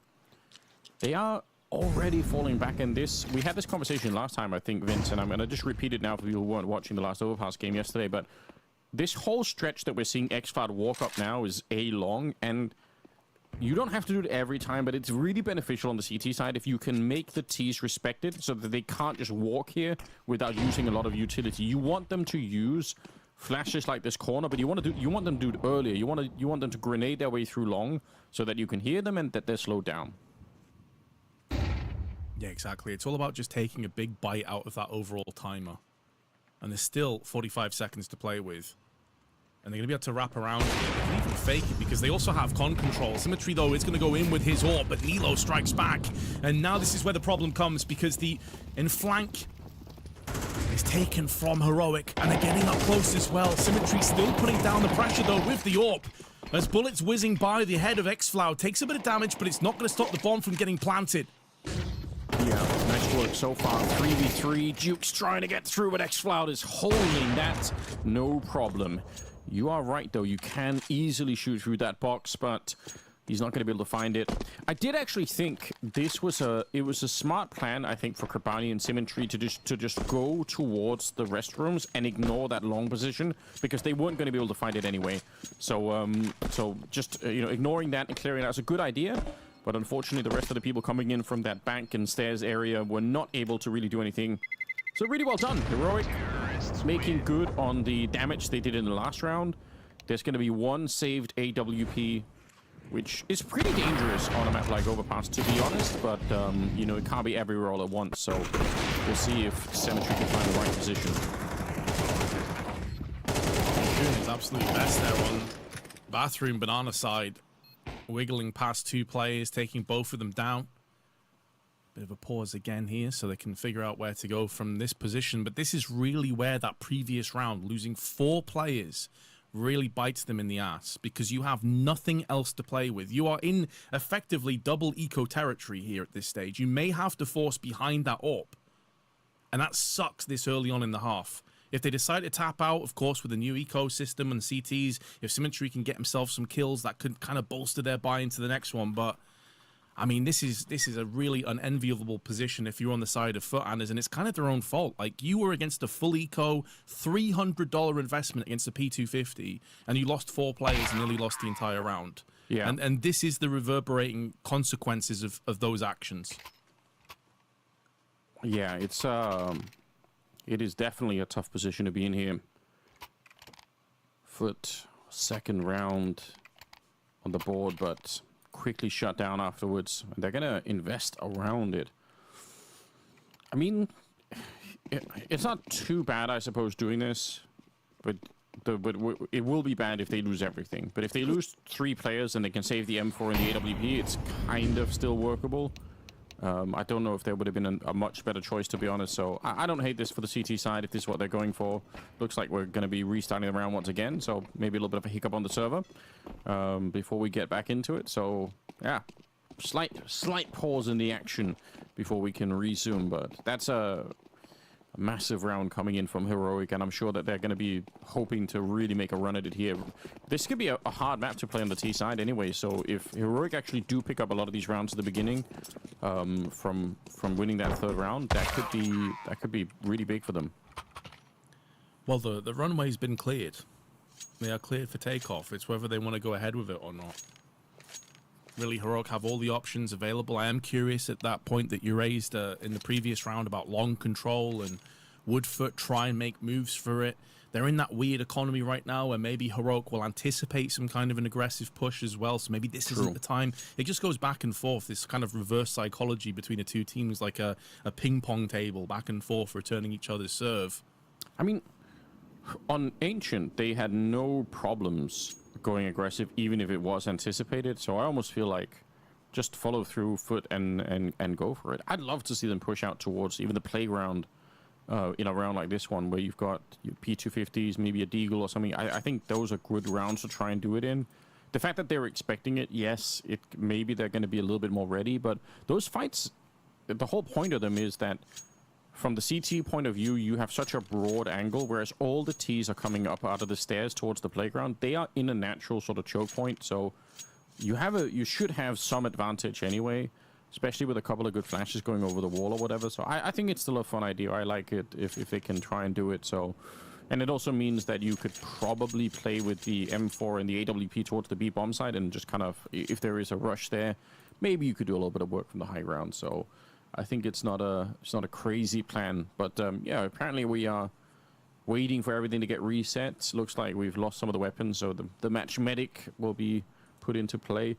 They are already falling back in this. We had this conversation last time, I think, Vince, and I'm going to just repeat it now for people who weren't watching the last Overpass game yesterday, but this whole stretch that we're seeing excl walk up now is A-long, and you don't have to do it every time, but it's really beneficial on the CT side if you can make the T's respected so that they can't just walk here without using a lot of utility. You want them to use flashes like this corner, but you want them to do it earlier. You want them to grenade their way through long so that you can hear them and that they're slowed down. Yeah, exactly. It's all about just taking a big bite out of that overall timer. And there's still 45 seconds to play with. And they're going to be able to wrap around here. They can even fake it because they also have con control. Symmetry, though, is going to go in with his AWP, but Nilo strikes back. And now this is where the problem comes because the in-flank is taken from Heroic, and they're getting up close as well. Symmetry still putting down the pressure, though, with the AWP. As bullets whizzing by the head of excl, takes a bit of damage, but it's not going to stop the bomb from getting planted. Yeah, nice work so far. 3v3. Duke's trying to get through, but excl is holding that. No problem. You are right, though. You can easily shoot through that box, but he's not going to be able to find it. I did actually think this was a smart plan, I think, for Krabani and Symmetry to just go towards the restrooms and ignore that long position because they weren't going to be able to find it anyway. So just you know, ignoring that and clearing that is a good idea. But unfortunately, the rest of the people coming in from that bank and stairs area were not able to really do anything. So really well done. Heroic making good on the damage they did in the last round. There's going to be one saved AWP, which is pretty dangerous on a map like Overpass, to be honest. But, you know, it can't be everywhere all at once. So we'll see if Symmetry can find the right position. Doing his absolute best there on Bathroom Banana side. Wiggling past two players, taking both of them down. Bit of a pause again here so they can figure out where to go from this position. But this is really where that previous round, losing 4 players, really bites them in the ass because you have nothing else to play with. You are in effectively double eco territory here at this stage. You may have to force behind that AWP. And that sucks this early on in the half. If they decide to tap out, of course, with the new ecosystem and CTs, if Symmetry can get himself some kills, that could kind of bolster their buy into the next one. But, I mean, this is a really unenviable position if you're on the side of FUT, Anders, and it's kind of their own fault. Like, you were against a full eco, $300 investment against a P250, and you lost 4 players and nearly lost the entire round. Yeah. And this is the reverberating consequences of those actions. Yeah, it is definitely a tough position to be in here. FUT, second round on the board, but quickly shut down afterwards. They're going to invest around it. I mean, it's not too bad, I suppose, doing this, but it will be bad if they lose everything. But if they lose 3 players and they can save the M4 and the AWP, it's kind of still workable. I don't know if there would have been a much better choice, to be honest. So I don't hate this for the CT side if this is what they're going for. Looks like we're going to be restarting the round once again. So maybe a little bit of a hiccup on the server before we get back into it. So yeah, slight pause in the action before we can resume. But that's a massive round coming in from Heroic, and I'm sure that they're going to be hoping to really make a run at it here. This could be a hard map to play on the T side anyway, so if Heroic actually do pick up a lot of these rounds at the beginning from winning that 3rd round, that could be really big for them. Well, the runway's been cleared. They are cleared for takeoff. It's whether they want to go ahead with it or not. Really, Heroic have all the options available. I am curious at that point that you raised in the previous round about long control and would FUT try and make moves for it. they're in that weird economy right now where maybe Heroic will anticipate some kind of an aggressive push as well. So maybe this isn't the time. It just goes back and forth, this kind of reverse psychology between the two teams, like a ping pong table, back and forth, returning each other's serve. I mean, on Ancient, they had no problems going aggressive, even if it was anticipated. So I almost feel like just follow through FUT and go for it. I'd love to see them push out towards even the playground in a round like this one, where you've got your P250s, maybe a Deagle or something. I think those are good rounds to try and do it in. The fact that they're expecting it, yes, maybe they're going to be a little bit more ready, but those fights, the whole point of them is that from the CT point of view, you have such a broad angle, whereas all the Ts are coming up out of the stairs towards the playground. They are in a natural sort of choke point, so you should have some advantage anyway, especially with a couple of good flashes going over the wall or whatever. So I think it's still a fun idea. I like it if they can try and do it. So, and it also means that you could probably play with the M4 and the AWP towards the B bomb side, and just kind of, if there is a rush there, maybe you could do a little bit of work from the high ground. So I think it's not a crazy plan. But yeah, apparently we are waiting for everything to get reset. Looks like we've lost some of the weapons, so the match medic will be put into play.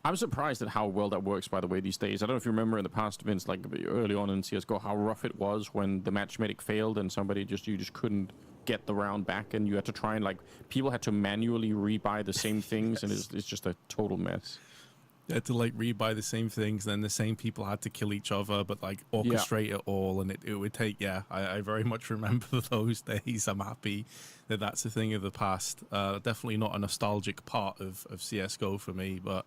I'm surprised at how well that works, by the way, these days. I don't know if you remember in the past events, like early on in CSGO, how rough it was when the match medic failed and you just couldn't get the round back, and you had to try and, like, people had to manually rebuy the same things, and it's just a total mess. You had to, like, rebuy the same things, then the same people had to kill each other, but, like, orchestrate it all, and it would take, I very much remember those days. I'm happy that that's a thing of the past. Definitely not a nostalgic part of CSGO for me, but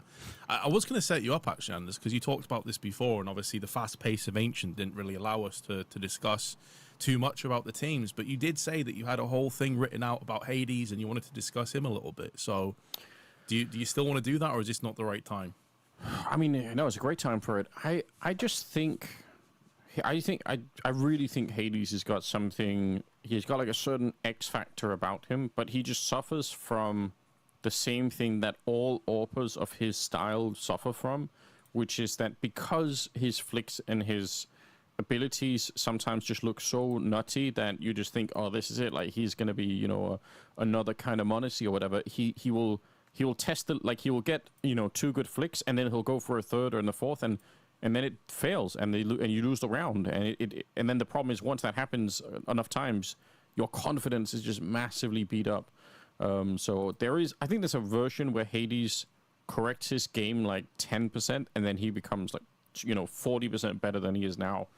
I was going to set you up, actually, Anders, because you talked about this before, and obviously the fast pace of Ancient didn't really allow us to discuss too much about the teams, but you did say that you had a whole thing written out about Hades, and you wanted to discuss him a little bit, so do you still want to do that, or is this not the right time? I mean, no, it's a great time for it. I really think Hades has got something. He's got like a certain X factor about him, but he just suffers from the same thing that all AWPers of his style suffer from, which is that because his flicks and his abilities sometimes just look so nutty that you just think, oh, this is it. Like, he's going to be, you know, another kind of Monacy or whatever. He will test it, like he will get, you know, 2 good flicks, and then he'll go for a 3rd or a 4th, and then it fails, and you lose the round, and then the problem is, once that happens enough times, your confidence is just massively beat up. So I think there's a version where Hades corrects his game like 10%, and then he becomes like, you know, 40% better than he is now.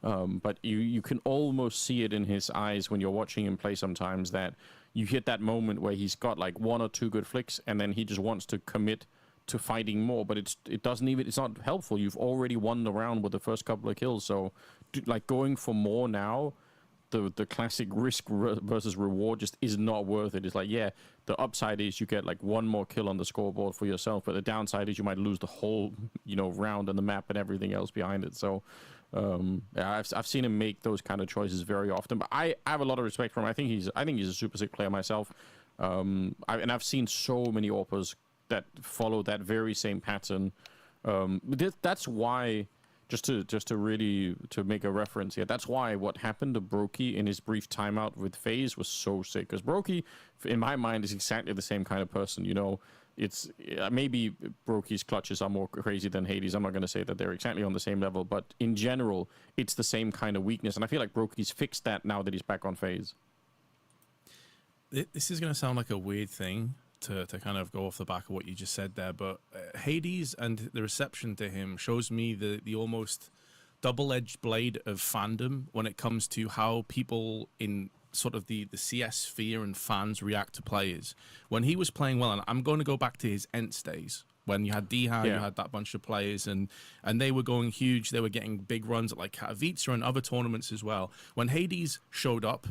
But you can almost see it in his eyes when you're watching him play sometimes, that you hit that moment where he's got like 1 or 2 good flicks, and then he just wants to commit to fighting more, but it's not helpful. You've already won the round with the first couple of kills, so like going for more now, the classic risk versus reward just is not worth it. It's like, yeah, the upside is you get like 1 more kill on the scoreboard for yourself, but the downside is you might lose the whole, you know, round and the map and everything else behind it. So yeah, I've seen him make those kind of choices very often, but I have a lot of respect for him. I think he's a super sick player myself. And I've seen so many AWPers that follow that very same pattern. That's why, just to really make a reference here, that's why what happened to Brokey in his brief timeout with FaZe was so sick. Because Brokey, in my mind, is exactly the same kind of person. You know, it's maybe Brokey's clutches are more crazy than Hades. I'm not going to say that they're exactly on the same level, but in general, it's the same kind of weakness. And I feel like Brokey's fixed that now that he's back on FaZe. This is going to sound like a weird thing to kind of go off the back of what you just said there, but Hades and the reception to him shows me the almost double-edged blade of fandom when it comes to how people in sort of the CS sphere and fans react to players. When he was playing well, and I'm going to go back to his Ents days, when you had Diha, you had that bunch of players, and they were going huge. They were getting big runs at like Katowice and other tournaments as well. When Hades showed up,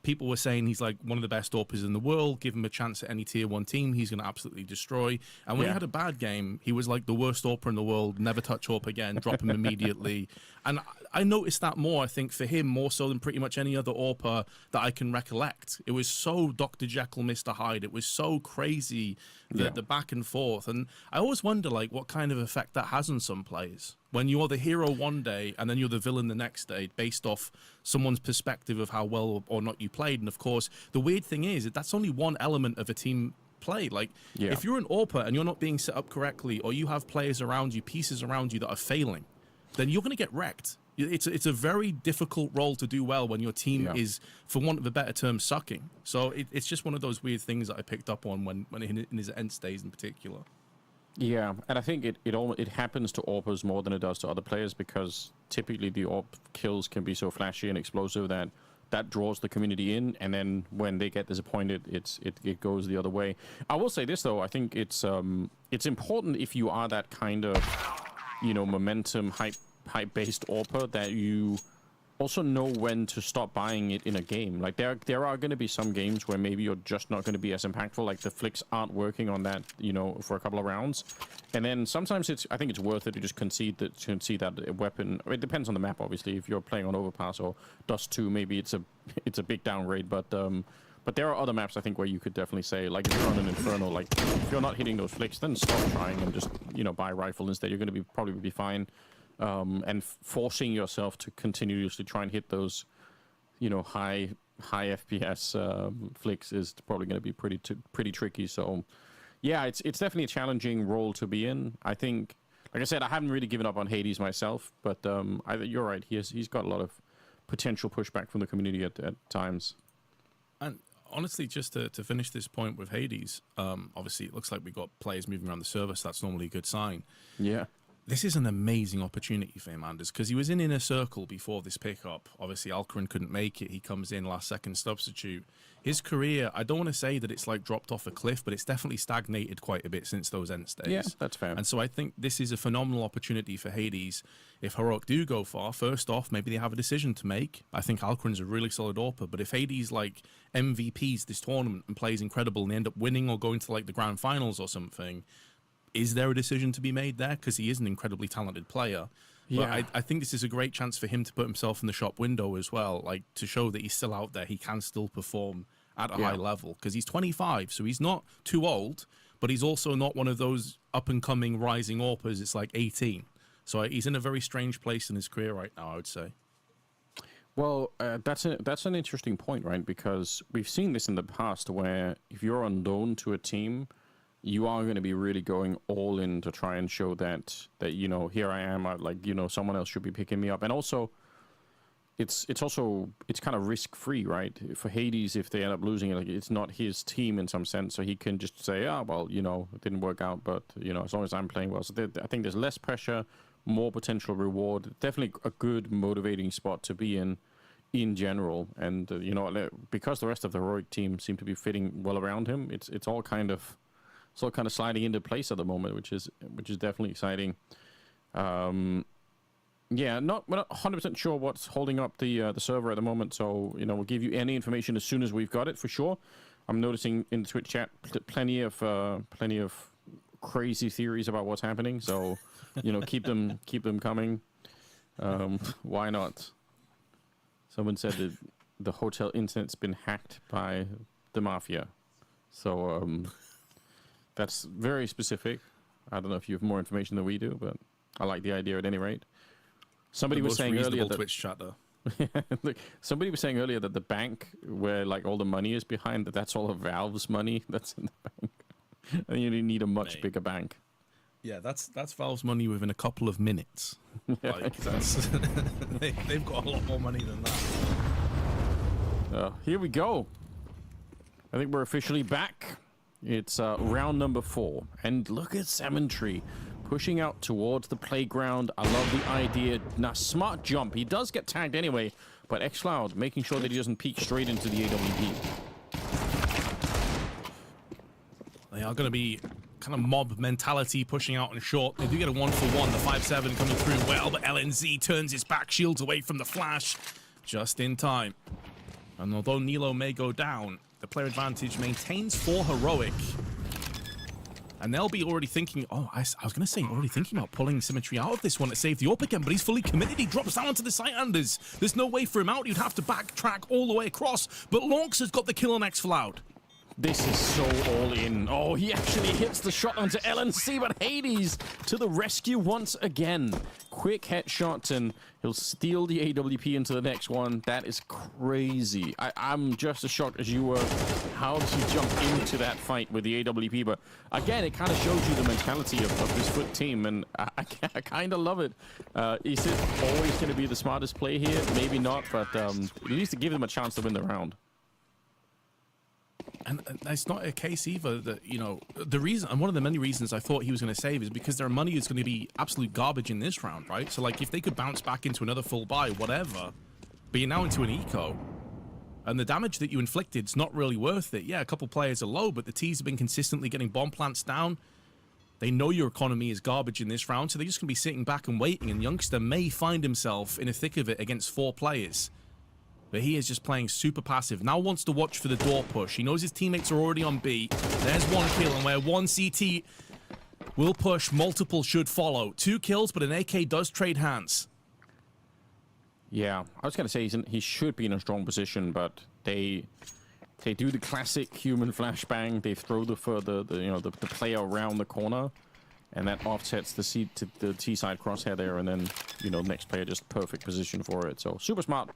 people were saying he's like one of the best AWPers in the world. Give him a chance at any tier 1 team, he's going to absolutely destroy. And when he had a bad game, he was like the worst AWPer in the world. Never touch AWP again, drop him immediately. And I noticed that more, I think, for him, more so than pretty much any other AWPer that I can recollect. It was so Dr. Jekyll, Mr. Hyde. It was so crazy, the back and forth. And I always wonder, like, what kind of effect that has on some players. when you're the hero one day and then you're the villain the next day, based off someone's perspective of how well or not you played. And of course, the weird thing is that that's only one element of a team play. Like, if you're an AWPer and you're not being set up correctly, or you have players around you, pieces around you that are failing, then you're going to get wrecked. It's a very difficult role to do well when your team is, for want of a better term, sucking. So it's just one of those weird things that I picked up on when in his end stays in particular. Yeah, and I think it happens to AWPers more than it does to other players, because typically the AWP kills can be so flashy and explosive that draws the community in, and then when they get disappointed, it goes the other way. I will say this though, I think it's important if you are that kind of, you know, momentum hype-based AWPer, that you also know when to stop buying it in a game. Like there are going to be some games where maybe you're just not going to be as impactful, like the flicks aren't working on that, you know, for a couple of rounds, and then sometimes I think it's worth it to just concede that weapon. It depends on the map, obviously. If you're playing on Overpass or Dust 2, maybe it's a big downgrade, but there are other maps I think where you could definitely say, like if you're on an Inferno, like if you're not hitting those flicks, then stop trying and just, you know, buy a rifle instead. You're going to probably be fine. And forcing yourself to continuously try and hit those, you know, high FPS flicks is probably going to be pretty tricky. So, yeah, it's definitely a challenging role to be in. I think, like I said, I haven't really given up on Hades myself, but you're right. He's got a lot of potential pushback from the community at times. And honestly, just to finish this point with Hades, obviously it looks like we got players moving around the server, so that's normally a good sign. Yeah. This is an amazing opportunity for him, Anders, because he was in Inner Circle before this pickup. Obviously, Alcarin couldn't make it. He comes in last-second substitute. His career, I don't want to say that it's like dropped off a cliff, but it's definitely stagnated quite a bit since those end stays. Yeah, that's fair. And so I think this is a phenomenal opportunity for Hades. If Heroic do go far, first off, maybe they have a decision to make. I think Alcarin's a really solid AWPer, but if Hades like MVPs this tournament and plays incredible and they end up winning or going to like the grand finals or something, is there a decision to be made there? Because he is an incredibly talented player. But I think this is a great chance for him to put himself in the shop window as well, like to show that he's still out there. He can still perform at a high level, because he's 25, so he's not too old, but he's also not one of those up-and-coming rising AWPers. It's like 18. So he's in a very strange place in his career right now, I would say. Well, that's an interesting point, right? Because we've seen this in the past where if you're unknown to a team, you are going to be really going all in to try and show that you know, here I am, like, you know, someone else should be picking me up. And also, it's kind of risk-free, right? For Hades, if they end up losing it, like, it's not his team in some sense, so he can just say, well, you know, it didn't work out, but, you know, as long as I'm playing well. So I think there's less pressure, more potential reward. Definitely a good motivating spot to be in general. And, you know, because the rest of the Heroic team seem to be fitting well around him, it's all kind of sliding into place at the moment, which is definitely exciting. Yeah, we're not 100% sure what's holding up the server at the moment, so, you know, we'll give you any information as soon as we've got it, for sure. I'm noticing in the Twitch chat plenty of crazy theories about what's happening, so, you know, keep them coming. Why not? Someone said that the hotel internet's been hacked by the mafia, so that's very specific. I don't know if you have more information than we do, but I like the idea at any rate. Somebody was saying earlier that Twitch chatter. Somebody was saying earlier that the bank where like all the money is behind, that's all of Valve's money that's in the bank. And you need a much bigger bank. Yeah, that's Valve's money within a couple of minutes. Like, that's they've got a lot more money than that. Here we go. I think we're officially back. It's round number 4, and look at Salmon Tree pushing out towards the playground. I love the idea. Now, smart jump. He does get tagged anyway, but xCloud making sure that he doesn't peek straight into the AWP. They are going to be kind of mob mentality pushing out on short. They do get a 1-for-1. The 5-7 coming through well, but LNZ turns his back, shields away from the flash just in time. And although Nilo may go down, the player advantage maintains for Heroic. And they'll be already thinking, I was going to say, already thinking about pulling Symmetry out of this one to save the AWP again, but he's fully committed. He drops down onto the site, Anders. There's no way for him out. You'd have to backtrack all the way across. But Lonks has got the kill on excl. This is so all in. Oh, he actually hits the shot onto LNC, but Hades to the rescue once again. Quick headshot, and he'll steal the AWP into the next one. That is crazy. I'm just as shocked as you were. How does he jump into that fight with the AWP? But again, it kind of shows you the mentality of this FUT team, and I kind of love it. Is it always going to be the smartest play here? Maybe not, but at least to give them a chance to win the round. And it's not a case either that, you know, the reason, and one of the many reasons I thought he was going to save is because their money is going to be absolute garbage in this round, right? So, like, if they could bounce back into another full buy, whatever, but you're now into an eco, and the damage that you inflicted is not really worth it. Yeah, a couple players are low, but the T's have been consistently getting bomb plants down. They know your economy is garbage in this round, so they're just going to be sitting back and waiting, and Youngster may find himself in the thick of it against 4 players. But he is just playing super passive. Now wants to watch for the door push. He knows his teammates are already on B. There's 1 kill, and where 1 CT will push, multiple should follow. 2 kills, but an AK does trade hands. Yeah, I was going to say he should be in a strong position, but they do the classic human flashbang. They throw the player around the corner, and that offsets the T side crosshair there, and then next player just perfect position for it. So super smart.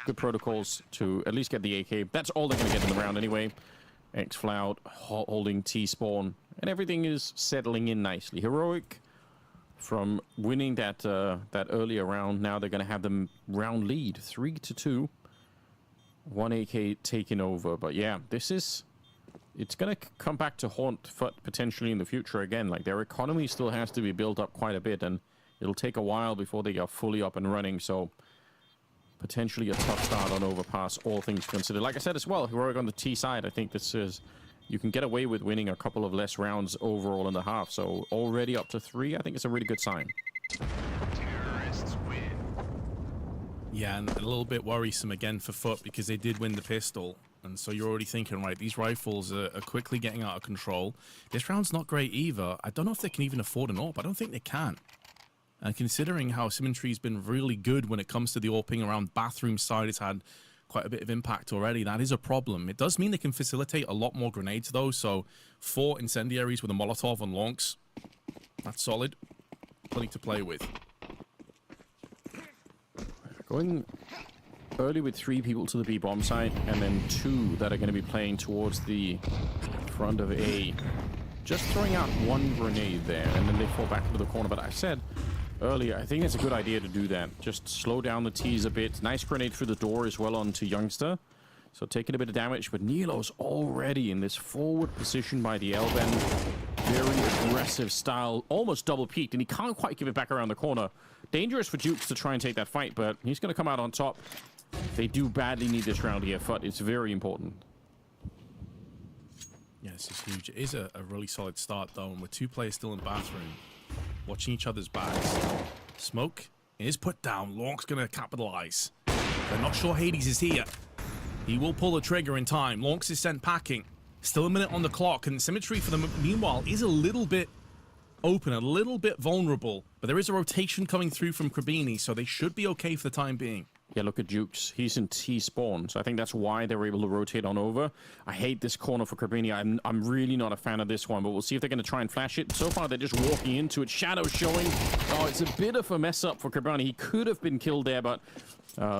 Good protocols to at least get the AK. That's all they're going to get in the round anyway. excl out, holding T-spawn, and everything is settling in nicely. Heroic, from winning that earlier round, now they're going to have the round lead, 3-2. 1 AK taking over. But yeah, it's going to come back to haunt FUT potentially in the future again. Like, their economy still has to be built up quite a bit, and it'll take a while before they are fully up and running. So potentially a tough start on Overpass, all things considered. Like I said as well, Heroic on the T side, I think this is, you can get away with winning a couple of less rounds overall in the half. So already up to 3, I think it's a really good sign. Terrorists win. Yeah, and a little bit worrisome again for FUT because they did win the pistol. And so you're already thinking, right, these rifles are quickly getting out of control. This round's not great either. I don't know if they can even afford an AWP. I don't think they can. And considering how Symmetry's been really good when it comes to the AWPing around bathroom side, it's had quite a bit of impact already. That is a problem. It does mean they can facilitate a lot more grenades, though. So 4 incendiaries with a Molotov on Lonks. That's solid. Plenty to play with. Going early with 3 people to the B bomb site, and then 2 that are going to be playing towards the front of A. Just throwing out 1 grenade there, and then they fall back into the corner. But I said earlier, I think it's a good idea to do that. Just slow down the T's a bit. Nice grenade through the door as well onto Youngster. So taking a bit of damage, but Nilo's already in this forward position by the Elben. Very aggressive style, almost double peaked, and he can't quite give it back around the corner. Dangerous for Jukes to try and take that fight, but he's going to come out on top. They do badly need this round here, FUT. It's very important. Yeah, this is huge. It is a really solid start, though, and with 2 players still in the bathroom, watching each other's backs. Smoke is put down. Lonk's going to capitalize. They're not sure Hades is here. He will pull the trigger in time. Lonks is sent packing. Still a minute on the clock, and Symmetry, for the meanwhile, is a little bit open, a little bit vulnerable, but there is a rotation coming through from Krabini, so they should be okay for the time being. Yeah, look at Jukes. He's in T-spawn, so I think that's why they were able to rotate on over. I hate this corner for Krabini. I'm really not a fan of this one, but we'll see if they're going to try and flash it. So far, they're just walking into it. Shadow showing. Oh, it's a bit of a mess up for Krabini. He could have been killed there, but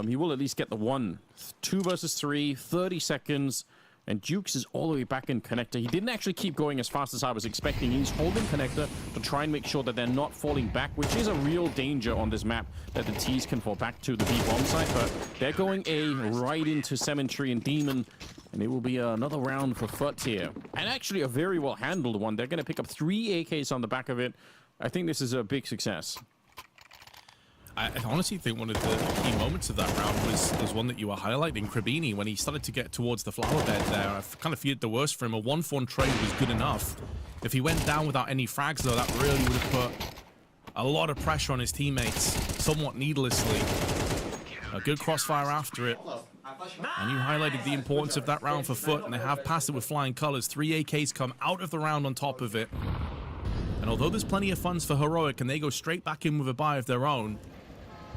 he will at least get the 1. 2 versus 3, 30 seconds. And Jukes is all the way back in connector. He didn't actually keep going as fast as I was expecting. He's holding connector to try and make sure that they're not falling back, which is a real danger on this map, that the T's can fall back to the B bomb site. But they're going A right into Cemetery and Demon, and it will be another round for FUT here. And actually a very well handled one. They're going to pick up 3 AKs on the back of it. I think this is a big success. I honestly think one of the key moments of that round was one that you were highlighting, Krabini, when he started to get towards the flower bed there. I kind of feared the worst for him. A 1-4 trade was good enough. If he went down without any frags, though, that really would have put a lot of pressure on his teammates, somewhat needlessly. A good crossfire after it. And you highlighted the importance of that round for FUT, and they have passed it with flying colors. 3 AKs come out of the round on top of it. And although there's plenty of funds for Heroic, and they go straight back in with a buy of their own,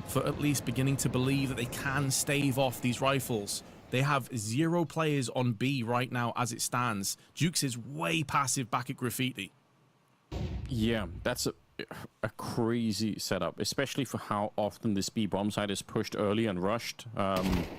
for at least beginning to believe that they can stave off these rifles. They have 0 players on B right now as it stands. Jukes is way passive back at Graffiti. Yeah, that's a crazy setup, especially for how often this B bomb side is pushed early and rushed.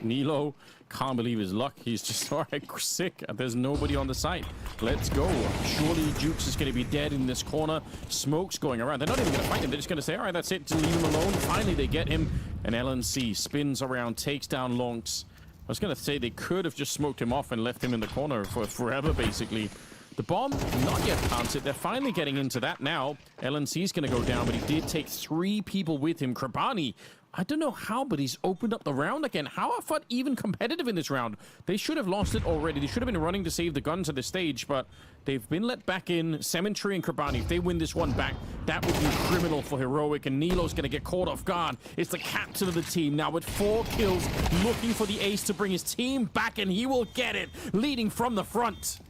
Nilo can't believe his luck. He's just alright, sick. There's nobody on the site. Let's go. Surely Jukes is going to be dead in this corner. Smoke's going around. They're not even going to fight him. They're just going to say, alright, that's it. To leave him alone. Finally, they get him. And LNC spins around, takes down Lonks. I was going to say they could have just smoked him off and left him in the corner for forever, basically. The bomb, not yet planted. They're finally getting into that now. LNC's going to go down, but he did take 3 people with him. Krabani, I don't know how, but he's opened up the round again. How are FUT even competitive in this round? They should have lost it already. They should have been running to save the guns at this stage, but they've been let back in. Cemetery and Krabani, if they win this one back, that would be criminal for Heroic, and Nilo's going to get caught off guard. It's the captain of the team now with 4 kills, looking for the ace to bring his team back, and he will get it, leading from the front.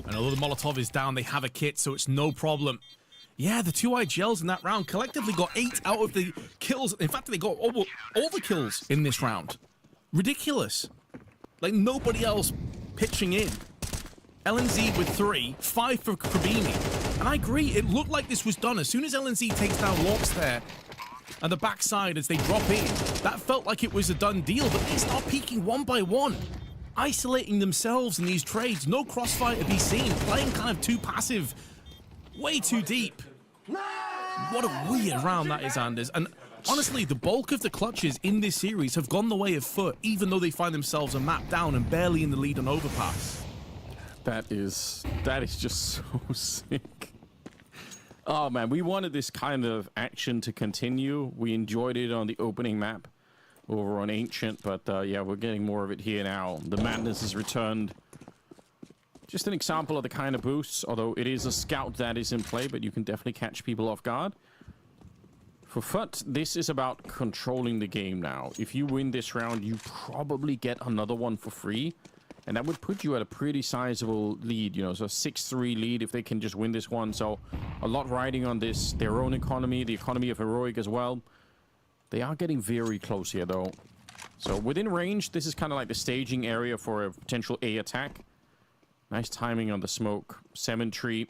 And although the Molotov is down, they have a kit, so it's no problem. Yeah, the 2 IGLs in that round collectively got 8 out of the kills. In fact, they got all the kills in this round. Ridiculous. Like, nobody else pitching in. LNZ with 3, 5 for Krabini. And I agree, it looked like this was done. As soon as LNZ takes down Lorks there, and the backside as they drop in, that felt like it was a done deal, but they start peeking one by one. Isolating themselves in these trades, no crossfire to be seen, playing kind of too passive, way too deep. What a weird round that is, Anders. And honestly, the bulk of the clutches in this series have gone the way of FUT, even though they find themselves a map down and barely in the lead on Overpass. That is just so sick. Oh man, we wanted this kind of action to continue. We enjoyed it on the opening map over on Ancient, but yeah, we're getting more of it here now. The madness has returned. Just an example of the kind of boosts, although it is a scout that is in play, but you can definitely catch people off guard. For FUT, this is about controlling the game now. If you win this round, you probably get another one for free, and that would put you at a pretty sizable lead, you know, so 6-3 lead if they can just win this one. So a lot riding on this, their own economy, the economy of Heroic as well. They are getting very close here, though. So within range, this is kind of like the staging area for a potential A attack. Nice timing on the smoke. Cemetery,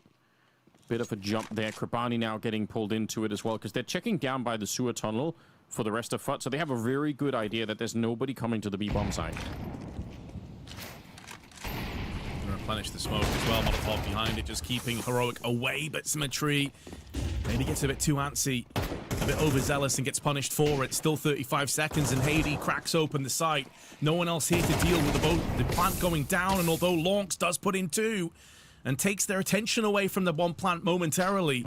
bit of a jump there. Krabani now getting pulled into it as well, because they're checking down by the sewer tunnel for the rest of FUT, so they have a very good idea that there's nobody coming to the B-bomb side. Replenish the smoke as well. Molotov behind it, just keeping Heroic away, but Cemetery maybe gets a bit too antsy, a bit overzealous, and gets punished for it. Still 35 seconds, and Haiti cracks open the site. No one else here to deal with the plant going down, and although Lonks does put in 2 and takes their attention away from the bomb plant momentarily,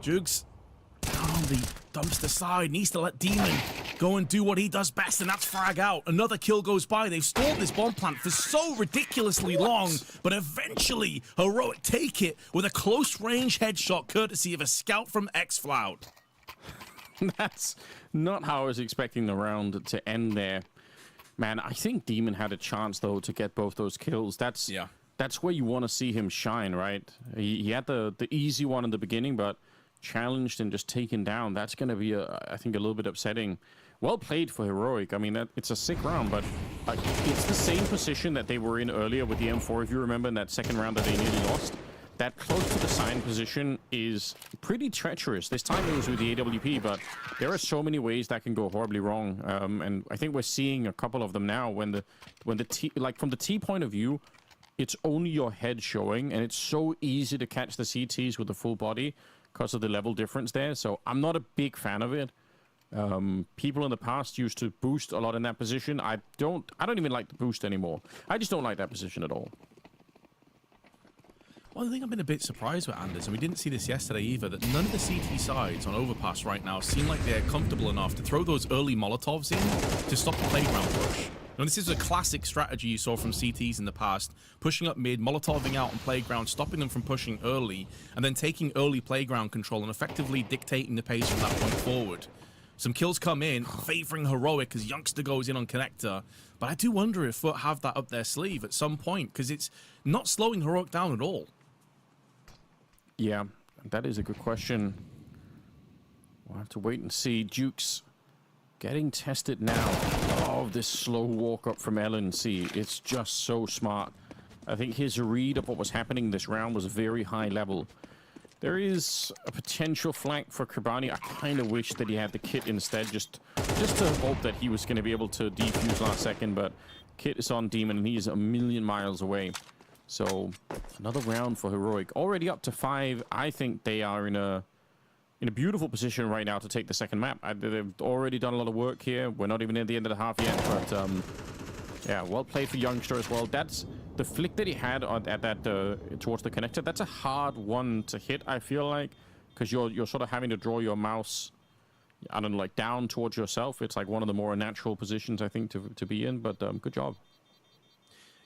Jugs on the dumpster side needs to let Demon go and do what he does best, and that's frag out. Another kill goes by. They've stalled this bomb plant for so ridiculously long, but eventually Heroic take it with a close range headshot courtesy of a scout from excl. That's not how I was expecting the round to end there. Man, I think Demon had a chance, though, to get both those kills. That's where you want to see him shine, right? He had the easy one in the beginning, but challenged and just taken down. That's going to be, I think, a little bit upsetting. Well played for Heroic. I mean, it's a sick round, but it's the same position that they were in earlier with the M4, if you remember, in that second round that they nearly lost. That close to the sign position is pretty treacherous. This time it was with the AWP, but there are so many ways that can go horribly wrong. And I think we're seeing a couple of them now when the T, like from the T point of view, it's only your head showing, and it's so easy to catch the CTs with the full body because of the level difference there. So I'm not a big fan of it. People in the past used to boost a lot in that position. I don't even like the boost anymore. I just don't like that position at all. Well, I think I've been a bit surprised with Anders, and we didn't see this yesterday either, that none of the CT sides on Overpass right now seem like they're comfortable enough to throw those early Molotovs in to stop the playground push. Now, this is a classic strategy you saw from CTs in the past, pushing up mid, Molotoving out on playground, stopping them from pushing early, and then taking early playground control and effectively dictating the pace from that point forward. Some kills come in, favoring Heroic as Youngster goes in on Connector, but I do wonder if FUT have that up their sleeve at some point, because it's not slowing Heroic down at all. Yeah, that is a good question. We'll have to wait and see. Jukes Getting tested now. Oh, this slow walk up from LNC. It's just so smart. I think his read of what was happening this round was very high level. There is a potential flank for Krabani. I kind of wish that he had the kit instead, just to hope that he was going to be able to defuse last second, but kit is on Demon and he's a million miles away. So another round for Heroic. Already up to 5. I think they are in a beautiful position right now to take the second map. They've already done a lot of work here. We're not even at the end of the half yet, but yeah, well played for Youngster as well. That's the flick that he had at that towards the connector. That's a hard one to hit, I feel like, because you're sort of having to draw your mouse, I don't know, like down towards yourself. It's like one of the more natural positions, I think, to be in, but good job.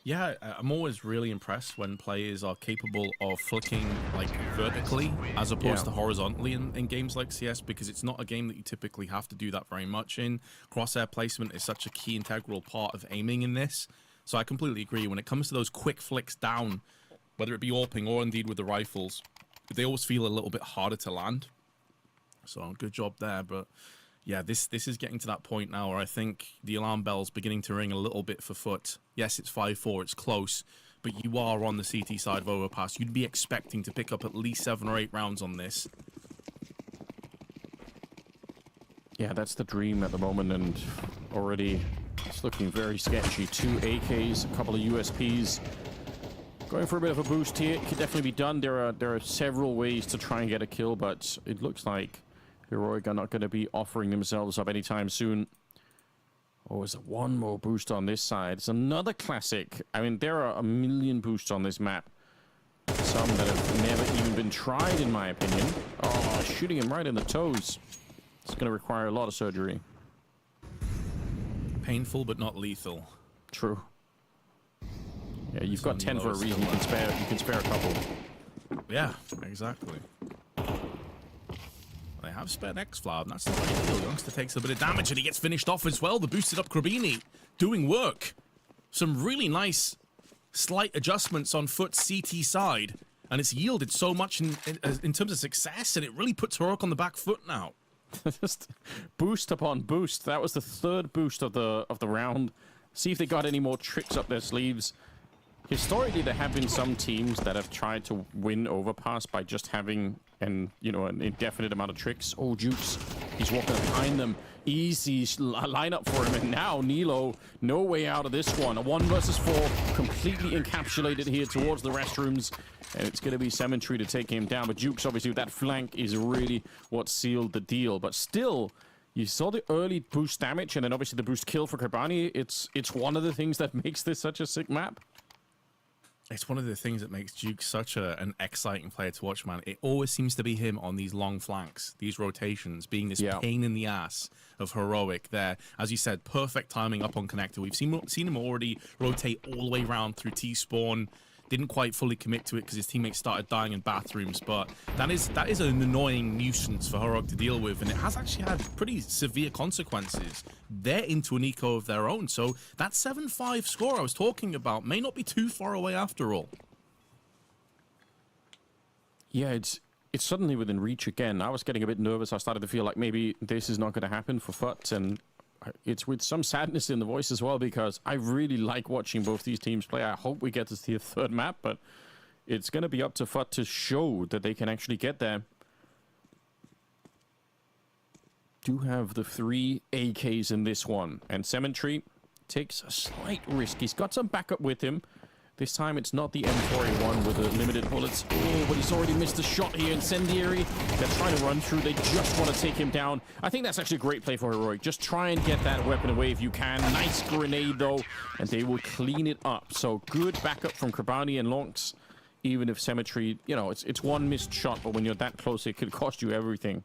Yeah, I'm always really impressed when players are capable of flicking like vertically as opposed to horizontally in games like CS, because it's not a game that you typically have to do that very much in. Crosshair placement is such a key integral part of aiming in this. So I completely agree. When it comes to those quick flicks down, whether it be AWPing or indeed with the rifles, they always feel a little bit harder to land. So good job there, but yeah, this is getting to that point now where I think the alarm bell's beginning to ring a little bit for FUT. Yes, it's 5-4, it's close, but you are on the CT side of Overpass. You'd be expecting to pick up at least 7 or 8 rounds on this. Yeah, that's the dream at the moment, and already it's looking very sketchy. 2 AKs, a couple of USPs. Going for a bit of a boost here. It could definitely be done. There are several ways to try and get a kill, but it looks like Heroic are not going to be offering themselves up anytime soon. Oh, is there one more boost on this side? It's another classic. I mean, there are a million boosts on this map. Some that have never even been tried, in my opinion. Oh, shooting him right in the toes. It's going to require a lot of surgery. Painful, but not lethal. True. Yeah, you've got 10 for a reason. You can spare a couple. Yeah, exactly. They have spared excl, and that's not ideal. Youngster takes a bit of damage, and he gets finished off as well. The boosted up Krabini doing work. Some really nice slight adjustments on FUT's CT side, and it's yielded so much in terms of success, and it really puts Heroic on the back foot now. Just boost upon boost. That was the 3rd boost of the round. See if they got any more tricks up their sleeves. Historically, there have been some teams that have tried to win Overpass by just having an indefinite amount of tricks. Oh, Jukes, he's walking behind them. Easy lineup for him, and now Nilo, no way out of this one. A 1 versus 4, completely encapsulated here towards the restrooms, and it's going to be Cemetery to take him down. But Jukes, obviously, with that flank is really what sealed the deal. But still, you saw the early boost damage, and then obviously the boost kill for Krabani. It's one of the things that makes this such a sick map. It's one of the things that makes Duke such an exciting player to watch, man. It always seems to be him on these long flanks, these rotations, being this pain in the ass of Heroic there. As you said, perfect timing up on connector. We've seen him already rotate all the way around through T-spawn. Didn't quite fully commit to it because his teammates started dying in bathrooms, but that is an annoying nuisance for Heroic to deal with, and it has actually had pretty severe consequences. They're into an eco of their own, so that 7-5 score I was talking about may not be too far away after all. Yeah, it's suddenly within reach again. I was getting a bit nervous. I started to feel like maybe this is not going to happen for FUT, and it's with some sadness in the voice as well, because I really like watching both these teams play. I hope we get to see a 3rd map, but it's going to be up to FUT to show that they can actually get there. Do have the 3 AKs in this one, and Cemetery takes a slight risk. He's got some backup with him. This time it's not the M4A1 with the limited bullets. Oh, but he's already missed a shot here. Incendiary, they're trying to run through. They just want to take him down. I think that's actually a great play for Heroic. Just try and get that weapon away if you can. Nice grenade, though, and they will clean it up. So good backup from Krabani and Lonks. Even if Cemetery, you know, it's one missed shot, but when you're that close, it could cost you everything.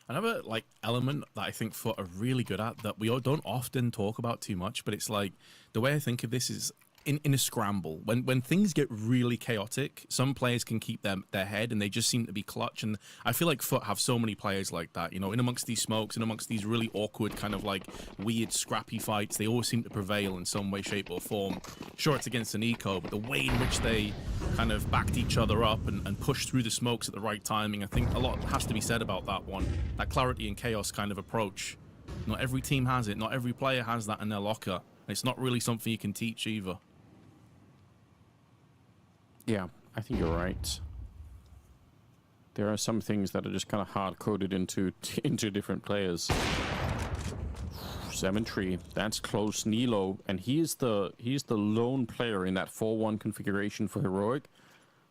Another element that I think FUT are really good at that we don't often talk about too much, but it's like the way I think of this is in a scramble. When things get really chaotic, some players can keep their head and they just seem to be clutch. And I feel like FUT have so many players like that, you know, in amongst these smokes, in amongst these really awkward kind of weird scrappy fights, they always seem to prevail in some way, shape or form. Sure, it's against an eco, but the way in which they kind of backed each other up and pushed through the smokes at the right timing. I think a lot has to be said about that one. That clarity and chaos kind of approach. Not every team has it. Not every player has that in their locker. It's not really something you can teach either. Yeah, I think you're right. There are some things that are just kind of hard-coded into different players. Cemetery, that's close. Nilo, and he's the lone player in that 4-1 configuration for Heroic.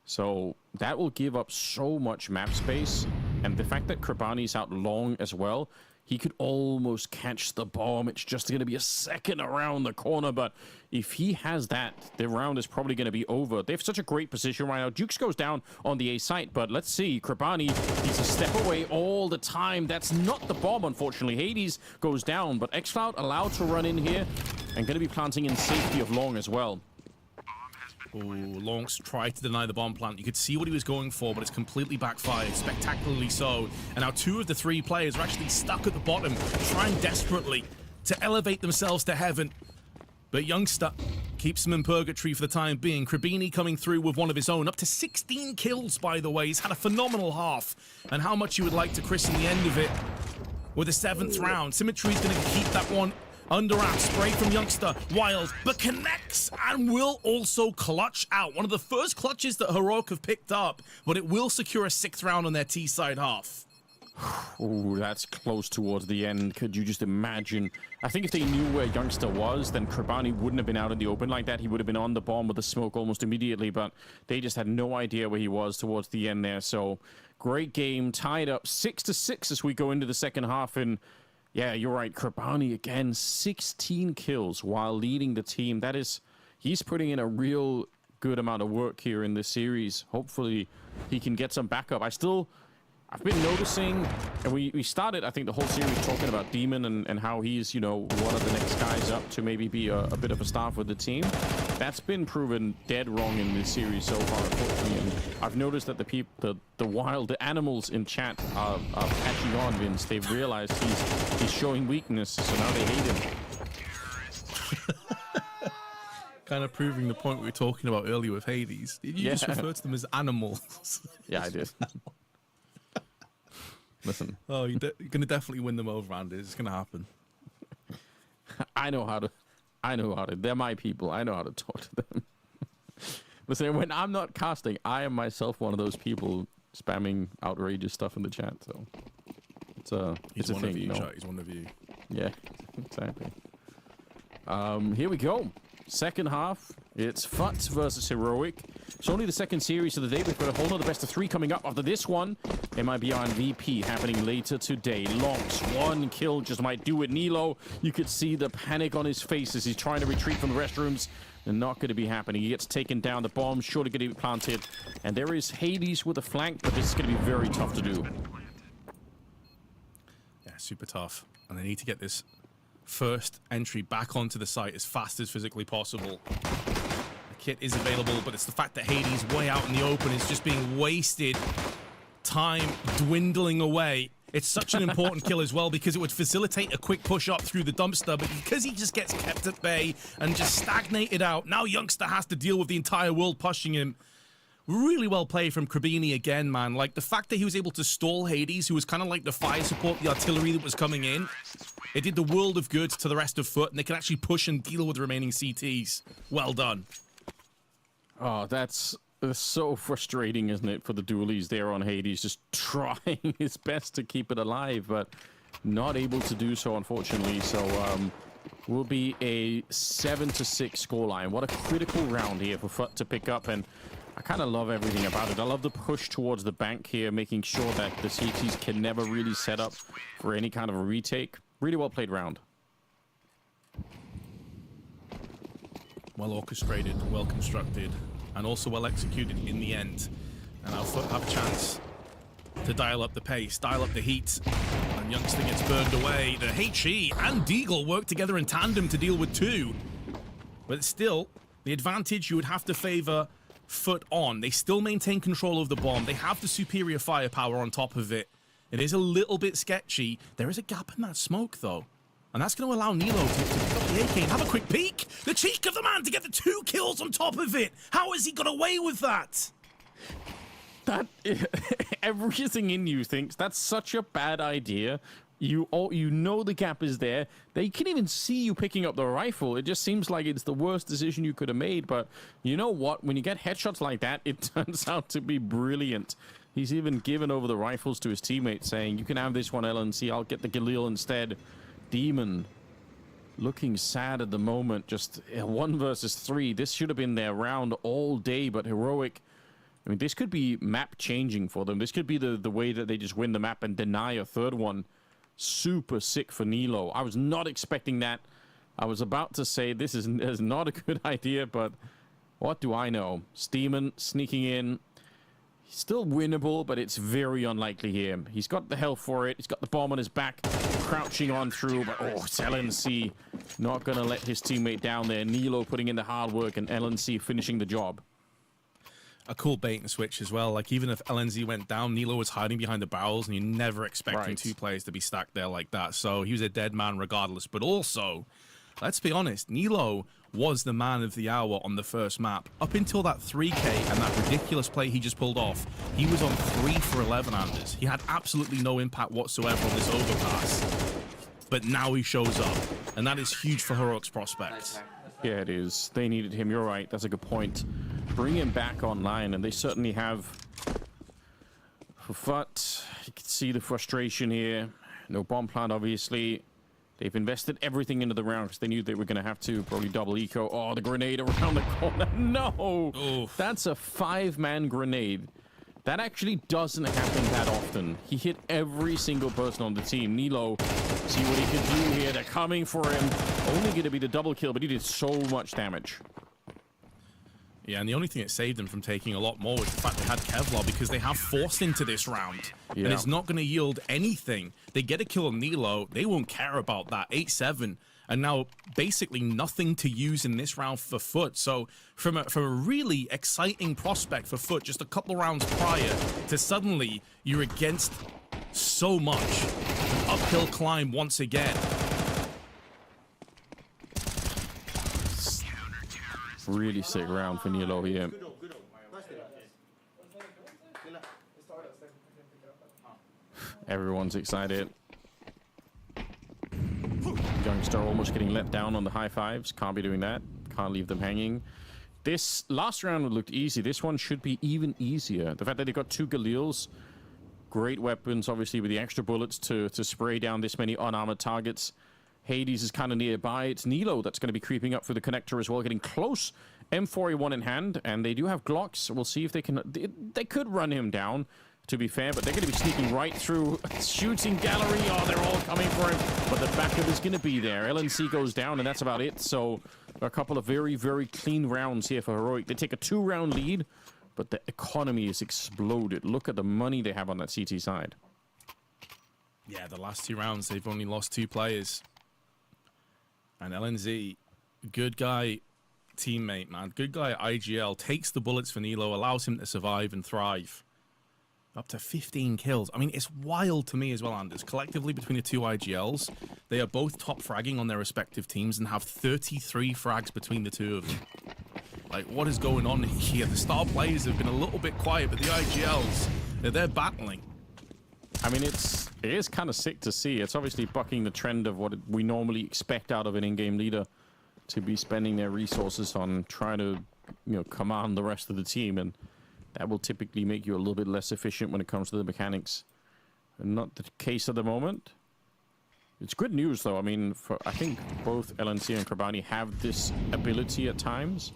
So that will give up so much map space, and the fact that Krabani's out long as well, he could almost catch the bomb. It's just going to be a second around the corner, but if he has that, the round is probably going to be over. They have such a great position right now. Jukes goes down on the A site, but let's see. Krabani, he's a step away all the time. That's not the bomb, unfortunately. Hades goes down, but excl allowed to run in here and going to be planting in safety of long as well. Oh, Lonks tried to deny the bomb plant. You could see what he was going for, but it's completely backfired, spectacularly so. And now 2 of the 3 players are actually stuck at the bottom, trying desperately to elevate themselves to heaven. But Youngster keeps them in purgatory for the time being. Krabini coming through with one of his own. Up to 16 kills, by the way. He's had a phenomenal half. And how much you would like to christen the end of it with the 7th round. Symmetry's going to keep that one under wrap. Spray from Youngster. Wild, but connects and will also clutch out. One of the first clutches that Heroic have picked up, but it will secure a 6th round on their T-side half. Oh, that's close towards the end. Could you just imagine? I think if they knew where Youngster was, then Krabani wouldn't have been out in the open like that. He would have been on the bomb with the smoke almost immediately, but they just had no idea where he was towards the end there. So, great game. Tied up 6-6 as we go into the second half. And yeah, you're right. Krabani again, 16 kills while leading the team. That is, he's putting in a real good amount of work here in this series. Hopefully, he can get some backup. I've been noticing, and we started, I think, the whole series talking about Demon and how he's, you know, one of the next guys up to maybe be a bit of a star for the team. That's been proven dead wrong in this series so far, unfortunately. And I've noticed that the wild animals in chat are catching on, Vince. They've realized he's showing weakness, so now they hate him. Kind of proving the point we were talking about earlier with Hades. Did you just refer to them as animals? Yeah, I did. Listen. Oh, you're going to definitely win them over, Andy. It's going to happen. I know how to. They're my people. I know how to talk to them. Listen, when I'm not casting, I am myself one of those people spamming outrageous stuff in the chat. So it's a thing. He's one of you. Yeah, exactly. Here we go. Second half. It's FUT versus Heroic. It's only the second series of the day. We've got a whole nother best of 3 coming up after this one. MIBR and VP happening later today. Lonks, 1 kill just might do it. Nilo, you could see the panic on his face as he's trying to retreat from the restrooms. And not going to be happening. He gets taken down. The bomb's surely going to be planted. And there is Hades with a flank, but this is going to be very tough to do. Yeah, super tough. And they need to get this first entry back onto the site as fast as physically possible. The kit is available, but it's the fact that Hades way out in the open is just being wasted. Time dwindling away. It's such an important kill as well because it would facilitate a quick push up through the dumpster, but because he just gets kept at bay and just stagnated out, now Youngster has to deal with the entire world pushing him. Really well played from Krabini again, man. Like, the fact that he was able to stall Hades, who was kind of like the fire support, the artillery that was coming in, it did the world of good to the rest of FUT, and they can actually push and deal with the remaining CTs. Well done. Oh, that's so frustrating, isn't it, for the dualies there on Hades, just trying his best to keep it alive, but not able to do so, unfortunately. So, will be a 7-6 scoreline. What a critical round here for FUT to pick up, and I kind of love everything about it. I love the push towards the bank here, making sure that the CTs can never really set up for any kind of a retake. Really well played round. Well orchestrated, well constructed, and also well executed in the end. And our FUT have a chance to dial up the pace, dial up the heat. And Youngster gets burned away. The HE and Deagle work together in tandem to deal with 2. But still, the advantage you would have to favor FUT on. They still maintain control of the bomb. They have the superior firepower on top of it. It is a little bit sketchy. There is a gap in that smoke, though. And that's going to allow Nilo to pick up the AK and have a quick peek. The cheek of the man to get the 2 kills on top of it. How has he got away with that? That everything in you thinks that's such a bad idea. You know the gap is there. They can even see you picking up the rifle. It just seems like it's the worst decision you could have made. But you know what? When you get headshots like that, it turns out to be brilliant. He's even given over the rifles to his teammates, saying, "You can have this one, LNC. I'll get the Galil instead." Demon looking sad at the moment. Just 1 versus 3. This should have been their round all day, but Heroic. I mean, this could be map changing for them. This could be the way that they just win the map and deny a 3rd one. Super sick for Nilo. I was not expecting that. I was about to say this is not a good idea, but what do I know? Steeman sneaking in. Still winnable, but it's very unlikely here. He's got the health for it. He's got the bomb on his back, crouching on through, but it's LNC not going to let his teammate down there. Nilo putting in the hard work and LNC finishing the job. A cool bait and switch as well. Like, even if LNZ went down, Nilo was hiding behind the barrels, and you're never expecting 2 players to be stacked there like that. So he was a dead man regardless. But also, let's be honest, Nilo was the man of the hour on the first map. Up until that 3K and that ridiculous play he just pulled off, he was on 3 for 11, Anders. He had absolutely no impact whatsoever on this overpass. But now he shows up, and that is huge for Heroic's prospects. Yeah, it is. They needed him. You're right. That's a good point. Bring him back online, and they certainly have. For FUT, you can see the frustration here. No bomb plant, obviously. They've invested everything into the round because they knew they were going to have to probably double eco. Oh, the grenade around the corner. No! Oof. That's a 5-man grenade. That actually doesn't happen that often. He hit every single person on the team. Nilo, see what he can do here. They're coming for him. Only going to be the double kill, but he did so much damage. Yeah, and the only thing that saved them from taking a lot more was the fact they had Kevlar, because they have forced into this round. Yeah. And it's not going to yield anything. They get a kill on Nilo. They won't care about that. 8-7. And now basically nothing to use in this round for FUT. So from a really exciting prospect for FUT just a couple rounds prior to suddenly you're against so much. Uphill climb once again. Really sick round for Nilo here. Everyone's excited. Youngster almost getting let down on the high fives. Can't be doing that. Can't leave them hanging. This last round looked easy. This one should be even easier. The fact that they got 2 Galils, great weapons, obviously, with the extra bullets to spray down this many unarmored targets. Hades is kind of nearby. It's Nilo that's going to be creeping up through the connector as well, getting close. M4A1 in hand, and they do have Glocks. We'll see if they can... They could run him down, to be fair, but they're going to be sneaking right through. Shooting gallery. Oh, they're all coming for him, but the backup is going to be there. LNC goes down, and that's about it. So a couple of very, very clean rounds here for Heroic. They take a 2-round lead, but the economy is exploded. Look at the money they have on that CT side. Yeah, the last 2 rounds, they've only lost 2 players. And LNZ, good guy teammate, man. Good guy IGL, takes the bullets for Nilo, allows him to survive and thrive. Up to 15 kills. I mean, it's wild to me as well, Anders. Collectively, between the 2 IGLs, they are both top fragging on their respective teams and have 33 frags between the 2 of them. Like, what is going on here? The star players have been a little bit quiet, but the IGLs, they're battling. I mean, it is kind of sick to see. It's obviously bucking the trend of what we normally expect out of an in-game leader, to be spending their resources on trying to, command the rest of the team, and that will typically make you a little bit less efficient when it comes to the mechanics. And not the case at the moment. It's good news, though. I mean, I think both LNC and Krabani have this ability at times.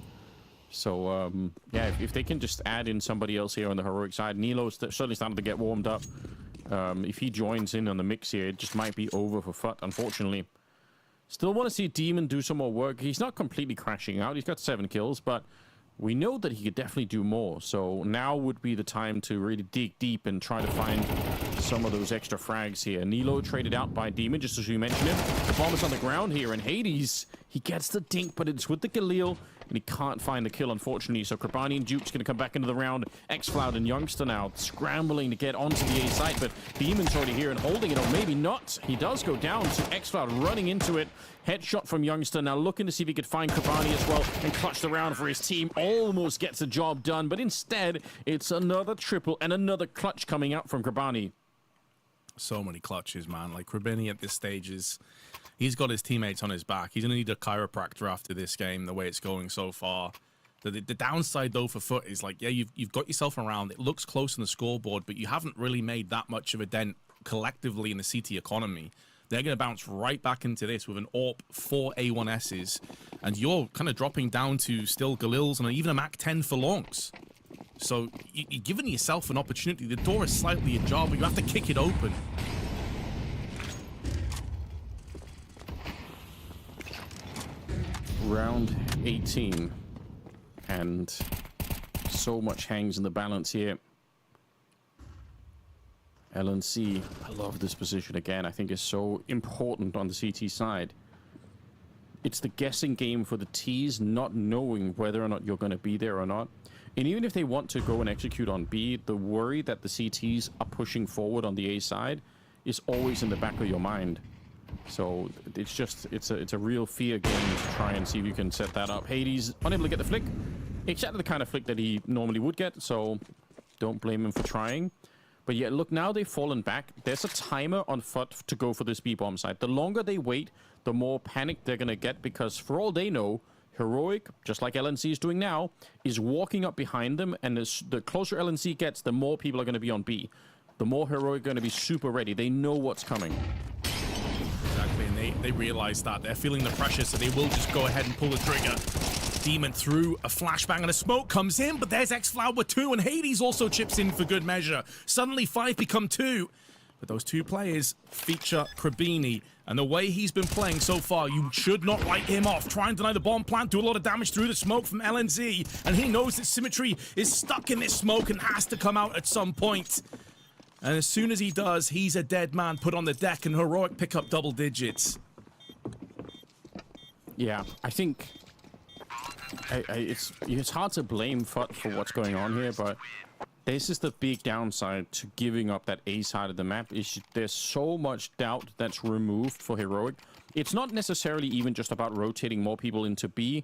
So, yeah, if they can just add in somebody else here on the Heroic side. Nilo's certainly starting to get warmed up. If he joins in on the mix here, it just might be over for FUT, unfortunately. Still want to see Demon do some more work. He's not completely crashing out. He's got 7 kills, but we know that he could definitely do more. So now would be the time to really dig deep and try to find some of those extra frags here. Nilo traded out by Demon, just as we mentioned him. The bomb is on the ground here, and Hades, he gets the dink, but it's with the Galil, and he can't find the kill, unfortunately. So Krabani and Duke's going to come back into the round. excl and Youngster now scrambling to get onto the A site, but Demon's already here and holding it, or maybe not. He does go down to excl running into it. Headshot from Youngster, now looking to see if he could find Krabani as well and clutch the round for his team. Almost gets the job done, but instead, it's another triple and another clutch coming out from Krabani. So many clutches, man. Like, Krabani at this stage he's got his teammates on his back. He's going to need a chiropractor after this game, the way it's going so far. The downside, though, for FUT is, like, yeah, you've got yourself around. It looks close on the scoreboard, but you haven't really made that much of a dent collectively in the CT economy. They're going to bounce right back into this with an AWP, 4 A1Ss, and you're kind of dropping down to still Galils and even a Mac 10 for longs. So you're giving yourself an opportunity. The door is slightly ajar, but you have to kick it open. Round 18, and so much hangs in the balance here. LNC, I love this position again. I think it's so important on the CT side. It's the guessing game for the Ts, not knowing whether or not you're going to be there or not. And even if they want to go and execute on B, the worry that the CTs are pushing forward on the A side is always in the back of your mind. So it's just, it's a real fear game to try and see if you can set that up. Hades unable to get the flick, exactly the kind of flick that he normally would get, so don't blame him for trying. But yeah, look, now they've fallen back. There's a timer on FUT to go for this B-bomb side. The longer they wait, the more panic they're going to get, because for all they know, Heroic, just like LNC is doing now, is walking up behind them, and the closer LNC gets, the more people are going to be on B. The more Heroic are going to be super ready. They know what's coming. Exactly, and they realize that. They're feeling the pressure, so they will just go ahead and pull the trigger. Demon through a flashbang and a smoke comes in, but there's excl with 2, and Hades also chips in for good measure. Suddenly 5 become 2, but those 2 players feature Krabini, and the way he's been playing so far, you should not write him off. Try and deny the bomb plant, do a lot of damage through the smoke from LNZ, and he knows that Symmetry is stuck in this smoke and has to come out at some point. And as soon as he does, he's a dead man put on the deck, and Heroic pick up double digits. Yeah, I think it's hard to blame FUT for what's going on here, but this is the big downside to giving up that A side of the map. Is there's so much doubt that's removed for Heroic. It's not necessarily even just about rotating more people into B.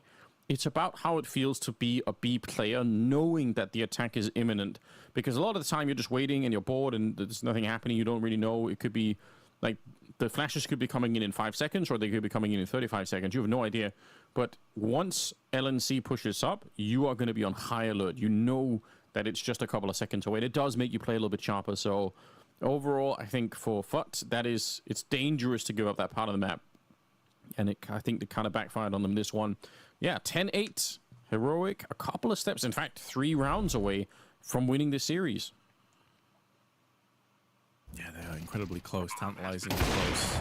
It's about how it feels to be a B player, knowing that the attack is imminent. Because a lot of the time you're just waiting and you're bored and there's nothing happening. You don't really know. It could be like the flashes could be coming in 5 seconds, or they could be coming in 35 seconds. You have no idea. But once LNC pushes up, you are going to be on high alert. You know that it's just a couple of seconds away. It does make you play a little bit sharper. So overall, I think for FUT, it's dangerous to give up that part of the map. And I think it kind of backfired on them this one. Yeah, 10-8. Heroic, a couple of steps, in fact, 3 rounds away from winning this series. Yeah, they're incredibly close, tantalizingly close.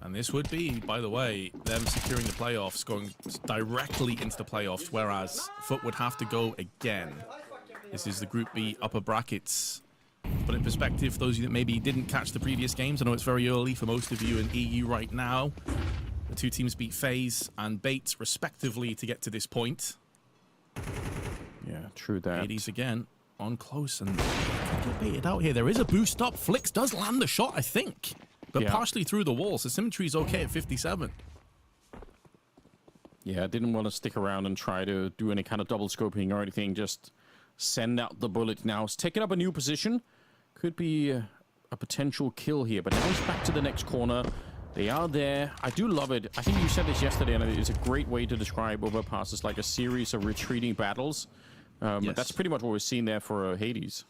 And this would be, by the way, them securing the playoffs, going directly into the playoffs, whereas FUT would have to go again. This is the Group B upper brackets. But in perspective, those of you that maybe didn't catch the previous games, I know it's very early for most of you in EU right now. The 2 teams beat FaZe and Bait, respectively, to get to this point. Yeah, true that. Hades again, on close, and get baited out here. There is a boost up. Flix does land the shot, I think. But partially through the wall, so Symmetry's okay at 57. Yeah, I didn't want to stick around and try to do any kind of double scoping or anything. Just send out the bullet now. It's taking up a new position. Could be a potential kill here, but now he's back to the next corner. They are there. I do love it. I think you said this yesterday, and it's a great way to describe Overpass. It's like a series of retreating battles. Yes. That's pretty much what we're seeing there for Hades.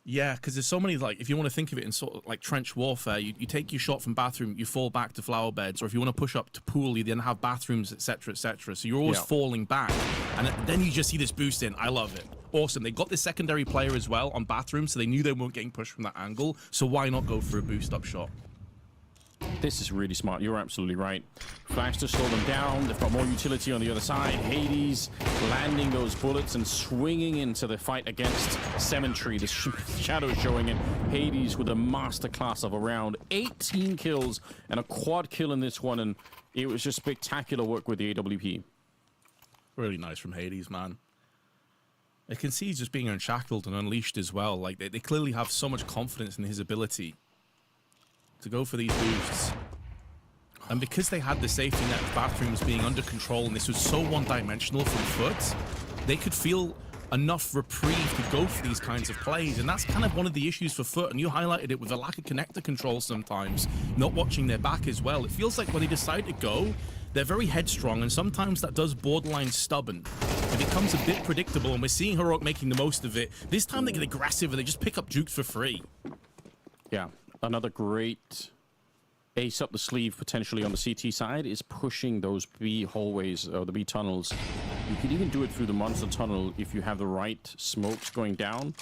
Yeah, because there's so many, like, if you want to think of it in sort of like trench warfare, you take your shot from bathroom, you fall back to flower beds, or if you want to push up to pool, you then have bathrooms, etc., etc. So you're always falling back, and then you just see this boost in. I love it. Awesome. They got this secondary player as well on bathroom, so they knew they weren't getting pushed from that angle, so why not go for a boost-up shot? This is really smart. You're absolutely right. Flash to slow them down. They've got more utility on the other side. Hades landing those bullets and swinging into the fight against Symmetry. The shadow showing it. Hades with a masterclass of around 18 kills and a quad kill in this one. And it was just spectacular work with the AWP. Really nice from Hades, man. I can see he's just being unshackled and unleashed as well. Like, they clearly have so much confidence in his ability to go for these boosts. And because they had the safety net of bathrooms being under control and this was so one-dimensional from FUT, they could feel enough reprieve to go for these kinds of plays. And that's kind of one of the issues for FUT, and you highlighted it with the lack of connector control sometimes, not watching their back as well. It feels like when they decide to go, they're very headstrong, and sometimes that does borderline stubborn. It becomes a bit predictable, and we're seeing Heroic making the most of it. This time they get aggressive and they just pick up jukes for free. Yeah, another great ace up the sleeve potentially on the CT side is pushing those B hallways or the B tunnels. You can even do it through the monster tunnel if you have the right smokes going down.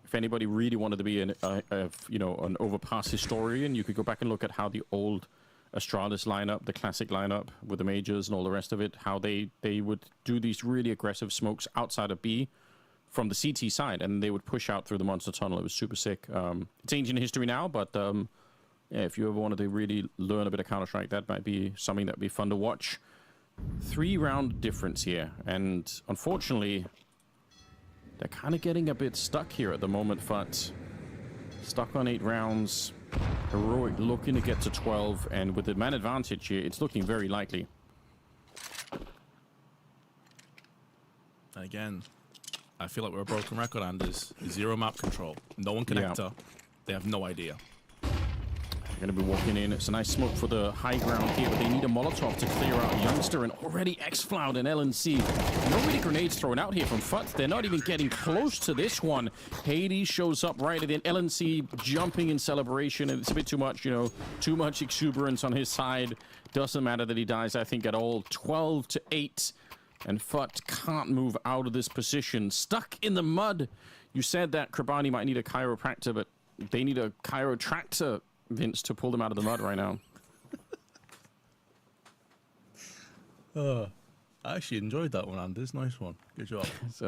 If anybody really wanted to be an overpass historian, you could go back and look at how the old Astralis lineup, the classic lineup with the majors and all the rest of it, how they would do these really aggressive smokes outside of B from the CT side, and they would push out through the monster tunnel. It was super sick. It's ancient history now, but yeah, if you ever wanted to really learn a bit of Counter-Strike, that might be something that would be fun to watch. 3-round difference here, and unfortunately, they're kind of getting a bit stuck here at the moment, FUT. Stuck on 8 rounds. Heroic looking to get to 12, and with the man advantage here, it's looking very likely. Again, I feel like we're a broken record, Anders. 0 map control. No one connector. Yeah. They have no idea. They're going to be walking in. It's a nice smoke for the high ground here, but they need a Molotov to clear out Youngster, and already excl and LNC. No really grenades thrown out here from FUT. They're not even getting close to this one. Hades shows up right at the end. LNC jumping in celebration, and it's a bit too much, you know, too much exuberance on his side. Doesn't matter that he dies, I think, at all. 12-8, and FUT can't move out of this position. Stuck in the mud. You said that Krabani might need a chiropractor, but they need a chirotractor, Vince, to pull them out of the mud right now. I actually enjoyed that one, Anders. Nice one. Good job. It's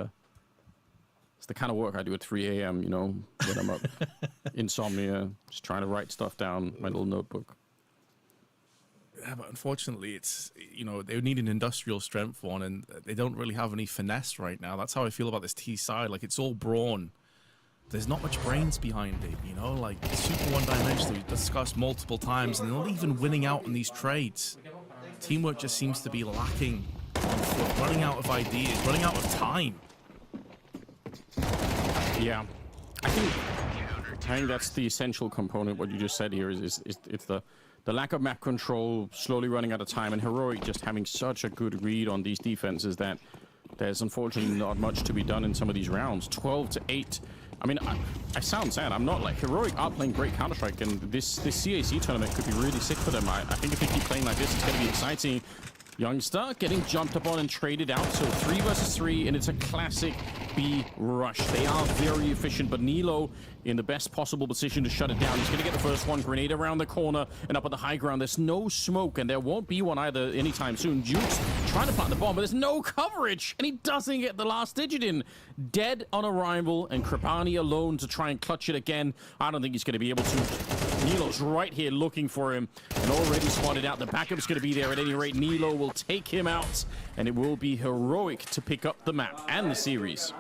the kind of work I do at 3 a.m., you know, when I'm up. Insomnia, just trying to write stuff down, my little notebook. Yeah, but unfortunately, it's, you know, they need an industrial strength one, and they don't really have any finesse right now. That's how I feel about this T side. Like, it's all brawn. There's not much brains behind it, you know, like super one-dimensional. We've discussed multiple times, and they're not even winning out on these trades. Teamwork just seems to be lacking on FUT, running out of ideas, running out of time. Yeah, I think that's the essential component. What you just said here is it's the lack of map control, slowly running out of time, and Heroic just having such a good read on these defenses that there's unfortunately not much to be done in some of these rounds. 12-8. I mean, I sound sad. I'm not. Like, Heroic are playing great Counter-Strike, and this CAC tournament could be really sick for them. I think if they keep playing like this, it's going to be exciting. Youngster getting jumped upon and traded out. So 3 versus 3, and it's a classic B rush. They are very efficient, but Nilo in the best possible position to shut it down. He's going to get the first one. Grenade around the corner, and up at the high ground, there's no smoke, and there won't be one either anytime soon. Jukes trying to plant the bomb, but there's no coverage, and he doesn't get the last digit in. Dead on arrival, and Krabani alone to try and clutch it again. I don't think he's going to be able to. Nilo's right here looking for him, and already spotted out. The backup's going to be there at any rate. Nilo will take him out, and it will be Heroic to pick up the map and the series.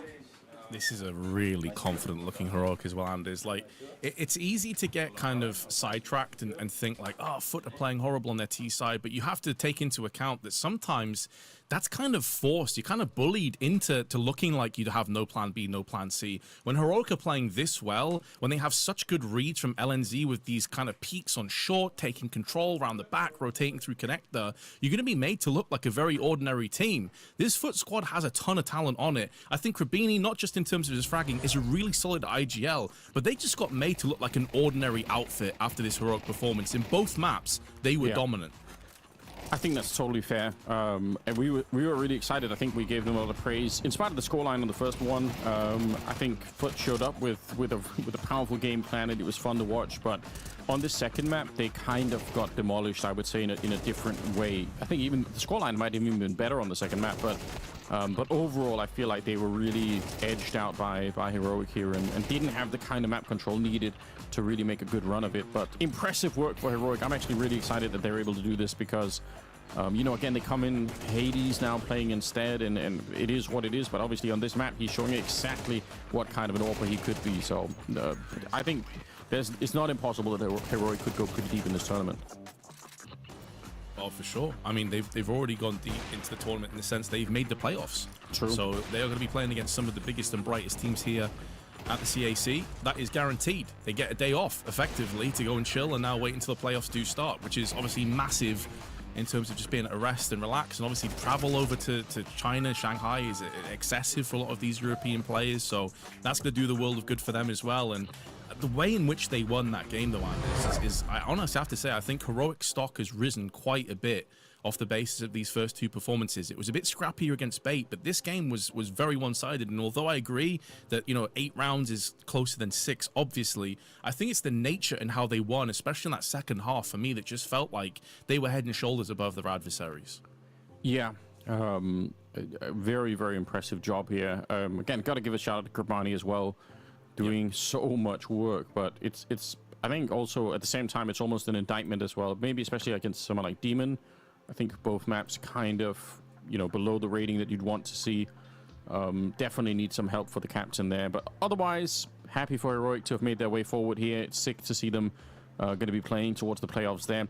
This is a really confident-looking Heroic as well, Anders. Like, it's easy to get kind of sidetracked and think like, oh, FUT are playing horrible on their T side, but you have to take into account that sometimes that's kind of forced. You're kind of bullied into looking like you have no plan B, no plan C. When Heroic are playing this well, when they have such good reads from LNZ with these kind of peaks on short, taking control around the back, rotating through connector, you're going to be made to look like a very ordinary team. This FUT squad has a ton of talent on it. I think Krabini, not just in terms of his fragging, is a really solid IGL, but they just got made to look like an ordinary outfit after this Heroic performance. In both maps, they were dominant. I think that's totally fair, and we were really excited. I think we gave them a lot of praise. In spite of the scoreline on the first one, I think FUT showed up with a powerful game plan, and it was fun to watch. But on this second map, they kind of got demolished, I would say, in a different way. I think even the scoreline might have even been better on the second map, but overall, I feel like they were really edged out by Heroic here, and didn't have the kind of map control needed to really make a good run of it. But impressive work for Heroic. I'm actually really excited that they're able to do this, because You know, again, they come in Hades now playing instead, and it is what it is. But obviously on this map, he's showing exactly what kind of an AWPer he could be. So I think it's not impossible that Heroic could go pretty deep in this tournament. Oh, for sure. I mean, they've already gone deep into the tournament in the sense they've made the playoffs. True. So they are going to be playing against some of the biggest and brightest teams here at the CAC. That is guaranteed. They get a day off, effectively, to go and chill and now wait until the playoffs do start, which is obviously massive in terms of just being at rest and relax. And obviously travel over to China, Shanghai is excessive for a lot of these European players. So that's going to do the world of good for them as well. And the way in which they won that game, though, Anders, is I honestly have to say, I think Heroic stock has risen quite a bit off the basis of these first two performances. It was a bit scrappier against Bait, but this game was very one-sided. And although I agree that, you know, 8 rounds is closer than 6, obviously, I think it's the nature and how they won, especially in that second half, for me, that just felt like they were head and shoulders above their adversaries. Yeah. A very, very impressive job here. Again, got to give a shout out to Krabani as well, doing so much work. But it's I think also at the same time, it's almost an indictment as well, maybe especially against someone like Demon. I think both maps kind of, you know, below the rating that you'd want to see. Definitely need some help for the captain there. But otherwise, happy for Heroic to have made their way forward here. It's sick to see them going to be playing towards the playoffs there.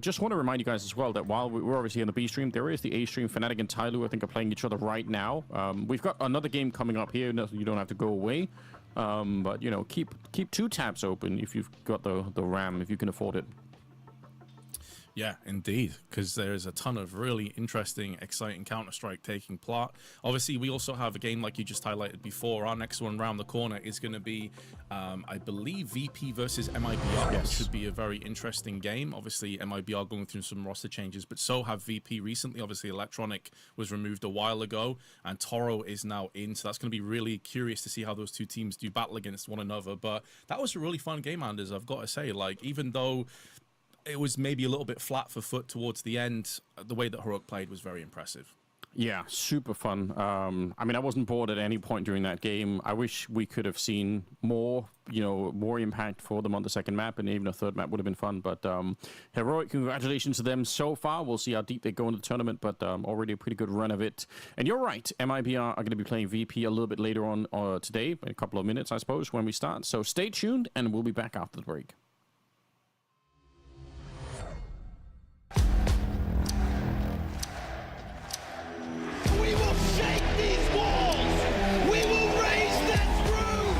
Just want to remind you guys as well that while we're obviously in the B stream, there is the A stream. Fnatic and TYLOO, I think, are playing each other right now. We've got another game coming up here. No, you don't have to go away. But, you know, keep 2 tabs open if you've got the RAM, if you can afford it. Yeah, indeed, because there's a ton of really interesting, exciting Counter-Strike taking part. Obviously, we also have a game like you just highlighted before. Our next one round the corner is going to be, I believe, VP versus MIBR. Yes. It should be a very interesting game. Obviously, MIBR going through some roster changes, but so have VP recently. Obviously, Electronic was removed a while ago, and Toro is now in. So that's going to be really curious to see how those two teams do battle against one another. But that was a really fun game, Anders, I've got to say. Like, even though it was maybe a little bit flat for FUT towards the end, the way that Heroic played was very impressive. Yeah, super fun. I mean, I wasn't bored at any point during that game. I wish we could have seen more, you know, more impact for them on the second map, and even a third map would have been fun. But Heroic, congratulations to them so far. We'll see how deep they go into the tournament, but already a pretty good run of it. And you're right, MIBR are going to be playing VP a little bit later on today, in a couple of minutes, I suppose, when we start. So stay tuned, and we'll be back after the break. We will shake these walls! We will raise this roof!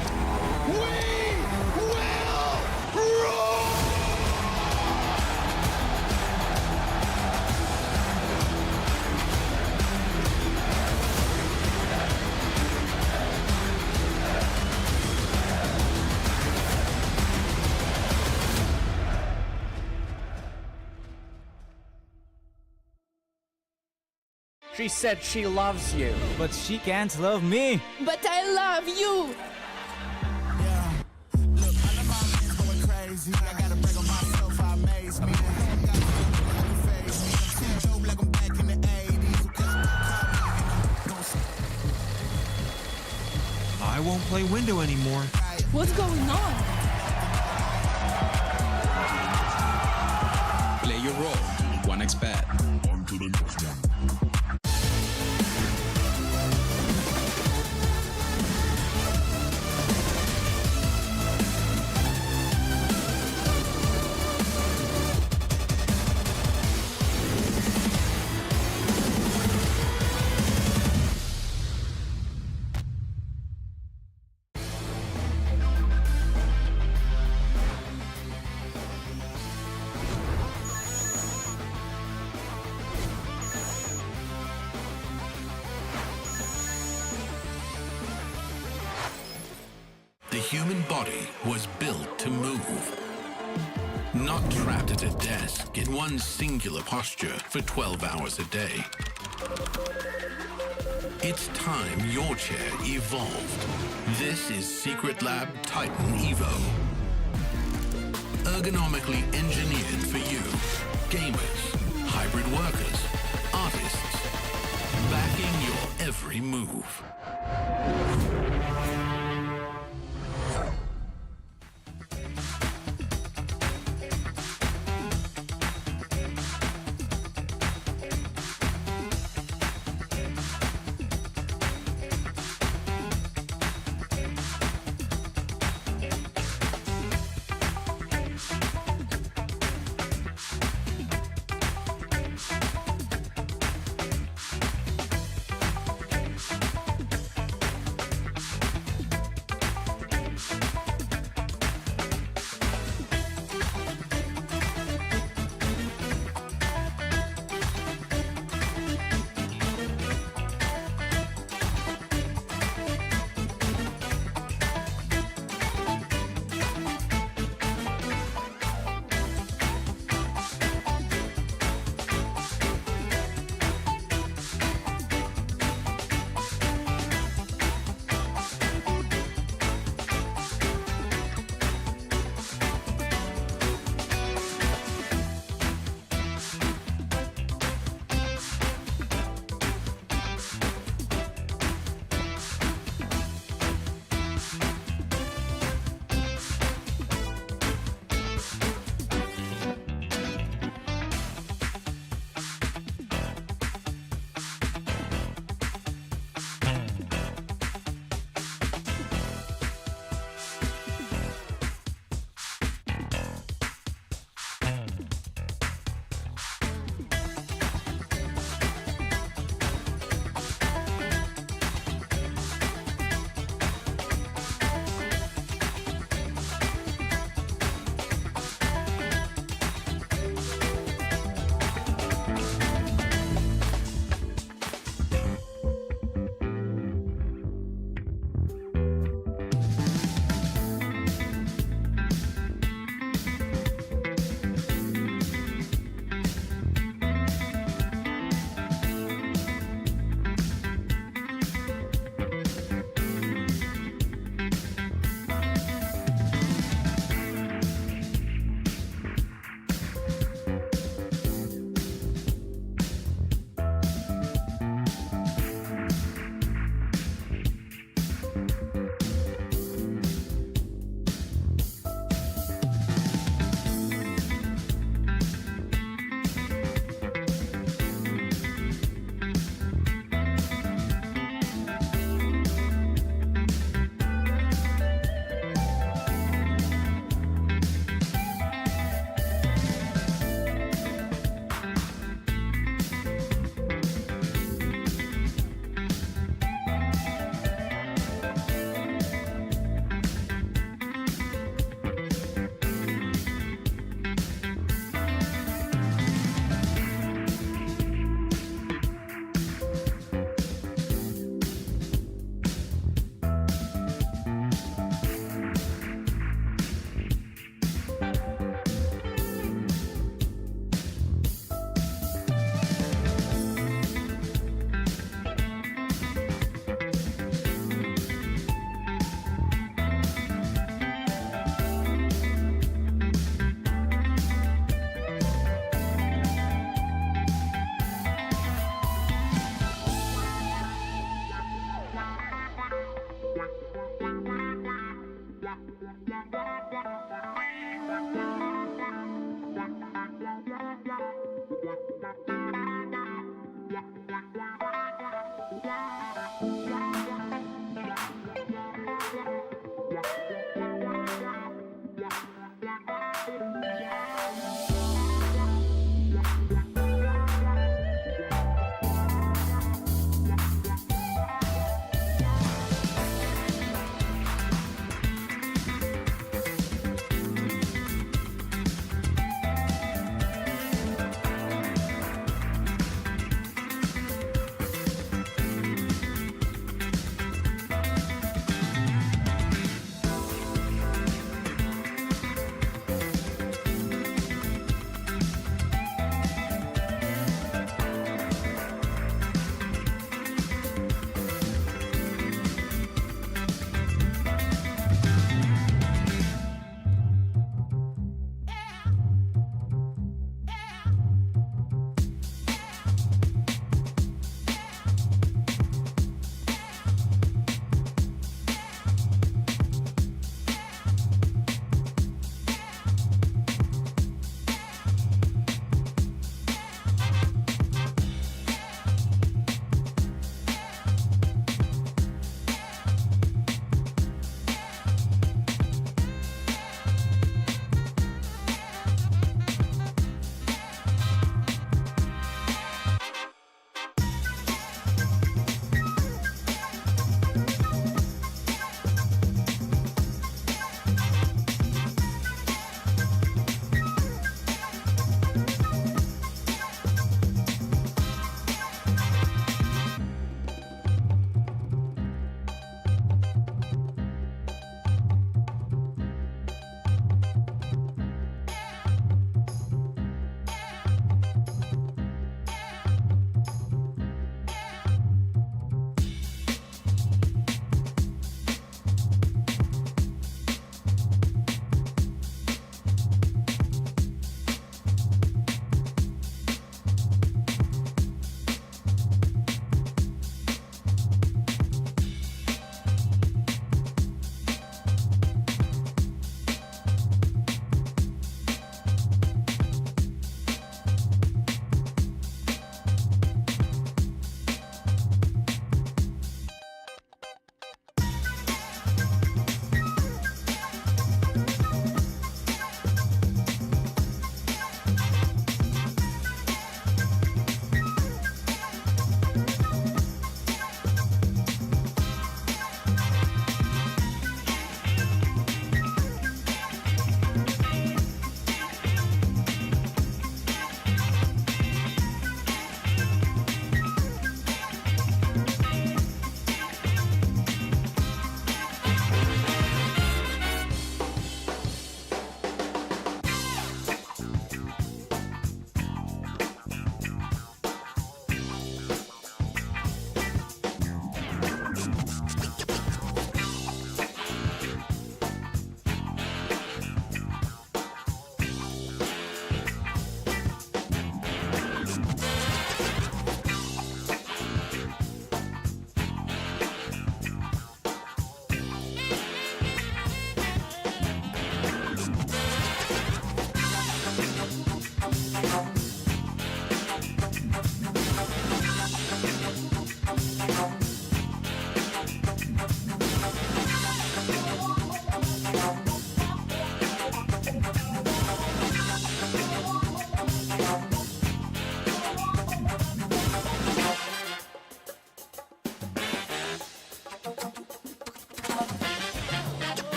We will roar! She said she loves you. But she can't love me. But I love you. Yeah. Look, I know my man's going crazy. I gotta brag on myself, I amaze me. Like I'm back in the 80s. I won't play window anymore. What's going on? Play your role. 1xbet. On to the next one. The human body was built to move. Not trapped at a desk in one singular posture for 12 hours a day. It's time your chair evolved. This is Secret Lab Titan Evo. Ergonomically engineered for you. Gamers, hybrid workers, artists. Backing your every move.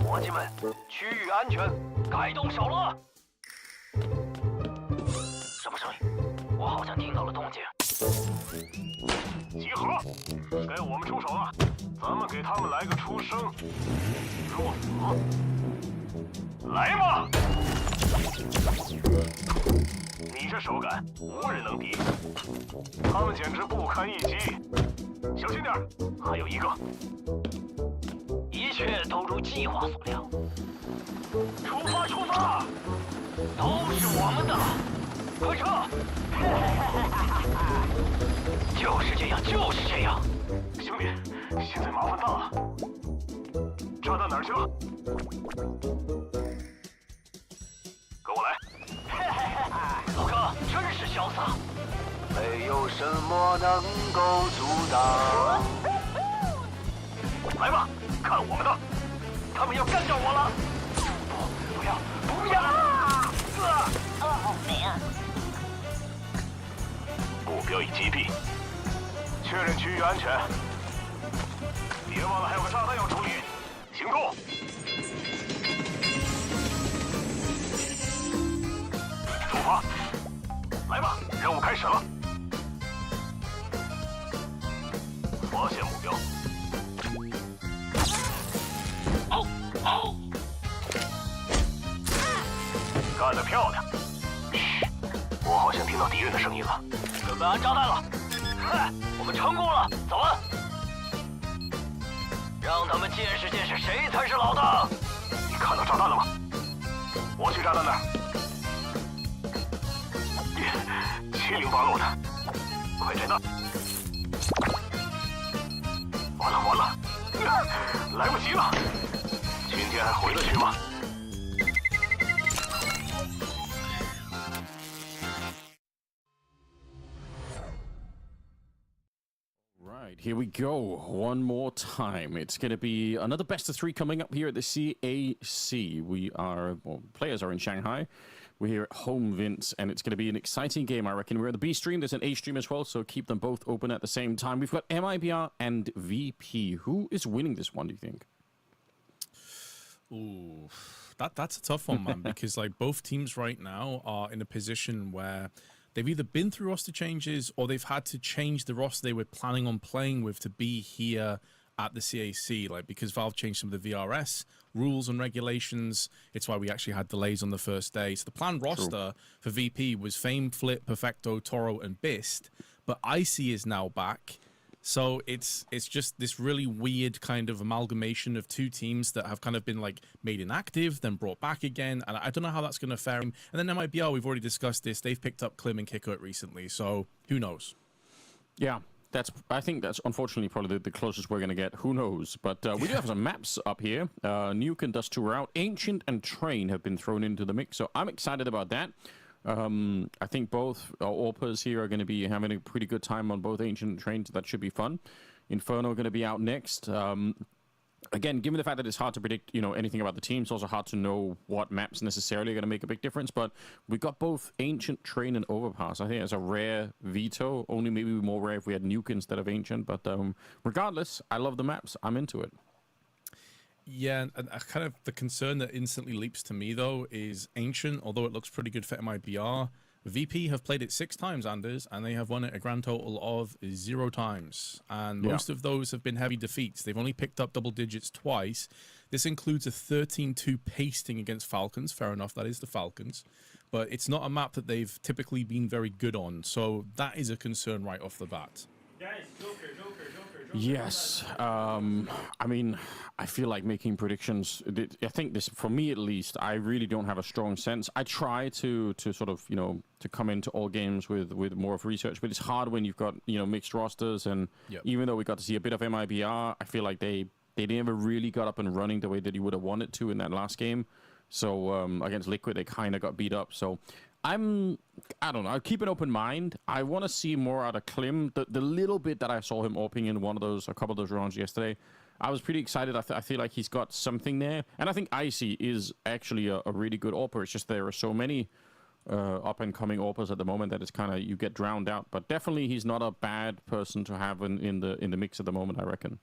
伙计们，区域安全，该动手了。什么声音？我好像听到了动静。集合，该我们出手了。咱们给他们来个出生入死。来吧！你这手感，无人能敌。他们简直不堪一击。小心点，还有一个。一切都如计划所料。出发，出发！都是我们的，快撤！就是这样，就是这样。兄弟，现在麻烦大了。炸弹哪儿去了？跟我来。老哥，潇洒，没有什么能够阻挡。来吧，看我们的，他们要干掉我了！不要，不要！好美啊！目标已击毙，确认区域安全。别忘了还有个炸弹要处理，行动！出发！来吧，任务开始了。发现目标。干得漂亮！嘘，我好像听到敌人的声音了。准备安炸弹了。嗨，我们成功了，走了。让他们见识见识谁才是老大。你看到炸弹了吗？我去炸弹那儿。七零八落的，快拆弹！完了完了，来不及了。今天还回得去吗？ Right, here we go. One more time. It's going to be another best of 3 coming up here at the CAC. Players are in Shanghai. We're here at home, Vince, and it's going to be an exciting game, I reckon. We're at the B stream. There's an A stream as well, so keep them both open at the same time. We've got MIBR and VP. Who is winning this one, do you think? Ooh, that's a tough one, man, because like both teams right now are in a position where they've either been through roster changes or they've had to change the roster they were planning on playing with to be here at the CAC, like because Valve changed some of the VRS rules and regulations. It's why we actually had delays on the first day. So the planned roster for VP was Fame, Flip, Perfecto, Toro, and Bist, but Icy is now back. So it's just this really weird kind of amalgamation of 2 teams that have kind of been like made inactive, then brought back again, and I don't know how that's going to fare. And then MIBR, we've already discussed this. They've picked up Klim and Kikut recently, so who knows? Yeah, I think that's unfortunately probably the closest we're going to get. Who knows? But we do have some maps up here. Nuke and Dust 2 are out. Ancient and Train have been thrown into the mix, so I'm excited about that. I think both AWPers here are going to be having a pretty good time on both Ancient and Train, so that should be fun. Inferno going to be out next. Again, given the fact that it's hard to predict, anything about the team, it's also hard to know what maps necessarily are going to make a big difference. But we got both Ancient, Train, and Overpass. I think it's a rare veto. Only maybe more rare if we had Nuke instead of Ancient. But regardless, I love the maps. I'm into it. Yeah, and kind of the concern that instantly leaps to me, though, is Ancient, although it looks pretty good for MIBR. VP have played it 6 times, Anders, and they have won it a grand total of 0 times. And most of those have been heavy defeats. They've only picked up double digits twice. This includes a 13-2 pasting against Falcons. Fair enough, that is the Falcons. But it's not a map that they've typically been very good on. So that is a concern right off the bat. Yes. I mean, I feel like making predictions. I think this, for me at least, I really don't have a strong sense. I try to sort of, to come into all games with more of research, but it's hard when you've got, mixed rosters. And even though we got to see a bit of MIBR, I feel like they never really got up and running the way that you would have wanted to in that last game. So against Liquid, they kind of got beat up. So I don't know. I keep an open mind. I want to see more out of Klim. The little bit that I saw him opening in a couple of those rounds yesterday, I was pretty excited. I feel like he's got something there. And I think Icy is actually a really good AWPer. It's just there are so many up-and-coming AWPers at the moment that it's kind of, you get drowned out. But definitely he's not a bad person to have in the mix at the moment, I reckon.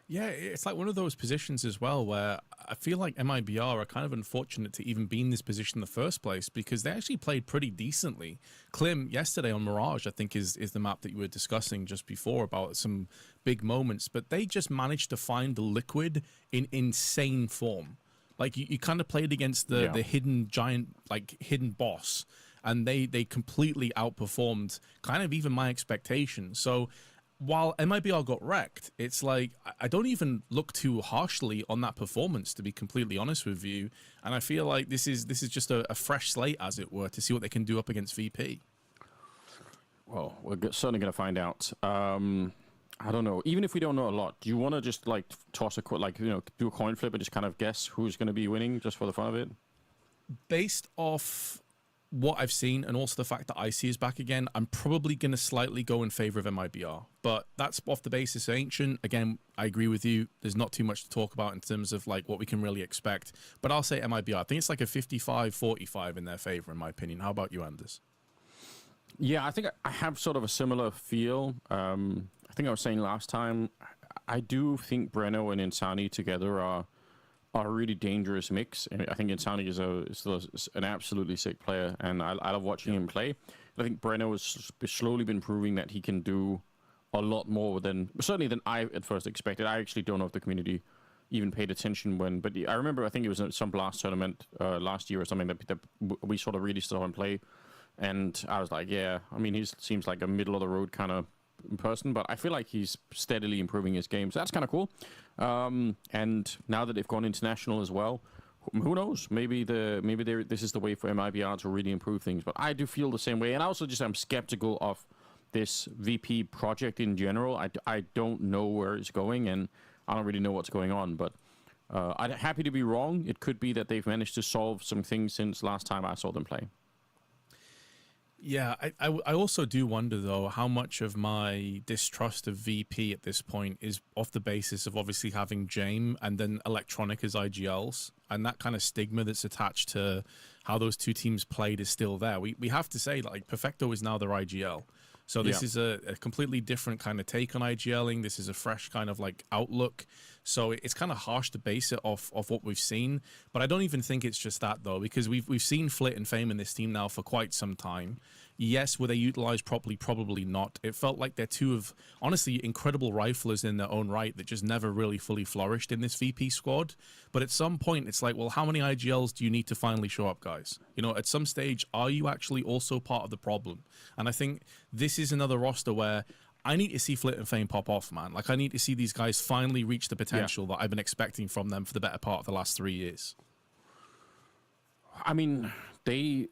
Yeah, it's like one of those positions as well where I feel like MIBR are kind of unfortunate to even be in this position in the first place because they actually played pretty decently. Klim yesterday on Mirage, I think, is the map that you were discussing just before about some big moments, but they just managed to find the Liquid in insane form. Like, you kind of played against the hidden giant, like, hidden boss, and they completely outperformed kind of even my expectations. So while MIBR got wrecked, it's like I don't even look too harshly on that performance, to be completely honest with you. And I feel like this is just a fresh slate, as it were, to see what they can do up against VP. Well, we're certainly going to find out. I don't know. Even if we don't know a lot, do you want to just like toss do a coin flip and just kind of guess who's going to be winning just for the fun of it? Based off what I've seen and also the fact that Icy is back again, I'm probably going to slightly go in favor of MIBR. But that's off the basis of Ancient. Again, I agree with you. There's not too much to talk about in terms of like what we can really expect. But I'll say MIBR. I think it's like a 55-45 in their favor, in my opinion. How about you, Anders? Yeah, I think I have sort of a similar feel. I think I was saying last time, I do think Breno and Insani together are a really dangerous mix. I think Insani is an absolutely sick player, and I love watching him play. I think Breno has slowly been proving that he can do a lot more certainly than I at first expected. I actually don't know if the community even paid attention but I remember, I think it was some Blast tournament last year or something that we sort of really saw him play, and I was like, yeah, I mean, he seems like a middle of the road kind of person, but I feel like he's steadily improving his game, so that's kind of cool. And now that they've gone international as well, who knows? Maybe this is the way for MIBR to really improve things. But I do feel the same way, and I also I'm skeptical of this VP project in general. I don't know where it's going, and I don't really know what's going on. But I'm happy to be wrong. It could be that they've managed to solve some things since last time I saw them play. Yeah, I also do wonder, though, how much of my distrust of VP at this point is off the basis of obviously having Jame and then Electronic as IGLs, and that kind of stigma that's attached to how those two teams played is still there. We have to say, like, Perfecto is now their IGL. So this is a completely different kind of take on IGLing. This is a fresh kind of like outlook. So it's kind of harsh to base it off what we've seen. But I don't even think it's just that, though, because we've seen Flit and Fame in this team now for quite some time. Yes, were they utilized properly? Probably not. It felt like they're two of, honestly, incredible riflers in their own right that just never really fully flourished in this VP squad. But at some point, it's like, well, how many IGLs do you need to finally show up, guys? You know, at some stage, are you actually also part of the problem? And I think this is another roster where I need to see Flit and Fame pop off, man. Like, I need to see these guys finally reach the potential that I've been expecting from them for the better part of the last 3 years. I mean, they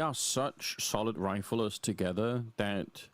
are such solid riflers together that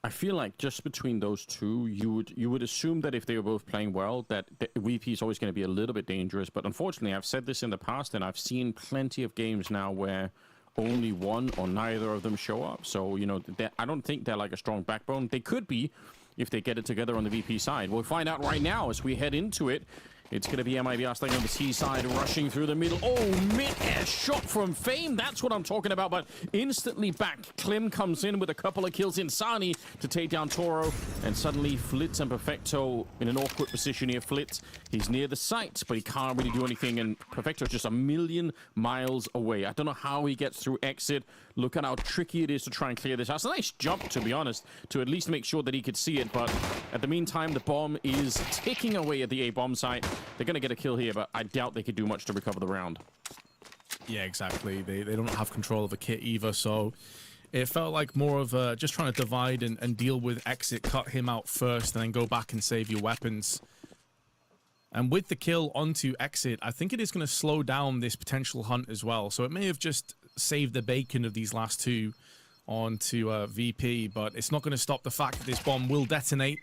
I feel like just between those two, you would assume that if they were both playing well, that VP is always going to be a little bit dangerous. But unfortunately, I've said this in the past, and I've seen plenty of games now where only one or neither of them show up. So, you know, I don't think they're like a strong backbone. They could be if they get it together on the VP side. We'll find out right now as we head into it. It's going to be MIBR staying on the C side, rushing through the middle. Oh, mid-air shot from Fame. That's what I'm talking about, but instantly back. Clem comes in with a couple of kills. Insani to take down Toro, and suddenly Flitz and Perfecto in an awkward position here. Flitz, he's near the site, but he can't really do anything, and Perfecto's just a million miles away. I don't know how he gets through exit. Look at how tricky it is to try and clear this. That's a nice jump, to be honest, to at least make sure that he could see it, but at the meantime, the bomb is ticking away at the A bomb site. They're going to get a kill here, but I doubt they could do much to recover the round. Yeah, exactly. They don't have control of a kit either, so it felt like more of just trying to divide and deal with exit, cut him out first, and then go back and save your weapons. And with the kill onto exit, I think it is going to slow down this potential hunt as well. So it may have just saved the bacon of these last two onto VP, but it's not going to stop the fact that this bomb will detonate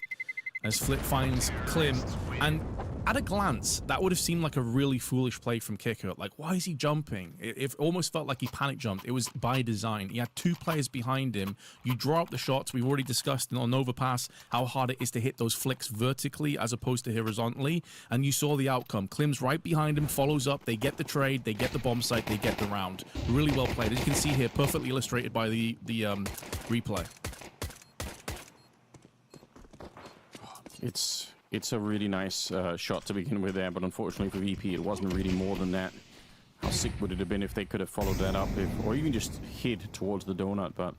as Flip finds Klim. And at a glance, that would have seemed like a really foolish play from Kicker. Like, why is he jumping? It almost felt like he panic jumped. It was by design. He had two players behind him. You draw up the shots. We've already discussed on Overpass how hard it is to hit those flicks vertically as opposed to horizontally. And you saw the outcome. Klim's right behind him, follows up. They get the trade. They get the bomb site. They get the round. Really well played. As you can see here, perfectly illustrated by the replay. It's a really nice shot to begin with there, but unfortunately for VP, it wasn't really more than that. How sick would it have been if they could have followed that up, or even just hid towards the donut, but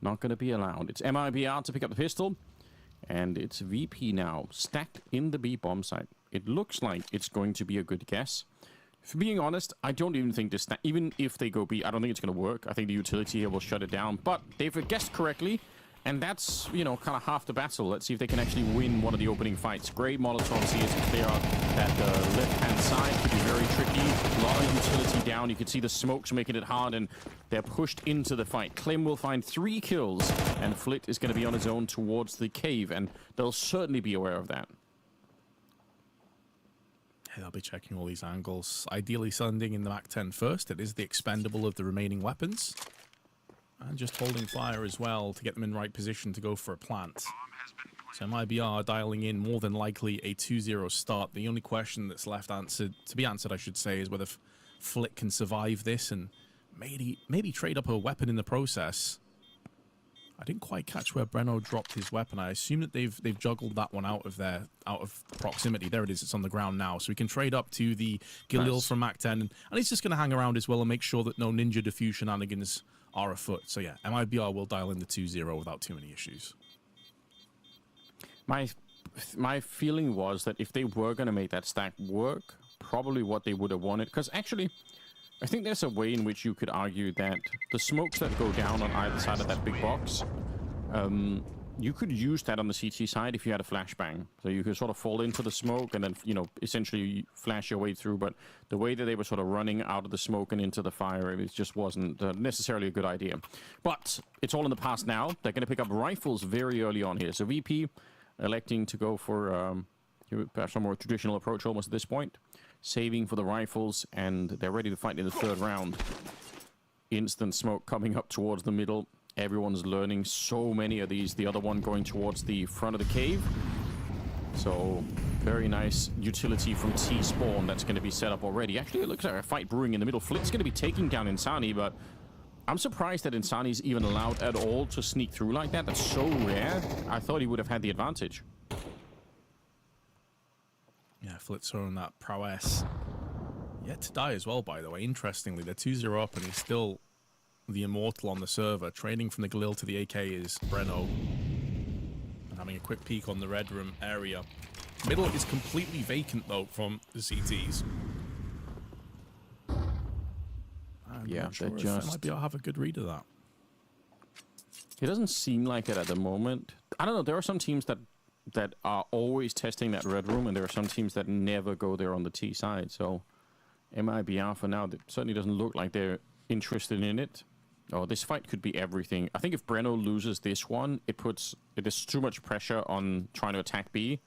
not going to be allowed. It's MIBR to pick up the pistol, and it's VP now, stacked in the B bomb site. It looks like it's going to be a good guess. For being honest, I don't even think this, even if they go B, I don't think it's going to work. I think the utility here will shut it down, but they've guessed correctly. And that's, you know, kind of half the battle. Let's see if they can actually win one of the opening fights. Great Molotovs here to clear out that left-hand side. Could be very tricky. A lot of utility down. You can see the smokes making it hard, and they're pushed into the fight. Klim will find 3 kills, and Flit is going to be on his own towards the cave, and they'll certainly be aware of that. Yeah, they'll be checking all these angles. Ideally sending in the MAC-10 first. It is the expendable of the remaining weapons. And just holding fire as well to get them in right position to go for a plant. So MIBR dialing in more than likely a 2-0 start. The only question that's left to be answered, I should say, is whether Flick can survive this and maybe trade up a weapon in the process. I didn't quite catch where Breno dropped his weapon. I assume that they've juggled that one out of proximity. There it is. It's on the ground now. So we can trade up to the Galil from Mac 10. And he's just going to hang around as well and make sure that no Ninja Diffuse shenanigans are afoot. So yeah, MIBR will dial in the 2-0 without too many issues. My feeling was that if they were going to make that stack work, probably what they would have wanted, because actually, I think there's a way in which you could argue that the smokes that go down on either side of that big box, you could use that on the CT side if you had a flashbang. So you could sort of fall into the smoke and then, you know, essentially flash your way through. But the way that they were sort of running out of the smoke and into the fire, it just wasn't necessarily a good idea. But it's all in the past now. They're going to pick up rifles very early on here. So VP electing to go for perhaps a more traditional approach almost at this point. Saving for the rifles, and they're ready to fight in the third round. Instant smoke coming up towards the middle. Everyone's learning so many of these. The other one going towards the front of the cave. So, very nice utility from T-Spawn that's going to be set up already. Actually, it looks like a fight brewing in the middle. Flick's going to be taking down Insani, but I'm surprised that Insani's even allowed at all to sneak through like that. That's so rare. I thought he would have had the advantage. Yeah, Fluxo and that prowess. Yet to die as well, by the way. Interestingly, they're 2-0 up and he's still the immortal on the server. Trading from the Galil to the AK is Breno. And having a quick peek on the red room area. Middle is completely vacant, though, from the CTs. Yeah, sure they're just... Might be able to have a good read of that. It doesn't seem like it at the moment. I don't know, there are some teams that are always testing that red room, and there are some teams that never go there on the T side. So MIBR for now, it certainly doesn't look like they're interested in it. Oh, this fight could be everything. I think if Breno loses this one, it is too much pressure on trying to attack B.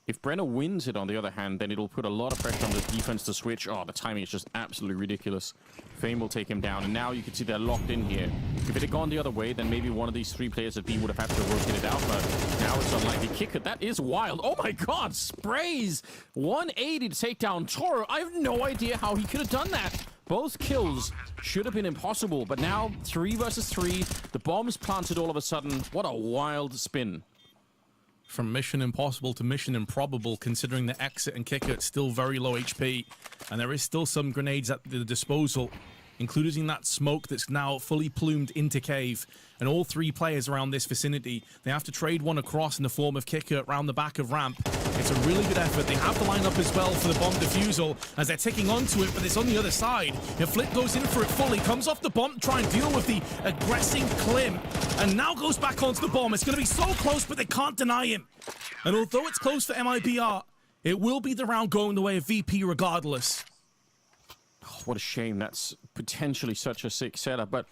If Breno wins it, on the other hand, then it'll put a lot of pressure on the defense to switch. Oh, the timing is just absolutely ridiculous. Fame will take him down, and now you can see they're locked in here. If it had gone the other way, then maybe one of these three players at B would have had to rotate it out, but now it's unlikely. Kicker, that is wild. Oh my god, sprays! 180 to take down Toro. I have no idea how he could have done that. Both kills should have been impossible, but now 3 versus 3. The bomb's planted all of a sudden. What a wild spin. From Mission Impossible to Mission Improbable, considering the exit and kicker, it's still very low HP. And there is still some grenades at the disposal, including that smoke that's now fully plumed into cave. And all three players around this vicinity, they have to trade one across in the form of kicker around the back of ramp. It's a really good effort. They have to line up as well for the bomb defusal as they're ticking onto it, but it's on the other side. If Flick goes in for it fully, comes off the bomb to try and deal with the aggressing Klim, and now goes back onto the bomb. It's going to be so close, but they can't deny him. And although it's close for MIBR, it will be the round going the way of VP regardless. Oh, what a shame. That's potentially such a sick setup, but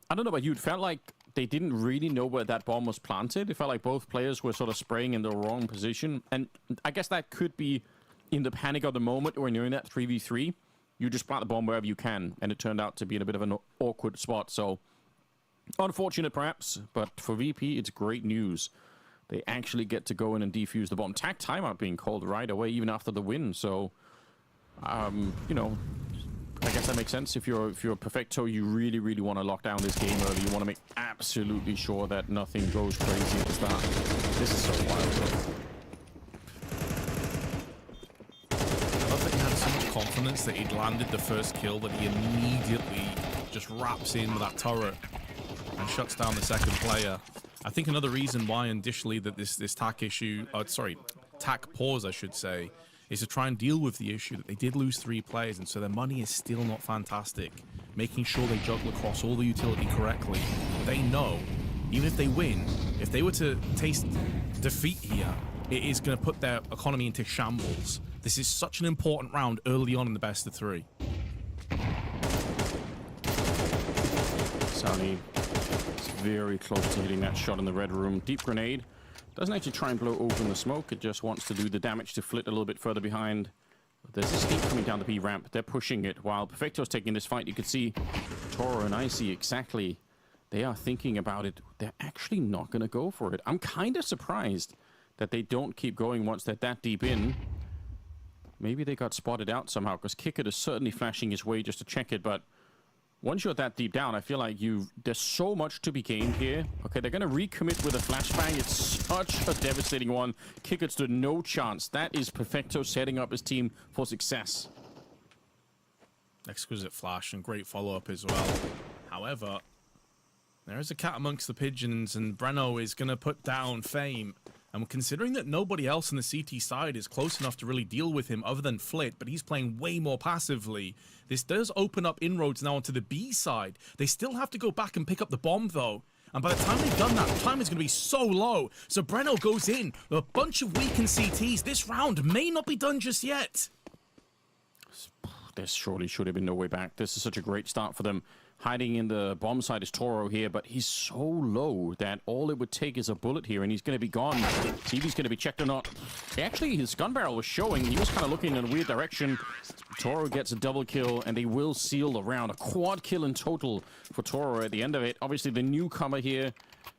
I don't know about you. It felt like they didn't really know where that bomb was planted. It felt like both players were sort of spraying in the wrong position. And I guess that could be in the panic of the moment when you're in that 3v3. You just plant the bomb wherever you can. And it turned out to be in a bit of an awkward spot. So unfortunate perhaps, but for VP, it's great news. They actually get to go in and defuse the bomb. Tag timeout being called right away, even after the win. So, you know, I guess that makes sense. If you're Perfecto, you really, really want to lock down this game early. You want to make absolutely sure that nothing goes crazy at the start. This is so wild, though. I love that he had so much confidence that he'd landed the first kill that he immediately just wraps in with that turret and shuts down the second player. I think another reason why initially that this tack issue, tack pause, I should say, is to try and deal with the issue that they did lose 3 players, and so their money is still not fantastic. Making sure they juggle across all the utility correctly. They know, even if they win, if they were to taste defeat here, it is going to put their economy into shambles. This is such an important round early on in the best of 3. Sunny is very close to hitting that shot in the red room. Deep grenade. Doesn't actually try and blow open the smoke. It just wants to do the damage to Flit a little bit further behind. But there's a steep coming down the B ramp. They're pushing it while Perfecto's taking this fight. You can see Toro and Icy exactly they are thinking about it. They're actually not going to go for it. I'm kind of surprised that they don't keep going once they're that deep in. Maybe they got spotted out somehow, because Kickert is certainly flashing his way just to check it, but once you're that deep down, I feel like there's so much to be gained here. Okay, they're going to recommit with a flashbang. It's such a devastating one. Kickert stood no chance. That is Perfecto setting up his team for success. Exquisite flash and great follow-up as well. However, there is a cat amongst the pigeons, and Breno is going to put down Fame. And considering that nobody else on the CT side is close enough to really deal with him other than Flit, but he's playing way more passively, this does open up inroads now onto the B side. They still have to go back and pick up the bomb, though. And by the time they've done that, the time is going to be so low. So Breno goes in with a bunch of weakened CTs. This round may not be done just yet. There surely should have been no way back. This is such a great start for them. Hiding in the bomb side is Toro here, but he's so low that all it would take is a bullet here, and he's going to be gone. See if he's going to be checked or not. Actually, his gun barrel was showing. He was kind of looking in a weird direction. Toro gets a double kill, and they will seal the round. A quad kill in total for Toro at the end of it. Obviously, the newcomer here,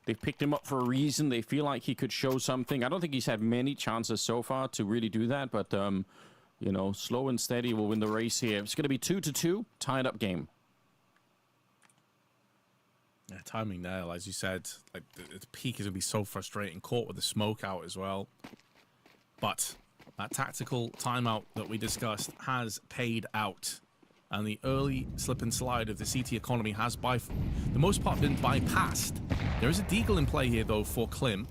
they've picked him up for a reason. They feel like he could show something. I don't think he's had many chances so far to really do that, but, you know, slow and steady will win the race here. It's going to be 2-2, tied up game. Yeah, timing there, as you said, like the peak is going to be so frustrating. Caught with the smoke out as well. But that tactical timeout that we discussed has paid out. And the early slip and slide of the CT economy has, by the most part, been bypassed. There is a deagle in play here, though, for Klim.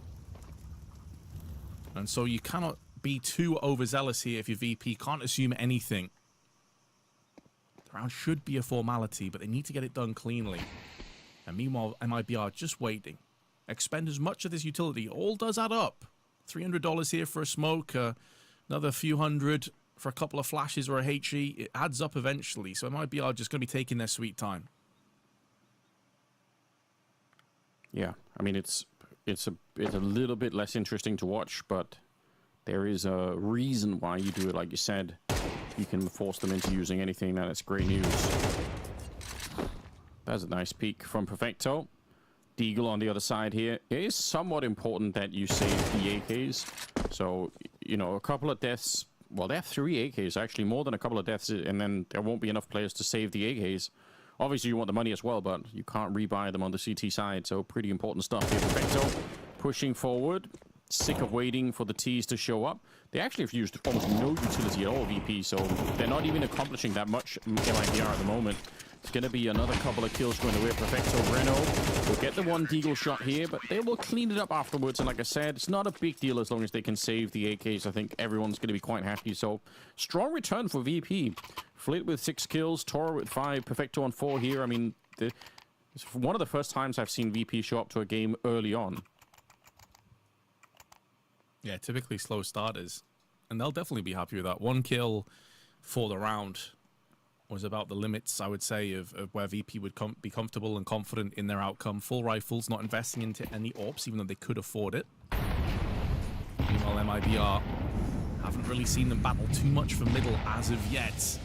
And so you cannot be too overzealous here if your VP can't assume anything. The round should be a formality, but they need to get it done cleanly. And meanwhile, MIBR just waiting. Expend as much of this utility. All does add up. $300 here for a smoke, another few hundred for a couple of flashes or a HE. It adds up eventually. So MIBR just going to be taking their sweet time. Yeah, I mean, it's a little bit less interesting to watch, but there is a reason why you do it. Like you said, you can force them into using anything. That's great news. That's a nice peek from Perfecto. Deagle on the other side here. It is somewhat important that you save the AKs. So, you know, a couple of deaths. Well, they have 3 AKs, actually, more than a couple of deaths, and then there won't be enough players to save the AKs. Obviously, you want the money as well, but you can't rebuy them on the CT side, so pretty important stuff here. Perfecto pushing forward. Sick of waiting for the Ts to show up. They actually have used almost no utility at all, VP, so they're not even accomplishing that much MIBR at the moment. It's going to be another couple of kills going away. Perfecto Breno will get the one deagle shot here, but they will clean it up afterwards. And like I said, it's not a big deal as long as they can save the AKs. I think everyone's going to be quite happy. So, strong return for VP. Flit with 6 kills, Toro with 5, Perfecto on 4 here. I mean, it's one of the first times I've seen VP show up to a game early on. Yeah, typically slow starters. And they'll definitely be happy with that. 1 kill for the round was about the limits, I would say, of where VP would be comfortable and confident in their outcome. Full rifles, not investing into any AWPs, even though they could afford it. Meanwhile, MIBR haven't really seen them battle too much for middle as of yet.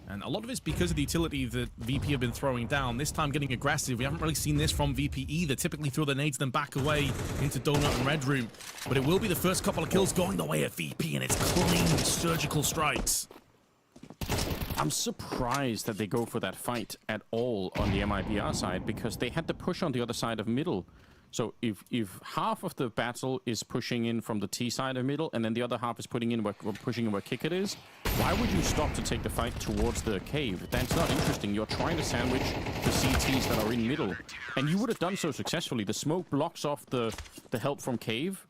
And a lot of it's because of the utility that VP have been throwing down. This time getting aggressive. We haven't really seen this from VP either. Typically throw the nades, then back away into Donut and Red Room. But it will be the first couple of kills going the way of VP, and it's clean surgical strikes. I'm surprised that they go for that fight at all on the MIBR side, because they had to push on the other side of middle. So if half of the battle is pushing in from the T side of middle, and then the other half is pushing in where Kickert is, why would you stop to take the fight towards the cave? That's not interesting. You're trying to sandwich the CTs that are in middle. And you would have done so successfully. The smoke blocks off the help from cave.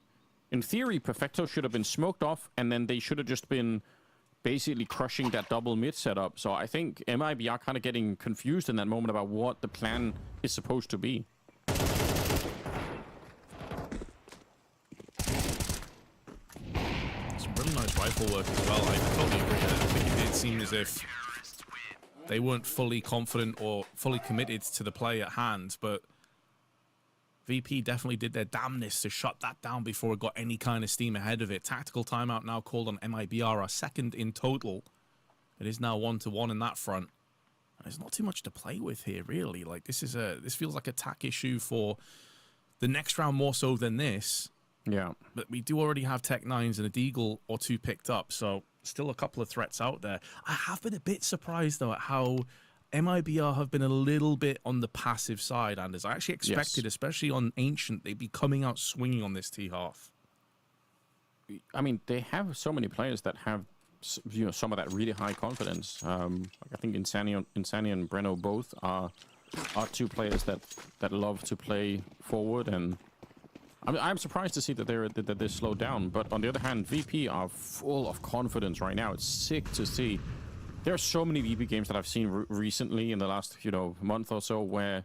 In theory, Perfecto should have been smoked off, and then they should have just been basically crushing that double mid setup. So I think MIBR kind of getting confused in that moment about what the plan is supposed to be. Some really nice rifle work as well. I totally agree. I think it did seem as if they weren't fully confident or fully committed to the play at hand, but VP definitely did their damnness to shut that down before it got any kind of steam ahead of it. Tactical timeout now called on MIBR, our second in total. It is now 1-1 in that front. there's not too much to play with here, really. Like, this feels like a tack issue for the next round more so than this. Yeah. But we do already have Tech-9s and a Deagle or two picked up, so still a couple of threats out there. I have been a bit surprised, though, at how MIBR have been a little bit on the passive side, and as I actually expected, especially on Ancient, they'd be coming out swinging on this T-half. I mean, they have so many players that have, you know, some of that really high confidence. I think Insani and Breno both are two players that love to play forward, and I'm surprised to see that they're slowed down. But on the other hand, VP are full of confidence right now. It's sick to see. There are so many VP games that I've seen recently in the last, you know, month or so where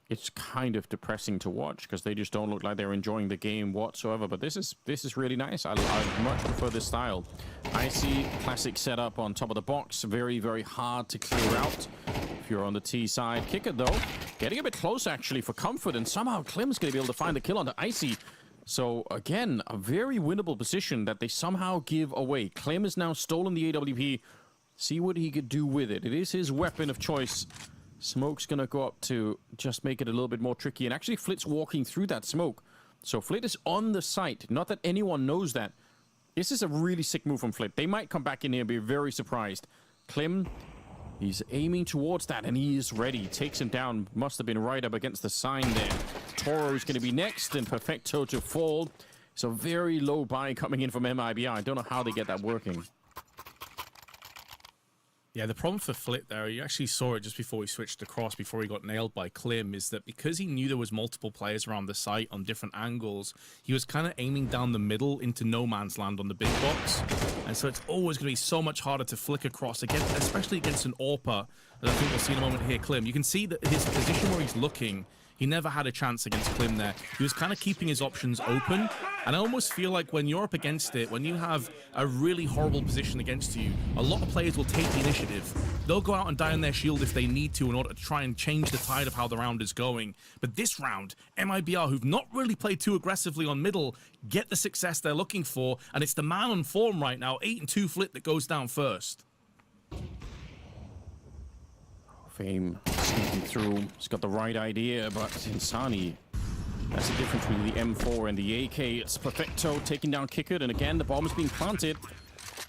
it's kind of depressing to watch because they just don't look like they're enjoying the game whatsoever. But this is really nice. I much prefer this style. I see classic setup on top of the box. Very, very hard to clear out if you're on the T side. Kicker, though, getting a bit close, actually, for comfort. And somehow Klim's going to be able to find the kill onto Icy. So, again, a very winnable position that they somehow give away. Klim has now stolen the AWP. See what he could do with it. It is his weapon of choice. Smoke's going to go up to just make it a little bit more tricky. And actually, Flit's walking through that smoke. So Flit is on the site. Not that anyone knows that. This is a really sick move from Flit. They might come back in here and be very surprised. Klim, he's aiming towards that, and he is ready. Takes him down. Must have been right up against the sign there. Toro's going to be next, and Perfecto to fall. So very low buy coming in from MIBR. I don't know how they get that working. Yeah, the problem for Flit there, you actually saw it just before he switched across, before he got nailed by Klim, is that because he knew there was multiple players around the site on different angles, he was kind of aiming down the middle into no man's land on the big box. And so it's always going to be so much harder to flick across, against, especially against an AWPer, that I think we'll see in a moment here, Klim. You can see that his position where he's looking, he never had a chance against Klim there. He was kind of keeping his options open. And I almost feel like when you're up against it, when you have a really horrible position against you, a lot of players will take the initiative. They'll go out and die on their shield if they need to in order to try and change the tide of how the round is going. But this round, MIBR, who've not really played too aggressively on middle, get the success they're looking for. And it's the man on form right now, 8-2 Flit, that goes down first. Fame sneaking through. He's got the right idea, but Insani, that's the difference between the M4 and the AK. It's Perfecto taking down Kicker, and again, the bomb is being planted.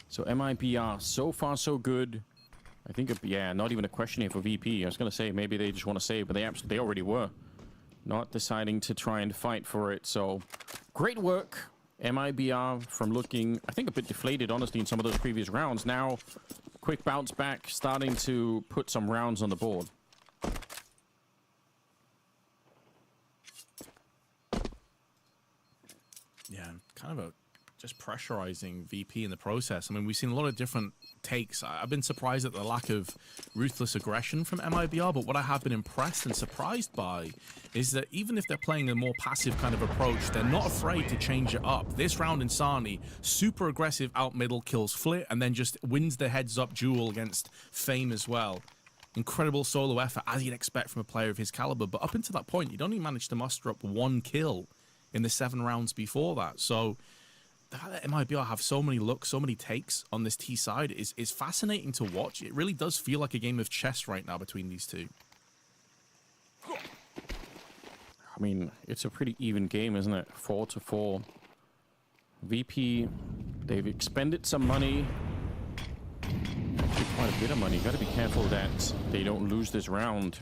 So MIBR, so far so good. I think, yeah, not even a question here for VP. I was going to say, maybe they just want to save, but they already were. Not deciding to try and fight for it, so great work. MIBR from looking, I think, a bit deflated, honestly, in some of those previous rounds. Now, quick bounce back, starting to put some rounds on the board. Yeah, kind of just pressurizing VP in the process. I mean, we've seen a lot of different takes. I've been surprised at the lack of ruthless aggression from MIBR, but what I have been impressed and surprised by is that even if they're playing a more passive kind of approach, they're not afraid to change it up. This round, Insani, super aggressive out middle, kills Flit, and then just wins the heads-up duel against Fame as well. Incredible solo effort, as you'd expect from a player of his caliber, but up until that point, you'd only managed to muster up 1 kill in the 7 rounds before that. So the fact that MIBR have so many looks, so many takes on this T side is fascinating to watch. It really does feel like a game of chess right now between these two. I mean, it's a pretty even game, isn't it? 4-4. VP, they've expended some money. Actually, quite a bit of money. Got to be careful that they don't lose this round.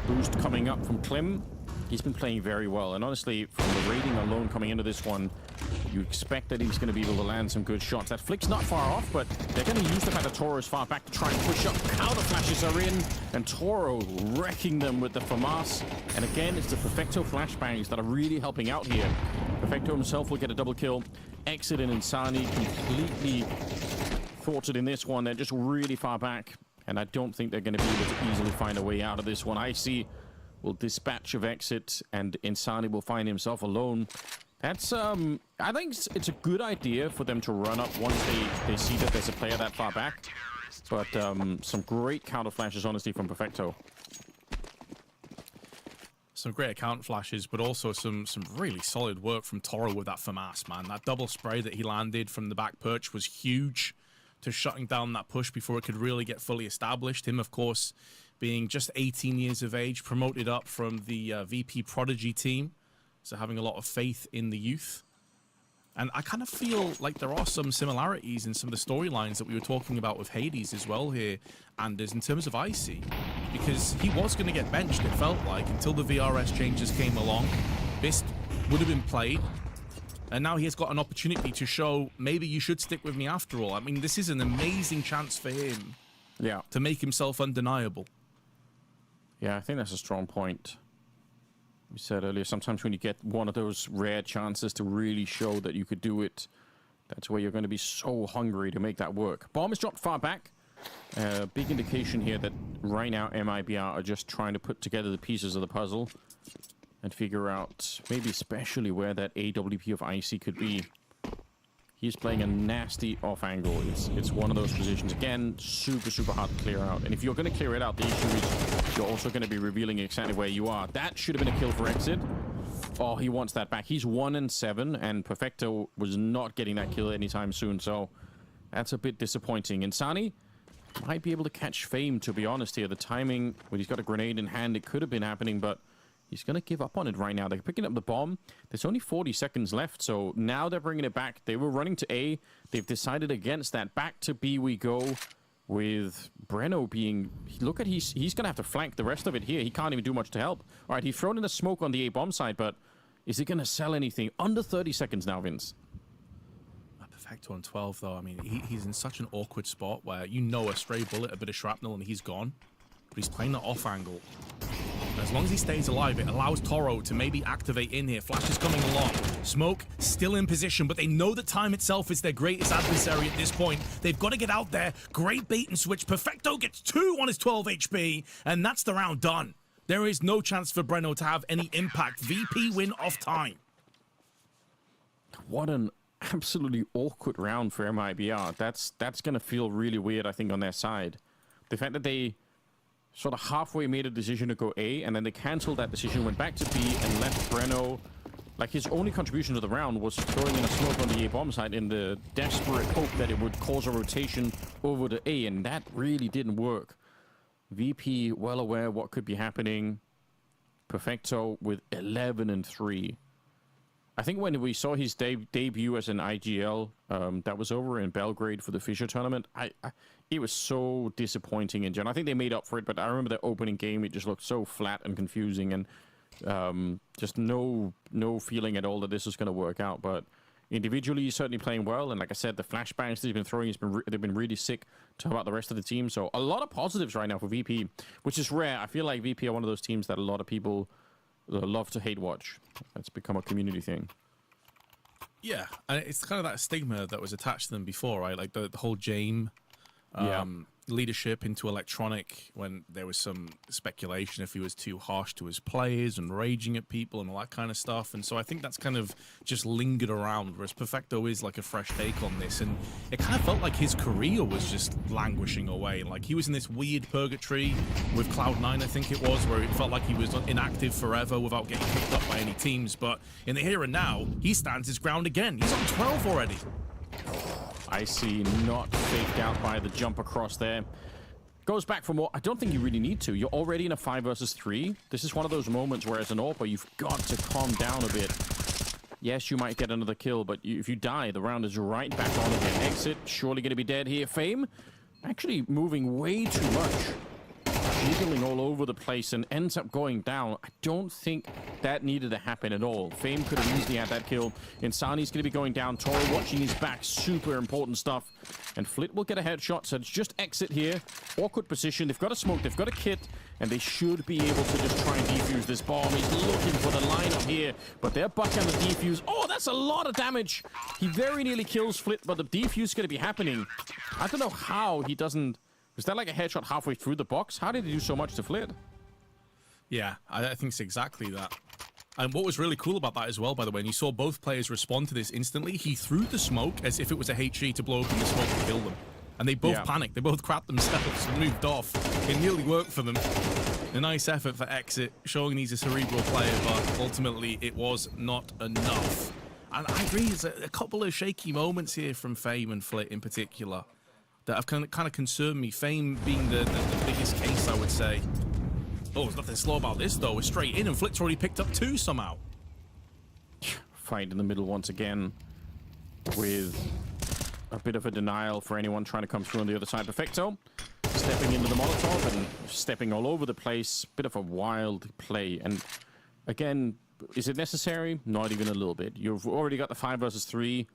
Boost coming up from Klim. He's been playing very well, and honestly, from the rating alone coming into this one, you expect that he's going to be able to land some good shots. That flick's not far off, but they're going to use the fact that Toro is far back to try and push up. Counter flashes are in, and Toro wrecking them with the FAMAS. And again, it's the Perfecto flashbangs that are really helping out here. Perfecto himself will get a double kill. Exit and Insani completely thwarted in this one. They're just really far back, and I don't think they're going to be able to easily find a way out of this one. Icy will dispatch of Exit, and Insani will find himself alone. That's, I think it's a good idea for them to run up once they see that there's a player that far back. But some great counter flashes, honestly, from Perfecto. Some great account flashes, but also some really solid work from Toro with that FAMAS, man. That double spray that he landed from the back perch was huge to shutting down that push before it could really get fully established. Him, of course, being just 18 years of age, promoted up from the VP Prodigy team, so having a lot of faith in the youth. And I kind of feel like there are some similarities in some of the storylines that we were talking about with Hades as well here, Anders, in terms of Icy, because he was going to get benched, it felt like, until the VRS changes came along. Bist would have been played, and now he has got an opportunity to show maybe you should stick with me after all. I mean, this is an amazing chance for him to make himself undeniable. Yeah, I think that's a strong point. We said earlier, sometimes when you get one of those rare chances to really show that you could do it, that's where you're going to be so hungry to make that work. Bomb is dropped far back. Big indication here that right now MIBR are just trying to put together the pieces of the puzzle and figure out maybe especially where that AWP of Icy could be. He's playing a nasty off angle. It's one of those positions. Again, super hard to clear out. And if you're going to clear it out, the issue is you're also going to be revealing exactly where you are. That should have been a kill for Exit. Oh, he wants that back. He's 1-7, and Perfecto was not getting that kill anytime soon. So that's a bit disappointing. And Sani might be able to catch Fame, to be honest here. The timing, when he's got a grenade in hand, it could have been happening, but he's going to give up on it right now. They're picking up the bomb. There's only 40 seconds left, so now they're bringing it back. They were running to A. They've decided against that. Back to B we go, with Breno being... Look at, he's going to have to flank the rest of it here. He can't even do much to help. All right, he's thrown in a smoke on the A bomb side, but is he going to sell anything? Under 30 seconds now, Vince. Perfecto on 12, though. I mean, he's in such an awkward spot where you know a stray bullet, a bit of shrapnel, and he's gone. But he's playing the off angle. As long as he stays alive, it allows Toro to maybe activate in here. Flash is coming along. Smoke still in position, but they know that time itself is their greatest adversary at this point. They've got to get out there. Great bait and switch. Perfecto gets 2 on his 12 HP, and that's the round done. There is no chance for Breno to have any impact. VP win off time. What an absolutely awkward round for MIBR. That's going to feel really weird, I think, on their side. The fact that they sort of halfway made a decision to go A, and then they cancelled that decision, went back to B, and left Breno. Like, his only contribution to the round was throwing in a smoke on the A bomb side in the desperate hope that it would cause a rotation over to A, and that really didn't work. VP well aware what could be happening. Perfecto with 11-3. I think when we saw his debut as an IGL, that was over in Belgrade for the Fisher tournament, it was so disappointing in general. I think they made up for it, but I remember the opening game, it just looked so flat and confusing, and just no feeling at all that this was going to work out. But individually, he's certainly playing well, and like I said, the flashbangs that he's been throwing, they've been really sick to about the rest of the team. So a lot of positives right now for VP, which is rare. I feel like VP are one of those teams that a lot of people love to hate watch. It's become a community thing. Yeah, and it's kind of that stigma that was attached to them before, right? Like the whole Jame leadership into Electronic, when there was some speculation if he was too harsh to his players and raging at people and all that kind of stuff. And so I think that's kind of just lingered around, whereas Perfecto is like a fresh take on this. And it kind of felt like his career was just languishing away. Like he was in this weird purgatory with Cloud9, I think it was, where it felt like he was inactive forever without getting picked up by any teams. But in the here and now, he stands his ground again. He's on 12 already. Icy not faked out by the jump across there. Goes back for more. I don't think you really need to. You're already in a 5 versus 3. This is one of those moments where as an AWPer, you've got to calm down a bit. Yes, you might get another kill, but if you die, the round is right back on again. Exit, surely going to be dead here. Fame, actually moving way too much. Jiggling all over the place and ends up going down. I don't think that needed to happen at all. Fame could have easily had that kill. Insani's going to be going down. Toro watching his back. Super important stuff. And Flit will get a headshot, so it's just Exit here. Awkward position. They've got a smoke. They've got a kit. And they should be able to just try and defuse this bomb. He's looking for the lineup here. But they're back on the defuse. Oh, that's a lot of damage. He very nearly kills Flit, but the defuse is going to be happening. I don't know how he doesn't... Was that like a headshot halfway through the box? How did he do so much to Flit? Yeah, I think it's exactly that. And what was really cool about that as well, by the way, and you saw both players respond to this instantly, he threw the smoke as if it was a HE to blow open the smoke to kill them. And they both panicked. They both crapped themselves and moved off. It nearly worked for them. A nice effort for Exit, showing he's a cerebral player, but ultimately it was not enough. And I agree, there's a couple of shaky moments here from Fame and Flit in particular. that have kind of concerned me. Fame being the biggest case, I would say. Oh, there's nothing slow about this, though. We're straight in, and Flick's already picked up 2 somehow. Fight in the middle once again with a bit of a denial for anyone trying to come through on the other side. Perfecto stepping into the Molotov and stepping all over the place. Bit of a wild play. And again, is it necessary? Not even a little bit. You've already got the 5 versus 3.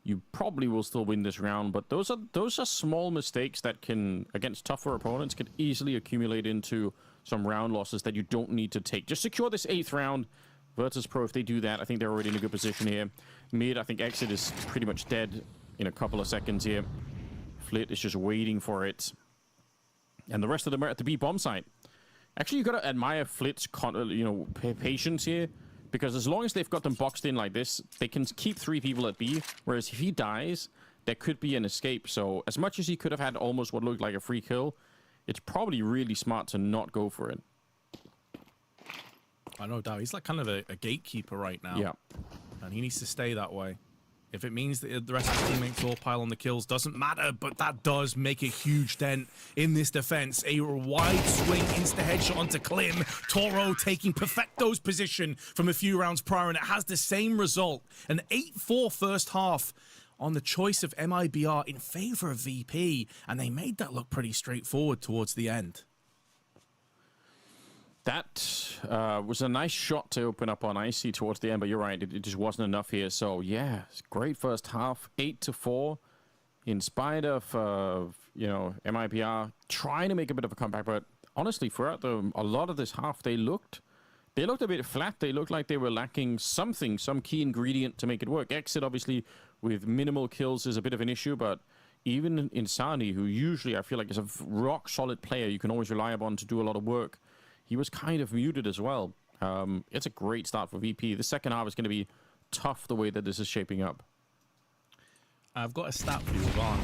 You probably will still win this round, but those are small mistakes that can, against tougher opponents, could easily accumulate into some round losses that you don't need to take. Just secure this 8th round. Virtus.pro, if they do that, I think they're already in a good position here. Mid, I think Exit is pretty much dead in a couple of seconds here. Flit is just waiting for it. And the rest of them are at the B bomb site. Actually, you got to admire Flit's patience here, because as long as they've got them boxed in like this, they can keep 3 people at B, whereas if he dies, there could be an escape. So as much as he could have had almost what looked like a free kill, it's probably really smart to not go for it. I know, doubt. He's like kind of a gatekeeper right now. Yeah. And he needs to stay that way. If it means that the rest of his teammates all pile on the kills, doesn't matter, but that does make a huge dent in this defense. A wide swing insta-headshot onto Klim. TYLOO taking Perfecto's position from a few rounds prior, and it has the same result. An 8-4 first half on the choice of MIBR in favor of VP, and they made that look pretty straightforward towards the end. That was a nice shot to open up on Icy towards the end, but you're right, it just wasn't enough here. So yeah, it's great first half, 8-4, in spite of MIBR trying to make a bit of a comeback. But honestly, throughout a lot of this half, they looked a bit flat. They looked like they were lacking something, some key ingredient to make it work. Exit, obviously, with minimal kills is a bit of an issue, but even Insani, who usually I feel like is a rock solid player you can always rely upon to do a lot of work, he was kind of muted as well. It's a great start for VP. The second half is going to be tough the way that this is shaping up. I've got a stat for you, Ron.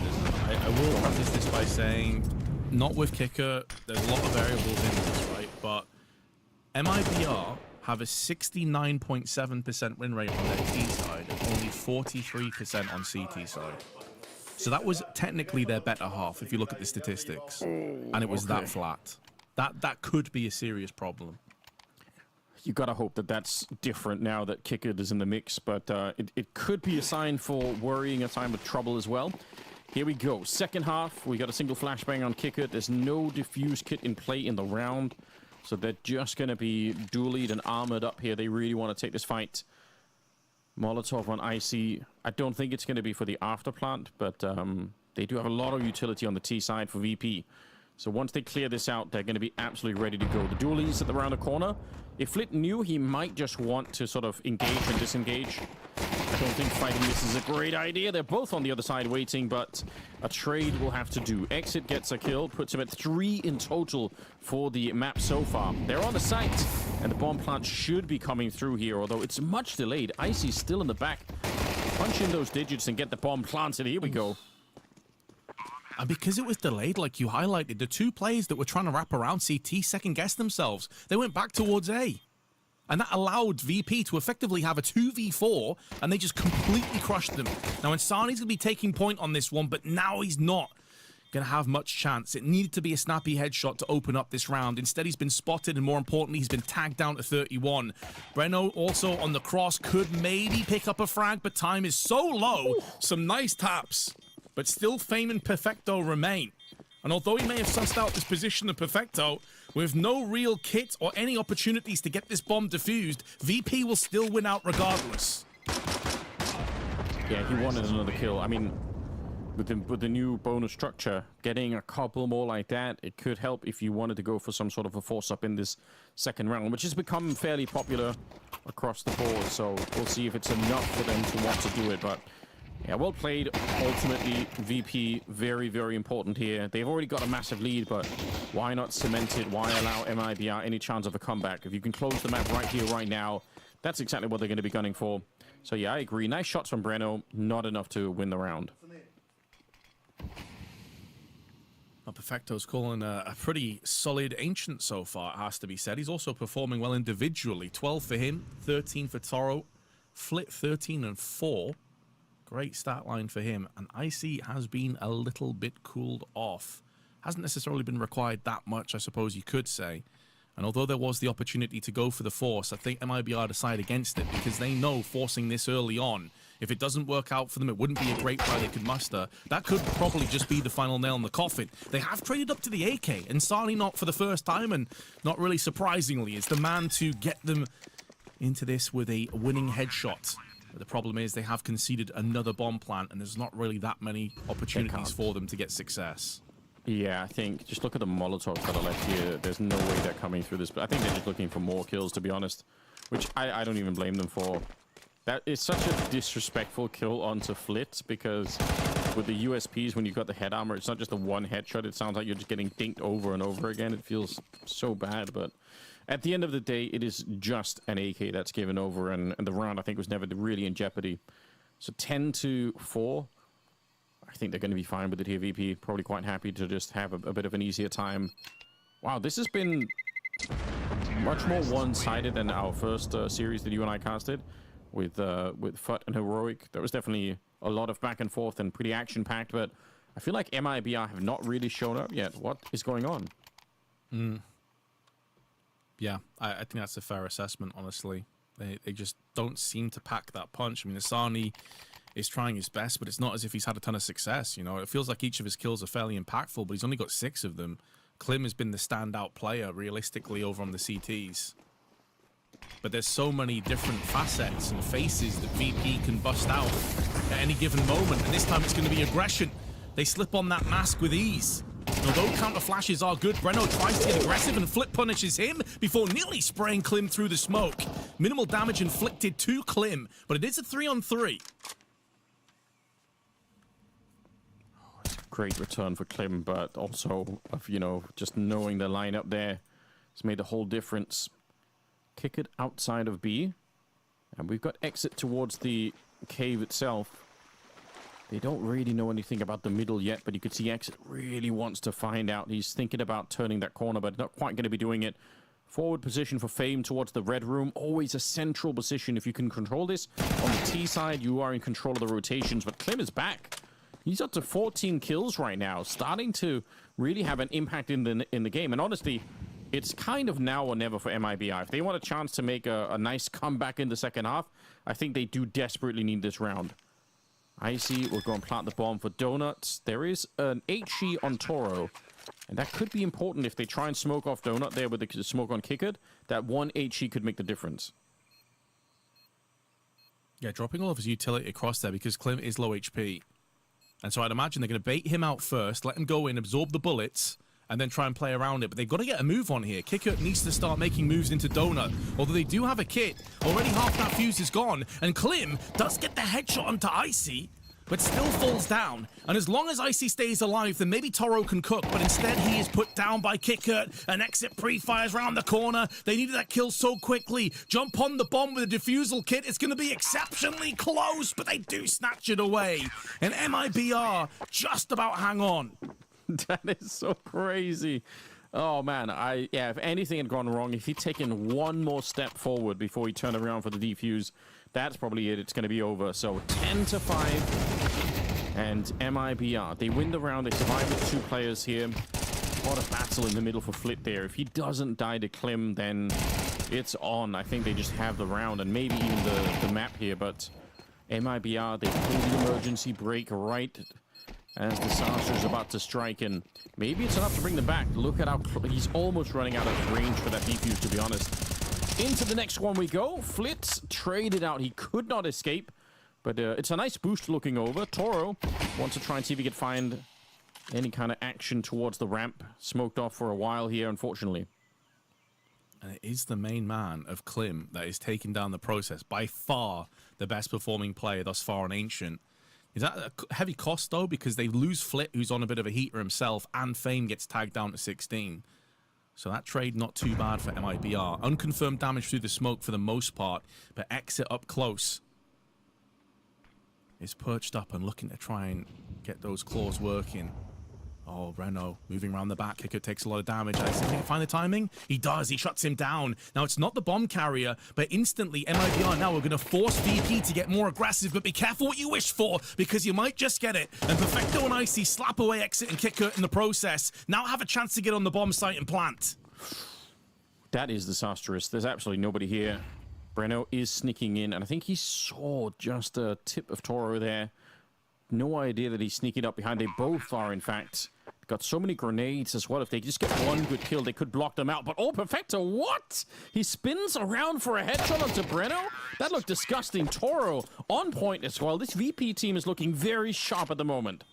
I will preface this by saying, not with Kicker, there's a lot of variables in this, right? But MIBR have a 69.7% win rate on their T side and only 43% on CT side. So that was technically their better half, if you look at the statistics. And it was that flat. That could be a serious problem. You gotta hope that that's different now that Kicker is in the mix, but it could be a sign for worrying, a sign of trouble as well. Here we go. Second half, we got a single flashbang on Kicker. There's no diffuse kit in play in the round, so they're just gonna be dualied and armored up here. They really want to take this fight. Molotov on IC. I don't think it's gonna be for the after plant, but they do have a lot of utility on the T side for VP. So once they clear this out, they're going to be absolutely ready to go. The dualies around the corner. If Flit knew, he might just want to sort of engage and disengage. I don't think fighting this is a great idea. They're both on the other side waiting, but a trade will have to do. Exit gets a kill, puts him at 3 in total for the map so far. They're on the site, and the bomb plant should be coming through here, although it's much delayed. Icy's still in the back. Punch in those digits and get the bomb planted. Here we go. And because it was delayed, like you highlighted, the 2 players that were trying to wrap around CT second-guessed themselves. They went back towards A. And that allowed VP to effectively have a 2v4, and they just completely crushed them. Now, Insani's going to be taking point on this one, but now he's not going to have much chance. It needed to be a snappy headshot to open up this round. Instead, he's been spotted, and more importantly, he's been tagged down to 31. Breno also on the cross could maybe pick up a frag, but time is so low. Some nice taps. But still, Fame and Perfecto remain. And although he may have sussed out this position of Perfecto, with no real kit or any opportunities to get this bomb defused, VP will still win out regardless. Yeah, he wanted another kill. I mean, with the new bonus structure, getting a couple more like that, it could help if you wanted to go for some sort of a force-up in this second round, which has become fairly popular across the board. So we'll see if it's enough for them to want to do it, but... yeah, well played. Ultimately, VP, very, very important here. They've already got a massive lead, but why not cement it? Why allow MIBR any chance of a comeback? If you can close the map right here, right now, that's exactly what they're going to be gunning for. So yeah, I agree. Nice shots from Breno. Not enough to win the round. Well, Perfecto's calling a pretty solid Ancient so far, it has to be said. He's also performing well individually. 12 for him, 13 for TYLOO. Flit 13 and 4. Great stat line for him. And Icy has been a little bit cooled off. Hasn't necessarily been required that much, I suppose you could say. And although there was the opportunity to go for the force, I think MIBR decide against it because they know forcing this early on, if it doesn't work out for them, it wouldn't be a great try they could muster. That could probably just be the final nail in the coffin. They have traded up to the AK, and Sani not for the first time, and not really surprisingly, is the man to get them into this with a winning headshot. But the problem is they have conceded another bomb plant, and there's not really that many opportunities for them to get success. Yeah, I think just look at the Molotovs that are left here. There's no way they're coming through this, but I think they're just looking for more kills, to be honest, which I don't even blame them for. That is such a disrespectful kill onto Flit, because with the USPs, when you've got the head armor, it's not just a one headshot. It sounds like you're just getting dinked over and over again. It feels so bad, but at the end of the day, it is just an AK that's given over, and the round, I think, was never really in jeopardy. So 10-4. I think they're going to be fine with it here, VP. Probably quite happy to just have a bit of an easier time. Wow, this has been much more one-sided than our first series that you and I casted with FUT and Heroic. There was definitely a lot of back and forth and pretty action-packed, but I feel like MIBR have not really shown up yet. What is going on? Yeah, I think that's a fair assessment, honestly. They just don't seem to pack that punch. I mean, Asani is trying his best, but it's not as if he's had a ton of success. You know, it feels like each of his kills are fairly impactful, but he's only got 6 of them. Klim has been the standout player, realistically, over on the CTs. But there's so many different facets and faces that VP can bust out at any given moment, and this time it's going to be aggression. They slip on that mask with ease. And although counter flashes are good, Breno tries to get aggressive and Flip punishes him before nearly spraying Klim through the smoke. Minimal damage inflicted to Klim, but it is a 3-on-3. Great return for Klim, but also, you know, just knowing the lineup there has made a whole difference. Kick it outside of B, and we've got exit towards the cave itself. They don't really know anything about the middle yet, but you could see exit really wants to find out. He's thinking about turning that corner, but not quite going to be doing it. Forward position for Fame towards the red room. Always a central position. If you can control this on the T side, you are in control of the rotations, but Klim is back. He's up to 14 kills right now, starting to really have an impact in the game. And honestly, it's kind of now or never for MIBR. If they want a chance to make a nice comeback in the second half, I think they do desperately need this round. Icy will go and plant the bomb for Donuts. There is an HE on Toro, and that could be important if they try and smoke off Donut there with the smoke on Kickard. That one HE could make the difference. Yeah, dropping all of his utility across there because Klim is low HP. And so I'd imagine they're going to bait him out first, let him go in, absorb the bullets, and then try and play around it. But they've got to get a move on here. Kicker needs to start making moves into Donut. Although they do have a kit. Already half that fuse is gone. And Klim does get the headshot onto Icy, but still falls down. And as long as Icy stays alive, then maybe Toro can cook. But instead, he is put down by Kickert. An exit pre-fires around the corner. They needed that kill so quickly. Jump on the bomb with a defusal kit. It's going to be exceptionally close, but they do snatch it away. And MIBR just about hang on. That is so crazy. Oh, man. Yeah, if anything had gone wrong, if he'd taken one more step forward before he turned around for the defuse, that's probably it. It's going to be over. So 10-5. And MIBR, they win the round. They survive with 2 players here. What a battle in the middle for Flit there. If he doesn't die to Klim, then it's on. I think they just have the round and maybe even the map here. But MIBR, they pull the emergency brake right as Disaster is about to strike in. Maybe it's enough to bring them back. Look at how he's almost running out of range for that defuse, to be honest. Into the next one we go. Flitz traded out. He could not escape, but it's a nice boost looking over. Toro wants to try and see if he can find any kind of action towards the ramp. Smoked off for a while here, unfortunately. And it is the main man of Klim that is taking down the process. By far the best performing player thus far in Ancient. Is that a heavy cost, though? Because they lose Flit, who's on a bit of a heater himself, and Fame gets tagged down to 16. So that trade not too bad for MIBR. Unconfirmed damage through the smoke for the most part, but exit up close is perched up and looking to try and get those claws working. Oh, Breno moving around the back. Kicker takes a lot of damage. I see, can he find the timing? He does. He shuts him down. Now, it's not the bomb carrier, but instantly, MIBR now are going to force VP to get more aggressive, but be careful what you wish for, because you might just get it. And Perfecto and Icy slap away Exit and Kicker in the process. Now have a chance to get on the bomb site and plant. That is disastrous. There's absolutely nobody here. Breno is sneaking in, and I think he saw just a tip of Toro there. No idea that he's sneaking up behind. They both are, in fact. Got so many grenades as well. If they just get one good kill, they could block them out. But oh, Perfecto, what? He spins around for a headshot onto Breno? That looked disgusting. Toro on point as well. This VP team is looking very sharp at the moment.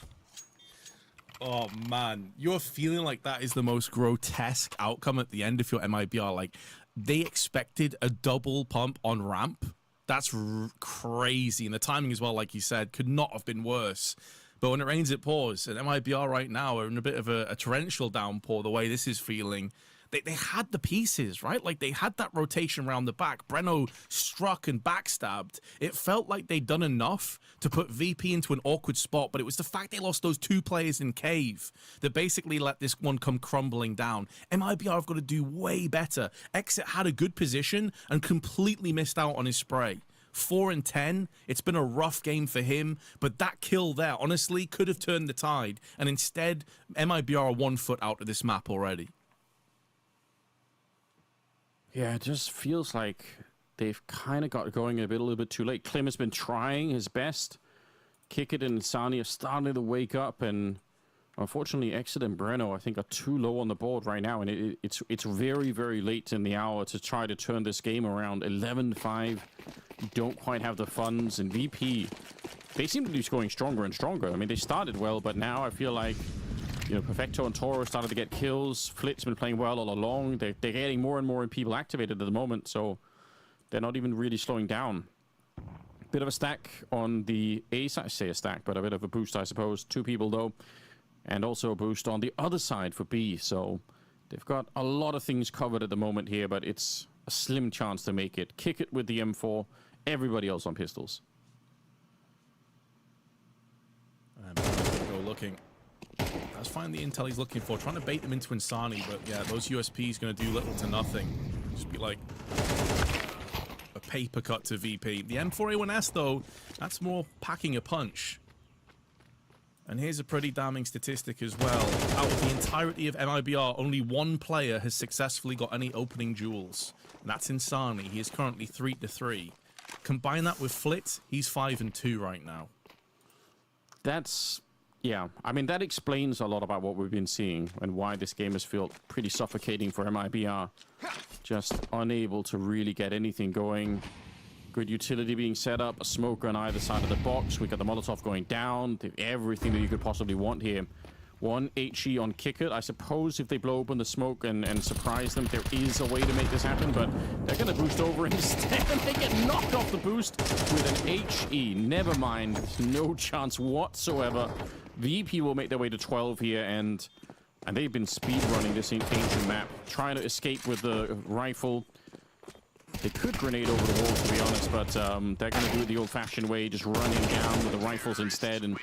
Oh, man. You're feeling like that is the most grotesque outcome at the end of your MIBR. Like, they expected a double pump on ramp. That's crazy. And the timing as well, like you said, could not have been worse. But when it rains, it pours. And MIBR right now are in a bit of a torrential downpour, the way this is feeling. They had the pieces, right? Like, they had that rotation around the back. Breno struck and backstabbed. It felt like they'd done enough to put VP into an awkward spot, but it was the fact they lost those two players in Cave that basically let this one come crumbling down. MIBR have got to do way better. Exit had a good position and completely missed out on his spray. 4 and 10. It's been a rough game for him, but that kill there, honestly, could have turned the tide. And instead, MIBR are 1 foot out of this map already. Yeah, it just feels like they've kind of got going a little bit too late. Klim has been trying his best. Kick It and Sani are starting to wake up, and unfortunately, Exit and Breno, I think, are too low on the board right now, and it's very, very late in the hour to try to turn this game around. 11-5, don't quite have the funds, and VP, they seem to be going stronger and stronger. I mean, they started well, but now I feel like, you know, Perfecto and Toro started to get kills. Flit's been playing well all along. They're getting more and more people activated at the moment, so they're not even really slowing down. Bit of a stack on the A side, I say a stack, but a bit of a boost, I suppose. 2 people, though. And also a boost on the other side for B. So they've got a lot of things covered at the moment here, but it's a slim chance to make it. Kick It with the M4. Everybody else on pistols. And go looking. That's fine, the intel he's looking for. Trying to bait them into Insani, but yeah, those USPs going to do little to nothing. Just be like a paper cut to VP. The M4A1S, though, that's more packing a punch. And here's a pretty damning statistic as well. Out of the entirety of MIBR, only 1 player has successfully got any opening duels. And that's Insani. He is currently 3-3. Combine that with Flit, he's 5-2 right now. That's... yeah, I mean, that explains a lot about what we've been seeing and why this game has felt pretty suffocating for MIBR. Just unable to really get anything going. Good utility being set up, a smoke on either side of the box. We got the Molotov going down, everything that you could possibly want here. 1 HE on Kick It. I suppose if they blow open the smoke and surprise them, there is a way to make this happen, but they're going to boost over instead, and they get knocked off the boost with an HE. Never mind, there's no chance whatsoever. VP will make their way to 12 here, and they've been speed running this ancient map, trying to escape with the rifle. They could grenade over the wall, to be honest, but they're going to do it the old-fashioned way, just running down with the rifles instead, and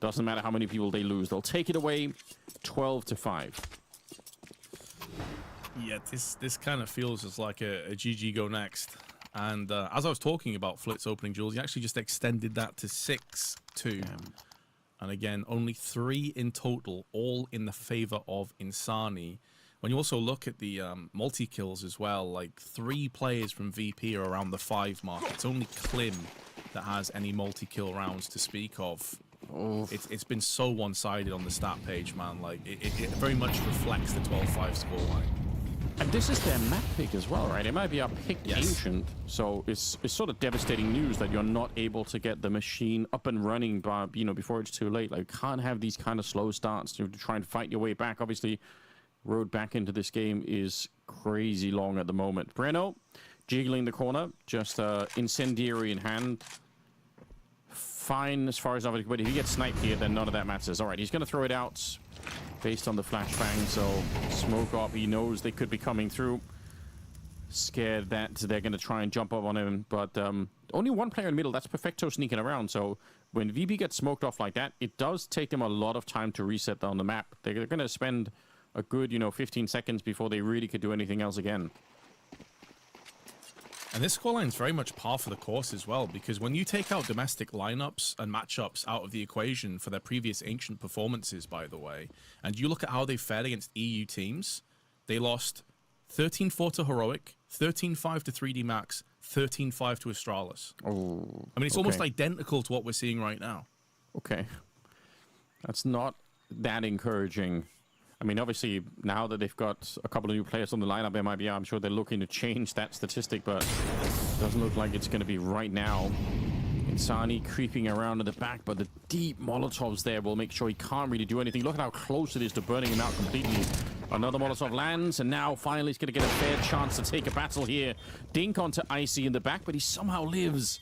doesn't matter how many people they lose. They'll take it away 12-5. Yeah, this kind of feels as like a GG go next. And as I was talking about Flit's opening duels, he actually just extended that to 6-2. And again, only 3 in total, all in the favor of Insani. When you also look at the multi-kills as well, like 3 players from VP are around the 5 mark. It's only Klim that has any multi-kill rounds to speak of. It's been so one-sided on the stat page, man. Like, it very much reflects the 12-5 scoreline. And this is their map pick as well, right? It might be a picked Ancient, so it's sort of devastating news that you're not able to get the machine up and running by, you know, before it's too late. Like, you can't have these kind of slow starts to try and fight your way back. Obviously, road back into this game is crazy long at the moment. Breno jiggling the corner, just incendiary in hand. Fine as far as but if he gets sniped here, then none of that matters. All right, he's going to throw it out based on the flashbang, so smoke up. He knows they could be coming through. Scared that they're going to try and jump up on him, but only one player in the middle. That's Perfecto sneaking around. So when VP gets smoked off like that, it does take them a lot of time to reset on the map. They're going to spend a good, 15 seconds before they really could do anything else again. And this scoreline is very much par for the course as well, because when you take out domestic lineups and matchups out of the equation for their previous Ancient performances, by the way, and you look at how they fared against EU teams, they lost 13-4 to Heroic, 13-5 to 3D Max, 13-5 to Astralis. Oh, I mean, it's almost identical to what we're seeing right now. Okay. That's not that encouraging. I mean, obviously, now that they've got a couple of new players on the lineup, MIBR, I'm sure they're looking to change that statistic, but it doesn't look like it's going to be right now. Insani creeping around in the back, but the deep Molotovs there will make sure he can't really do anything. Look at how close it is to burning him out completely. Another Molotov lands, and now finally he's going to get a fair chance to take a battle here. Dink onto Icy in the back, but he somehow lives.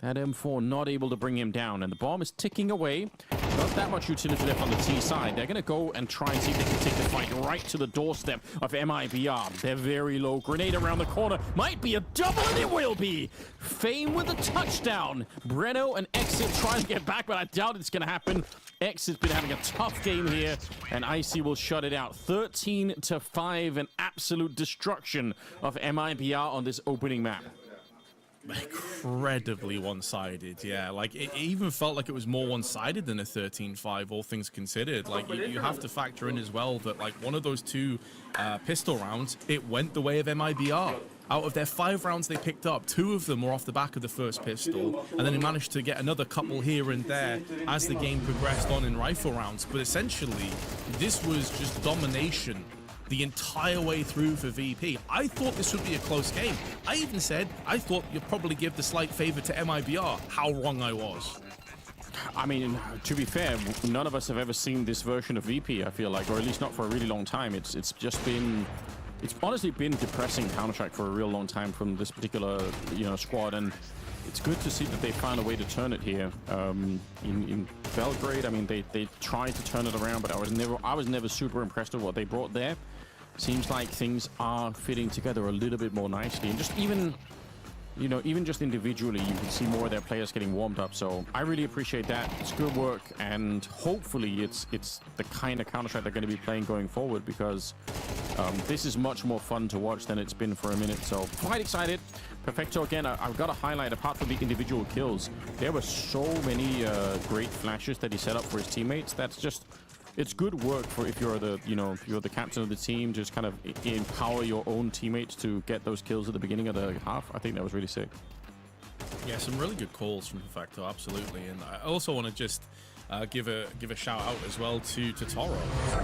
That M4 not able to bring him down, and the bomb is ticking away. Not that much utility left on the T side. They're going to go and try and see if they can take the fight right to the doorstep of MIBR. They're very low. Grenade around the corner. Might be a double, and it will be. Fame with a touchdown. Breno and Exit trying to get back, but I doubt it's going to happen. Exit's been having a tough game here, and Icy will shut it out. 13-5, an absolute destruction of MIBR on this opening map. Incredibly one-sided, yeah. Like, it even felt like it was more one-sided than a 13-5, all things considered. Like, you have to factor in as well that, like, one of those two pistol rounds, it went the way of MIBR. Out of their 5 rounds they picked up, 2 of them were off the back of the first pistol, and then he managed to get another couple here and there as the game progressed on in rifle rounds. But essentially, this was just domination the entire way through for VP. I thought this would be a close game. I even said I thought you'd probably give the slight favor to MIBR. How wrong I was. I mean, to be fair, none of us have ever seen this version of VP, I feel like, or at least not for a really long time. It's just been... It's honestly been depressing Counter-Strike for a real long time from this particular, squad, and it's good to see that they found a way to turn it here. In Belgrade, I mean, they tried to turn it around, but I was never super impressed with what they brought there. Seems like things are fitting together a little bit more nicely, and just even just individually, you can see more of their players getting warmed up. So I really appreciate that. It's good work, and hopefully it's the kind of Counter-Strike they're going to be playing going forward, because this is much more fun to watch than it's been for a minute. So quite excited. Perfecto again. I've got to highlight, apart from the individual kills, there were so many great flashes that he set up for his teammates. That's just... It's good work for if you're the captain of the team, just kind of empower your own teammates to get those kills at the beginning of the half. I think that was really sick. Yeah, some really good calls from Perfecto, absolutely. And I also want to just give a shout out as well to Toro.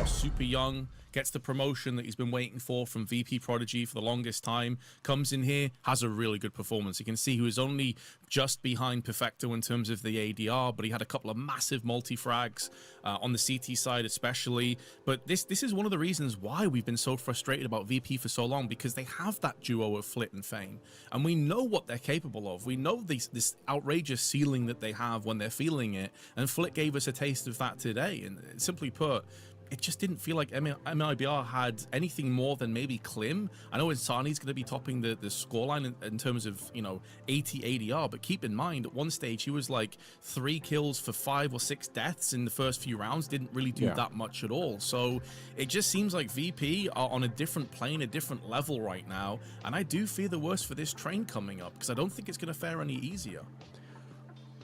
Super young, gets the promotion that he's been waiting for from VP Prodigy for the longest time, comes in here, has a really good performance. You can see he was only just behind Perfecto in terms of the ADR, but he had a couple of massive multi-frags on the CT side especially. But this is one of the reasons why we've been so frustrated about VP for so long, because they have that duo of Flit and Fame, and we know what they're capable of. We know this outrageous ceiling that they have when they're feeling it, and Flit gave us a taste of that today. And simply put, it just didn't feel like MIBR had anything more than maybe Klim. I know Insani's going to be topping the scoreline in terms of, 80 ADR, but keep in mind, at one stage, he was like 3 kills for 5 or 6 deaths in the first few rounds, didn't really do that much at all. So it just seems like VP are on a different plane, a different level right now, and I do fear the worst for this train coming up, because I don't think it's going to fare any easier.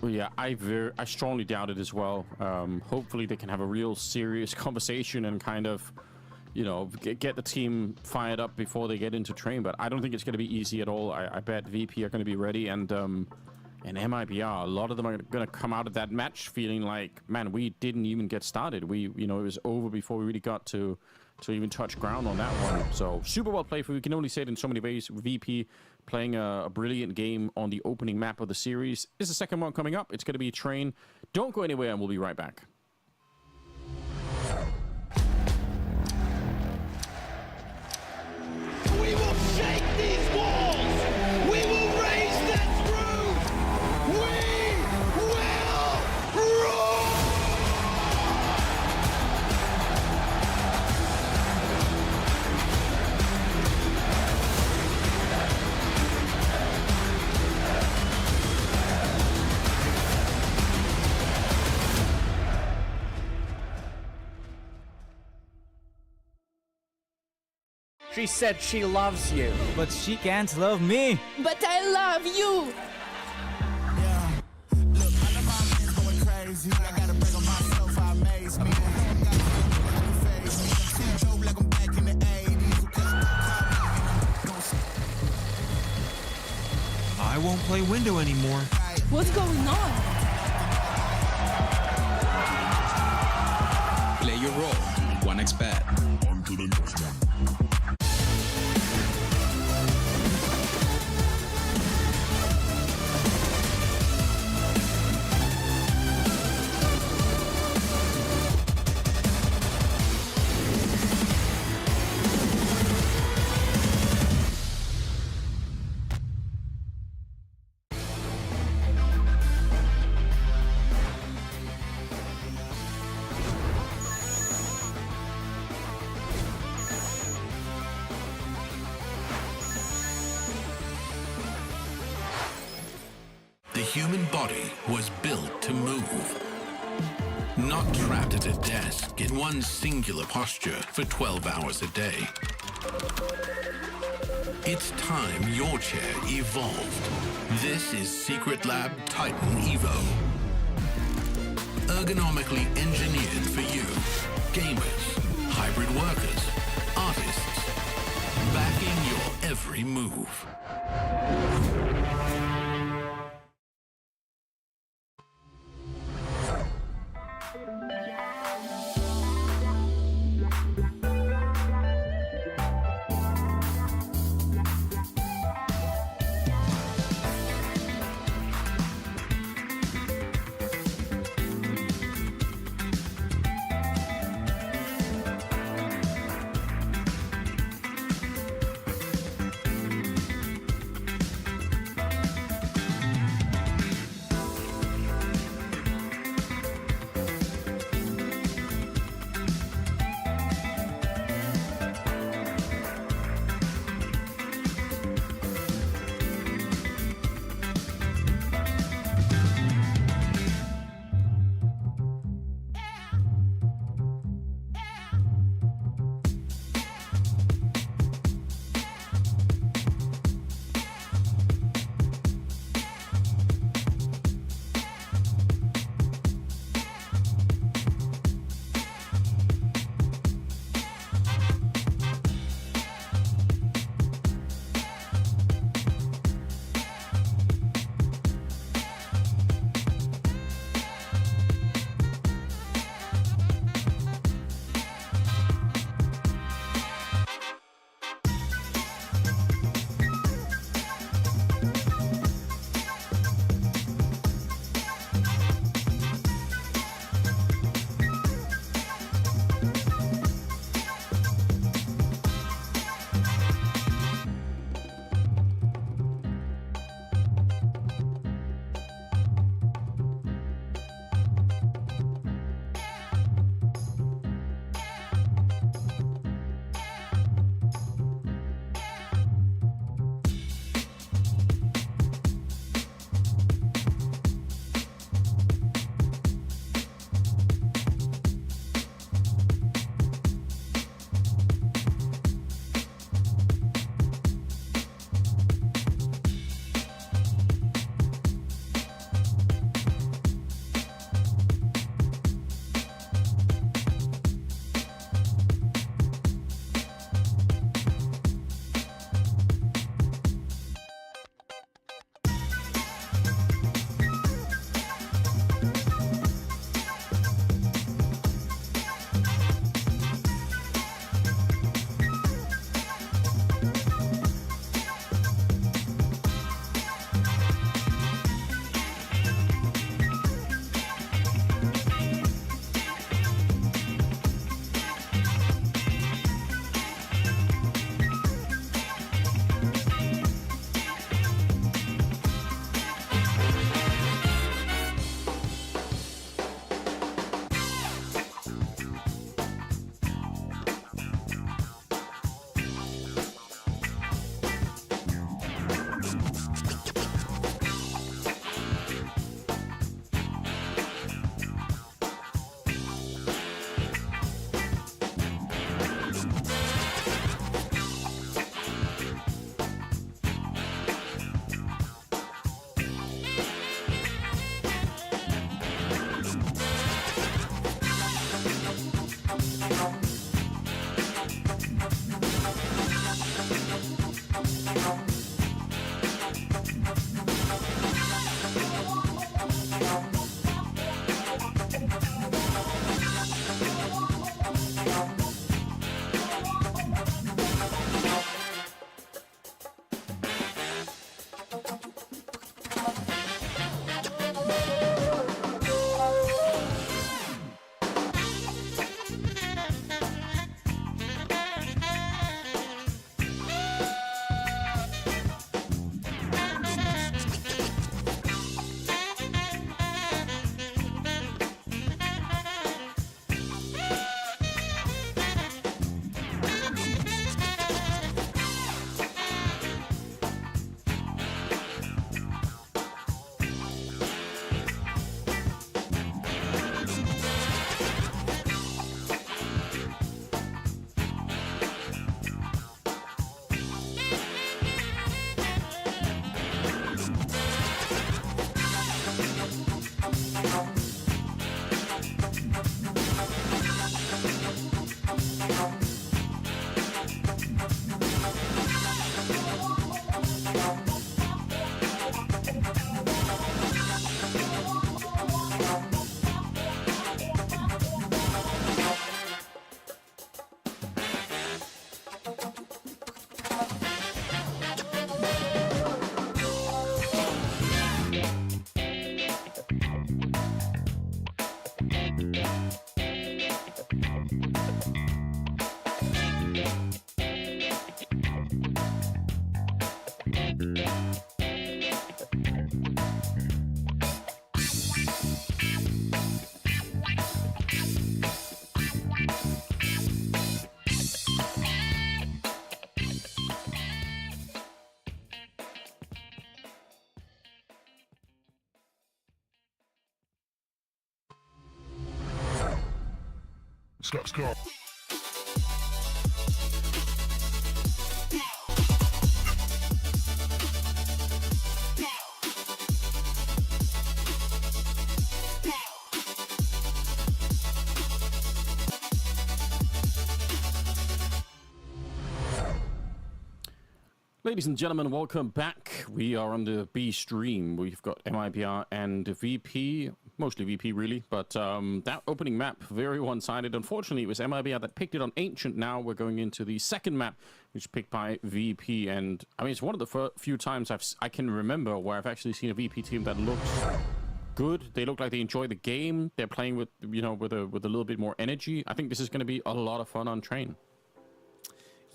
Well, yeah, I strongly doubt it as well. Hopefully they can have a real serious conversation and kind of, get the team fired up before they get into train. But I don't think it's going to be easy at all. I bet VP are going to be ready, and MIBR, a lot of them are going to come out of that match feeling like, man, we didn't even get started. It was over before we really got to even touch ground on that one. So super well played. We can only say it in so many ways. VP playing a brilliant game on the opening map of the series. This is the second one coming up. It's going to be Train. Don't go anywhere, and we'll be right back. We will shake these walls! We will raise this roof! We will roar! She said she loves you. But she can't love me. But I love you. I won't play window anymore. What's going on? Play your role. 1xbet. On to the next one. The human body was built to move. Not trapped at a desk in one singular posture for 12 hours a day. It's time your chair evolved. This is Secret Lab Titan Evo. Ergonomically engineered for you, gamers, hybrid workers, artists, backing your every move. Stop score. Ladies and gentlemen, welcome back. We are on the B stream. We've got MIBR and VP, mostly VP really, but that opening map, very one-sided. Unfortunately, it was MIBR that picked it on Ancient. Now we're going into the second map, which is picked by VP, and I mean, it's one of the few times I can remember where I've actually seen a VP team that looks good. They look like they enjoy the game. They're playing with, you know, with a little bit more energy. I think this is going to be a lot of fun on Train.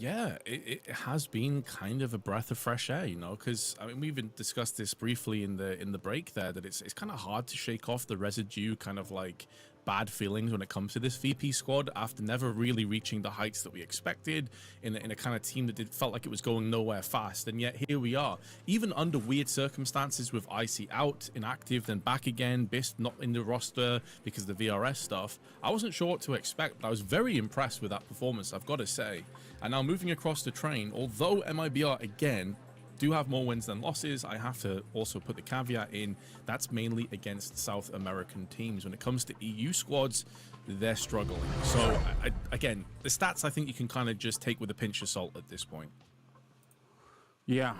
Yeah, it has been kind of a breath of fresh air, you know, because I mean, we even discussed this briefly in the break there, that it's kind of hard to shake off the residue, kind of like bad feelings when it comes to this VP squad after never really reaching the heights that we expected in a kind of team that felt like it was going nowhere fast. And yet here we are, even under weird circumstances, with Icy out, inactive, then back again, Bist not in the roster because of the VRS stuff. I wasn't sure what to expect, but I was very impressed with that performance, I've got to say. And now moving across the Train, although MIBR again do have more wins than losses, I have to also put the caveat in, that's mainly against South American teams. When it comes to EU squads, they're struggling. So again, the stats I think you can kind of just take with a pinch of salt at this point. Yeah,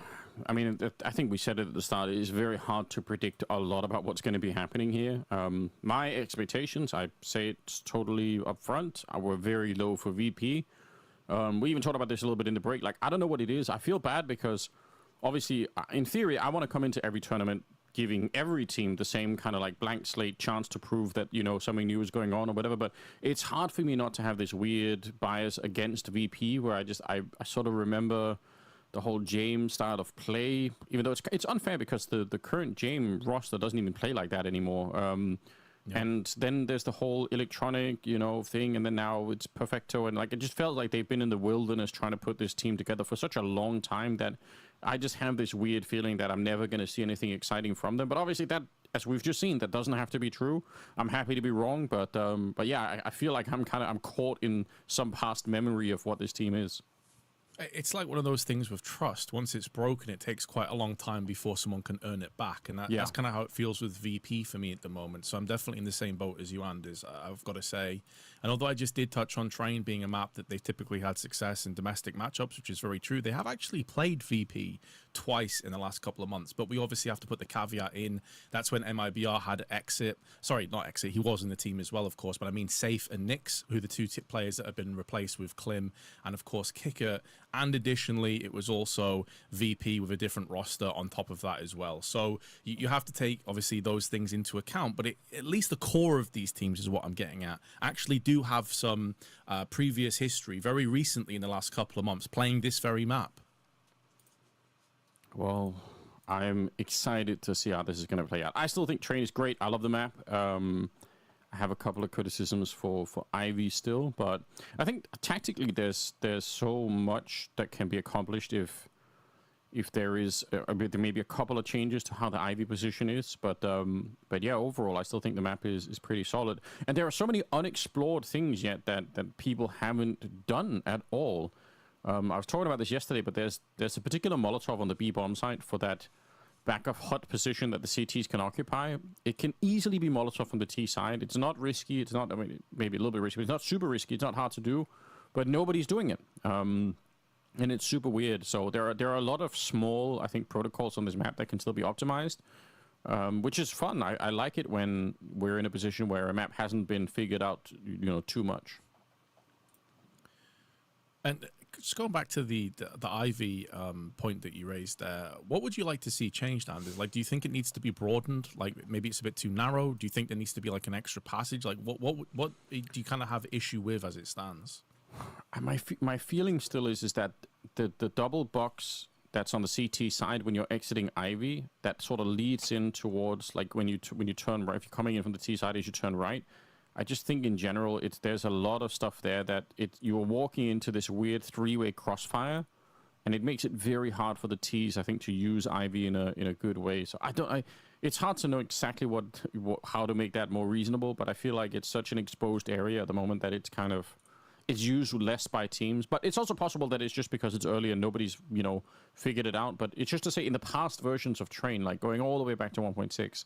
I mean, I think we said it at the start, it is very hard to predict a lot about what's going to be happening here. My expectations, I say it's totally upfront, were very low for VP. We even talked about this a little bit in the break. Like, I don't know what it is. I feel bad because obviously, in theory, I want to come into every tournament giving every team the same kind of like blank slate chance to prove that, you know, something new is going on or whatever. But it's hard for me not to have this weird bias against VP where I sort of remember the whole James style of play, even though it's unfair because the current James roster doesn't even play like that anymore. Yeah. And then there's the whole electronic, you know, thing, and then now it's Perfecto, and like it just felt like they've been in the wilderness trying to put this team together for such a long time that I just have this weird feeling that I'm never going to see anything exciting from them. But obviously that, as we've just seen, that doesn't have to be true. I'm happy to be wrong, but yeah, I feel like I'm caught in some past memory of what this team is. It's like one of those things with trust. Once it's broken, it takes quite a long time before someone can earn it back. And that's kind of how it feels with VP for me at the moment. So I'm definitely in the same boat as you, Anders, I've got to say. And although I just did touch on Train being a map that they've typically had success in domestic matchups, which is very true, they have actually played VP twice in the last couple of months. But we obviously have to put the caveat in. That's when MIBR had Exit. Sorry, not Exit. He was in the team as well, of course. But I mean Safe and Nix, who are the two players that have been replaced with Klim. And of course, Kicker. And additionally, it was also VP with a different roster on top of that as well. So you have to take, obviously, those things into account. But at least the core of these teams is what I'm getting at. Actually do have some previous history, very recently in the last couple of months, playing this very map. Well, I'm excited to see how this is going to play out. I still think Train is great. I love the map. I have a couple of criticisms for Ivy still, but I think tactically there's so much that can be accomplished if there is there may be a couple of changes to how the Ivy position is, but yeah, overall I still think the map is pretty solid, and there are so many unexplored things yet that people haven't done at all. I was talking about this yesterday, but there's a particular Molotov on the B bomb site for that back of hut position that the CTs can occupy. It can easily be Molotov from the T side. It's not risky. It's not, I mean, maybe a little bit risky, but it's not super risky. It's not hard to do, but nobody's doing it. And it's super weird. So there are a lot of small, I think, protocols on this map that can still be optimized, which is fun. I like it when we're in a position where a map hasn't been figured out, you know, too much. And just going back to the Ivy point that you raised there, what would you like to see changed, Anders? Like, do you think it needs to be broadened? Like, maybe it's a bit too narrow? Do you think there needs to be like an extra passage? Like, what do you kind of have issue with as it stands? My feeling still is that the double box that's on the CT side when you're exiting Ivy, that sort of leads in towards, like, when you turn right, if you're coming in from the T side as you turn right. I just think in general, there's a lot of stuff there that you're walking into this weird three-way crossfire, and it makes it very hard for the T's, I think, to use Ivy in a good way. So it's hard to know exactly how to make that more reasonable, but I feel like it's such an exposed area at the moment that it's kind of, it's used less by teams. But it's also possible that it's just because it's early and nobody's, you know, figured it out. But it's just to say, in the past versions of Train, like going all the way back to 1.6,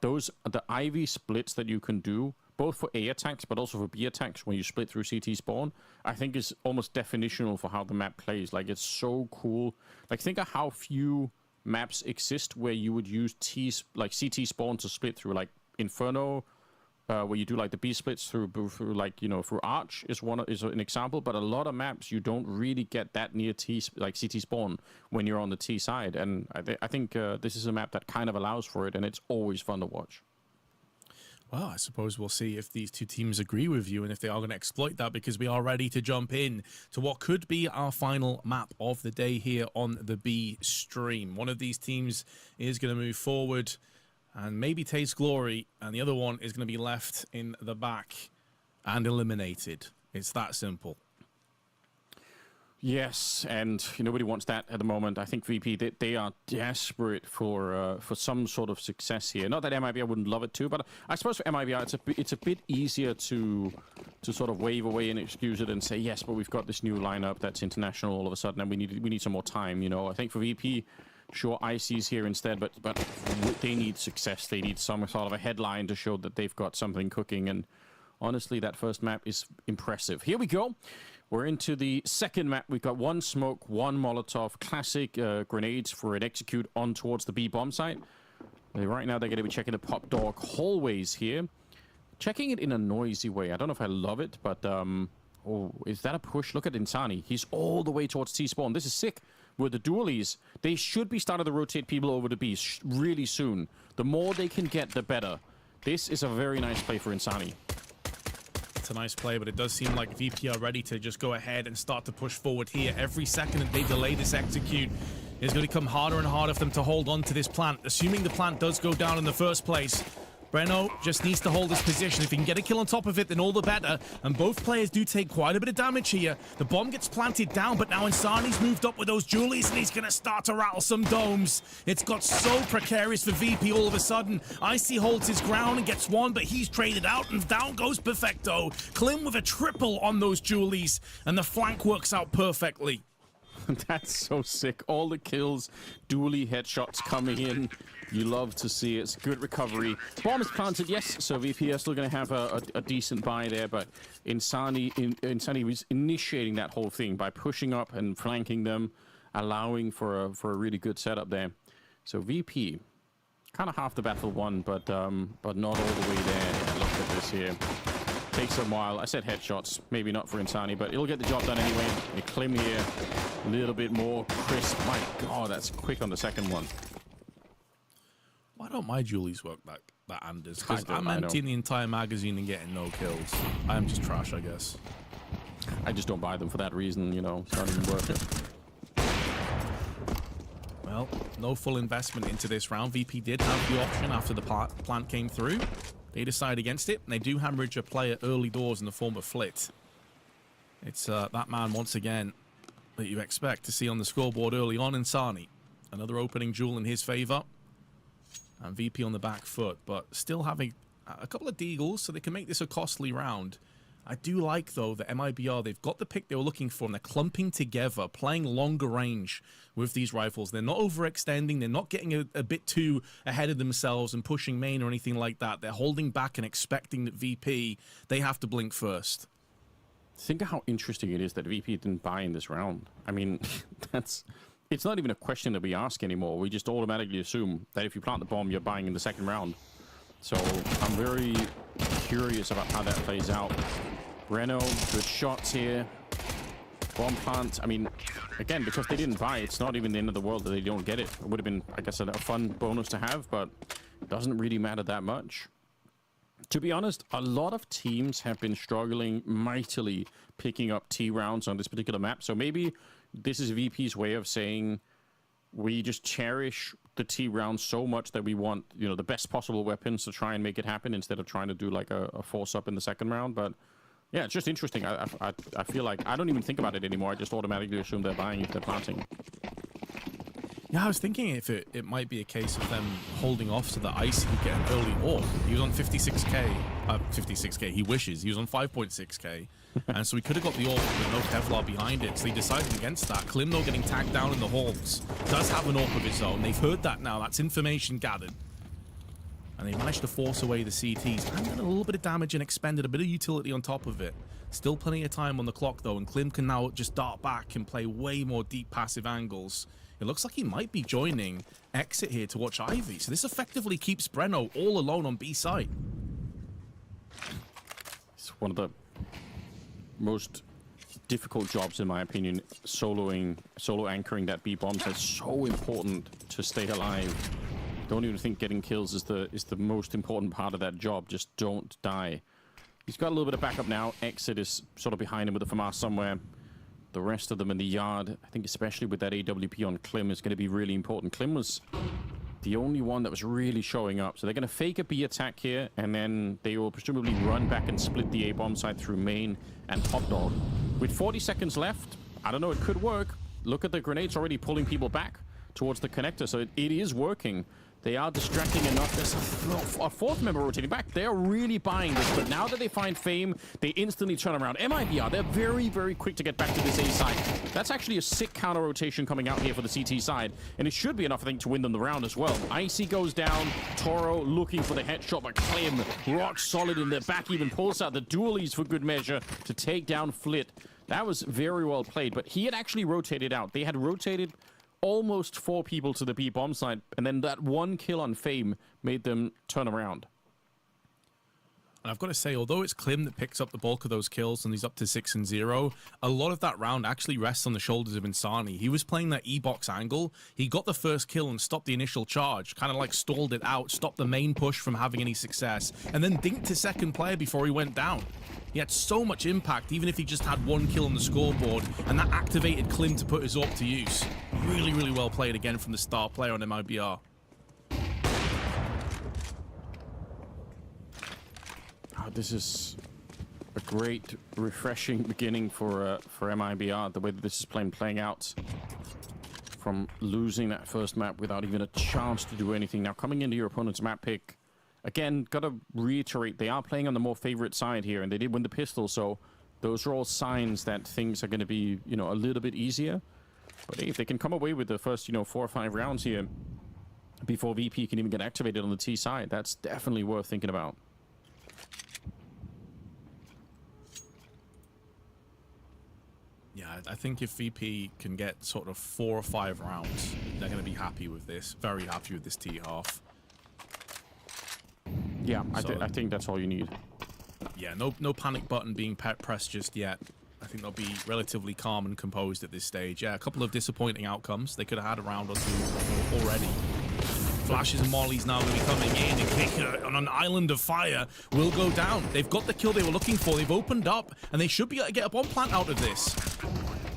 the Ivy splits that you can do, both for A attacks but also for B attacks when you split through CT spawn, I think is almost definitional for how the map plays. Like, it's so cool. Like, think of how few maps exist where you would use CT spawn to split through, like Inferno, where you do like the B splits through like, you know, through Arch is an example. But a lot of maps you don't really get that near CT spawn when you're on the T side, and I think this is a map that kind of allows for it, and it's always fun to watch. Well, I suppose we'll see if these two teams agree with you and if they are going to exploit that, because we are ready to jump in to what could be our final map of the day here on the B stream. One of these teams is going to move forward and maybe taste glory, and the other one is going to be left in the back and eliminated. It's that simple. Yes, and nobody wants that at the moment. I think VP, they are desperate for some sort of success here. Not that MIBR wouldn't love it too, but I suppose for MIBR it's a bit easier to sort of wave away and excuse it and say, yes, but we've got this new lineup that's international all of a sudden, and we need some more time. You know, I think for VP, sure, IC's here instead, but they need success. They need some sort of a headline to show that they've got something cooking, and honestly, that first map is impressive. Here we go. We're into the second map. We've got one smoke, one Molotov, classic grenades for an execute on towards the B bomb site. Right now, they're going to be checking the Pop Dog hallways here. Checking it in a noisy way. I don't know if I love it, but... oh, is that a push? Look at Insani. He's all the way towards T-spawn. This is sick. With the dualies, they should be starting to rotate people over to B really soon. The more they can get, the better. This is a very nice play for Insani. It's a nice play, but it does seem like VP are ready to just go ahead and start to push forward here. Every second that they delay this execute is going to become harder and harder for them to hold on to this plant, assuming the plant does go down in the first place. Breno just needs to hold his position. If he can get a kill on top of it, then all the better. And both players do take quite a bit of damage here. The bomb gets planted down, but now Insani's moved up with those Julies, and he's going to start to rattle some domes. It's got so precarious for VP all of a sudden. Icy holds his ground and gets one, but he's traded out, and down goes Perfecto. Klim with a triple on those Julies, and the flank works out perfectly. That's so sick. All the kills, dually headshots coming in. You love to see it. It's good recovery. Bomb is planted, yes, so VP are still going to have a decent buy there, but Insani was initiating that whole thing by pushing up and flanking them, allowing for a really good setup there. So VP, kind of half the battle won, but not all the way there. Look at this here. Takes a while. I said headshots, maybe not for Insani, but it'll get the job done anyway. And Klim here, a little bit more crisp. My God, that's quick on the second one. Why don't my Julies work that Anders? Because I'm emptying the entire magazine and getting no kills. I'm just trash, I guess. I just don't buy them for that reason, you know. It's not even worth it. Well, no full investment into this round. VP did have the option after the plant came through. They decide against it, and they do hemorrhage a player early doors in the form of Flit. It's that man, once again, that you expect to see on the scoreboard early on, Insani. Another opening jewel in his favor. And VP on the back foot, but still having a couple of deagles, so they can make this a costly round. I do like, though, that MIBR, they've got the pick they were looking for, and they're clumping together, playing longer range with these rifles. They're not overextending. They're not getting a bit too ahead of themselves and pushing main or anything like that. They're holding back and expecting that VP, they have to blink first. Think of how interesting it is that VP didn't buy in this round. I mean, it's not even a question that we ask anymore. We just automatically assume that if you plant the bomb, you're buying in the second round. So I'm very curious about how that plays out. Breno, good shots here. Bomb plant. I mean, again, because they didn't buy, it's not even the end of the world that they don't get it. It would have been, I guess, a fun bonus to have, but it doesn't really matter that much. To be honest, a lot of teams have been struggling mightily picking up T rounds on this particular map. So maybe this is VP's way of saying we just cherish the T round so much that we want, you know, the best possible weapons to try and make it happen instead of trying to do like a force up in the second round. But yeah, it's just interesting. I feel like I don't even think about it anymore. I just automatically assume they're buying if they're planting. Yeah, I was thinking if it might be a case of them holding off so that Icy could get an early AWP. He was on 56k. 56k, he wishes. He was on 5.6k. And so he could have got the AWP with no Kevlar behind it. So he decided against that. Klimno getting tagged down in the halls. Does have an AWP of his own. They've heard that now. That's information gathered. And they managed to force away the CTs. And done a little bit of damage and expended a bit of utility on top of it. Still plenty of time on the clock, though. And Klim can now just dart back and play way more deep passive angles. It looks like he might be joining Exit here to watch Ivy. So this effectively keeps Breno all alone on B side. It's one of the most difficult jobs, in my opinion. Solo anchoring that B bombs. That's so important to stay alive. Don't even think getting kills is the most important part of that job. Just don't die. He's got a little bit of backup now. Exit is sort of behind him with the FAMAS somewhere. The rest of them in the yard, I think especially with that AWP on Klim, is going to be really important. Klim was the only one that was really showing up. So they're going to fake a B attack here, and then they will presumably run back and split the A-bomb side through main and top dog. With 40 seconds left, I don't know, it could work. Look at the grenades already pulling people back towards the connector, so it is working. They are distracting enough. There's a fourth member rotating back. They are really buying this, but now that they find Fame, they instantly turn around. MIBR, they're very, very quick to get back to this A side. That's actually a sick counter rotation coming out here for the CT side, and it should be enough, I think, to win them the round as well. Icy goes down. Toro looking for the headshot, but Klim rock solid in their back, even pulls out the dualies for good measure to take down Flit. That was very well played, but he had actually rotated out. They had rotated almost 4 people to the B bomb side, and then that one kill on Fame made them turn around. And I've got to say, although it's Klim that picks up the bulk of those kills and he's up to 6-0, a lot of that round actually rests on the shoulders of Insani. He was playing that E-box angle. He got the first kill and stopped the initial charge, kind of like stalled it out, stopped the main push from having any success, and then dinked his second player before he went down. He had so much impact, even if he just had 1 kill on the scoreboard, and that activated Klim to put his AWP to use. Really, really well played again from the star player on MIBR. Oh, this is a great, refreshing beginning for MIBR, the way that this is playing out. From losing that first map without even a chance to do anything. Now, coming into your opponent's map pick, again, gotta reiterate, they are playing on the more favorite side here, and they did win the pistol, so those are all signs that things are going to be, you know, a little bit easier. But hey, if they can come away with the first, 4 or 5 rounds here before VP can even get activated on the T side, that's definitely worth thinking about. Yeah, I think if VP can get sort of 4 or 5 rounds, they're going to be happy with this. Very happy with this T half. Yeah, I think that's all you need. Yeah, no panic button being pressed just yet. I think they'll be relatively calm and composed at this stage. Yeah, a couple of disappointing outcomes. They could have had a round or 2 already. Flashes and Molly's now going to be coming in, and Kicker on an island of fire will go down. They've got the kill they were looking for. They've opened up, and they should be able to get a bomb plant out of this.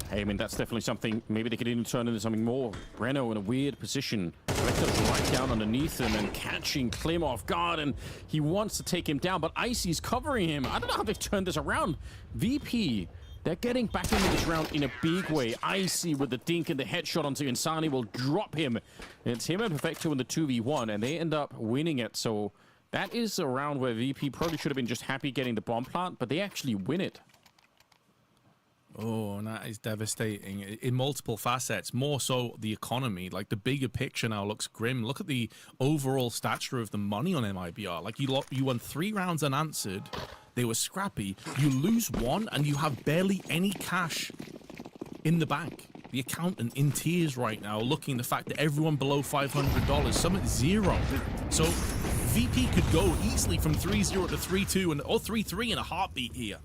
Hey, I mean, that's definitely something. Maybe they could even turn into something more. Breno in a weird position. Rector's right down underneath him and catching Klim off guard, and he wants to take him down, but Icy's covering him. I don't know how they've turned this around. VP, they're getting back into this round in a big way. Icy with the dink and the headshot onto Insani will drop him. It's him and Perfecto in the 2v1, and they end up winning it. So that is a round where VP probably should have been just happy getting the bomb plant, but they actually win it. Oh, and that is devastating in multiple facets. More so the economy, like the bigger picture now looks grim. Look at the overall stature of the money on MIBR. Like you won 3 rounds unanswered. They were scrappy. You lose 1 and you have barely any cash in the bank. The accountant in tears right now, looking at the fact that everyone below $500, some at 0. So VP could go easily from 3-0 to 3-2 or 3-3 in a heartbeat here.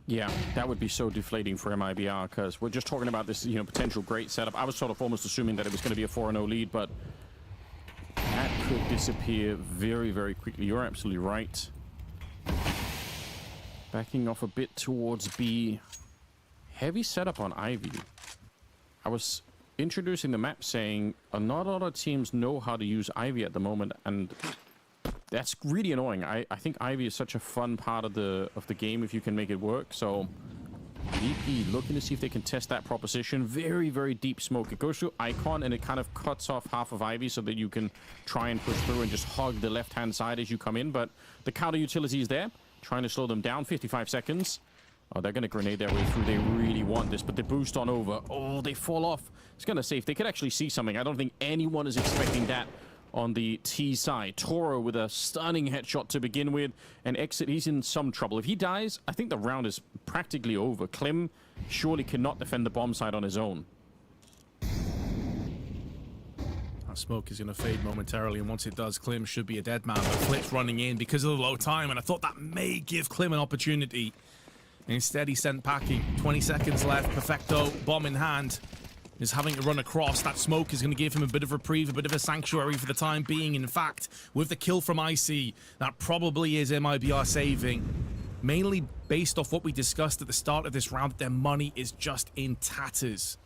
Yeah, that would be so deflating for MIBR, because we're just talking about this, potential great setup. I was sort of almost assuming that it was going to be a 4-0 lead, but that could disappear very, very quickly. You're absolutely right. Backing off a bit towards B. Heavy setup on Ivy. I was introducing the map saying not a lot of teams know how to use Ivy at the moment, and that's really annoying. I think Ivy is such a fun part of the game if you can make it work. So VP looking to see if they can test that proposition. Very, very deep smoke. It goes through Icon and it kind of cuts off half of Ivy so that you can try and push through and just hug the left-hand side as you come in. But the counter utility is there, trying to slow them down. 55 seconds. Oh, they're going to grenade their way through. They really want this, but they boost on over. Oh, they fall off. It's going to say if they could actually see something. I don't think anyone is expecting that on the T side. Toro with a stunning headshot to begin with. And Exit, he's in some trouble. If he dies, I think the round is practically over. Klim surely cannot defend the bomb side on his own. That smoke is going to fade momentarily, and once it does, Klim should be a dead man. But Flip's running in because of the low time, and I thought that may give Klim an opportunity. Instead, he sent packing. 20 seconds left. Perfecto, bomb in hand, is having to run across. That smoke is going to give him a bit of reprieve, a bit of a sanctuary for the time being. In fact, with the kill from IC, that probably is MIBR saving. Mainly based off what we discussed at the start of this round, their money is just in tatters.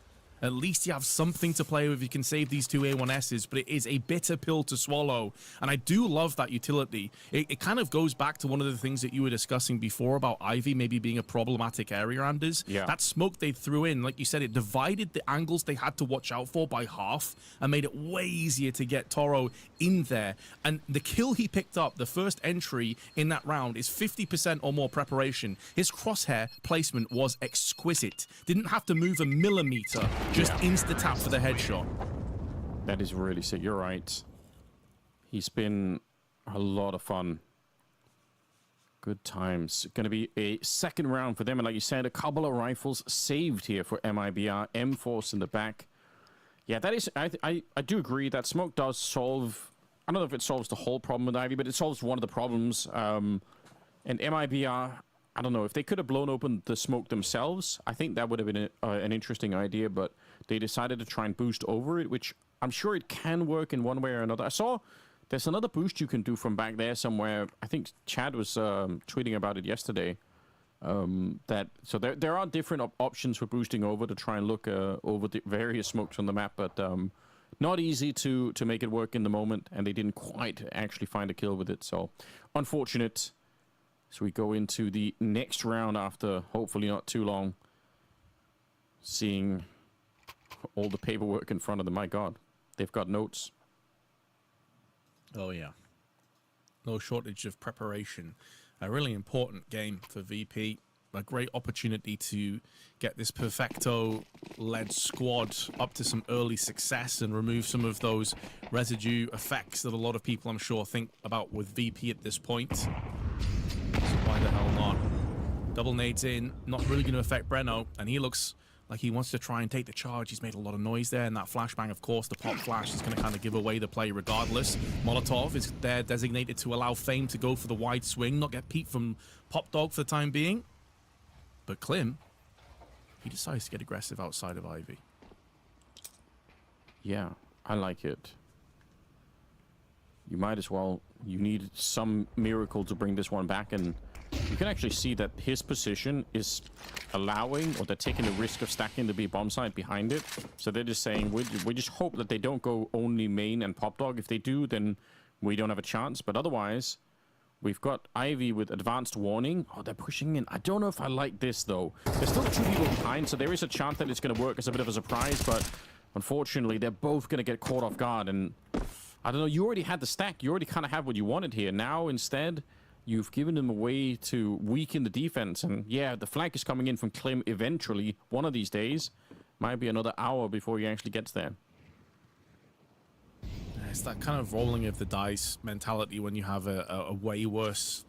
At least you have something to play with. You can save these two A1Ss, but it is a bitter pill to swallow. And I do love that utility. It kind of goes back to one of the things that you were discussing before about Ivy maybe being a problematic area, Anders. Yeah. That smoke they threw in, like you said, it divided the angles they had to watch out for by half and made it way easier to get Toro in there. And the kill he picked up, the first entry in that round, is 50% or more preparation. His crosshair placement was exquisite. Didn't have to move a millimeter. Just insta-tap for the headshot. That is really sick. You're right. He's been a lot of fun. Good times. Going to be a second round for them. And like you said, a couple of rifles saved here for MIBR. M-Force in the back. Yeah, that is... I do agree that smoke does solve... I don't know if it solves the whole problem with Ivy, but it solves one of the problems. And MIBR... I don't know, if they could have blown open the smoke themselves, I think that would have been an interesting idea, but they decided to try and boost over it, which I'm sure it can work in one way or another. I saw there's another boost you can do from back there somewhere. I think Chad was tweeting about it yesterday. So there are different options for boosting over to try and look over the various smokes on the map, but not easy to make it work in the moment, and they didn't quite actually find a kill with it, so unfortunate. So we go into the next round after hopefully not too long. Seeing all the paperwork in front of them. My God, they've got notes. Oh, yeah. No shortage of preparation. A really important game for VP. A great opportunity to get this Perfecto-led squad up to some early success and remove some of those residue effects that a lot of people, I'm sure, think about with VP at this point. So why the hell not? Double nades in, not really going to affect Breno, and he looks like he wants to try and take the charge. He's made a lot of noise there, and that flashbang, of course, the pop flash is going to kind of give away the play regardless. Molotov is there designated to allow Fame to go for the wide swing, not get peeped from Pop Dog for the time being. But Klim, he decides to get aggressive outside of Ivy. Yeah, I like it. You might as well. You need some miracle to bring this one back, and you can actually see that his position is allowing, or they're taking the risk of stacking the B bomb side behind it. So they're just saying, we just hope that they don't go only main and Pop Dog. If they do, then we don't have a chance. But otherwise, we've got Ivy with advanced warning. Oh, they're pushing in. I don't know if I like this, though. There's still two people behind, so there is a chance that it's going to work as a bit of a surprise, but unfortunately, they're both going to get caught off guard, and I don't know, you already had the stack. You already kind of had what you wanted here. Now, instead, you've given them a way to weaken the defense. And yeah, the flank is coming in from Klim eventually. One of these days. Might be another hour before he actually gets there. It's that kind of rolling of the dice mentality when you have a way worse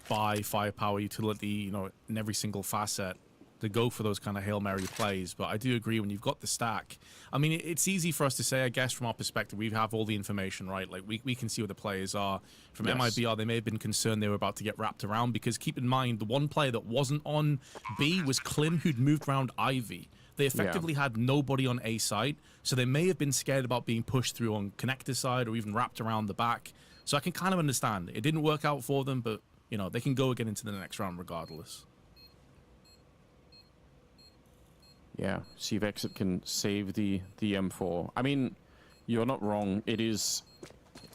firepower utility, you know, in every single facet, to go for those kind of Hail Mary plays. But I do agree, when you've got the stack, I mean, it's easy for us to say, I guess, from our perspective, we have all the information, right? Like, we can see what the players are. From MIBR, they may have been concerned they were about to get wrapped around, because keep in mind, the one player that wasn't on B was Klim, who'd moved around Ivy. They effectively had nobody on A side, so they may have been scared about being pushed through on connector side or even wrapped around the back. So I can kind of understand. It didn't work out for them, but, you know, they can go again into the next round regardless. Yeah, see if Exit can save the M4. I mean, you're not wrong. It is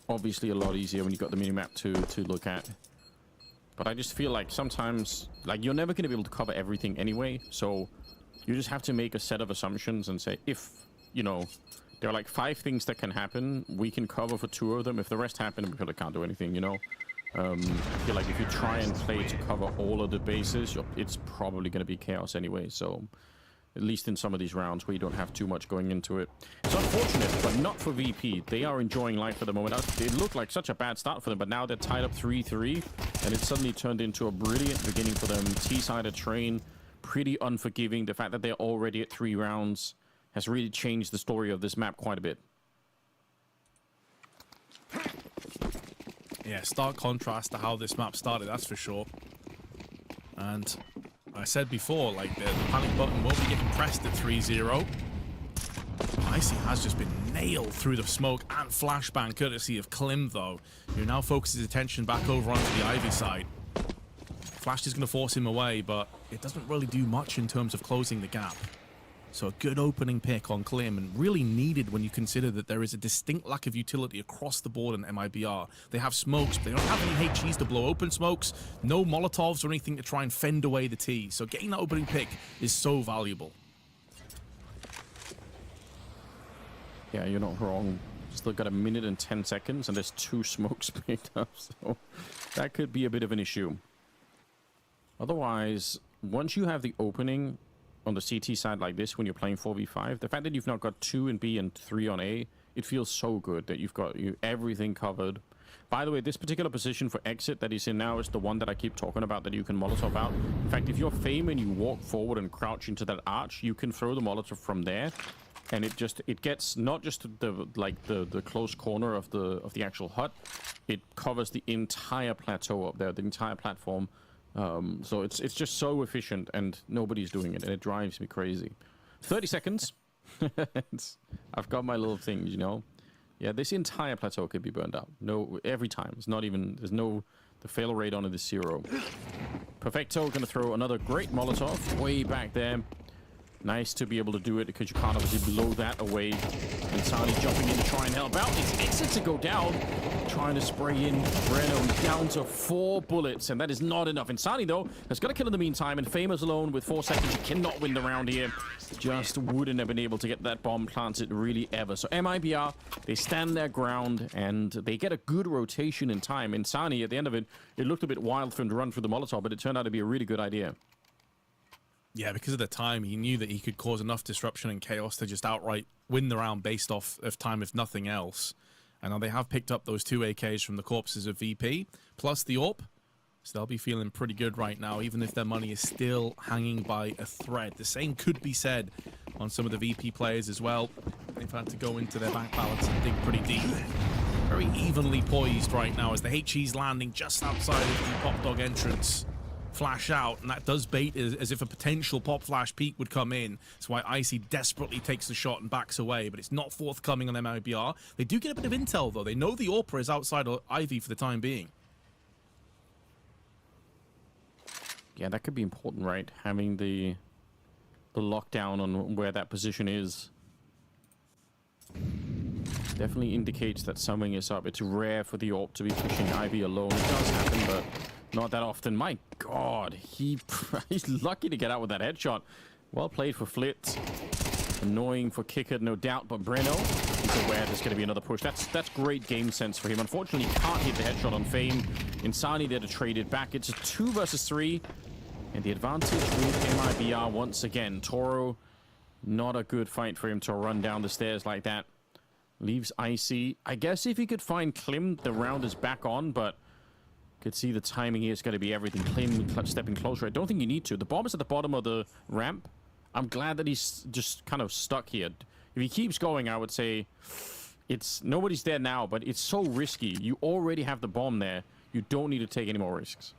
obviously a lot easier when you've got the minimap to look at. But I just feel like sometimes, like, you're never going to be able to cover everything anyway. So you just have to make a set of assumptions and say, if, you know, there are like 5 things that can happen, we can cover for 2 of them. If the rest happen, we really can't do anything, you know? I feel like if you try and play to cover all of the bases, it's probably going to be chaos anyway. So at least in some of these rounds where you don't have too much going into it. It's unfortunate, but not for VP. They are enjoying life at the moment. It looked like such a bad start for them, but now they're tied up 3-3, and it suddenly turned into a brilliant beginning for them. T-side of train, pretty unforgiving. The fact that they're already at 3 rounds has really changed the story of this map quite a bit. Yeah, stark contrast to how this map started, that's for sure. And I said before, like, the panic button won't be getting pressed at 3-0. Icy has just been nailed through the smoke and flashbang, courtesy of Klim, though, who now focuses his attention back over onto the Ivy side. Flash is going to force him away, but it doesn't really do much in terms of closing the gap. So a good opening pick on Klim, and really needed when you consider that there is a distinct lack of utility across the board in MIBR. They have smokes, but they don't have any HEs to blow open smokes, no Molotovs or anything to try and fend away the T. So getting that opening pick is so valuable. Yeah, you're not wrong. Still got 1 minute and 10 seconds, and there's 2 smokes picked up, so that could be a bit of an issue. Otherwise, once you have the opening on the CT side like this, when you're playing 4v5, the fact that you've now got 2 in B and 3 on A, it feels so good that you've got everything covered. By the way, this particular position for exit that he's in now is the one that I keep talking about that you can Molotov out. In fact, if you're Fame and you walk forward and crouch into that arch, you can throw the Molotov from there, and it gets not just the close corner of the actual hut, it covers the entire plateau up there, the entire platform. So it's just so efficient, and nobody's doing it, and it drives me crazy. 30 seconds. I've got my little things, you know. Yeah, this entire plateau could be burned out. No, every time. It's not even. The fail rate on it is 0. Perfecto gonna throw another great Molotov way back there. Nice to be able to do it, because you can't obviously blow that away. And Sani jumping in to try and help out. It's exit to go down. Trying to spray in Breno down to 4 bullets, and that is not enough. And Sani, though, has got a kill in the meantime, and Famous alone with 4 seconds. You cannot win the round here. Just wouldn't have been able to get that bomb planted really ever. So MIBR, they stand their ground, and they get a good rotation in time. And Sani, at the end of it, it looked a bit wild for him to run through the Molotov, but it turned out to be a really good idea. Yeah, because of the time, he knew that he could cause enough disruption and chaos to just outright win the round based off of time, if nothing else. And now they have picked up those 2 AKs from the corpses of VP, plus the AWP. So they'll be feeling pretty good right now, even if their money is still hanging by a thread. The same could be said on some of the VP players as well. They've had to go into their bank balance and dig pretty deep. Very evenly poised right now as the HE's landing just outside of the Pop Dog entrance. Flash out, and that does bait as if a potential pop flash peek would come in. That's why Icy desperately takes the shot and backs away, but it's not forthcoming on MIBR. They do get a bit of intel, though. They know the AWP is outside of Ivy for the time being. Yeah, that could be important, right? Having the lockdown on where that position is. Definitely indicates that something is up. It's rare for the AWP to be pushing Ivy alone. It does happen, but not that often. My God, he's lucky to get out with that headshot. Well played for Flit. Annoying for Kicker, no doubt, but Breno is aware there's going to be another push. That's great game sense for him. Unfortunately, he can't hit the headshot on Fame. Insani there to trade it back. It's a 2 versus 3, and the advantage with MIBR once again. Toro, not a good fight for him to run down the stairs like that. Leaves Icy. I guess if he could find Klim, the round is back on, but could see the timing here is going to be everything. Klim stepping closer. I don't think you need to. The bomb is at the bottom of the ramp. I'm glad that he's just kind of stuck here. If he keeps going, I would say nobody's there now, but it's so risky. You already have the bomb there. You don't need to take any more risks.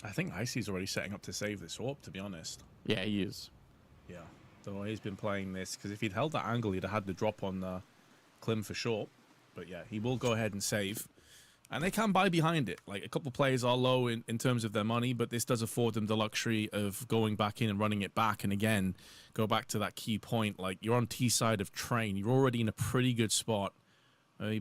I think Icy's already setting up to save this AWP, to be honest. Yeah, he is. Yeah, so he's been playing this, because if he'd held that angle, he'd have had the drop on Klim for sure. But yeah, he will go ahead and save. And they can buy behind it. Like, a couple players are low in terms of their money, but this does afford them the luxury of going back in and running it back. And again, go back to that key point. Like, you're on T side of train. You're already in a pretty good spot.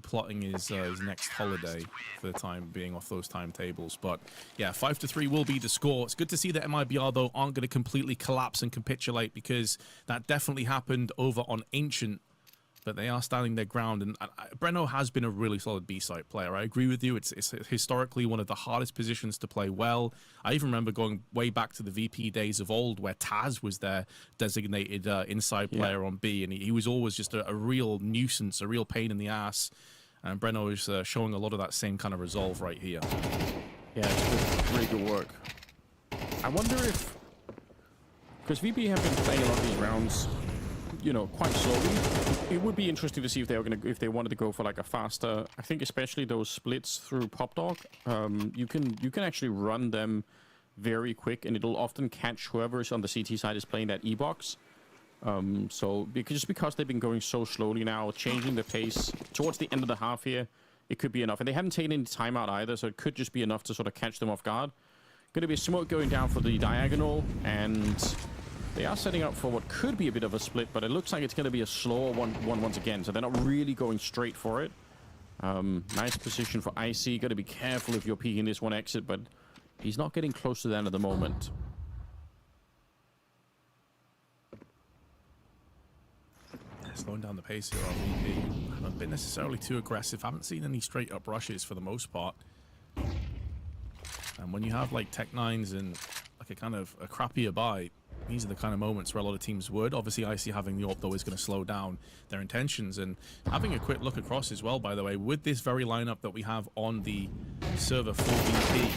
plotting his next holiday for the time being off those timetables. But yeah, 5-3 will be the score. It's good to see that MIBR, though, aren't going to completely collapse and capitulate, because that definitely happened over on Ancient. But they are standing their ground, and Breno has been a really solid B-site player. I agree with you. It's historically one of the hardest positions to play well. I even remember going way back to the VP days of old, where Taz was their designated inside player on B, and he was always just a real nuisance, a real pain in the ass. And Breno is showing a lot of that same kind of resolve right here. Yeah, it's really good work. I wonder if, because VP have been playing a lot of these rounds, you know, quite slowly. It would be interesting to see if they were if they wanted to go for like a faster. I think especially those splits through Pop Dog, you can actually run them very quick, and it'll often catch whoever's on the CT side is playing that E-box. So because they've been going so slowly now, changing the pace towards the end of the half here, it could be enough. And they haven't taken any timeout either, so it could just be enough to sort of catch them off guard. Going to be a smoke going down for the diagonal, and they are setting up for what could be a bit of a split, but it looks like it's going to be a slower one once again, so they're not really going straight for it. Nice position for Icy. Got to be careful if you're peeking this one exit, but he's not getting close to the end at the moment. Slowing down the pace here on VP. Haven't been necessarily too aggressive. Haven't seen any straight up rushes for the most part. And when you have like Tech9s and like a kind of a crappier buy, these are the kind of moments where a lot of teams would. Obviously, Icy having the AWP, though, is going to slow down their intentions. And having a quick look across as well, by the way, with this very lineup that we have on the server for VP.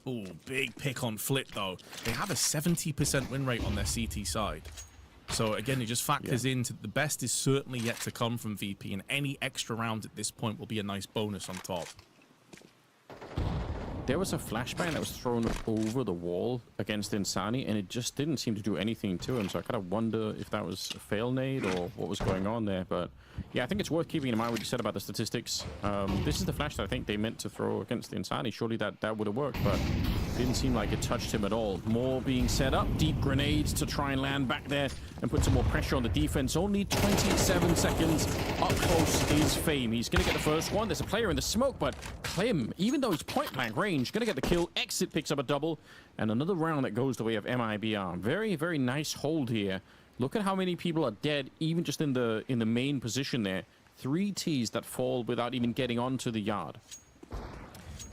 Oh, big pick on Flit, though. They have a 70% win rate on their CT side. So, again, it just factors into the best is certainly yet to come from VP, and any extra round at this point will be a nice bonus on top. There was a flashbang that was thrown over the wall against Insani, and it just didn't seem to do anything to him. So I kind of wonder if that was a fail nade or what was going on there. But yeah, I think it's worth keeping in mind what you said about the statistics. This is the flash that I think they meant to throw against Insani. Surely that would have worked, but it didn't seem like it touched him at all. More being set up, deep grenades to try and land back there and put some more pressure on the defense. Only 27 seconds. Up close is Fame. He's going to get the first one. There's a player in the smoke, but Klim, even though he's point blank range, going to get the kill. Exit picks up a double, and another round that goes the way of MIBR. Very, very nice hold here. Look at how many people are dead, even just in the main position there. 3 Ts that fall without even getting onto the yard.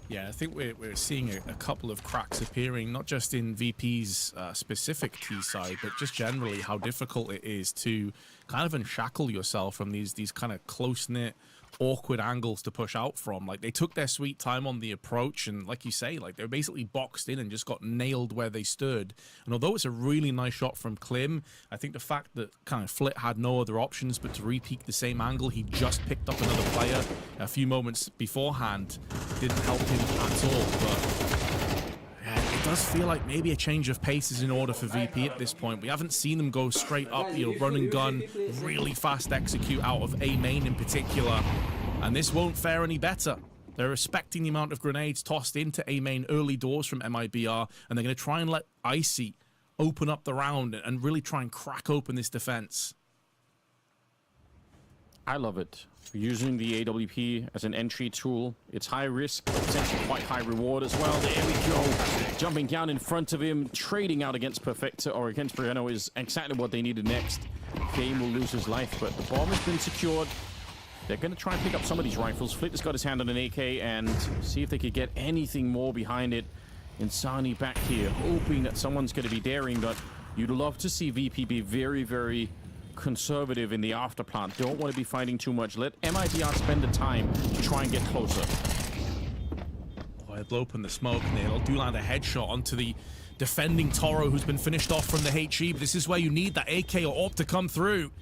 Yeah, I think we're seeing a couple of cracks appearing, not just in VP's specific T side, but just generally how difficult it is to kind of unshackle yourself from these kind of close-knit, awkward angles to push out from. Like, they took their sweet time on the approach, and like you say, like, they were basically boxed in and just got nailed where they stood. And although it's a really nice shot from Klim, I think the fact that kind of Flit had no other options but to re-peek the same angle, he just picked up another player a few moments beforehand, didn't help him at all. But yeah, it does feel like maybe a change of pace is in order for VP at this point. We haven't seen them go straight up, you know, run and gun, really fast execute out of A main in particular. And this won't fare any better. They're respecting the amount of grenades tossed into A main early doors from MIBR, and they're going to try and let Icy open up the round and really try and crack open this defense. I love it. Using the AWP as an entry tool. It's high risk, but potentially quite high reward as well. There we go. Jumping down in front of him, trading out against Perfecta or against Briano is exactly what they needed next. Fame will lose his life, but the bomb has been secured. They're going to try and pick up some of these rifles. Flit has got his hand on an AK and see if they could get anything more behind it. Insani back here, hoping that someone's going to be daring, but you'd love to see VP be very, very conservative in the afterplant. Don't want to be fighting too much. Let MIBR spend the time to try and get closer. Oh, it'll open the smoke, and it'll do land a headshot onto the defending Toro, who's been finished off from the HE. But this is where you need that AK or AWP to come through.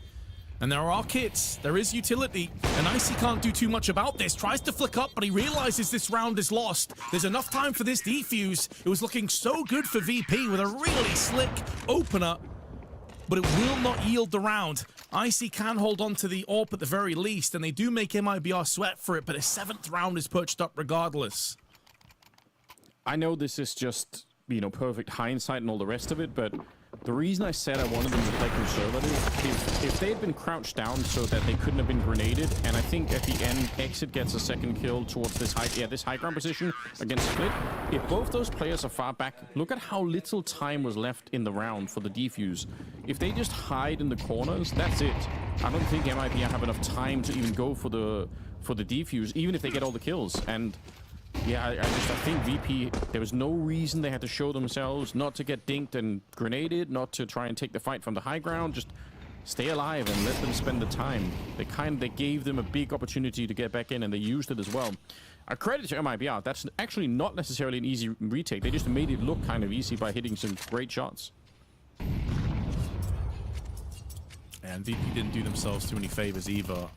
And there are kits, there is utility, and Icy can't do too much about this. Tries to flick up, but he realizes this round is lost. There's enough time for this defuse. It was looking so good for VP with a really slick opener, but it will not yield the round. Icy can hold on to the AWP at the very least, and they do make MIBR sweat for it, but a 7th round is perched up regardless. I know this is just, you know, perfect hindsight and all the rest of it, but The reason I said I wanted them to play conservative, if they had been crouched down so that they couldn't have been grenaded, and I think at the end, Exit gets a second kill towards this high ground position against Split. If both those players are far back, look at how little time was left in the round for the defuse. If they just hide in the corners, that's it. I don't think MIBR have enough time to even go for the defuse, even if they get all the kills. And yeah, I think VP, there was no reason they had to show themselves, not to get dinked and grenaded, not to try and take the fight from the high ground, just stay alive and let them spend the time. They gave them a big opportunity to get back in, and they used it as well. A credit to MIBR, that's actually not necessarily an easy retake. They just made it look kind of easy by hitting some great shots. And VP didn't do themselves too many favors either.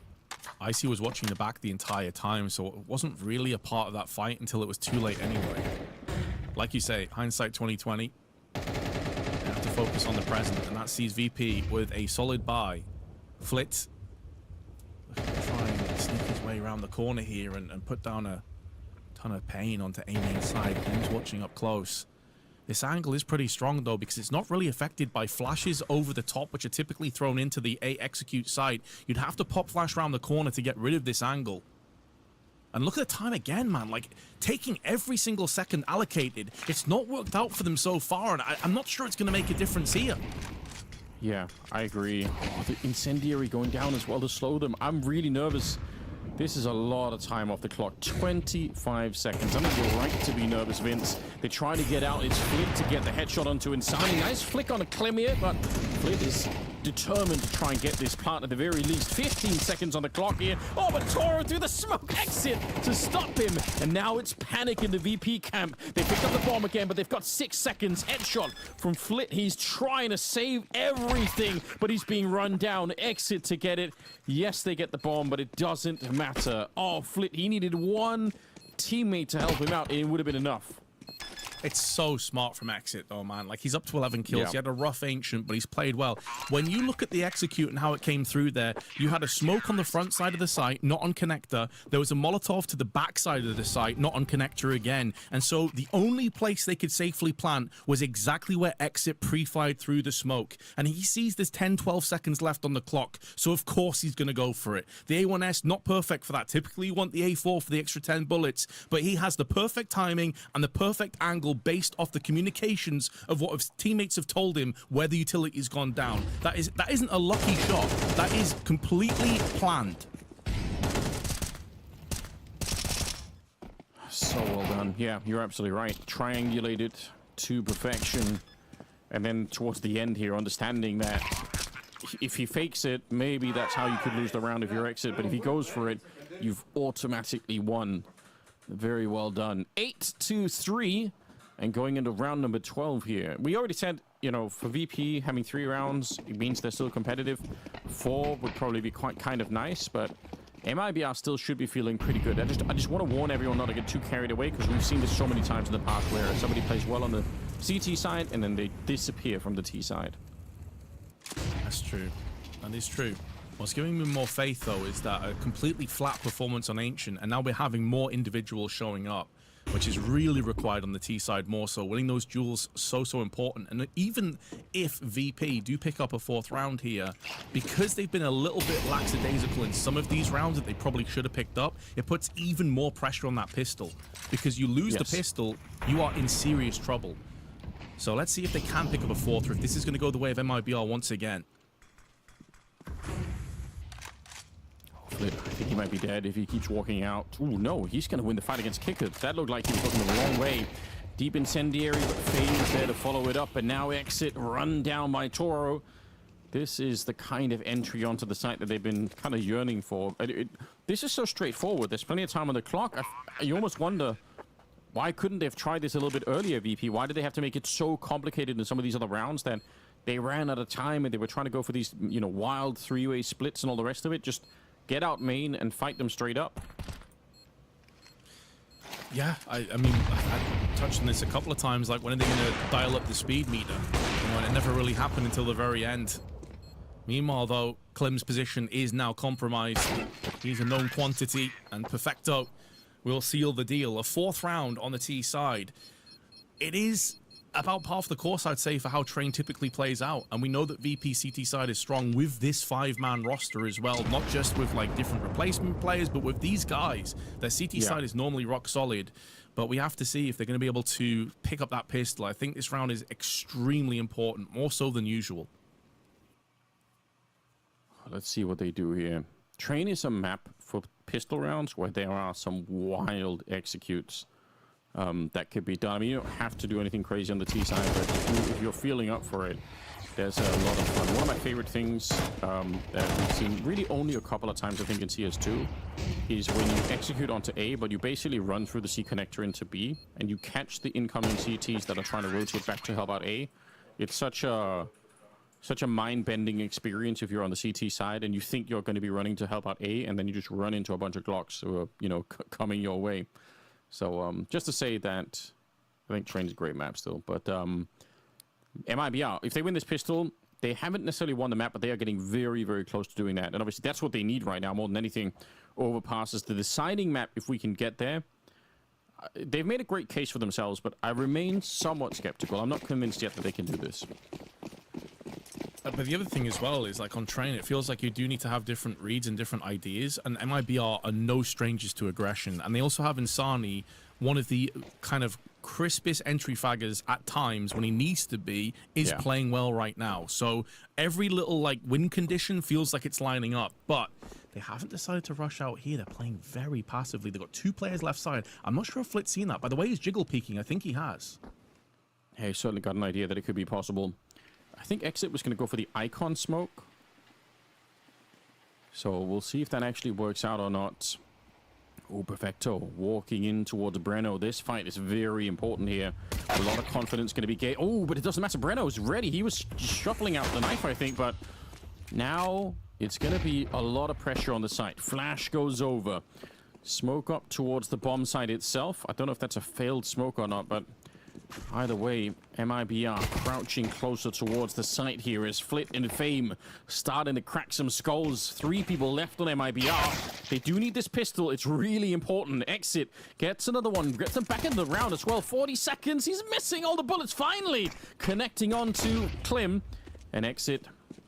Icy was watching the back the entire time, so it wasn't really a part of that fight until it was too late anyway. Like you say, hindsight 2020. You have to focus on the present, and that sees VP with a solid buy. Flit looking to try and sneak his way around the corner here and put down a ton of pain onto A main side. Lynn's watching up close. This angle is pretty strong, though, because it's not really affected by flashes over the top, which are typically thrown into the A execute side. You'd have to pop flash around the corner to get rid of this angle. And look at the time again, man. Like, taking every single second allocated. It's not worked out for them so far, and I'm not sure it's going to make a difference here. Yeah, I agree. The incendiary going down as well to slow them. I'm really nervous. This is a lot of time off the clock. 25 seconds. I'm going to go right to be nervous, Vince. They try to get out. It's Flit to get the headshot onto Insani. Nice flick on a Clemir, but Flit is determined to try and get this plant at the very least. 15 seconds on the clock here. Oh, but Toro through the smoke exit to stop him. And now it's panic in the VP camp. They picked up the bomb again, but they've got 6 seconds. Headshot from Flit. He's trying to save everything, but he's being run down. Exit to get it. Yes, they get the bomb, but it doesn't matter. Oh, Flit, he needed one teammate to help him out, and it would have been enough. It's so smart from Exit, though, man. Like, he's up to 11 kills. Yeah. He had a rough Ancient, but he's played well. When you look at the execute and how it came through there, you had a smoke on the front side of the site, not on connector. There was a Molotov to the back side of the site, not on connector again. And so the only place they could safely plant was exactly where Exit pre-fired through the smoke. And he sees there's 10, 12 seconds left on the clock. So, of course, he's going to go for it. The A1S, not perfect for that. Typically, you want the A4 for the extra 10 bullets. But he has the perfect timing and the perfect angle based off the communications of what his teammates have told him where the utility's gone down. That isn't a lucky shot. That is completely planned. So well done. Yeah, you're absolutely right. Triangulated to perfection. And then towards the end here, understanding that if he fakes it, maybe that's how you could lose the round if you're Exit. But if he goes for it, you've automatically won. Very well done. 8-3. And going into round number 12 here. We already said, you know, for VP, having 3 rounds, it means they're still competitive. 4 would probably be quite kind of nice, but MIBR still should be feeling pretty good. I just want to warn everyone not to get too carried away, because we've seen this so many times in the past where somebody plays well on the CT side and then they disappear from the T side. That's true. That is true. What's giving me more faith, though, is that a completely flat performance on Ancient, and now we're having more individuals showing up, which is really required on the T side more so. Winning those duels so important. And even if VP do pick up a 4th round here, because they've been a little bit lackadaisical in some of these rounds that they probably should have picked up, it puts even more pressure on that pistol. Because you lose the pistol, you are in serious trouble. So let's see if they can pick up a 4th, or if this is going to go the way of MIBR once again. I think he might be dead if he keeps walking out. Ooh, no, he's going to win the fight against Kicker. That looked like he was looking the wrong way. Deep incendiary, but FaZe there to follow it up. And now Exit run down by Toro. This is the kind of entry onto the site that they've been kind of yearning for. This is so straightforward. There's plenty of time on the clock. You almost wonder, why couldn't they have tried this a little bit earlier, VP? Why did they have to make it so complicated in some of these other rounds that they ran out of time and they were trying to go for these, you know, wild 3-way splits and all the rest of it? Just get out main and fight them straight up. Yeah, I mean, I touched on this a couple of times, like, when are they going to dial up the speed meter? You know, and it never really happened until the very end. Meanwhile, though, Klim's position is now compromised. He's a known quantity, and Perfecto will seal the deal. A 4th round on the T side. It is about half the course, I'd say, for how Train typically plays out. And we know that VP CT side is strong with this 5-man roster as well, not just with like different replacement players, but with these guys. Their CT side is normally rock solid, but we have to see if they're going to be able to pick up that pistol. I think this round is extremely important, more so than usual. Let's see what they do here. Train is a map for pistol rounds where there are some wild executes that could be done. I mean, you don't have to do anything crazy on the T side, but if you're feeling up for it, there's a lot of fun. One of my favorite things that we've seen really only a couple of times, I think, in CS2, is when you execute onto A, but you basically run through the C connector into B, and you catch the incoming CTs that are trying to rotate back to help out A. It's such a mind-bending experience if you're on the CT side and you think you're going to be running to help out A, and then you just run into a bunch of Glocks who are, you know, coming your way. So just to say that I think Train's a great map still. But MIBR, if they win this pistol, they haven't necessarily won the map, but they are getting very, very close to doing that. And obviously that's what they need right now more than anything. Overpasses the deciding map if we can get there. They've made a great case for themselves, but I remain somewhat skeptical. I'm not convinced yet that they can do this. But the other thing as well is, like, on Train, it feels like you do need to have different reads and different ideas, and MIBR are no strangers to aggression. And they also have Insani, one of the kind of crispest entry faggers at times when he needs to be, is playing well right now. So every little, like, win condition feels like it's lining up, but they haven't decided to rush out here. They're playing very passively. They've got 2 players left side. I'm not sure if Flit's seen that. By the way, he's jiggle peeking. I think he has. Hey, he's certainly got an idea that it could be possible. I think Exit was going to go for the Icon smoke. So we'll see if that actually works out or not. Oh, Perfecto walking in towards Breno. This fight is very important here. A lot of confidence going to be gained. Oh, but it doesn't matter. Breno's ready. He was shuffling out the knife, I think, but now it's going to be a lot of pressure on the site. Flash goes over. Smoke up towards the bomb site itself. I don't know if that's a failed smoke or not, but either way, MIBR crouching closer towards the site here as Flit and Fame starting to crack some skulls. 3 people left on MIBR. They do need this pistol. It's really important. Exit gets another one. Gets them back in the round as well. 40 seconds. He's missing all the bullets. Finally connecting on to Klim. And Exit,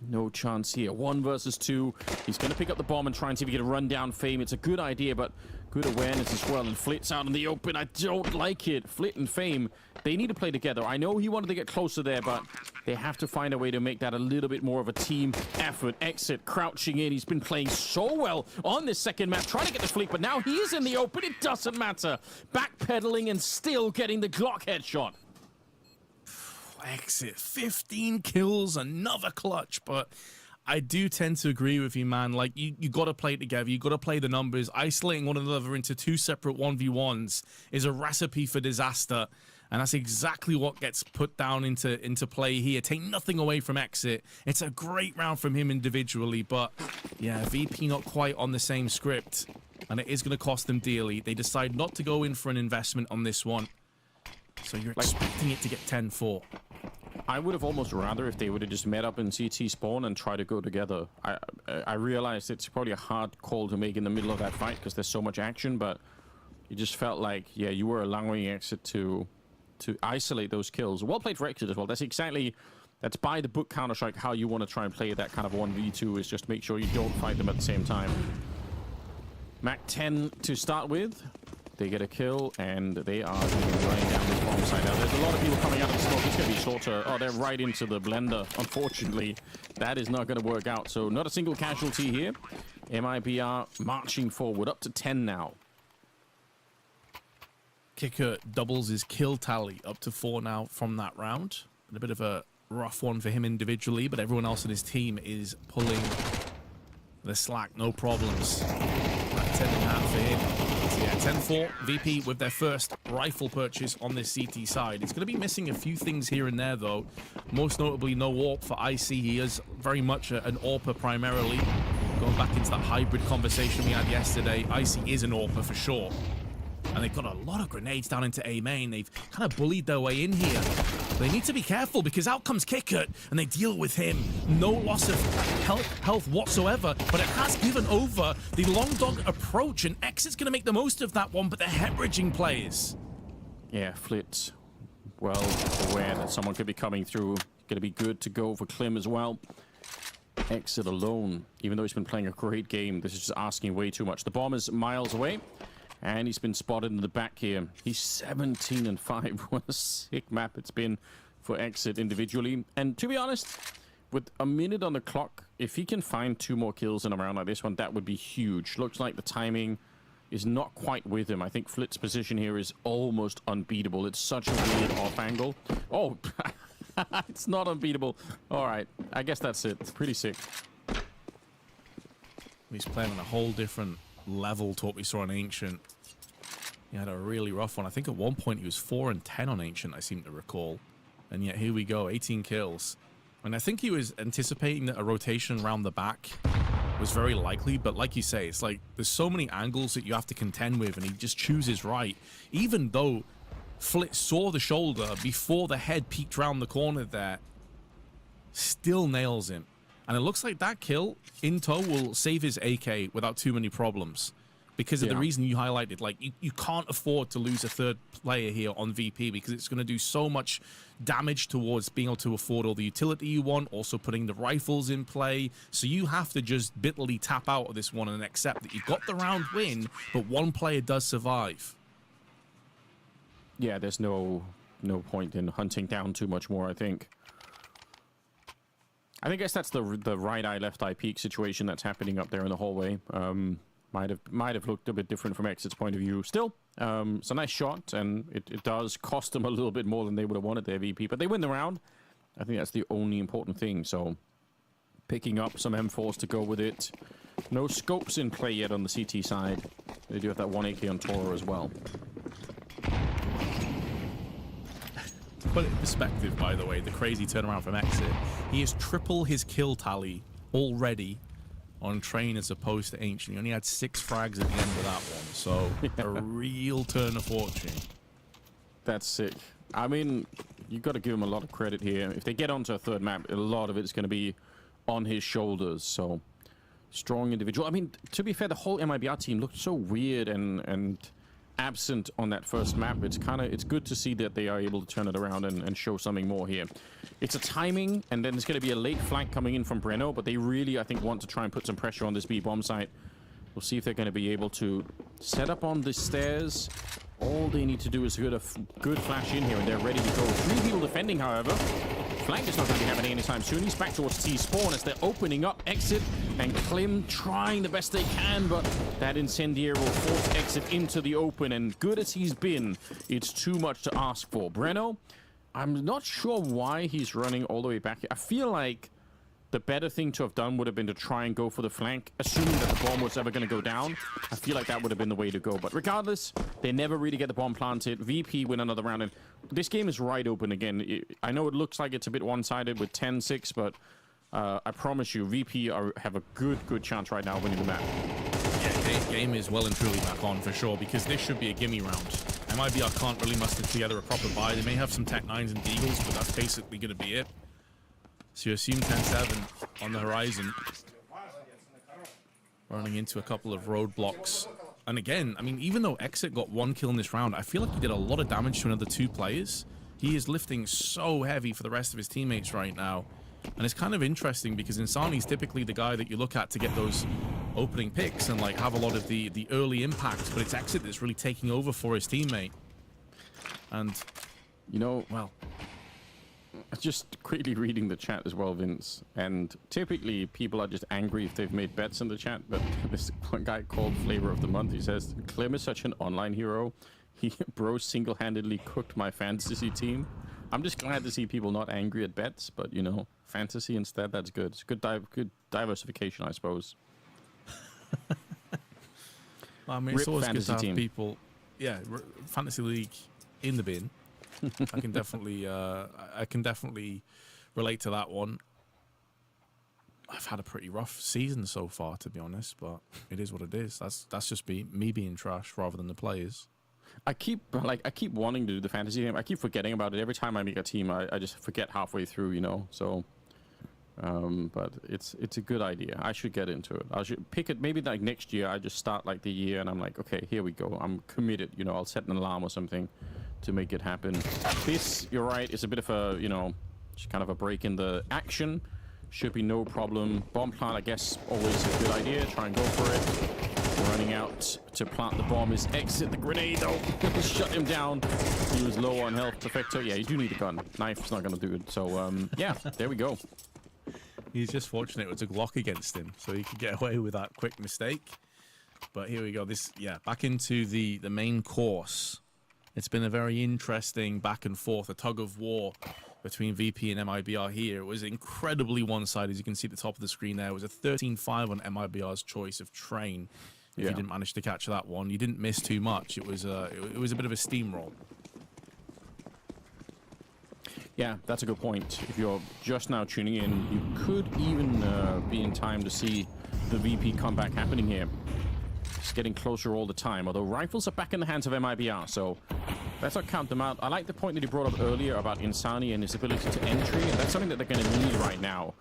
no chance here. 1 versus 2. He's going to pick up the bomb and try and see if he can run down Fame. It's a good idea, but good awareness as well. And Flit's out in the open. I don't like it. Flit and Fame, they need to play together. I know he wanted to get closer there, but they have to find a way to make that a little bit more of a team effort. Exit crouching in. He's been playing so well on this second map, trying to get the fleet, but now he's in the open. It doesn't matter. Backpedaling and still getting the Glock headshot. Exit, 15 kills, another clutch, but I do tend to agree with you, man. Like, you got to play together. You got to play the numbers. Isolating one another into 2 separate 1v1s is a recipe for disaster, and that's exactly what gets put down into play here. Take nothing away from Exit. It's a great round from him individually, but yeah, VP not quite on the same script, and it is going to cost them dearly. They decide not to go in for an investment on this one, so you're expecting it to get 10-4. I would have almost rather if they would have just met up in CT spawn and try to go together. I realized it's probably a hard call to make in the middle of that fight because there's so much action, but it just felt like, yeah, you were allowing Exit to isolate those kills. Well played for Exit as well. That's by the book Counter-Strike how you want to try and play that kind of 1v2, is just make sure you don't fight them at the same time. Mac 10 to start with. They get a kill, and they are running down this bomb site. Now, there's a lot of people coming out of the smoke. It's going to be shorter. Oh, they're right into the blender. Unfortunately, that is not going to work out. So not a single casualty here. MIBR marching forward, up to 10 now. Kicker doubles his kill tally up to 4 now from that round. And a bit of a rough one for him individually, but everyone else in his team is pulling the slack, no problems. That's 10.5 for him. So yeah, 10-4, VP with their first rifle purchase on this CT side. It's going to be missing a few things here and there, though. Most notably, no AWP for IC. He is very much an AWPer primarily. Going back into that hybrid conversation we had yesterday, IC is an AWPer for sure. And they've got a lot of grenades down into A main. They've kind of bullied their way in here. They need to be careful because out comes Kickert and they deal with him. No loss of health whatsoever, but it has given over the long dog approach, and Exit's going to make the most of that one, but they're hemorrhaging players. Yeah, Flit well aware that someone could be coming through. Going to be good to go for Klim as well. Exit alone, even though he's been playing a great game, this is just asking way too much. The bomb is miles away, and he's been spotted in the back here. He's 17-5. What a sick map it's been for Exit individually. And to be honest, with a minute on the clock, if he can find 2 more kills in a round like this one, that would be huge. Looks like the timing is not quite with him. I think Flit's position here is almost unbeatable. It's such a weird off angle. Oh, it's not unbeatable. All right, I guess that's it. It's pretty sick. He's playing on a whole different level to what we saw on Ancient. He had a really rough one. I think at one point he was 4-10 on Ancient, I seem to recall. And yet here we go, 18 kills. And I think he was anticipating that a rotation around the back was very likely, but like you say, it's like there's so many angles that you have to contend with, and he just chooses right. Even though Flit saw the shoulder before the head peeked around the corner there, still nails him. And it looks like that kill in tow will save his AK without too many problems. Because of the reason you highlighted, like you can't afford to lose a third player here on VP because it's going to do so much damage towards being able to afford all the utility you want, also putting the rifles in play. So you have to just bitterly tap out of this one and accept that you got the round win, but one player does survive. Yeah, there's no point in hunting down too much more, I think. I guess that's the right eye, left eye peek situation that's happening up there in the hallway. Might have looked a bit different from Exit's point of view. Still, it's a nice shot, and it does cost them a little bit more than they would have wanted their VP, but they win the round. I think that's the only important thing. So, picking up some M4s to go with it. No scopes in play yet on the CT side. They do have that 1 AK on Toro as well. To put it in perspective, by the way, the crazy turnaround from Exit, he has triple his kill tally already on Train as opposed to Ancient. He only had 6 frags at the end of that one, so a real turn of fortune. That's sick. I mean, you've got to give him a lot of credit here. If they get onto a third map, a lot of it's going to be on his shoulders, so strong individual. I mean, to be fair, the whole MIBR team looked so weird and absent on that first map. It's good to see that they are able to turn it around and show something more here. It's a timing, and then there's going to be a late flank coming in from Breno, but they really, I think, want to try and put some pressure on this B bomb site. We'll see if they're going to be able to set up on the stairs. All they need to do is get a good flash in here, and they're ready to go. 3 people defending, however. Flank is not going to be happening anytime soon. He's back towards T-spawn as they're opening up Exit, and Klim trying the best they can, but that incendiary will force Exit into the open, and good as he's been, it's too much to ask for. Breno, I'm not sure why he's running all the way back here. I feel like the better thing to have done would have been to try and go for the flank, assuming that the bomb was ever going to go down. I feel like that would have been the way to go. But regardless, they never really get the bomb planted. VP win another round, and this game is right open again. I know it looks like it's a bit one-sided with 10-6, but I promise you, VP have a good chance right now of winning the map. Yeah, game is well and truly back on for sure, because this should be a gimme round. MIBR can't really muster together a proper buy. They may have some Tech 9s and Deagles, but that's basically going to be it. So you assume 10-7 on the horizon. Running into a couple of roadblocks. And again, I mean, even though Exit got 1 kill in this round, I feel like he did a lot of damage to another 2 players. He is lifting so heavy for the rest of his teammates right now. And it's kind of interesting because Insani's typically the guy that you look at to get those opening picks and like have a lot of the early impact, but it's Exit that's really taking over for his teammate. And, you know, well, just quickly reading the chat as well, Vince, and typically people are just angry if they've made bets in the chat, but this one guy called Flavor of the Month, he says, Klim is such an online hero. Bro single-handedly cooked my fantasy team. I'm just glad to see people not angry at bets, but, you know, fantasy instead, that's good. It's good diversification, I suppose. I mean, it's always good to have people, yeah, Fantasy League in the bin. I can definitely relate to that one. I've had a pretty rough season so far, to be honest, but it is what it is. That's just me being trash rather than the players. I keep wanting to do the fantasy game. I keep forgetting about it every time I make a team. I just forget halfway through, you know. So, but it's a good idea. I should get into it. I should pick it. Maybe like next year, I just start like the year, and I'm like, okay, here we go. I'm committed. You know, I'll set an alarm or something to make it happen. This, you're right, is a bit of a, you know, just kind of a break in the action. Should be no problem. Bomb plant, I guess, always a good idea. Try and go for it. Running out to plant the bomb is exit the grenade, though. Shut him down. He was low on health. Perfecto. Yeah, you do need a gun. Knife's not going to do it. So, yeah, there we go. He's just fortunate it was a Glock against him, so he could get away with that quick mistake. But here we go. This, yeah, back into the main course. It's been a very interesting back and forth, a tug of war between VP and MIBR here. It was incredibly one-sided. As you can see at the top of the screen there, it was a 13-5 on MIBR's choice of train. If you didn't manage to catch that one, you didn't miss too much. It was a bit of a steamroll. Yeah, that's a good point. If you're just now tuning in, you could even be in time to see the VP comeback happening here. It's getting closer all the time, although rifles are back in the hands of MIBR, so let's not count them out. I like the point that he brought up earlier about Insani and his ability to entry, and that's something that they're going to need right now.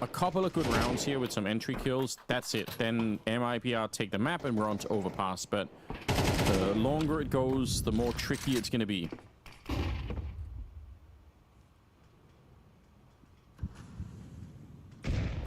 A couple of good rounds here with some entry kills, that's it. Then MIBR take the map and we're on to Overpass, but the longer it goes, the more tricky it's going to be.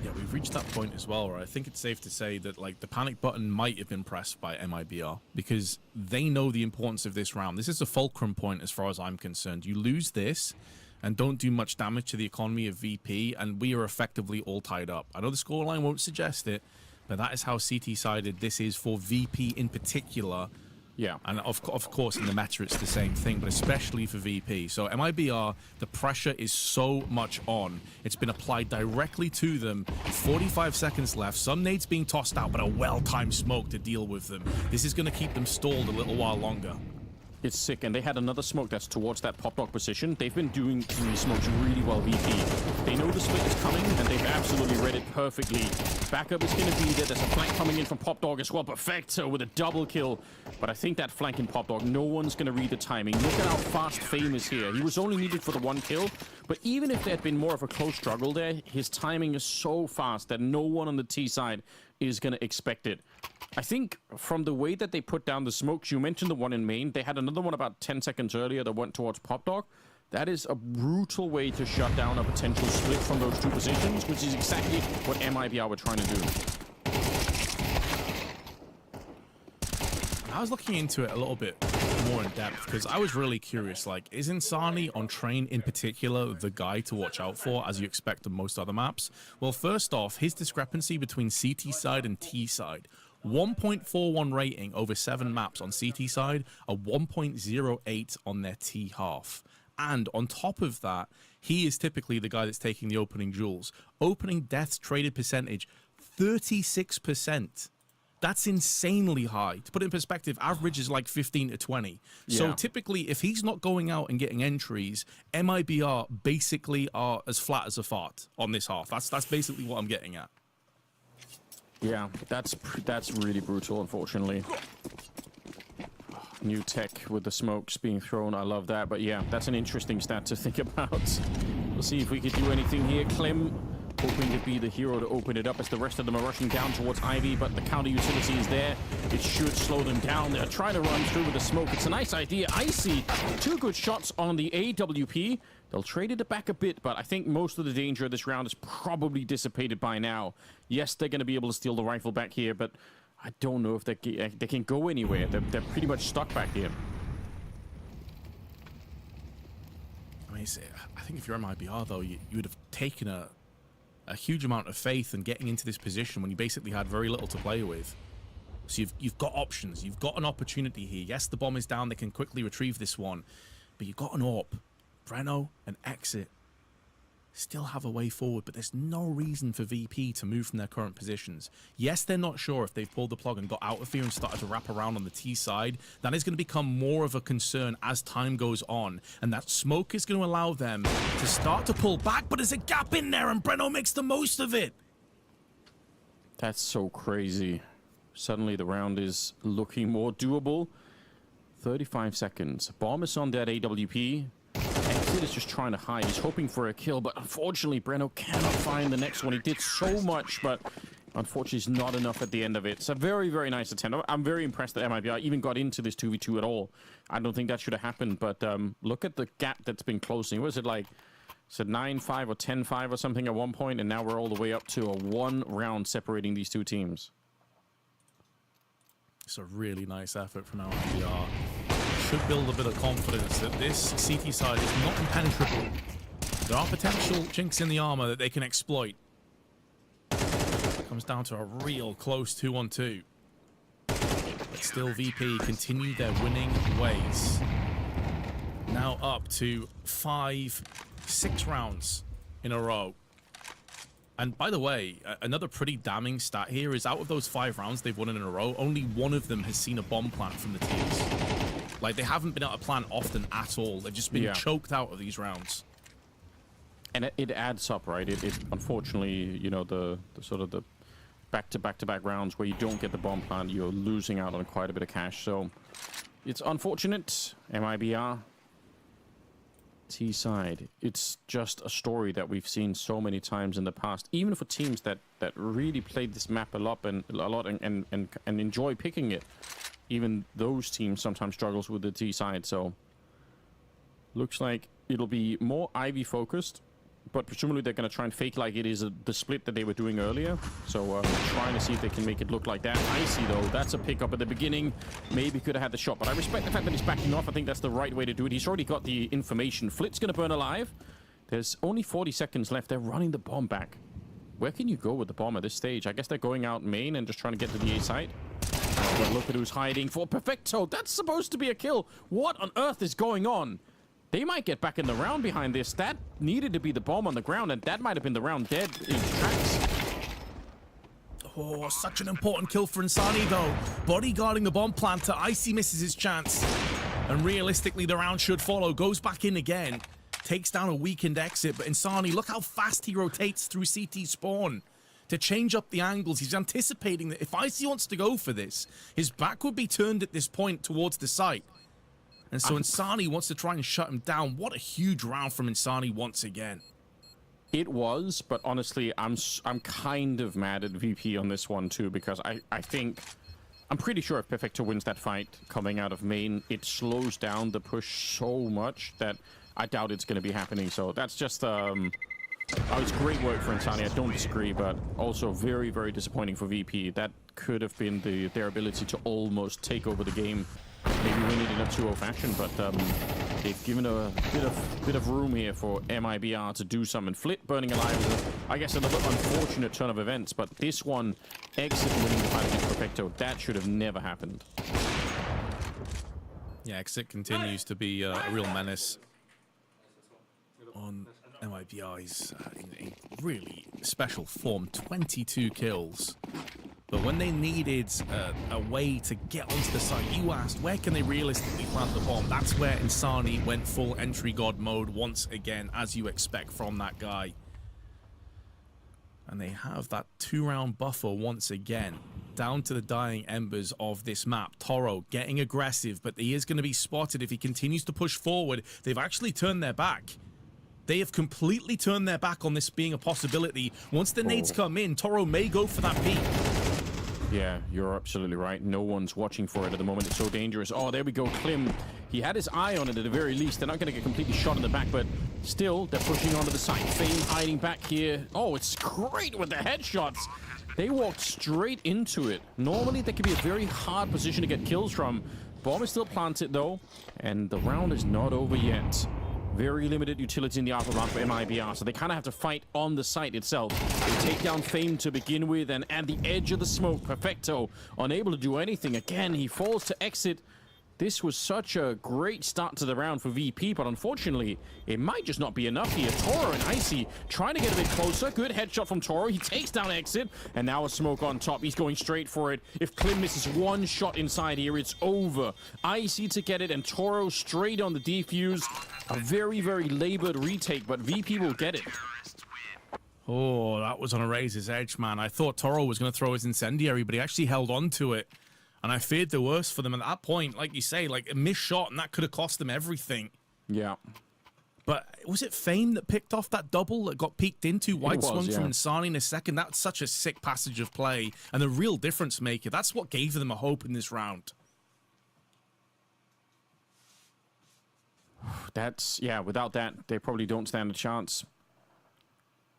Yeah, we've reached that point as well, where I think it's safe to say that, like, the panic button might have been pressed by MIBR because they know the importance of this round. This is a fulcrum point as far as I'm concerned. You lose this and don't do much damage to the economy of VP, and we are effectively all tied up. I know the scoreline won't suggest it, but that is how CT-sided this is for VP in particular. Yeah. And of course, in the meta, it's the same thing, but especially for VP. So MIBR, the pressure is so much on. It's been applied directly to them. 45 seconds left. Some nades being tossed out, but a well-timed smoke to deal with them. This is going to keep them stalled a little while longer. It's sick, and they had another smoke that's towards that pop dog position. They've been doing these smokes really well, VP. They know the split is coming, and they've absolutely read it perfectly. Backup is going to be there. There's a flank coming in from Pop Dog as well. Perfecto with a double kill. But I think that flank in Pop Dog, no one's going to read the timing. Look at how fast Fame is here. He was only needed for the one kill, but even if there had been more of a close struggle there, his timing is so fast that no one on the T side is going to expect it. I think from the way that they put down the smokes, you mentioned the one in main. They had another one about 10 seconds earlier that went towards Pop Dog. That is a brutal way to shut down a potential split from those two positions, which is exactly what MIBR were trying to do. I was looking into it a little bit more in depth because I was really curious, like, is Insani on train in particular the guy to watch out for, as you expect on most other maps? Well, first off, his discrepancy between CT side and T side. 1.41 rating over 7 maps on CT side, a 1.08 on their T half. And on top of that, he is typically the guy that's taking the opening duels. Opening deaths traded percentage, 36%. That's insanely high. To put it in perspective, average is like 15 to 20. Yeah. So typically, if he's not going out and getting entries, MIBR basically are as flat as a fart on this half. That's basically what I'm getting at. Yeah, that's really brutal, unfortunately. New tech with the smokes being thrown, I love that. But yeah, that's an interesting stat to think about. We'll see if we could do anything here. Clem hoping to be the hero to open it up as the rest of them are rushing down towards Ivy, but the counter utility is there. It should slow them down. They're trying to run through with the smoke. It's a nice idea. Icy, 2 good shots on the AWP. They'll trade it back a bit, but I think most of the danger of this round is probably dissipated by now. Yes, they're going to be able to steal the rifle back here, but I don't know if they can go anywhere. They're pretty much stuck back here. I mean, I think if you're MIBR, though, you would have taken a huge amount of faith in getting into this position when you basically had very little to play with. So you've got options. You've got an opportunity here. Yes, the bomb is down. They can quickly retrieve this one. But you've got an AWP. Breno and Exit still have a way forward, but there's no reason for VP to move from their current positions. Yes, they're not sure if they've pulled the plug and got out of here and started to wrap around on the T side. That is going to become more of a concern as time goes on, and that smoke is going to allow them to start to pull back, but there's a gap in there, and Breno makes the most of it. That's so crazy. Suddenly the round is looking more doable. 35 seconds. Bomb is on that AWP. Exit is just trying to hide. He's hoping for a kill, but unfortunately, Breno cannot find the next one. He did so much, but Unfortunately, it's not enough at the end of it. It's a very, very nice attempt. I'm very impressed that MIBR even got into this 2v2 at all. I don't think that should have happened, but look at the gap that's been closing. Was it like, is it 9-5 or 10-5 or something at one point, and now we're all the way up to a 1 round separating these two teams. It's a really nice effort from MIBR. Should build a bit of confidence that this CT side is not impenetrable. There are potential chinks in the armor that they can exploit. Comes down to a real close 2-on-2. But still, VP continue their winning ways. Now up to 5-6 rounds in a row. And by the way, another pretty damning stat here is out of those 5 rounds they've won in a row, only one of them has seen a bomb plant from the teams. Like, they haven't been able to plant often at all. They've just been choked out of these rounds. And it adds up, right? It unfortunately, you know, the sort of the back-to-back rounds where you don't get the bomb plant, you're losing out on quite a bit of cash. So it's unfortunate. MIBR T side. It's just a story that we've seen so many times in the past, even for teams that really played this map a lot and enjoy picking it. Even those teams sometimes struggles with the T side. So looks like it'll be more Ivy focused. But presumably they're going to try and fake like it is the split that they were doing earlier. So trying to see if they can make it look like that. Icy, though, that's a pickup at the beginning. Maybe could have had the shot. But I respect the fact that he's backing off. I think that's the right way to do it. He's already got the information. Flit's going to burn alive. There's only 40 seconds left. They're running the bomb back. Where can you go with the bomb at this stage? I guess they're going out main and just trying to get to the A site. But look at who's hiding for Perfecto. That's supposed to be a kill. What on earth is going on? They might get back in the round behind this. That needed to be the bomb on the ground, and that might have been the round dead in tracks. Oh, such an important kill for Insani, though. Bodyguarding the bomb planter. Icy misses his chance. And realistically, the round should follow. Goes back in again. Takes down a weakened exit. But Insani, look how fast he rotates through CT spawn to change up the angles. He's anticipating that if Icy wants to go for this, his back would be turned at this point towards the site. And so Insani wants to try and shut him down. What a huge round from Insani once again. It was, but honestly, I'm kind of mad at VP on this one too, because I think, I'm pretty sure if Perfecto wins that fight coming out of main, it slows down the push so much that I doubt it's going to be happening. So that's just, it's great work for Insani, I don't disagree, but also very, very disappointing for VP. That could have been their ability to almost take over the game. Maybe win it in a 2-0 fashion, but they've given a bit of room here for MIBR to do something. Flit burning alive is, I guess, another unfortunate turn of events, but this one, Exit winning the fight against Perfecto, that should have never happened. Yeah, Exit continues to be a real menace on MIBR. He's in a really special form, 22 kills. But when they needed a way to get onto the site, you asked, where can they realistically plant the bomb? That's where Insani went full entry god mode once again, as you expect from that guy. And they have that 2-round buffer once again, down to the dying embers of this map. Toro getting aggressive, but he is going to be spotted if he continues to push forward. They've actually turned their back. They have completely turned their back on this being a possibility. Once the nades come in, Toro may go for that peak. Yeah, you're absolutely right. No one's watching for it at the moment. It's so dangerous. Oh, there we go. Klim, he had his eye on it at the very least. They're not going to get completely shot in the back, but still, they're pushing onto the side. Fame hiding back here. Oh, it's great with the headshots. They walked straight into it. Normally, that could be a very hard position to get kills from. Bomb is still planted, though, and the round is not over yet. Very limited utility in the upper round for MIBR, so they kind of have to fight on the site itself. They take down Fame to begin with, and at the edge of the smoke, Perfecto, unable to do anything. Again, he falls to Exit. This was such a great start to the round for VP, but unfortunately, it might just not be enough here. Toro and Icy trying to get a bit closer. Good headshot from Toro. He takes down Exit, and now a smoke on top. He's going straight for it. If Klim misses one shot inside here, it's over. Icy to get it, and Toro straight on the defuse. A very, very labored retake, but VP will get it. Oh, that was on a razor's edge, man. I thought Toro was going to throw his incendiary, but he actually held on to it. And I feared the worst for them at that point. Like you say, like a missed shot, and that could have cost them everything. Yeah. But was it Fame that picked off that double that got peeked into? White swung from Insani in a second. That's such a sick passage of play and a real difference maker. That's what gave them a hope in this round. That's, yeah, without that, they probably don't stand a chance.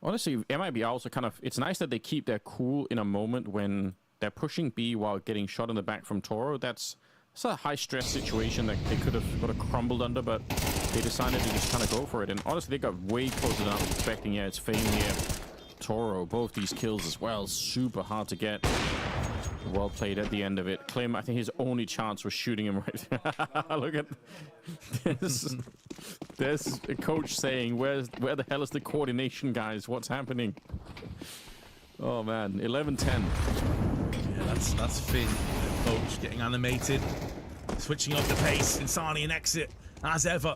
Honestly, MIBR also kind of, it's nice that they keep their cool in a moment when they're pushing B while getting shot in the back from Toro. That's a high-stress situation that they could have got crumbled under, but they decided to just kind of go for it. And honestly, they got way closer than I was expecting. Yeah, it's Fame here. Toro, both these kills as well. Super hard to get. Well played at the end of it. Klim, I think his only chance was shooting him right. Look at this. There's a coach saying, where the hell is the coordination, guys? What's happening? Oh, man. 11-10. Yeah, that's Finn, the coach, getting animated. Switching up the pace. Insani and Exit, as ever.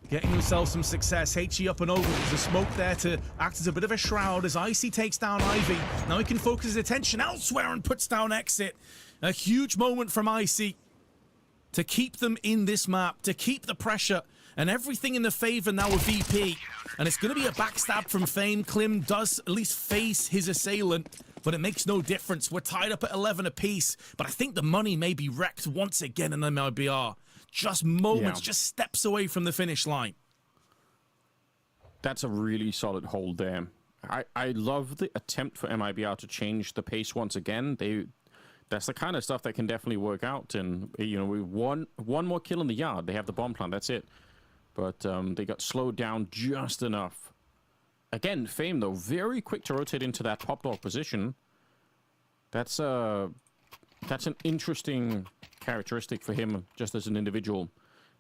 Getting himself some success. HE up and over. There's a smoke there to act as a bit of a shroud as Icy takes down Ivy. Now he can focus his attention elsewhere and puts down Exit. A huge moment from Icy to keep them in this map, to keep the pressure and everything in the favor now of VP. And it's going to be a backstab from Fame. Klim does at least face his assailant, but it makes no difference. We're tied up at 11 apiece, but I think the money may be wrecked once again in MIBR. Just moments, just steps away from the finish line. That's a really solid hold there. I love the attempt for MIBR to change the pace once again. That's the kind of stuff that can definitely work out. And, you know, we one more kill in the yard. They have the bomb plant, that's it. But they got slowed down just enough. Again, Fame, though, very quick to rotate into that pop dog position. That's an interesting characteristic for him, just as an individual.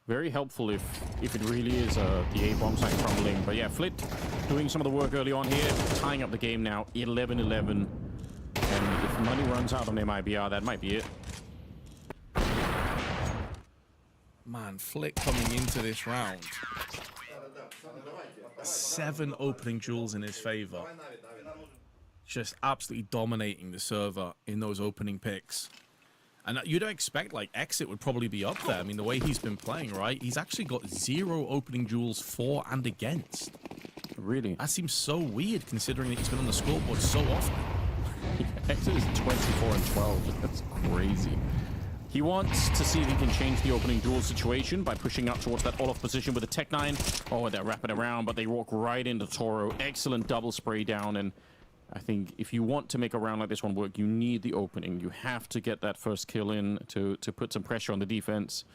Very helpful if it really is the A bomb site crumbling. But yeah, Flit doing some of the work early on here, tying up the game now, 11-11. And if money runs out on MIBR, that might be it. Man, Flick coming into this round. 7 opening duels in his favor. Just absolutely dominating the server in those opening picks. And you don't expect, like, Exit would probably be up there. I mean, the way he's been playing, right? He's actually got 0 opening duels for and against. Really? That seems so weird, considering that he's been on the scoreboard so often. Exit is 24-12. That's crazy. He wants to see if he can change the opening duel situation by pushing up towards that all-off position with a Tech 9. Oh, they're wrapping around, but they walk right into Toro. Excellent double spray down, and I think if you want to make a round like this one work, you need the opening. You have to get that first kill in to put some pressure on the defense.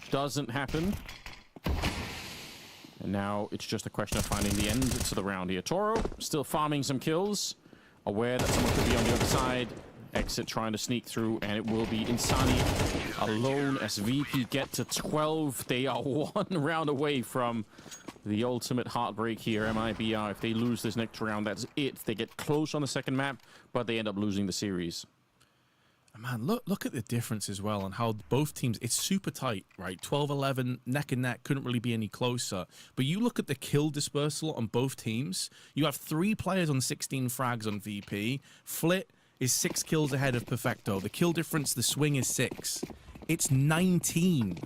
Doesn't happen. And now it's just a question of finding the end to the round here. Toro still farming some kills. Aware that someone could be on the other side. Exit trying to sneak through, and it will be Insani alone as VP get to 12. They are 1 round away from the ultimate heartbreak here. MIBR, if they lose this next round, that's it. They get close on the second map, but they end up losing the series. Man, look at the difference as well on how both teams, it's super tight, right? 12-11, neck and neck, couldn't really be any closer. But you look at the kill dispersal on both teams. You have 3 players on 16 frags on VP. Flit is 6 kills ahead of Perfecto. The kill difference, the swing is 6. It's 19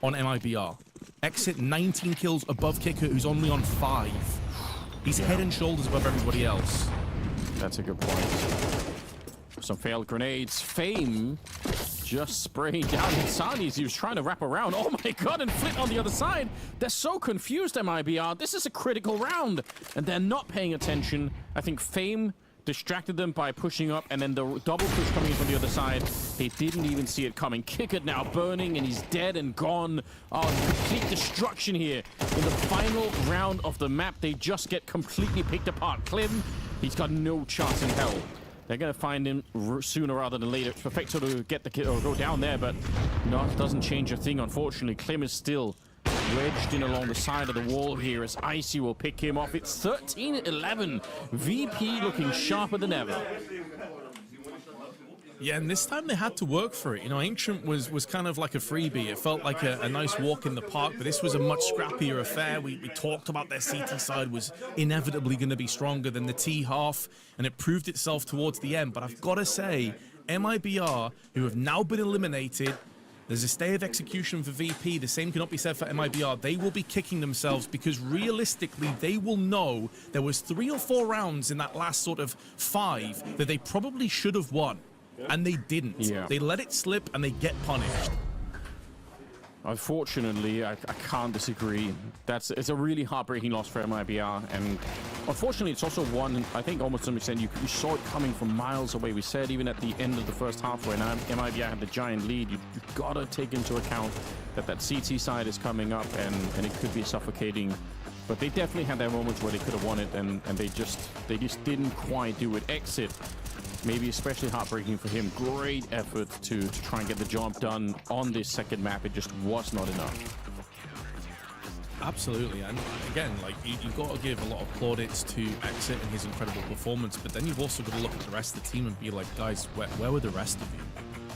on MIBR. Exit 19 kills above Kicker, who's only on 5. He's head and shoulders above everybody else. That's a good point. Some failed grenades. Fame just spraying down Insani as he was trying to wrap around. Oh my god, and Flit on the other side. They're so confused, MIBR. This is a critical round, and they're not paying attention. I think Fame distracted them by pushing up, and then the double push coming in from the other side. They didn't even see it coming. Kickert now burning, and he's dead and gone. Oh, complete destruction here. In the final round of the map, they just get completely picked apart. Klim, he's got no chance in hell. They're going to find him sooner rather than later. It's Perfecto to get the kill or go down there, but no, it doesn't change a thing, unfortunately. Klim is still wedged in along the side of the wall here as Icy will pick him off. It's 13-11. VP looking sharper than ever. Yeah, and this time they had to work for it. You know, Ancient was kind of like a freebie. It felt like a nice walk in the park, but this was a much scrappier affair. We talked about their CT side was inevitably going to be stronger than the T half, and it proved itself towards the end. But I've got to say, MIBR, who have now been eliminated, There's a stay of execution for VP. The same cannot be said for MIBR. They will be kicking themselves because realistically, they will know there was 3 or 4 rounds in that last sort of 5 that they probably should have won, and they didn't. Yeah. They let it slip, and they get punished. Unfortunately, I can't disagree. It's a really heartbreaking loss for MIBR, and unfortunately, it's also one, I think almost to some extent, you saw it coming from miles away. We said even at the end of the first half when MIBR had the giant lead, you've got to take into account that CT side is coming up, and it could be suffocating. But they definitely had their moments where they could have won it, and they just didn't quite do it. Exit, maybe especially heartbreaking for him. Great effort to try and get the job done on this second map. It just was not enough. Absolutely, and again, like you've got to give a lot of plaudits to Exit and his incredible performance, but then you've also got to look at the rest of the team and be like, guys, where were the rest of you?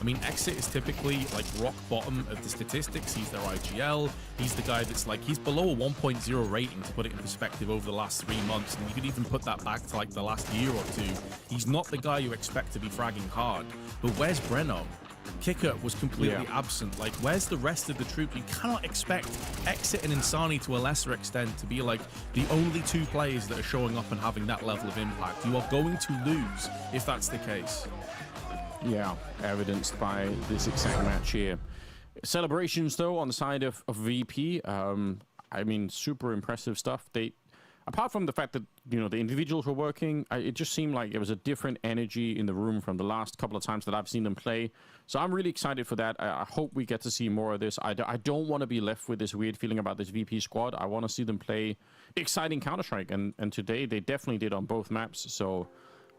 I mean, Exit is typically like rock bottom of the statistics. He's their IGL. He's the guy that's like, he's below a 1.0 rating, to put it in perspective, over the last 3 months. And you could even put that back to like the last year or 2. He's not the guy you expect to be fragging hard. But where's Breno? Kicker was completely absent. Like, where's the rest of the troop? You cannot expect Exit and Insani to a lesser extent to be like the only 2 players that are showing up and having that level of impact. You are going to lose if that's the case. Yeah, evidenced by this exact match here. Celebrations, though, on the side of VP. I mean, super impressive stuff. Apart from the fact that, you know, the individuals were working, it just seemed like there was a different energy in the room from the last couple of times that I've seen them play. So I'm really excited for that. I hope we get to see more of this. I don't want to be left with this weird feeling about this VP squad. I want to see them play exciting Counter-Strike, and today they definitely did on both maps. So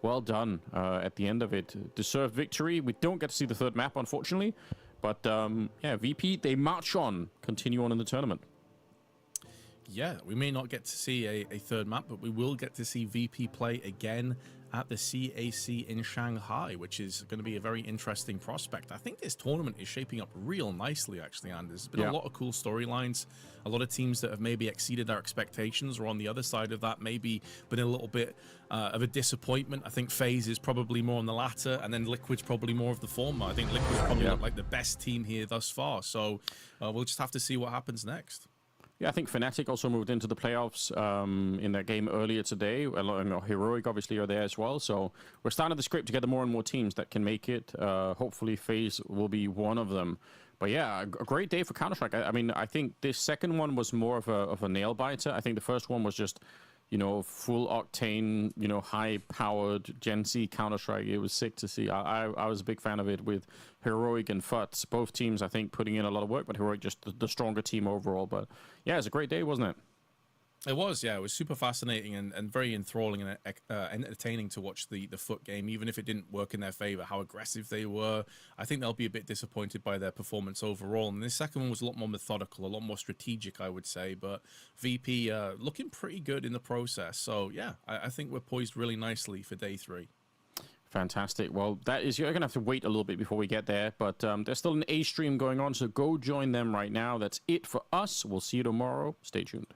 well done at the end of it. Deserved victory. We don't get to see the third map, unfortunately. But yeah, VP, they march on, continue on in the tournament. Yeah, we may not get to see a third map, but we will get to see VP play again at the CAC in Shanghai, which is going to be a very interesting prospect. I think this tournament is shaping up real nicely, actually, and there's been a lot of cool storylines. A lot of teams that have maybe exceeded their expectations, or on the other side of that, maybe been a little bit of a disappointment. I think FaZe is probably more on the latter, and then Liquid's probably more of the former. I think Liquid probably look like the best team here thus far, so we'll just have to see what happens next. Yeah, I think Fnatic also moved into the playoffs in their game earlier today. Heroic obviously are there as well. So we're starting the script to get more and more teams that can make it. Hopefully FaZe will be one of them. But yeah, a great day for Counter-Strike. I mean, I think this second one was more of a nail-biter. I think the first one was just, you know, full octane, you know, high-powered Gen Z Counter-Strike. It was sick to see. I was a big fan of it with Heroic and FUT. Both teams, I think, putting in a lot of work, but Heroic just the stronger team overall. But yeah, it's a great day, wasn't it? It was, yeah. It was super fascinating and very enthralling and entertaining to watch the FUT game, even if it didn't work in their favor, how aggressive they were. I think they'll be a bit disappointed by their performance overall. And this second one was a lot more methodical, a lot more strategic, I would say. But VP looking pretty good in the process. So, yeah, I think we're poised really nicely for day 3. Fantastic. Well, that is, you're going to have to wait a little bit before we get there. But there's still an A stream going on, so go join them right now. That's it for us. We'll see you tomorrow. Stay tuned.